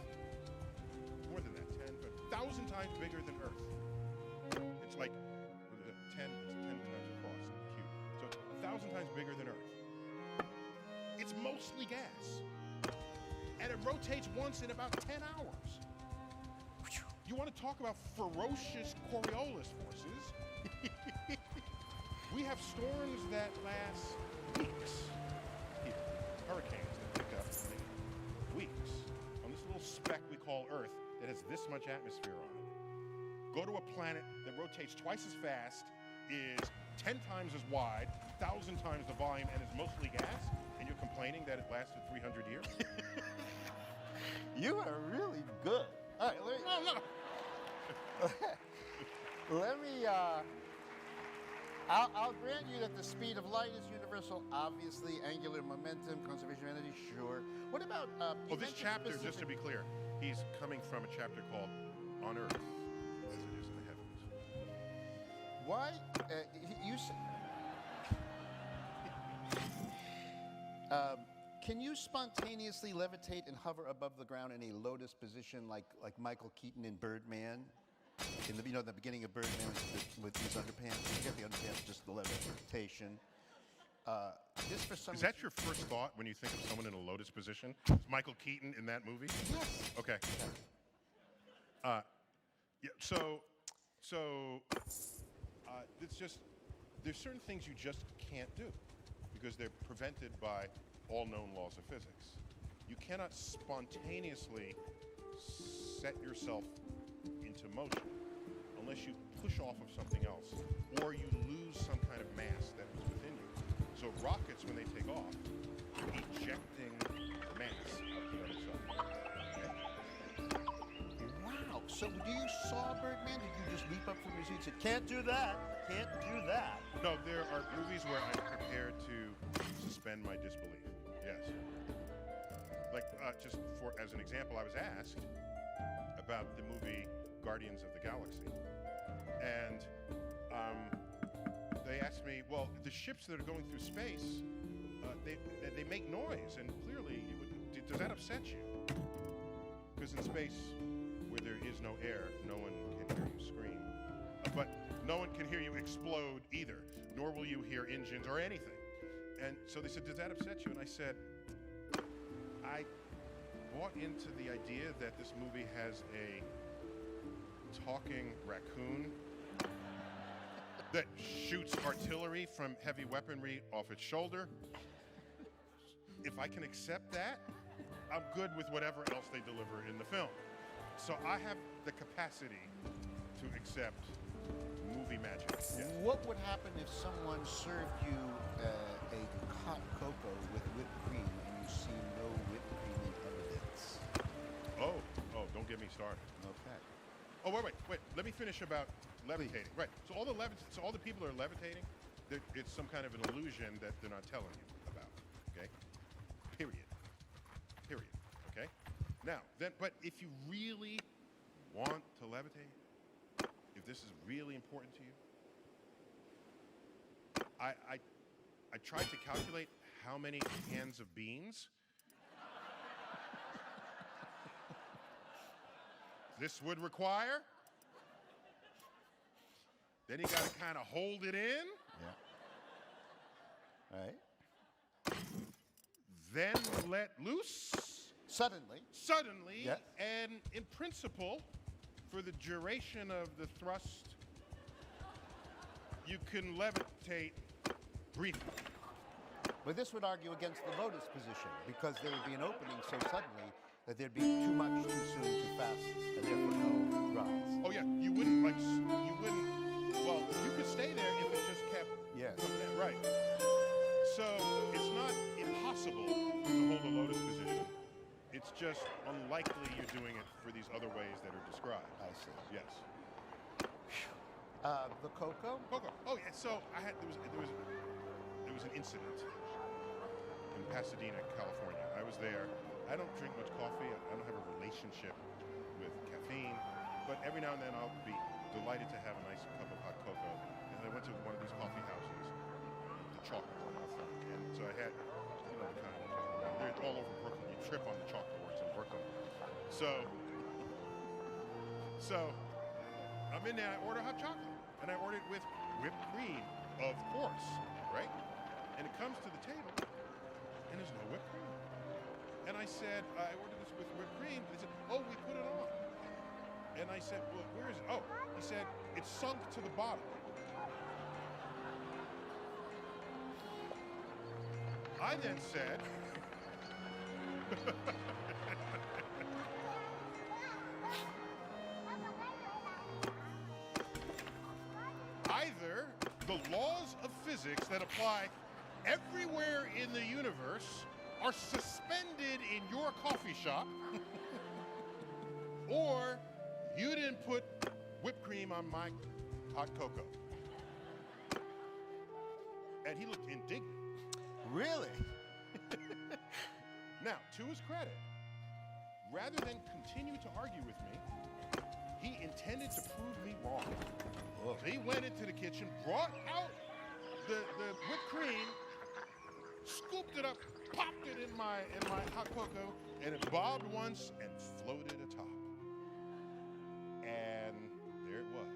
Speaker 7: More than that, 1,000 times bigger than Earth. It's like 10 times across the cube. So it's 1,000 times bigger than Earth. It's mostly gas. And it rotates once in about 10 hours. You want to talk about ferocious Coriolis forces? We have storms that last weeks here. Hurricanes that pick up weeks on this little speck we call Earth that has this much atmosphere on it. Go to a planet that rotates twice as fast, is 10 times as wide, 1,000 times the volume, and is mostly gas, and you're complaining that it lasted 300 years?
Speaker 8: You are really good. All right, let me I'll grant you that the speed of light is universal. Obviously, angular momentum, conservation of energy, sure. What about
Speaker 7: Well, this chapter, just to be clear, he's coming from a chapter called On Earth, as it is in the heavens.
Speaker 8: Why can you spontaneously levitate and hover above the ground in a lotus position like Michael Keaton in Birdman? In the the beginning of Birdman with his underpants. You get the underpants, just the levitation. This for some.
Speaker 7: Is that your first thought when you think of someone in a lotus position? Is Michael Keaton in that movie?
Speaker 8: Yes.
Speaker 7: Okay. Yeah. So it's just there's certain things you just can't do because they're prevented by all known laws of physics. You cannot spontaneously set yourself into motion unless you push off of something else or you lose some kind of mass that was within you. So rockets, when they take off, are ejecting the mass out the other side. Okay?
Speaker 8: Wow. So you saw Birdman? Did you just leap up from your seat and say, can't do that, can't do that?
Speaker 7: No, there are movies where I'm prepared to suspend my disbelief. Yes. Like, just for as an example, I was asked about the movie Guardians of the Galaxy. And they asked me, well, the ships that are going through space, they make noise. ways, and clearly, does that upset you? Because in space, where there is no air, no one can hear you scream. But no one can hear you explode either, nor will you hear engines or anything. And so they said, does that upset you? And I said, I bought into the idea that this movie has a talking raccoon that shoots artillery from heavy weaponry off its shoulder. If I can accept that, I'm good with whatever else they deliver in the film. So I have the capacity to accept movie magic. Yes.
Speaker 8: What would happen if someone served you a hot cocoa with whipped cream and you see no whipped cream evidence?
Speaker 7: Oh, don't get me started.
Speaker 8: Okay.
Speaker 7: Oh, wait. Let me finish about levitating. Right. So all the people are levitating. It's some kind of an illusion that they're not telling you about. Okay. Period. Okay. Now, but if you really want to levitate, if this is really important to you, I tried to calculate how many cans of beans this would require. Then you got to kind of hold it in.
Speaker 8: Yeah. All right.
Speaker 7: Then let loose.
Speaker 8: Suddenly.
Speaker 7: Yes. And in principle, for the duration of the thrust, you can levitate briefly.
Speaker 8: But this would argue against the lotus position, because there would be an opening so suddenly that there'd be too much, too soon, too fast, and therefore no rise.
Speaker 7: Oh yeah, you wouldn't, well, you could stay there if it just kept coming in. Right. So it's not impossible to hold a lotus position. It's just unlikely you're doing it for these other ways that are described.
Speaker 8: I see.
Speaker 7: Yes.
Speaker 8: The cocoa?
Speaker 7: Cocoa. Oh yeah. So there was an incident in Pasadena, California. I was there. I don't drink much coffee. I don't have a relationship with caffeine, but every now and then I'll be delighted to have a nice cup of hot cocoa. And I went to one of these coffee houses, the chalkboard out front, and so I had, the kind of, they're all over Brooklyn. You trip on the chalkboards in Brooklyn. So I'm in there. I order hot chocolate, and I order it with whipped cream, of course, right? And it comes to the table, and there's no whipped cream. And I said, I ordered this with whipped cream. They said, oh, we put it on. And I said, well, where is it? Oh, he said, it's sunk to the bottom. I then said, either the laws of physics that apply everywhere in the universe are suspended in your coffee shop, or you didn't put whipped cream on my hot cocoa. And he looked indignant.
Speaker 8: Really?
Speaker 7: Now, to his credit, rather than continue to argue with me, he intended to prove me wrong. So he went into the kitchen, brought out the whipped cream, scooped it up, popped it in my hot cocoa, and it bobbed once and floated atop. And there it was.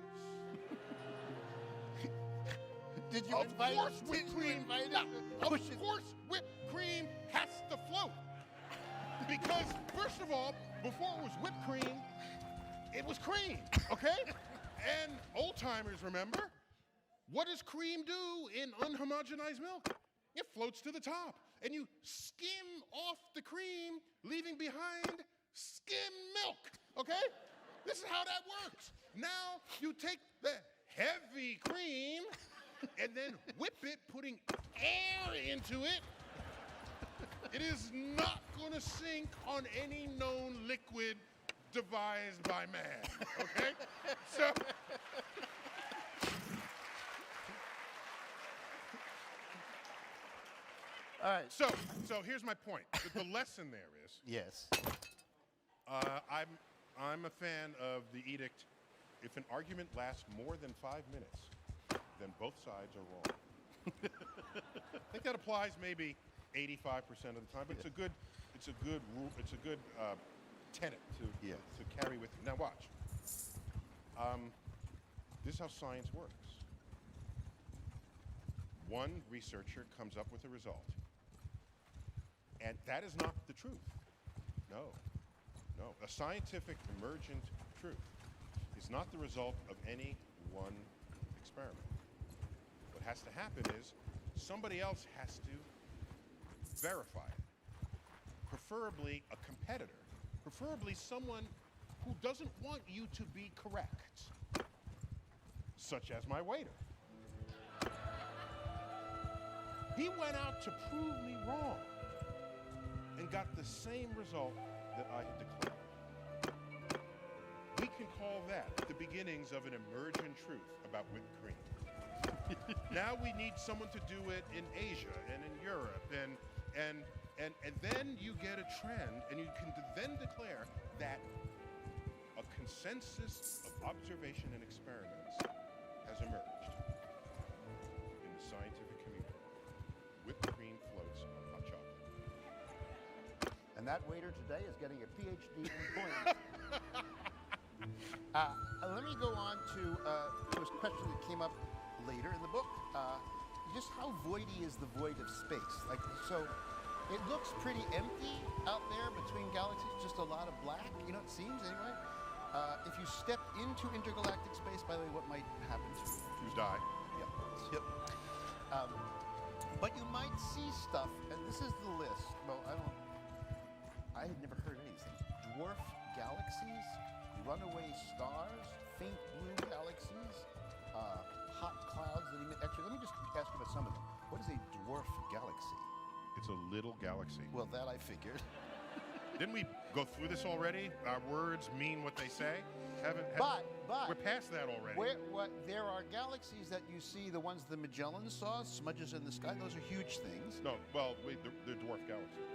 Speaker 8: Did you invite him?
Speaker 7: Of course, whipped cream has to float. Because, first of all, before it was whipped cream, it was cream, okay? And old-timers remember, what does cream do in unhomogenized milk? It floats to the top, and you skim off the cream, leaving behind skim milk, okay? This is how that works. Now, you take the heavy cream and then whip it, putting air into it. It is not going to sink on any known liquid devised by man, okay? So,
Speaker 8: all right.
Speaker 7: So here's my point. The lesson there is,
Speaker 8: Yes.
Speaker 7: I'm a fan of the edict. If an argument lasts more than 5 minutes, then both sides are wrong. I think that applies maybe 85% of the time, but it's a good rule. It's a good tenet to carry with you. Now watch. This is how science works. One researcher comes up with a result, and that is not the truth. No. A scientific emergent truth is not the result of any one experiment. What has to happen is somebody else has to verify it. Preferably a competitor. Preferably someone who doesn't want you to be correct. Such as my waiter. He went out to prove me wrong and got the same result that I had declared. We can call that the beginnings of an emergent truth about whipped cream. Now we need someone to do it in Asia and in Europe, and then you get a trend, and you can then declare that a consensus of observation and experiments has emerged in the scientific community. Whipped cream floats on hot chocolate.
Speaker 8: And that waiter today is getting a PhD in points. Let me go on to a question that came up later in the book. Just how voidy is the void of space? Like, so it looks pretty empty out there between galaxies, just a lot of black, it seems anyway. If you stepped into intergalactic space, by the way, what might happen to you?
Speaker 7: You die.
Speaker 8: Yep. But you might see stuff, and this is the list. Well, I had never heard of these things. Dwarf galaxies, runaway stars, faint blue galaxies, hot clouds that emit X-rays. Let me just ask you about some of them. What is a dwarf galaxy?
Speaker 7: It's a little galaxy.
Speaker 8: Well, that I figured.
Speaker 7: Didn't we go through this already? Our words mean what they say?
Speaker 8: But
Speaker 7: we're past that already.
Speaker 8: There are galaxies that you see, the ones the Magellan saw, smudges in the sky. Those are huge things.
Speaker 7: No, well, they're dwarf galaxies.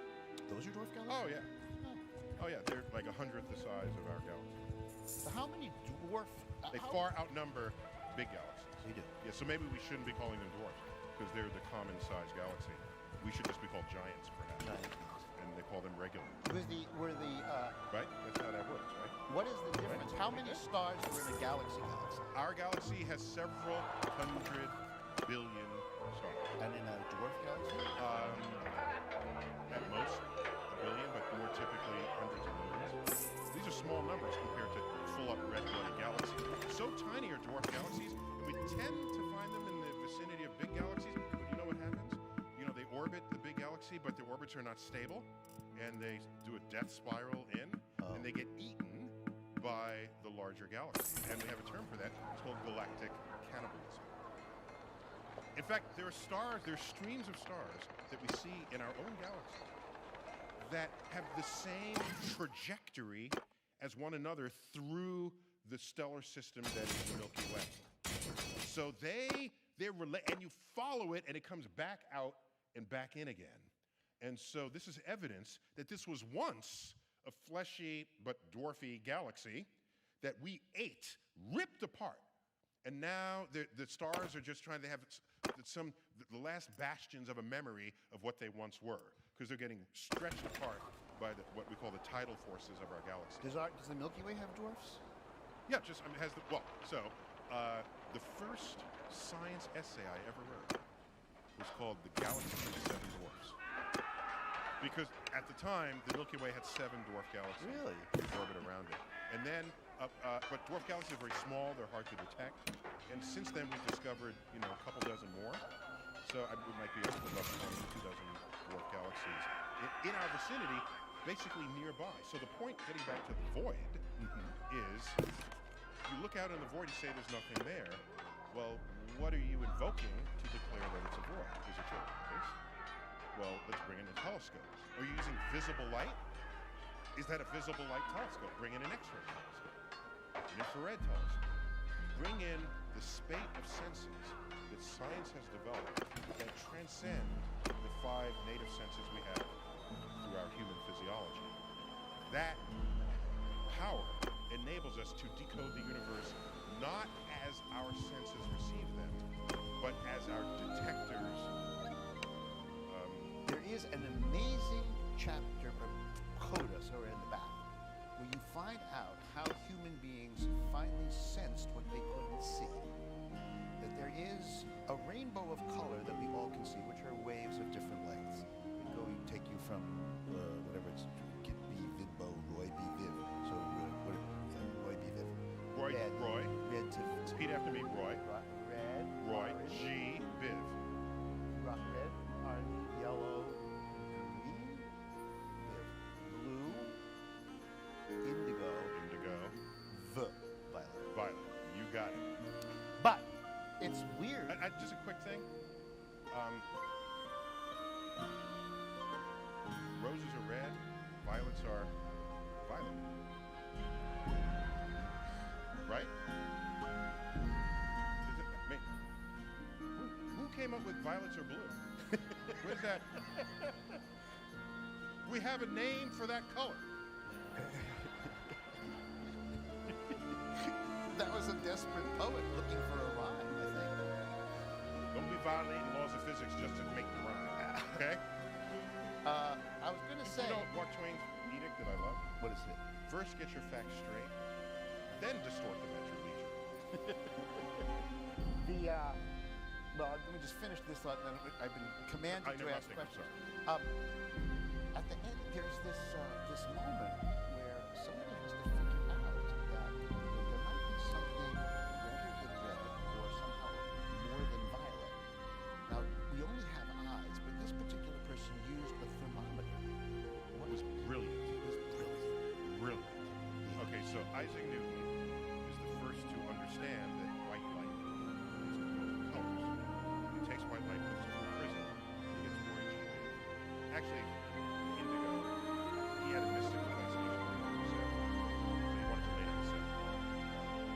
Speaker 8: Those are dwarf galaxies?
Speaker 7: Oh, yeah. Oh, yeah, they're like 100th the size of our galaxy.
Speaker 8: So how many dwarf...
Speaker 7: They far outnumber big galaxies.
Speaker 8: They do.
Speaker 7: Yeah, so maybe we shouldn't be calling them dwarfs, because they're the common size galaxy. We should just be called giants, perhaps.
Speaker 8: Giants.
Speaker 7: And they call them regular. Right? That's how that works, right?
Speaker 8: What is the difference? How many stars are in a galaxy?
Speaker 7: Our galaxy has several hundred billion stars.
Speaker 8: And in a dwarf galaxy?
Speaker 7: At most, a billion, but more typically hundreds of millions. These are small numbers compared to full-up red-blooded galaxies. So tiny are dwarf galaxies, and we tend to find them in the vicinity of big galaxies, but you know what happens? They orbit the big galaxy, but their orbits are not stable, and they do a death spiral in, and they get eaten by the larger galaxy. And we have a term for that. It's called galactic cannibalism. In fact, there are streams of stars that we see in our own galaxy that have the same trajectory as one another through the stellar system that is the Milky Way. So and you follow it, and it comes back out and back in again. And so this is evidence that this was once a fleshy but dwarfy galaxy that we ate, ripped apart. And now the stars are just trying to have the last bastions of a memory of what they once were, because they're getting stretched apart by what we call the tidal forces of our galaxy.
Speaker 8: Does the Milky Way have dwarfs?
Speaker 7: Yeah, the first science essay I ever wrote was called The Galaxy of the Seven Dwarfs. Because at the time, the Milky Way had 7 dwarf galaxies.
Speaker 8: Really?
Speaker 7: That orbit around it. And then, but dwarf galaxies are very small, they're hard to detect. And since then, we've discovered, a couple dozen more. So we might be able to look at 2 dozen dwarf galaxies in our vicinity, basically nearby. So the point, getting back to the void, is you look out in the void and say there's nothing there. Well, what are you invoking to declare that it's a void? Is it your place? Well, let's bring in a telescope. Are you using visible light? Is that a visible light telescope? Bring in an X-ray telescope, an infrared telescope. Bring in the spate of senses that science has developed that transcend the 5 native senses we have through our human physiology. That power enables us to decode the universe not as our senses receive them, but as our detectors.
Speaker 8: There is
Speaker 7: Roy.
Speaker 9: Red to
Speaker 7: Repeat after me, Roy.
Speaker 9: red.
Speaker 7: Roy.
Speaker 9: orange,
Speaker 7: G. Viv.
Speaker 9: red, orange, yellow, green, blue, indigo,
Speaker 7: Indigo.
Speaker 9: violet.
Speaker 7: Violet. You got it.
Speaker 9: But it's weird.
Speaker 7: Just a quick thing. Roses are red. Violets are violet. Right? Who came up with violets or blue? What is that? We have a name for that color.
Speaker 9: That was a desperate poet looking for a rhyme, I think.
Speaker 7: Don't be violating laws of physics just to make the rhyme. Okay?
Speaker 9: I was going to say...
Speaker 7: You know Mark Twain's edict that I love?
Speaker 9: What is it?
Speaker 7: First get your facts straight, then distort them at your leisure.
Speaker 9: Well, let me just finish this thought, and then I've been commanded to ask questions. At the end, there's this moment where somebody has to figure out that there might be something redder than red, or somehow more than violet. Now, we only have eyes, but this particular person used a thermometer.
Speaker 7: It was brilliant. Brilliant. Okay, so Isaac Newton is the first to understand that white light is composed of colors. He takes white light, puts it through a prism, he gets orange. Actually, indigo, he had a mystical fascination with it, so he wanted to lay down the set.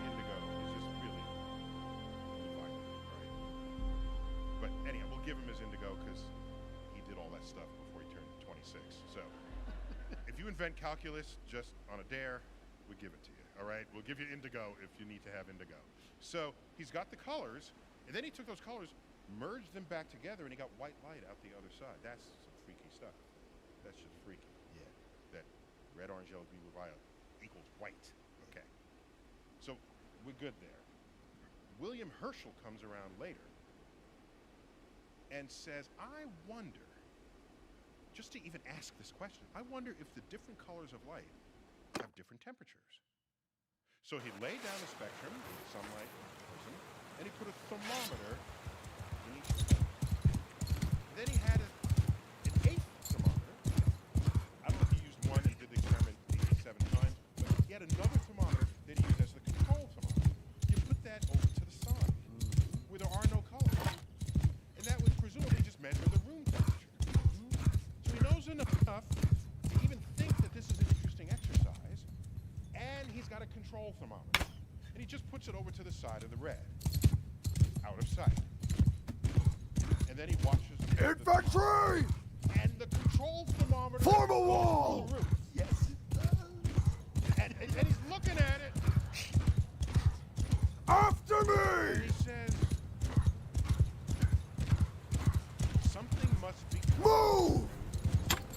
Speaker 7: Indigo is just really violet, right? But anyhow, we'll give him his indigo because he did all that stuff before he turned 26. So if you invent calculus just on a dare, we give it to you, all right? We'll give you indigo if you need to have indigo. So he's got the colors, and then he took those colors, merged them back together, and he got white light out the other side. That's some freaky stuff. That's just freaky.
Speaker 9: Yeah.
Speaker 7: That red, orange, yellow, green, blue, violet equals white. Okay. So we're good there. William Herschel comes around later and says, I wonder, just to even ask this question, I wonder if the different colors of light have different temperatures. So he laid down a spectrum, sunlight, prism, and he put a thermometer in each of them. Then he had an eighth thermometer. I don't know if he used one and did the experiment 87 times, but he had another thermometer that he used as the control thermometer. You put that over to the side, where there are no colors. And that would presumably just measure the room temperature. So he knows enough to even think that this is an interesting exercise, and he's got a control thermometer. And he just puts it over to the side of the red, out of sight. And then he watches
Speaker 3: Infantry!
Speaker 7: and the control thermometer
Speaker 3: Form a
Speaker 7: goes
Speaker 3: wall!
Speaker 7: to the roof.
Speaker 9: Yes, it does.
Speaker 7: And he's looking at it,
Speaker 3: After
Speaker 7: and
Speaker 3: me!
Speaker 7: he says, something must be
Speaker 3: Move!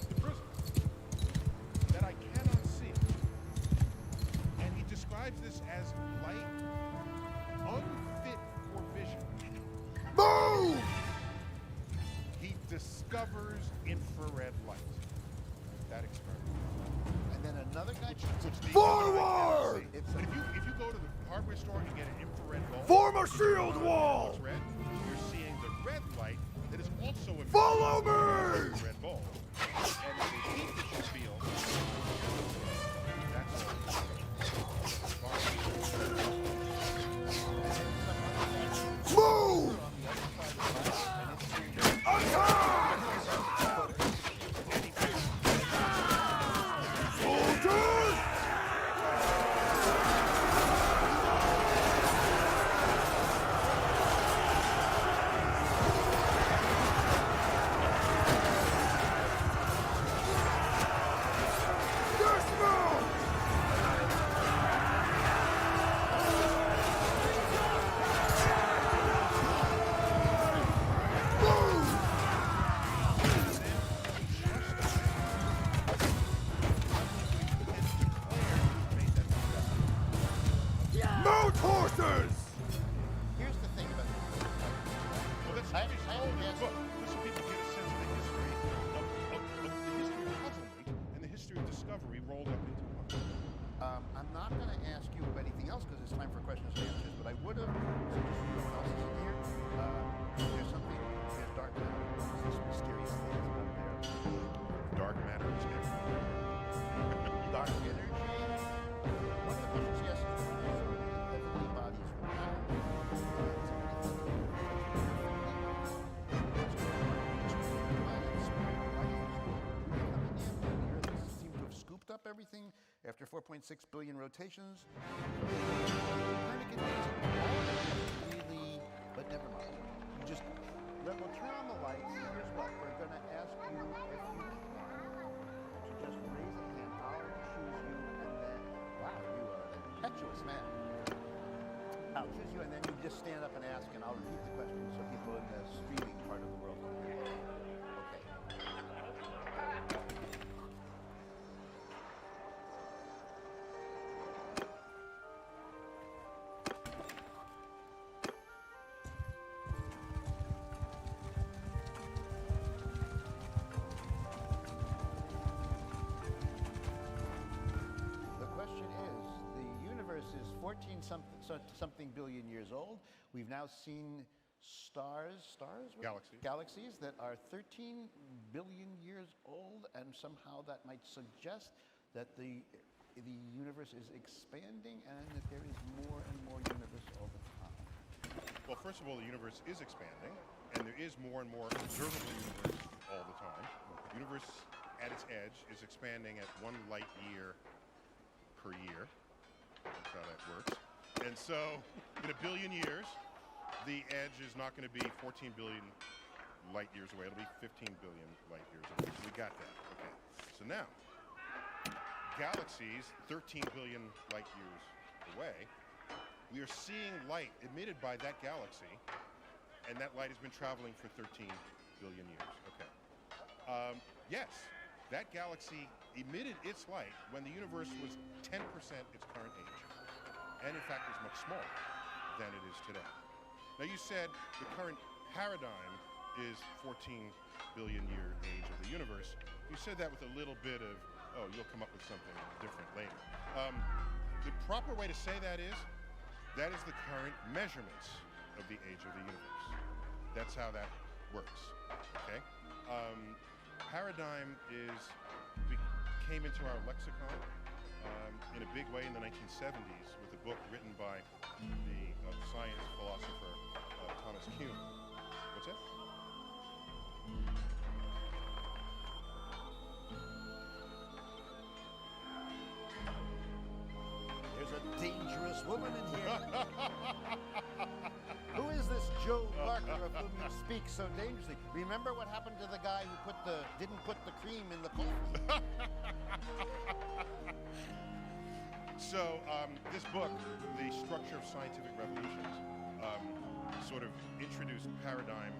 Speaker 7: the prism that I cannot see. And he describes this as light unfit for vision.
Speaker 3: Move!
Speaker 7: He discovers infrared light. That experiment.
Speaker 9: And then another guy
Speaker 3: Forward!
Speaker 9: It's
Speaker 7: But if you go to the hardware store and you get an infrared bulb,
Speaker 3: Form a shield wall!
Speaker 7: it's red, you're seeing the red light that is also emitted
Speaker 3: Follow
Speaker 7: by
Speaker 3: me!
Speaker 7: the red bulb. And the heat that you feel, that's
Speaker 3: Move! Attack! Soldiers!
Speaker 9: everything after 4.6 billion rotations. Copernican doesn't really, but never mind. You just, we'll turn on the lights, and here's what, we're going to ask you if you can to just raise a hand. I'll choose you, and then, wow, you are an impetuous man. I'll choose you, and then you just stand up and ask, and I'll repeat the question so people in the streaming part of the world can hear. Okay. The question is, the universe is 14 something billion years old. We've now seen galaxies that are 13 billion years old, and somehow that might suggest that the universe is expanding and that there is more and more universe all the time.
Speaker 7: Well, first of all, the universe is expanding, and there is more and more observable universe all the time. The universe at its edge is expanding at 1 light year per year. That's how that works. And so, in a billion years, the edge is not going to be 14 billion light years away. It'll be 15 billion light years away. So we got that. Okay. So now, galaxies 13 billion light years away, we are seeing light emitted by that galaxy, and that light has been traveling for 13 billion years. Okay. Yes, that galaxy emitted its light when the universe was 10% its current age. And in fact, is much smaller than it is today. Now, you said the current paradigm is 14 billion year age of the universe. You said that with a little bit of, oh, you'll come up with something different later. The proper way to say that is the current measurements of the age of the universe. That's how that works, okay? Paradigm came into our lexicon in a big way in the 1970s with a book written by the science philosopher Thomas Kuhn. What's that?
Speaker 9: There's a dangerous woman in here. Who is this Joe Barker of whom you speak so dangerously? Remember what happened to the guy who didn't put the cream in the coffee?
Speaker 7: So this book, The Structure of Scientific Revolutions, sort of introduced paradigm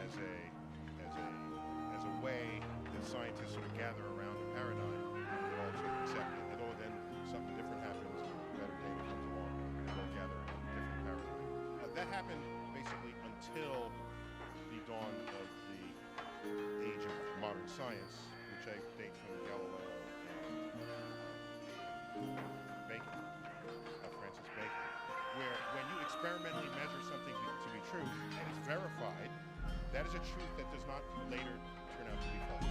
Speaker 7: as a way that scientists sort of gather around a paradigm and they all sort of accept it. Although then something different happens, better data comes along, and they all gather around a different paradigm. That happened basically until the dawn of the age of modern science, which I date from Galileo and Bacon, Francis Bacon, where when you experimentally measure something to be true and it's verified, that is a truth that does not later turn out to be false.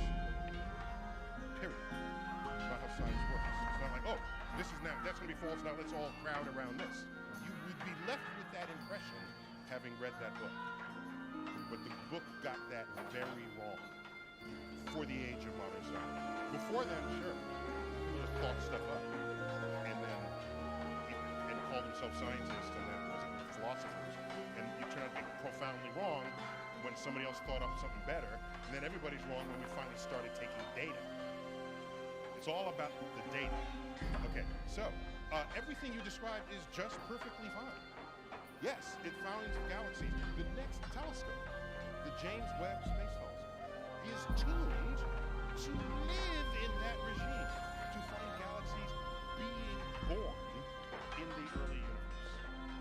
Speaker 7: Period. It's not how science works. It's not like, oh, that's going to be false, now let's all crowd around this. You would be left with that impression having read that book. But the book got that very wrong for the age of modern science. Before then, sure, people just thought stuff up and called themselves scientists and then philosophers. And you turn out to be profoundly wrong when somebody else thought up something better, and then everybody's wrong when we finally started taking data. It's all about the data. Okay, so everything you described is just perfectly fine. Yes, it finds galaxies. The next telescope, the James Webb Space Telescope, is tuned to live in that regime, to find galaxies being born in the early universe.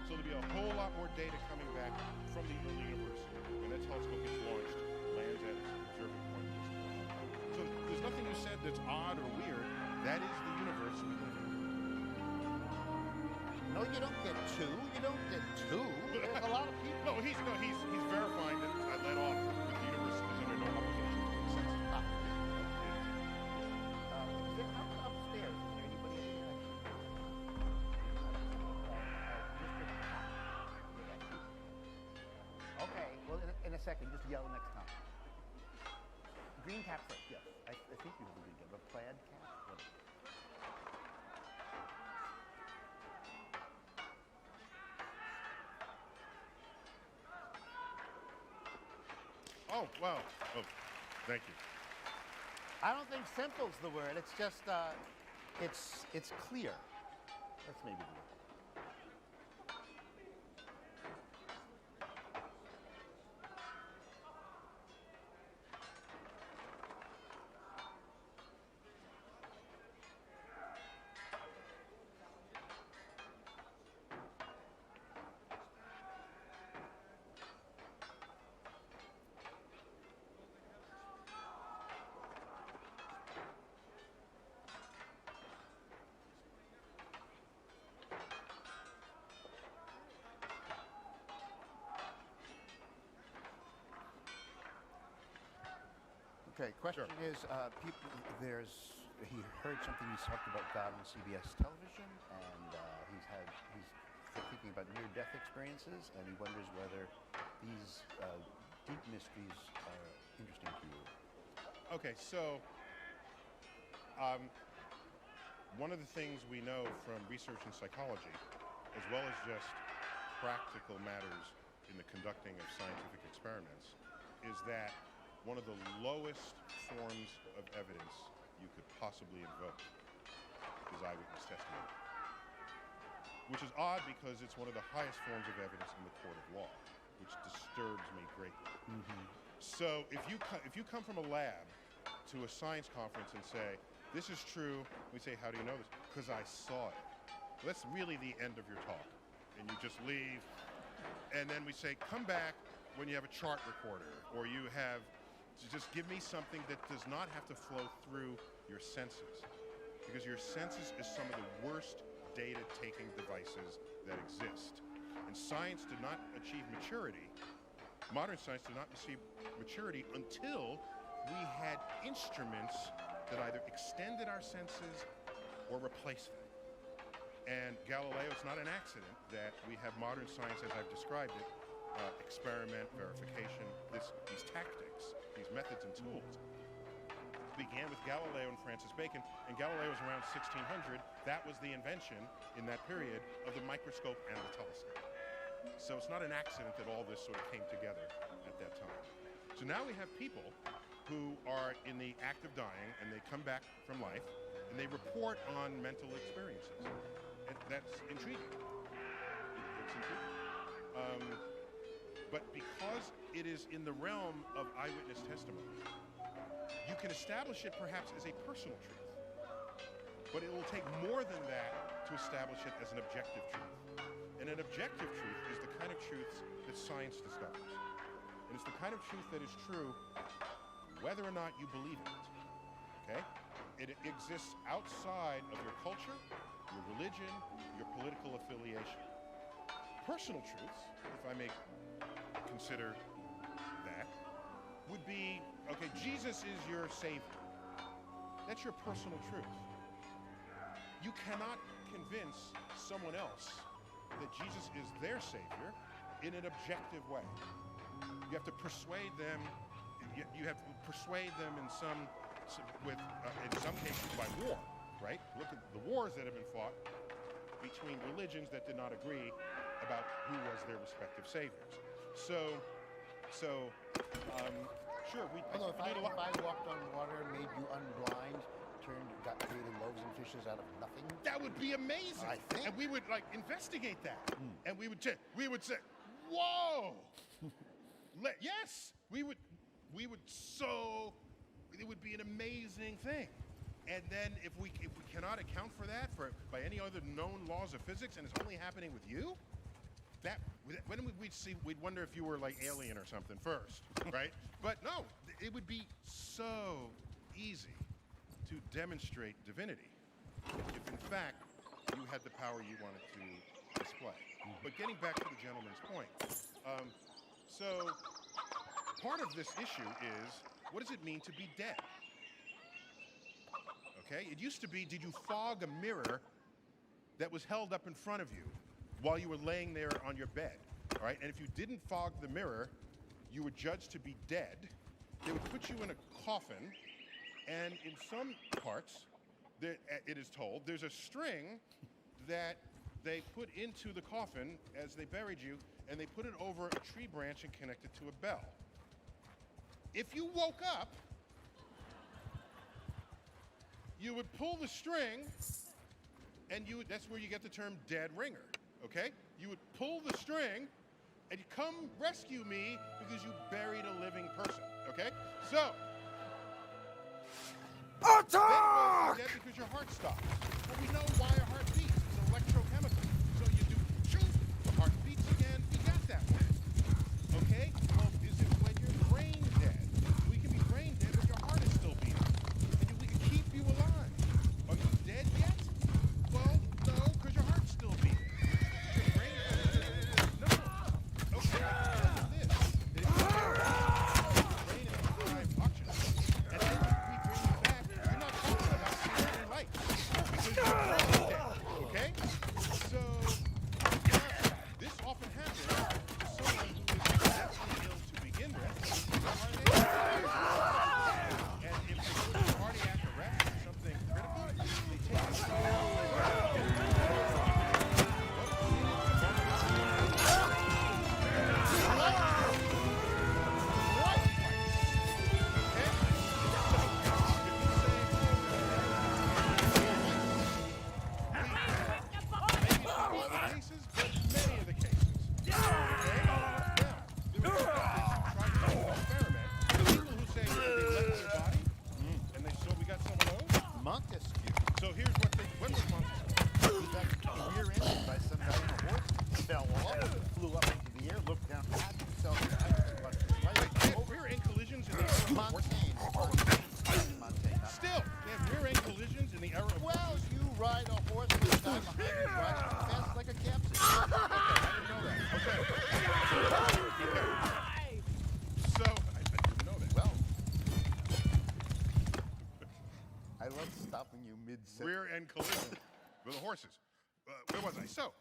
Speaker 7: So there'll be a whole lot more data coming back from the early universe when that telescope gets launched, lands at its observing point. So there's nothing you said that's odd or weird. That is the universe we live in.
Speaker 9: No, you don't get two. You don't get two. There's a lot of people.
Speaker 7: No, he's verifying that I led off with the universe is under no obligation to make sense.
Speaker 9: Is there upstairs? Is there anybody in here? Okay, well, in a second, just yell next time. Green cap first, yes. I think you have a green cap. A plaid cap? Whatever.
Speaker 7: Oh, wow. Oh, thank you.
Speaker 9: I don't think simple's the word. It's just, it's clear. That's maybe the word. Okay, question is, people, he heard something he talked about God on CBS television, and he's thinking about near-death experiences, and he wonders whether these deep mysteries are interesting to you.
Speaker 7: Okay, so one of the things we know from research in psychology, as well as just practical matters in the conducting of scientific experiments, is that one of the lowest forms of evidence you could possibly invoke is eyewitness testimony. Which is odd because it's one of the highest forms of evidence in the court of law, which disturbs me greatly. So if you come from a lab to a science conference and say, this is true, we say, how do you know this? Because I saw it. That's really the end of your talk. And you just leave, and then we say, come back when you have a chart recorder, or you have, just give me something that does not have to flow through your senses. Because your senses is some of the worst data-taking devices that exist. And science did not achieve maturity. Modern science did not achieve maturity until we had instruments that either extended our senses or replaced them. And Galileo, it's not an accident that we have modern science as I've described it, experiment, verification, these tactics, these methods and tools. Began with Galileo and Francis Bacon, and Galileo was around 1600. That was the invention in that period of the microscope and the telescope. So it's not an accident that all this sort of came together at that time. So now we have people who are in the act of dying, and they come back from life, and they report on mental experiences. And that's intriguing. It's intriguing. But because it is in the realm of eyewitness testimony, you can establish it perhaps as a personal truth. But it will take more than that to establish it as an objective truth. And an objective truth is the kind of truths that science discovers. And it's the kind of truth that is true whether or not you believe in it. Okay? It exists outside of your culture, your religion, your political affiliation. Personal truths, if I may consider that, would be, okay, Jesus is your savior. That's your personal truth. You cannot convince someone else that Jesus is their savior in an objective way. You have to persuade them. You have to persuade them in some cases by war, right? Look at the wars that have been fought between religions that did not agree about who was their respective saviors. So, sure,
Speaker 9: Although if I walked on water, made you unblind, created loaves and fishes out of nothing,
Speaker 7: that would be amazing.
Speaker 9: I think.
Speaker 7: And we would investigate that, and we would say, whoa, yes, we would. It would be an amazing thing. And then if we cannot account for that by any other known laws of physics, and it's only happening with you, we'd wonder if you were like alien or something first, right? But no, it would be so easy to demonstrate divinity if in fact you had the power you wanted to display. But getting back to the gentleman's point, so part of this issue is, what does it mean to be dead? Okay, it used to be, did you fog a mirror that was held up in front of you while you were laying there on your bed? All right, and if you didn't fog the mirror, you were judged to be dead. They would put you in a coffin, and in some parts, it is told, there's a string that they put into the coffin as they buried you, and they put it over a tree branch and connected to a bell. if you woke up, you would pull the string, and that's where you get the term dead ringer, okay? You would pull the string, and you come rescue me because you buried a living person, okay? So, attack! Dead because your heart stops. Well, we know why a heart beats. It's electrochemical. So you do, shoot, the heart beats again. You got that one, okay? Well, is it when you're brain dead? We can be brain dead, but your heart is still beating, and we can keep you alive. Are you dead yet? Well, no, because your heart's still beating. Your brain dead? No. Okay, I can tell you this. That if you brain is high oxygen, and then we bring you back, you're not talking about seeing any light because you're brain dead. Okay? So this often happens to someone who is deathly ill to begin with. And if they go to cardiac arrest or something critical, they take it. Cases, but many of the cases. Okay? Now, there was tried to do an experiment. The people who say they left their body, and they saw we got some of those.
Speaker 9: Montesquieu.
Speaker 7: So here's what when was Montesquieu?
Speaker 9: He got rear-ended by some guy on a horse, fell off, flew up into the air, looked down, pat himself,
Speaker 7: They have rear-end collisions in the era of
Speaker 9: Montaigne.
Speaker 7: Still, they have rear-end collisions in the era of
Speaker 9: Well, you ride a horse with a guy behind you riding fast like a capsule.
Speaker 7: Okay. So, I didn't know that.
Speaker 9: Well, I love stopping you mid-sentence.
Speaker 7: Rear-end collision with the horses. Where was I? So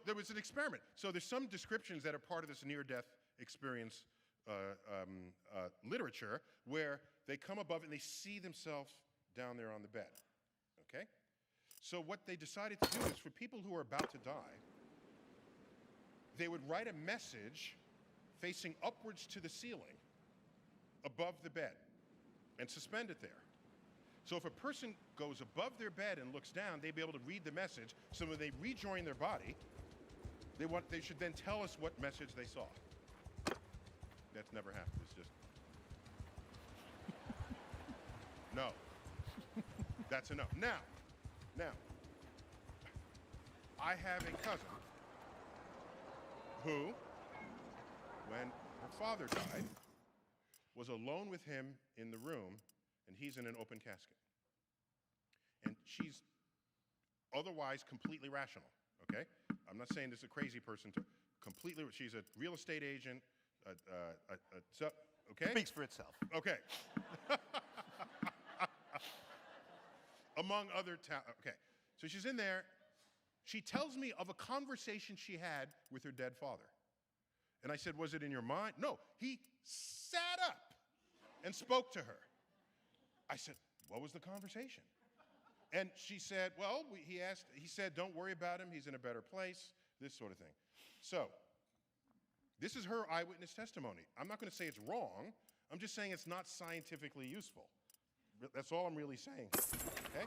Speaker 7: there was an experiment. So there's some descriptions that are part of this near-death experience literature where they come above and they see themselves down there on the bed. Okay? So what they decided to do is for people who are about to die, they would write a message facing upwards to the ceiling above the bed and suspend it there. So if a person goes above their bed and looks down, they'd be able to read the message. So when they rejoin their body, they should then tell us what message they saw. That's never happened. It's just no. That's enough. Now, I have a cousin who, when her father died, was alone with him in the room, and he's in an open casket. And she's otherwise completely rational, okay? I'm not saying this is a crazy person to completely, she's a real estate agent, okay?
Speaker 9: Speaks for itself.
Speaker 7: Okay. Among other okay. So she's in there. She tells me of a conversation she had with her dead father. And I said, was it in your mind? No, he sat up and spoke to her. I said, what was the conversation? And she said, well, he said, don't worry about him. He's in a better place, this sort of thing. So this is her eyewitness testimony. I'm not going to say it's wrong. I'm just saying it's not scientifically useful. That's all I'm really saying. Okay?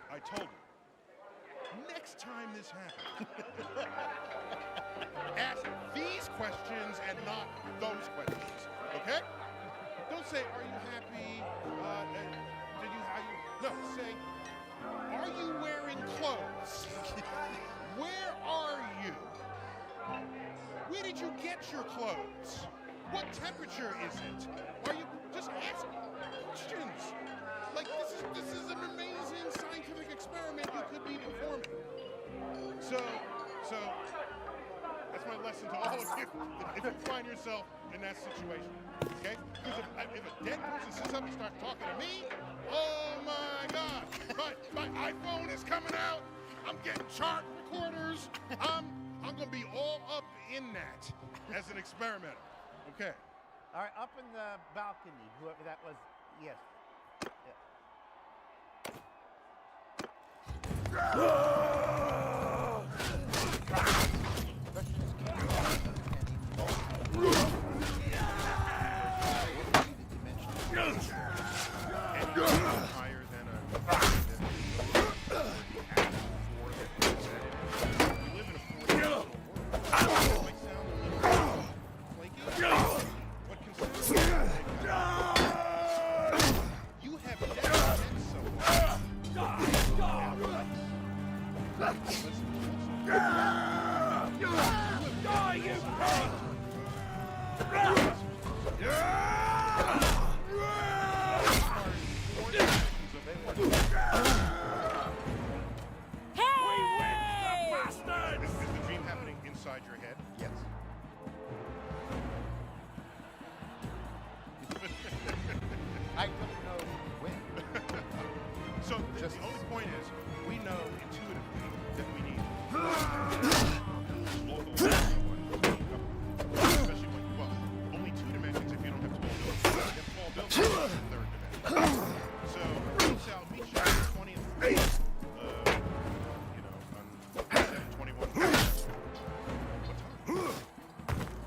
Speaker 7: I told you. Next time this happens, ask these questions and not those questions. Okay? Don't say, are you happy? No, say, are you wearing clothes? Where are you? Where did you get your clothes? What temperature is it? Are you just ask questions? Like this is an amazing scientific experiment you could be performing. So that's my lesson to all of you. If you find yourself in that situation, okay? Because if a dead person sits up and starts talking to me, oh my God, my iPhone is coming out. I'm getting chart recorders. I'm gonna be all up in that as an experiment. Okay.
Speaker 9: All right, up in the balcony, whoever that was, yes.
Speaker 7: higher than the actual 4 that we said it is. We live in a 4-dimensional world. It might sound a little flaky, but consider you have never met someone. Is the dream happening inside your head?
Speaker 9: Yes. I don't know when.
Speaker 7: So the only point is, we know intuitively that we need local, especially when, well, only 2 dimensions if you don't have tall buildings. You have tall buildings in the 3rd dimension. So I'll meet you on the 20th floor, on 721. What time?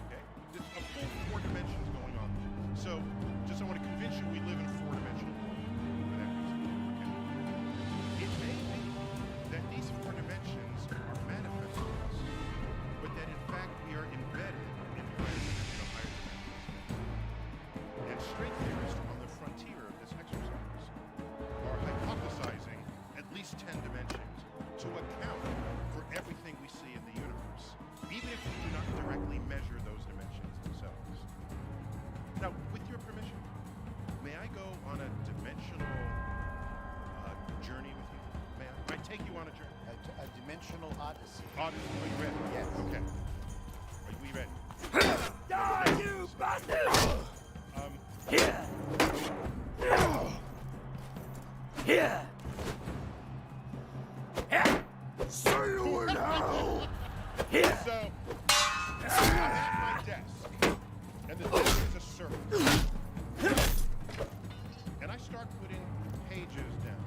Speaker 7: Okay? There's a full 4 dimensions going on. So just I want to convince you we live in a 4-dimensional world for that reason. Okay? It may be that these 4 dimensions are manifest to us, but that in fact we are embedded in higher dimensions. And straight theorists on the frontier of this exercise are hypothesizing at least 10 dimensions to account for everything we see in the universe, even if we do not directly measure those dimensions themselves. Now, with your permission, may I go on a dimensional journey with you? May I take you on a journey?
Speaker 9: A dimensional odyssey.
Speaker 7: Odyssey, are you ready?
Speaker 9: Yes.
Speaker 7: Okay. Are we ready?
Speaker 10: Die, you bastard!
Speaker 7: Here.
Speaker 10: Sailor now!
Speaker 7: So, I'm at my desk, and the desk is a circle. And I start putting pages down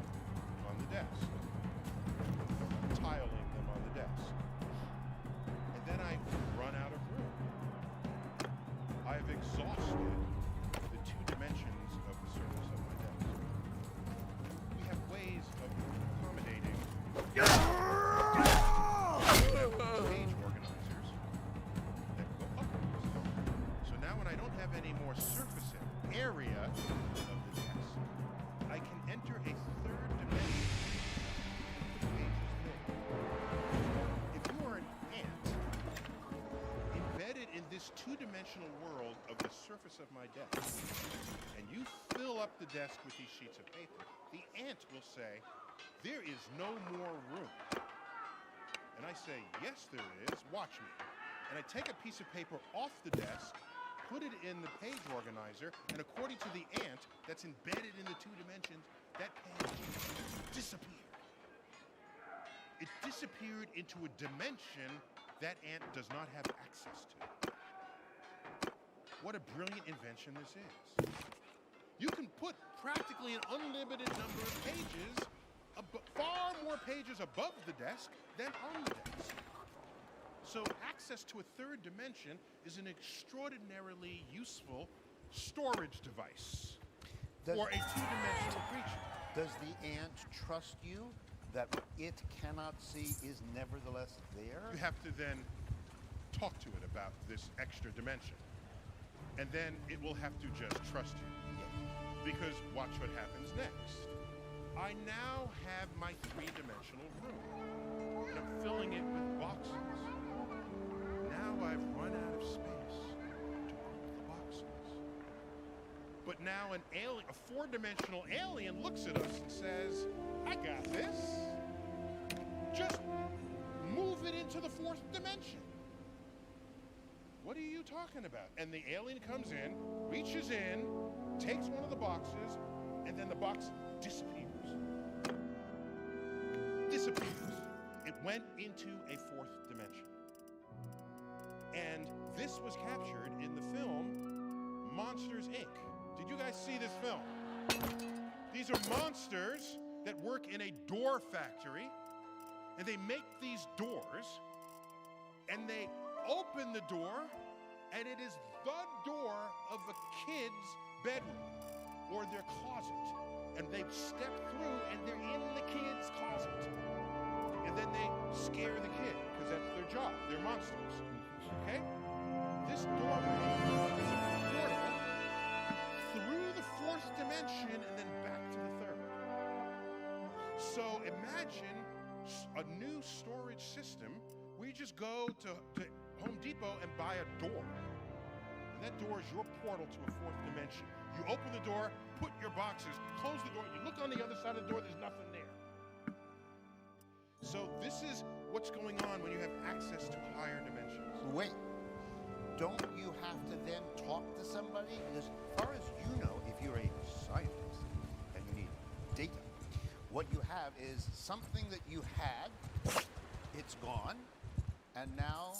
Speaker 7: on the desk, tiling them on the desk. And then I run out of room. I have exhausted the 2 dimensions of the surface of my desk. We have ways of accommodating page organizers that go upwards. So now when I don't have any more surface area of the desk, I can enter a 3rd dimension. The page is big. If you are an ant embedded in this 2-dimensional world of the surface of my desk, and you fill up the desk with these sheets of paper, the ant will say, "There is no more room." And I say, "Yes, there is. Watch me." And I take a piece of paper off the desk, put it in the page organizer, and according to the ant that's embedded in the 2 dimensions, that page disappeared. It disappeared into a dimension that ant does not have access to. What a brilliant invention this is. You can put practically an unlimited number of pages, far more pages above the desk than on the desk. So access to a 3rd dimension is an extraordinarily useful storage device for a 2-dimensional creature.
Speaker 9: Does the ant trust you that what it cannot see is nevertheless there?
Speaker 7: You have to then talk to it about this extra dimension. And then it will have to just trust you. Because watch what happens next. I now have my 3-dimensional room. And I'm filling it with boxes. Now I've run out of space to put the boxes. But now a 4-dimensional alien looks at us and says, "I got this. Just move it into the 4th dimension." What are you talking about? And the alien comes in, reaches in, takes one of the boxes, and then the box disappears. It went into a 4th dimension. And this was captured in the film Monsters, Inc. Did you guys see this film? These are monsters that work in a door factory, and they make these doors, and they open the door, and it is the door of a kid's bedroom or their closet. and they've stepped through and they're in the kid's closet. And then they scare the kid because that's their job. They're monsters. Okay? This doorway is a portal through the fourth dimension and then back to the third. So imagine a new storage system where you just go to Home Depot and buy a door. And that door is your portal to a fourth dimension. You open the door, put your boxes, close the door, you look on the other side of the door, there's nothing there. So this is what's going on when you have access to higher dimensions.
Speaker 9: Wait, don't you have to then talk to somebody? Because as far as you know, if you're a scientist and you need data, what you have is something that you had, it's gone, and now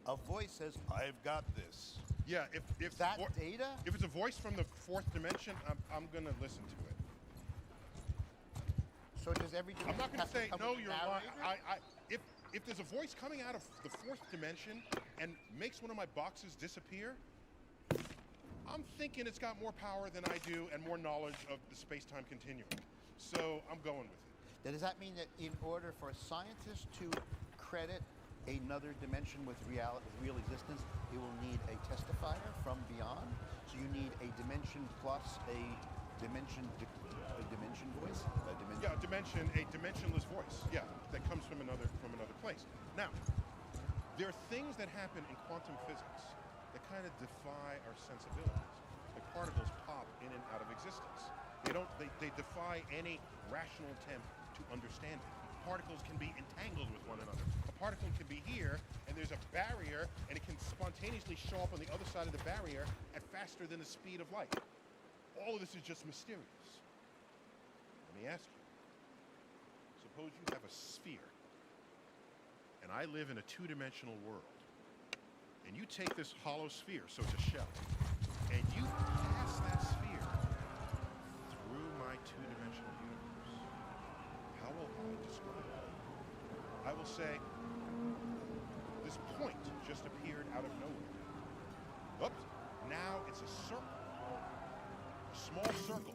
Speaker 9: a voice says, I've got this.
Speaker 7: Yeah, if
Speaker 9: that data?
Speaker 7: If it's a voice from the fourth dimension, I'm gonna listen to it.
Speaker 9: So does every dimension
Speaker 7: I'm not gonna
Speaker 9: have to
Speaker 7: say
Speaker 9: come
Speaker 7: no.
Speaker 9: with a
Speaker 7: You're lying.
Speaker 9: narrator?
Speaker 7: If there's a voice coming out of the fourth dimension and makes one of my boxes disappear, I'm thinking it's got more power than I do and more knowledge of the space-time continuum. So I'm going with it.
Speaker 9: Does that mean that in order for scientists to credit another dimension with real existence, it will need a testifier from beyond? So you need a dimension plus a dimension voice?
Speaker 7: Yeah, a dimensionless voice. Yeah, that comes from another place. Now, there are things that happen in quantum physics that kind of defy our sensibilities. Like particles pop in and out of existence. They defy any rational attempt to understand it. Particles can be entangled with one another. A particle can be here, and there's a barrier, and it can spontaneously show up on the other side of the barrier at faster than the speed of light. All of this is just mysterious. Let me ask you. Suppose you have a sphere, and I live in a two-dimensional world, and you take this hollow sphere, so it's a shell, and you pass that sphere through my two-dimensional universe. How will I describe it? I will say, this point just appeared out of nowhere. Oops, now it's a circle. A small circle.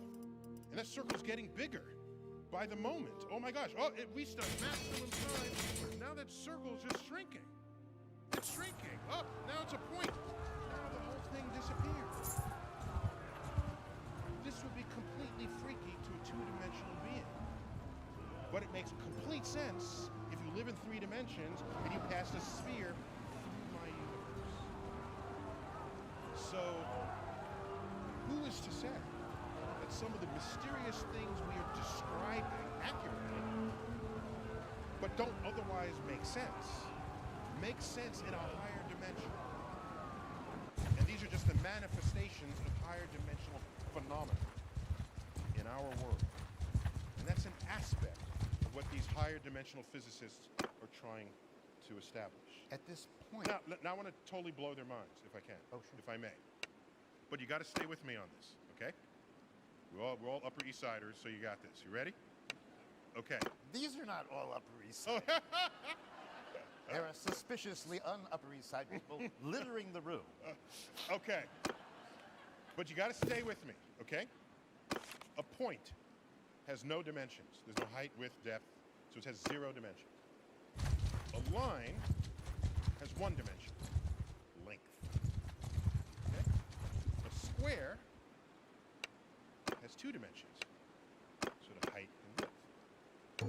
Speaker 7: And that circle's getting bigger by the moment. Oh my gosh, it reached a maximum size. Now that circle's just shrinking. It's shrinking. Oh, now it's a point. Now the whole thing disappears. This would be completely freaky to a two-dimensional being. But it makes complete sense if you live in three dimensions and you pass a sphere through my universe. So, who is to say that some of the mysterious things we are describing accurately, but don't otherwise make sense in a higher dimension? And these are just the manifestations of higher dimensional phenomena in our world. And that's an aspect of what these higher dimensional physicists are trying to establish.
Speaker 9: At this point...
Speaker 7: Now I want to totally blow their minds, if I can, if I may. But you got to stay with me on this, okay? We're all Upper East Siders, so you got this. You ready? Okay.
Speaker 9: These are not all Upper East Side. There are suspiciously un-Upper East Side people littering the room.
Speaker 7: Okay. But you got to stay with me, okay? A point has no dimensions. There's no height, width, depth, so it has 0 dimensions. A line has 1 dimension, length. Okay? A square has 2 dimensions, so the height and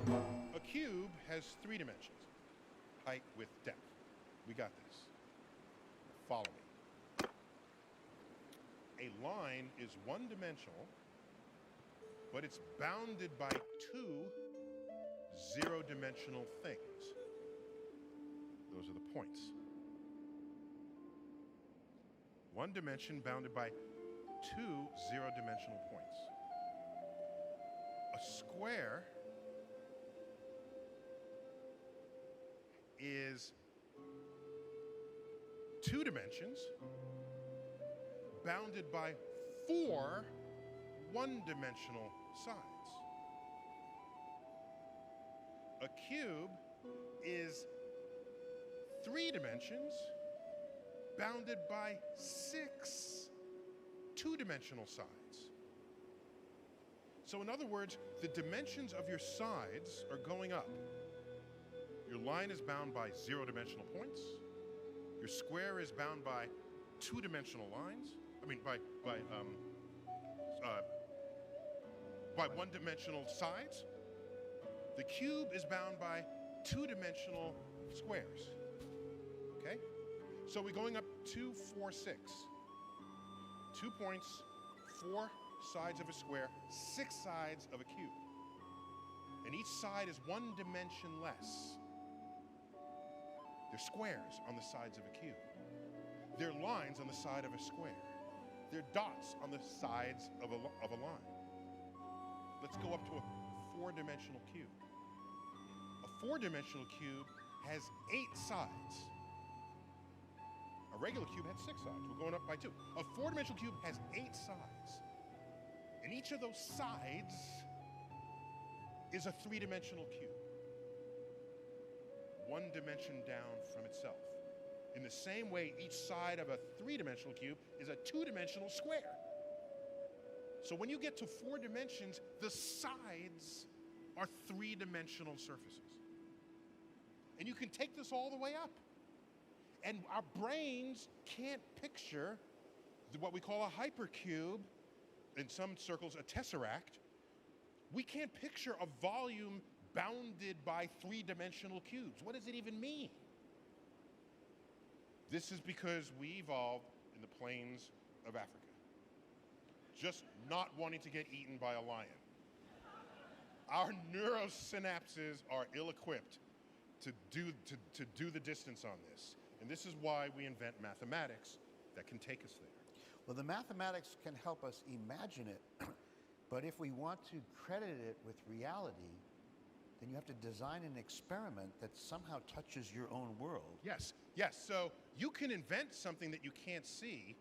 Speaker 7: width. A cube has 3 dimensions, height, width, depth. We got this. Follow me. A line is 1-dimensional, but it's bounded by 2 0-dimensional things. Those are the points. 1 dimension bounded by 2 0-dimensional points. A square is 2 dimensions bounded by 4 1-dimensional sides. A cube is 3 dimensions bounded by 6 2-dimensional sides. So in other words, the dimensions of your sides are going up. Your line is bound by 0-dimensional points. Your square is bound by 2-dimensional lines. I mean, by 1-dimensional sides. The cube is bound by 2-dimensional squares. Okay? So we're going up 2, 4, 6. 2 points, 4 sides of a square, 6 sides of a cube. And each side is 1 dimension less. They're squares on the sides of a cube. They're lines on the side of a square. They're dots on the sides of a line. Let's go up to a 4-dimensional cube. A 4-dimensional cube has 8 sides. A regular cube had 6 sides. We're going up by 2. A 4-dimensional cube has 8 sides. And each of those sides is a 3-dimensional cube. 1 dimension down from itself. In the same way, each side of a 3-dimensional cube is a 2-dimensional square. So when you get to 4 dimensions, the sides are 3-dimensional surfaces. And you can take this all the way up. And our brains can't picture what we call a hypercube, in some circles a tesseract. We can't picture a volume bounded by 3-dimensional cubes. What does it even mean? This is because we evolved in the plains of Africa, just not wanting to get eaten by a lion. Our neurosynapses are ill-equipped to do the distance on this. And this is why we invent mathematics that can take us there.
Speaker 9: Well, the mathematics can help us imagine it, but if we want to credit it with reality, then you have to design an experiment that somehow touches your own world.
Speaker 7: Yes, yes. So you can invent something that you can't see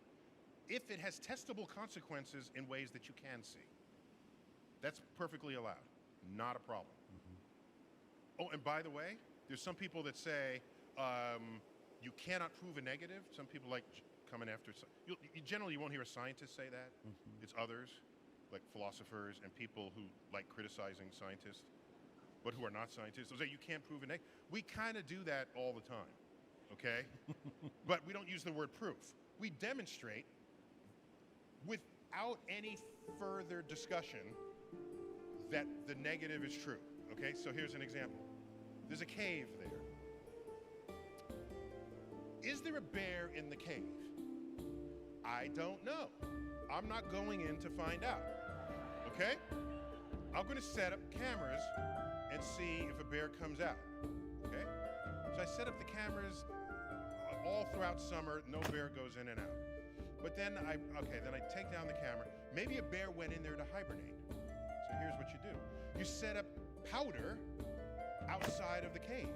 Speaker 7: if it has testable consequences in ways that you can see. That's perfectly allowed. Not a problem. Oh, and by the way, there's some people that say you cannot prove a negative. Some people like coming after. Generally, you won't hear a scientist say that. It's others, like philosophers and people who like criticizing scientists, but who are not scientists. They'll say you can't prove a negative. We kind of do that all the time, okay? But we don't use the word proof. We demonstrate without any further discussion that the negative is true, okay? So here's an example. There's a cave there. Is there a bear in the cave? I don't know. I'm not going in to find out, okay? I'm gonna set up cameras and see if a bear comes out, okay? So I set up the cameras all throughout summer, no bear goes in and out. But then I take down the camera. Maybe a bear went in there to hibernate. So here's what you do. You set up powder outside of the cave,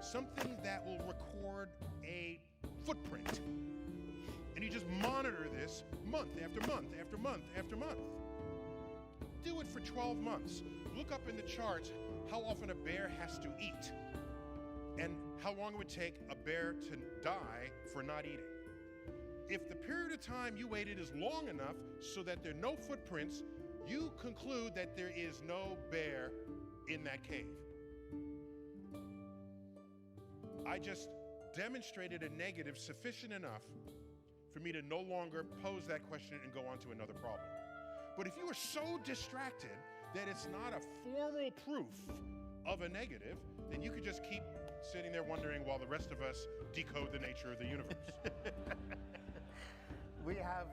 Speaker 7: something that will record a footprint. And you just monitor this month after month after month after month. Do it for 12 months. Look up in the charts how often a bear has to eat and how long it would take a bear to die for not eating. If the period of time you waited is long enough so that there are no footprints, you conclude that there is no bear in that cave. I just demonstrated a negative sufficient enough for me to no longer pose that question and go on to another problem. But if you are so distracted that it's not a formal proof of a negative, then you could just keep sitting there wondering while the rest of us decode the nature of the universe.
Speaker 9: We have,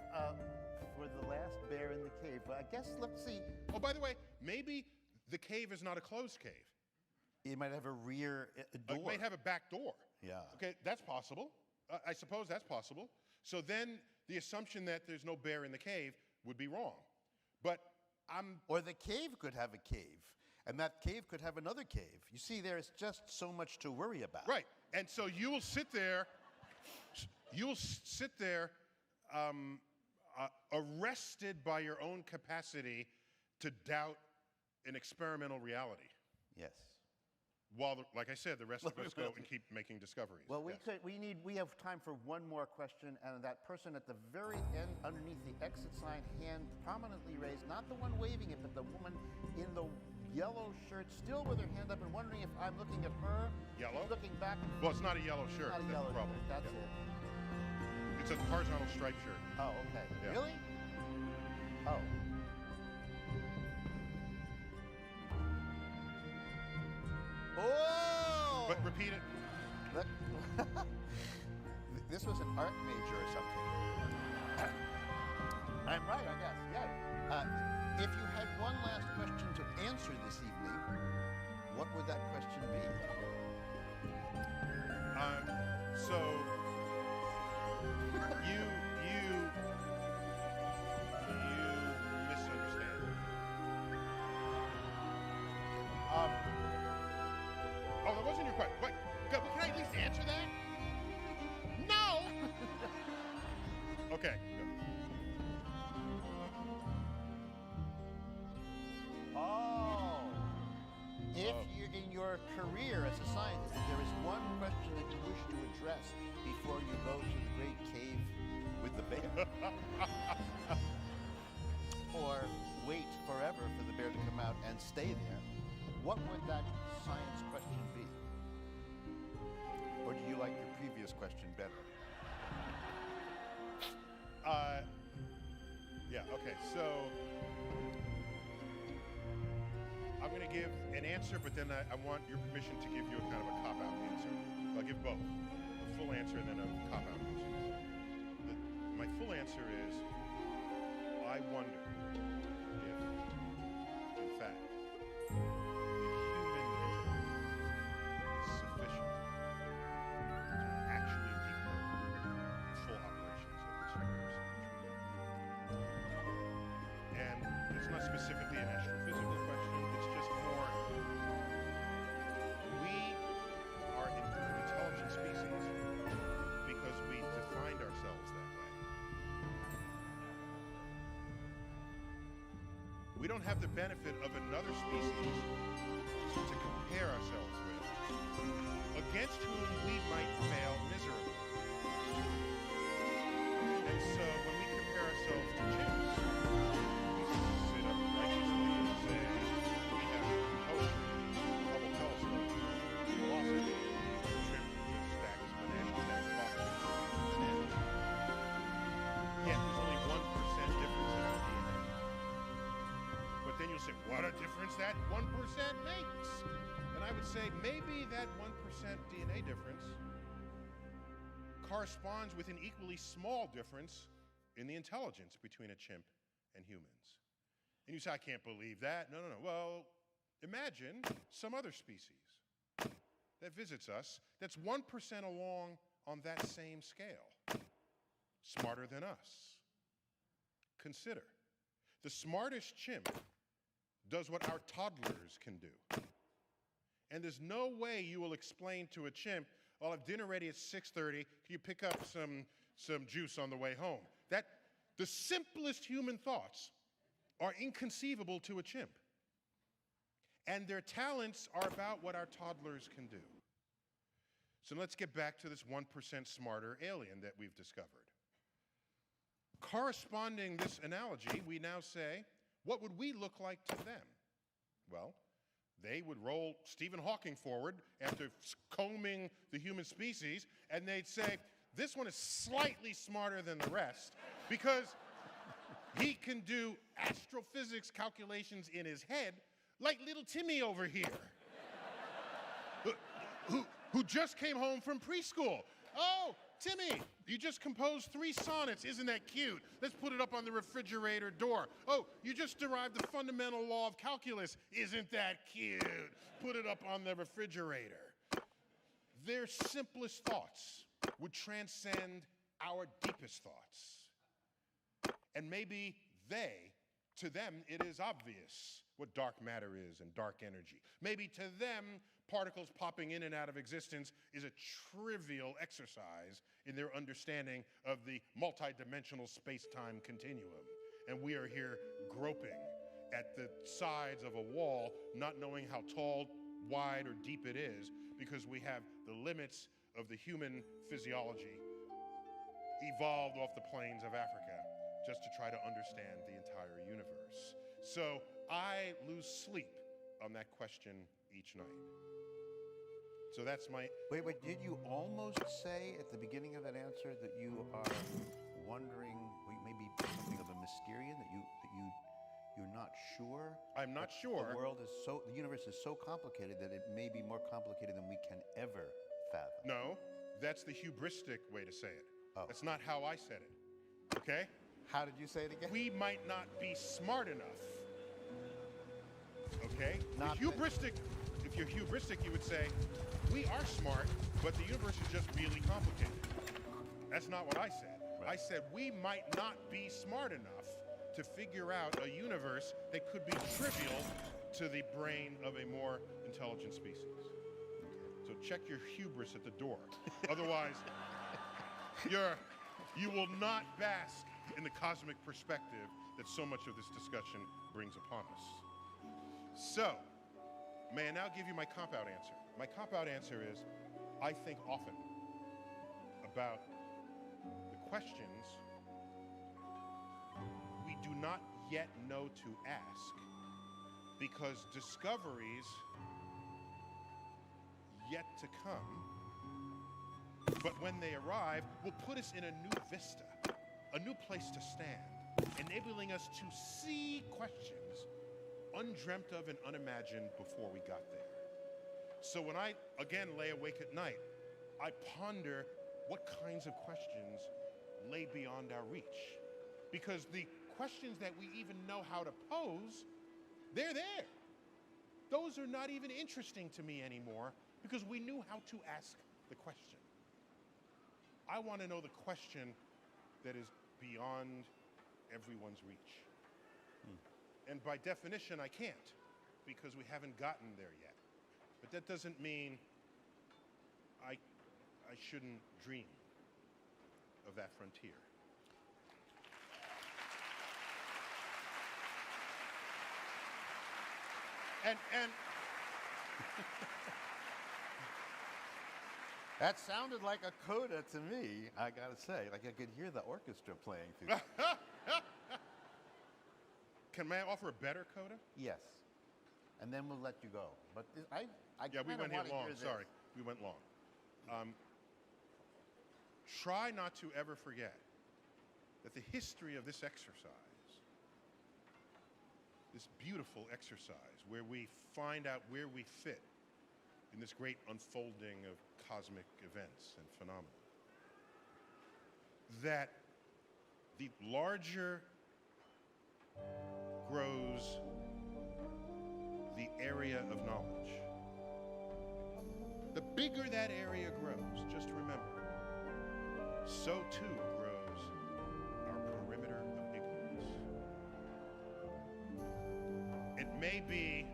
Speaker 9: for the last bear in the cave, I guess, let's see.
Speaker 7: Oh, by the way, maybe the cave is not a closed cave.
Speaker 9: It might have a rear door.
Speaker 7: It might have a back door.
Speaker 9: Yeah.
Speaker 7: Okay, that's possible. I suppose that's possible. So then the assumption that there's no bear in the cave would be wrong. But
Speaker 9: Or the cave could have a cave, and that cave could have another cave. You see, there's just so much to worry about.
Speaker 7: Right, and so you will sit there, arrested by your own capacity to doubt an experimental reality.
Speaker 9: Yes.
Speaker 7: While, like I said, the rest of us go and keep making discoveries.
Speaker 9: Well,
Speaker 7: Yes.
Speaker 9: we have time for one more question, and that person at the very end, underneath the exit sign, hand prominently raised, not the one waving it, but the woman in the yellow shirt, still with her hand up and wondering if I'm looking at her.
Speaker 7: Yellow?
Speaker 9: She's looking back.
Speaker 7: Well, it's not a yellow shirt.
Speaker 9: Not a
Speaker 7: That's
Speaker 9: yellow
Speaker 7: the problem.
Speaker 9: shirt. That's
Speaker 7: Yeah.
Speaker 9: it.
Speaker 7: It's a horizontal striped shirt.
Speaker 9: Oh, okay.
Speaker 7: Yeah.
Speaker 9: Really? Oh. Oh!
Speaker 7: But repeat it.
Speaker 9: Look. This was an art major or something. I'm right, I guess. Yeah. If you had one last question to answer this evening, what would that question be?
Speaker 7: So you misunderstand. Oh, that wasn't your question. Wait, can I at least answer that? No. Okay. Good.
Speaker 9: Oh. If you're in your career as a scientist, if there is one question that you wish to address before you go to the great cave with the bear, or wait forever for the bear to come out and stay there, what would that science question be? Or do you like your previous question better?
Speaker 7: Yeah, okay, so I'm going to give an answer, but then I want your permission to give you a kind of a cop-out answer. I'll give both, a full answer and then a cop-out answer. My full answer is, I wonder if, in fact, the human intellect is sufficient to actually decode the full operations of this universe. And it's not specifically an astrophysical question, it's just more, we are an intelligent species because we defined ourselves that way. We don't have the benefit of another species to compare ourselves with, against whom we might fail miserably. And so when we compare ourselves to chimps, we sit up righteously and say we have poetry, Hubble telescope, philosophy, trip to stacks, banana stacks, bananas. Yet there's only 1% difference in our DNA. But then you'll say, what a difference that 1% makes. And I would say maybe that 1% DNA difference corresponds with an equally small difference in the intelligence between a chimp and humans. And you say, I can't believe that. No. Well, imagine some other species that visits us that's 1% along on that same scale, smarter than us. Consider, the smartest chimp does what our toddlers can do. And there's no way you will explain to a chimp, I'll have dinner ready at 6:30, can you pick up some juice on the way home? The simplest human thoughts are inconceivable to a chimp. And their talents are about what our toddlers can do. So let's get back to this 1% smarter alien that we've discovered. Corresponding this analogy, we now say, what would we look like to them? Well, they would roll Stephen Hawking forward after combing the human species, and they'd say, this one is slightly smarter than the rest because he can do astrophysics calculations in his head like little Timmy over here, who just came home from preschool. Oh, Timmy, you just composed 3 sonnets. Isn't that cute? Let's put it up on the refrigerator door. Oh, you just derived the fundamental law of calculus. Isn't that cute? Put it up on the refrigerator. Their simplest thoughts would transcend our deepest thoughts. And maybe to them, it is obvious what dark matter is and dark energy. Maybe to them, particles popping in and out of existence is a trivial exercise in their understanding of the multidimensional space-time continuum. And we are here groping at the sides of a wall, not knowing how tall wide or deep it is, because we have the limits of the human physiology evolved off the plains of Africa just to try to understand the entire universe. So I lose sleep on that question each night. So that's my...
Speaker 9: Wait, did you almost say at the beginning of that answer that you are wondering, maybe something of a Mysterian, you're not sure?
Speaker 7: I'm not sure.
Speaker 9: The universe is so complicated that it may be more complicated than we can ever fathom.
Speaker 7: No, that's the hubristic way to say it.
Speaker 9: Oh.
Speaker 7: That's not how I said it, okay?
Speaker 9: How did you say it again?
Speaker 7: We might not be smart enough, okay?
Speaker 9: Not
Speaker 7: If you're hubristic, you would say, we are smart, but the universe is just really complicated. That's not what I said.
Speaker 9: Right.
Speaker 7: I said we might not be smart enough to figure out a universe that could be trivial to the brain of a more intelligent species. So check your hubris at the door. Otherwise, you will not bask in the cosmic perspective that so much of this discussion brings upon us. So, may I now give you my cop-out answer? My cop-out answer is, I think often about the questions we do not yet know to ask, because discoveries yet to come, but when they arrive, will put us in a new vista, a new place to stand, enabling us to see questions undreamt of and unimagined before we got there. So when I, again, lay awake at night, I ponder what kinds of questions lay beyond our reach. Because the questions that we even know how to pose, they're there. Those are not even interesting to me anymore because we knew how to ask the question. I want to know the question that is beyond everyone's reach. And by definition, I can't, because we haven't gotten there yet. But that doesn't mean I shouldn't dream of that frontier. And
Speaker 9: That sounded like a coda to me, I gotta say. Like I could hear the orchestra playing through.
Speaker 7: May I offer a better coda?
Speaker 9: Yes. And then we'll let you go. But I
Speaker 7: Yeah, we went here long. Sorry, we went long. Try not to ever forget that the history of this exercise, this beautiful exercise where we find out where we fit in this great unfolding of cosmic events and phenomena, that the larger grows the area of knowledge. The bigger that area grows, just remember, so too grows our perimeter of ignorance. It may be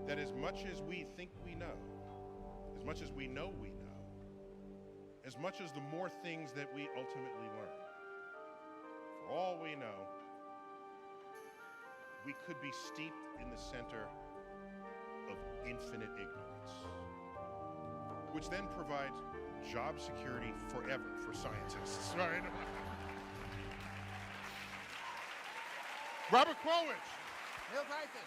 Speaker 7: that as much as we think we know, as much as we know we know, as much as the more things that we ultimately learn, for all we know, we could be steeped in the center of infinite ignorance, which then provides job security forever for scientists, right? Robert Krulwich.
Speaker 9: Neil Tyson.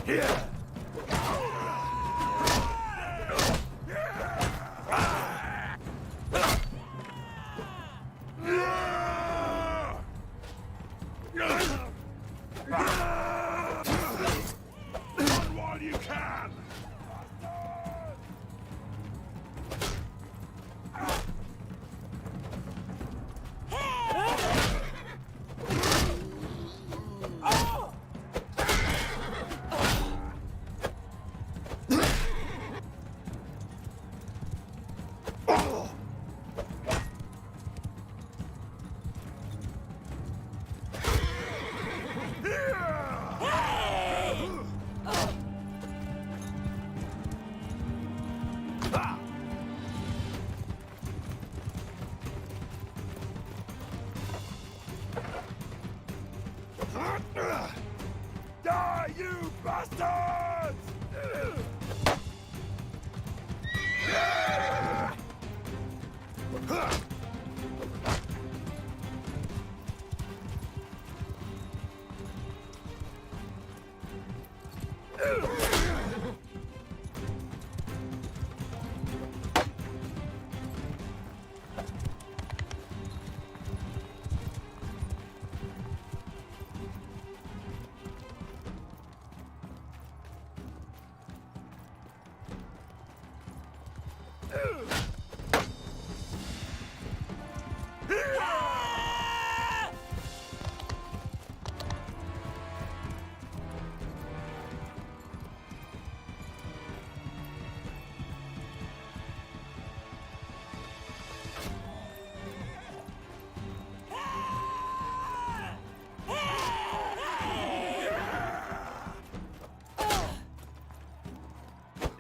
Speaker 10: Run while you can! Die, you bastards!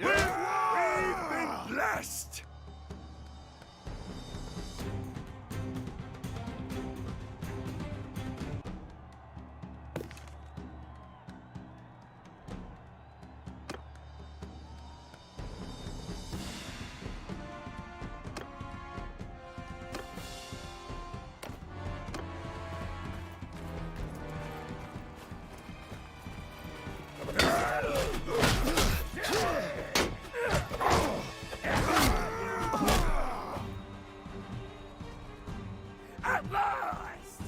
Speaker 10: We've been blessed! At last!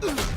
Speaker 10: Ugh!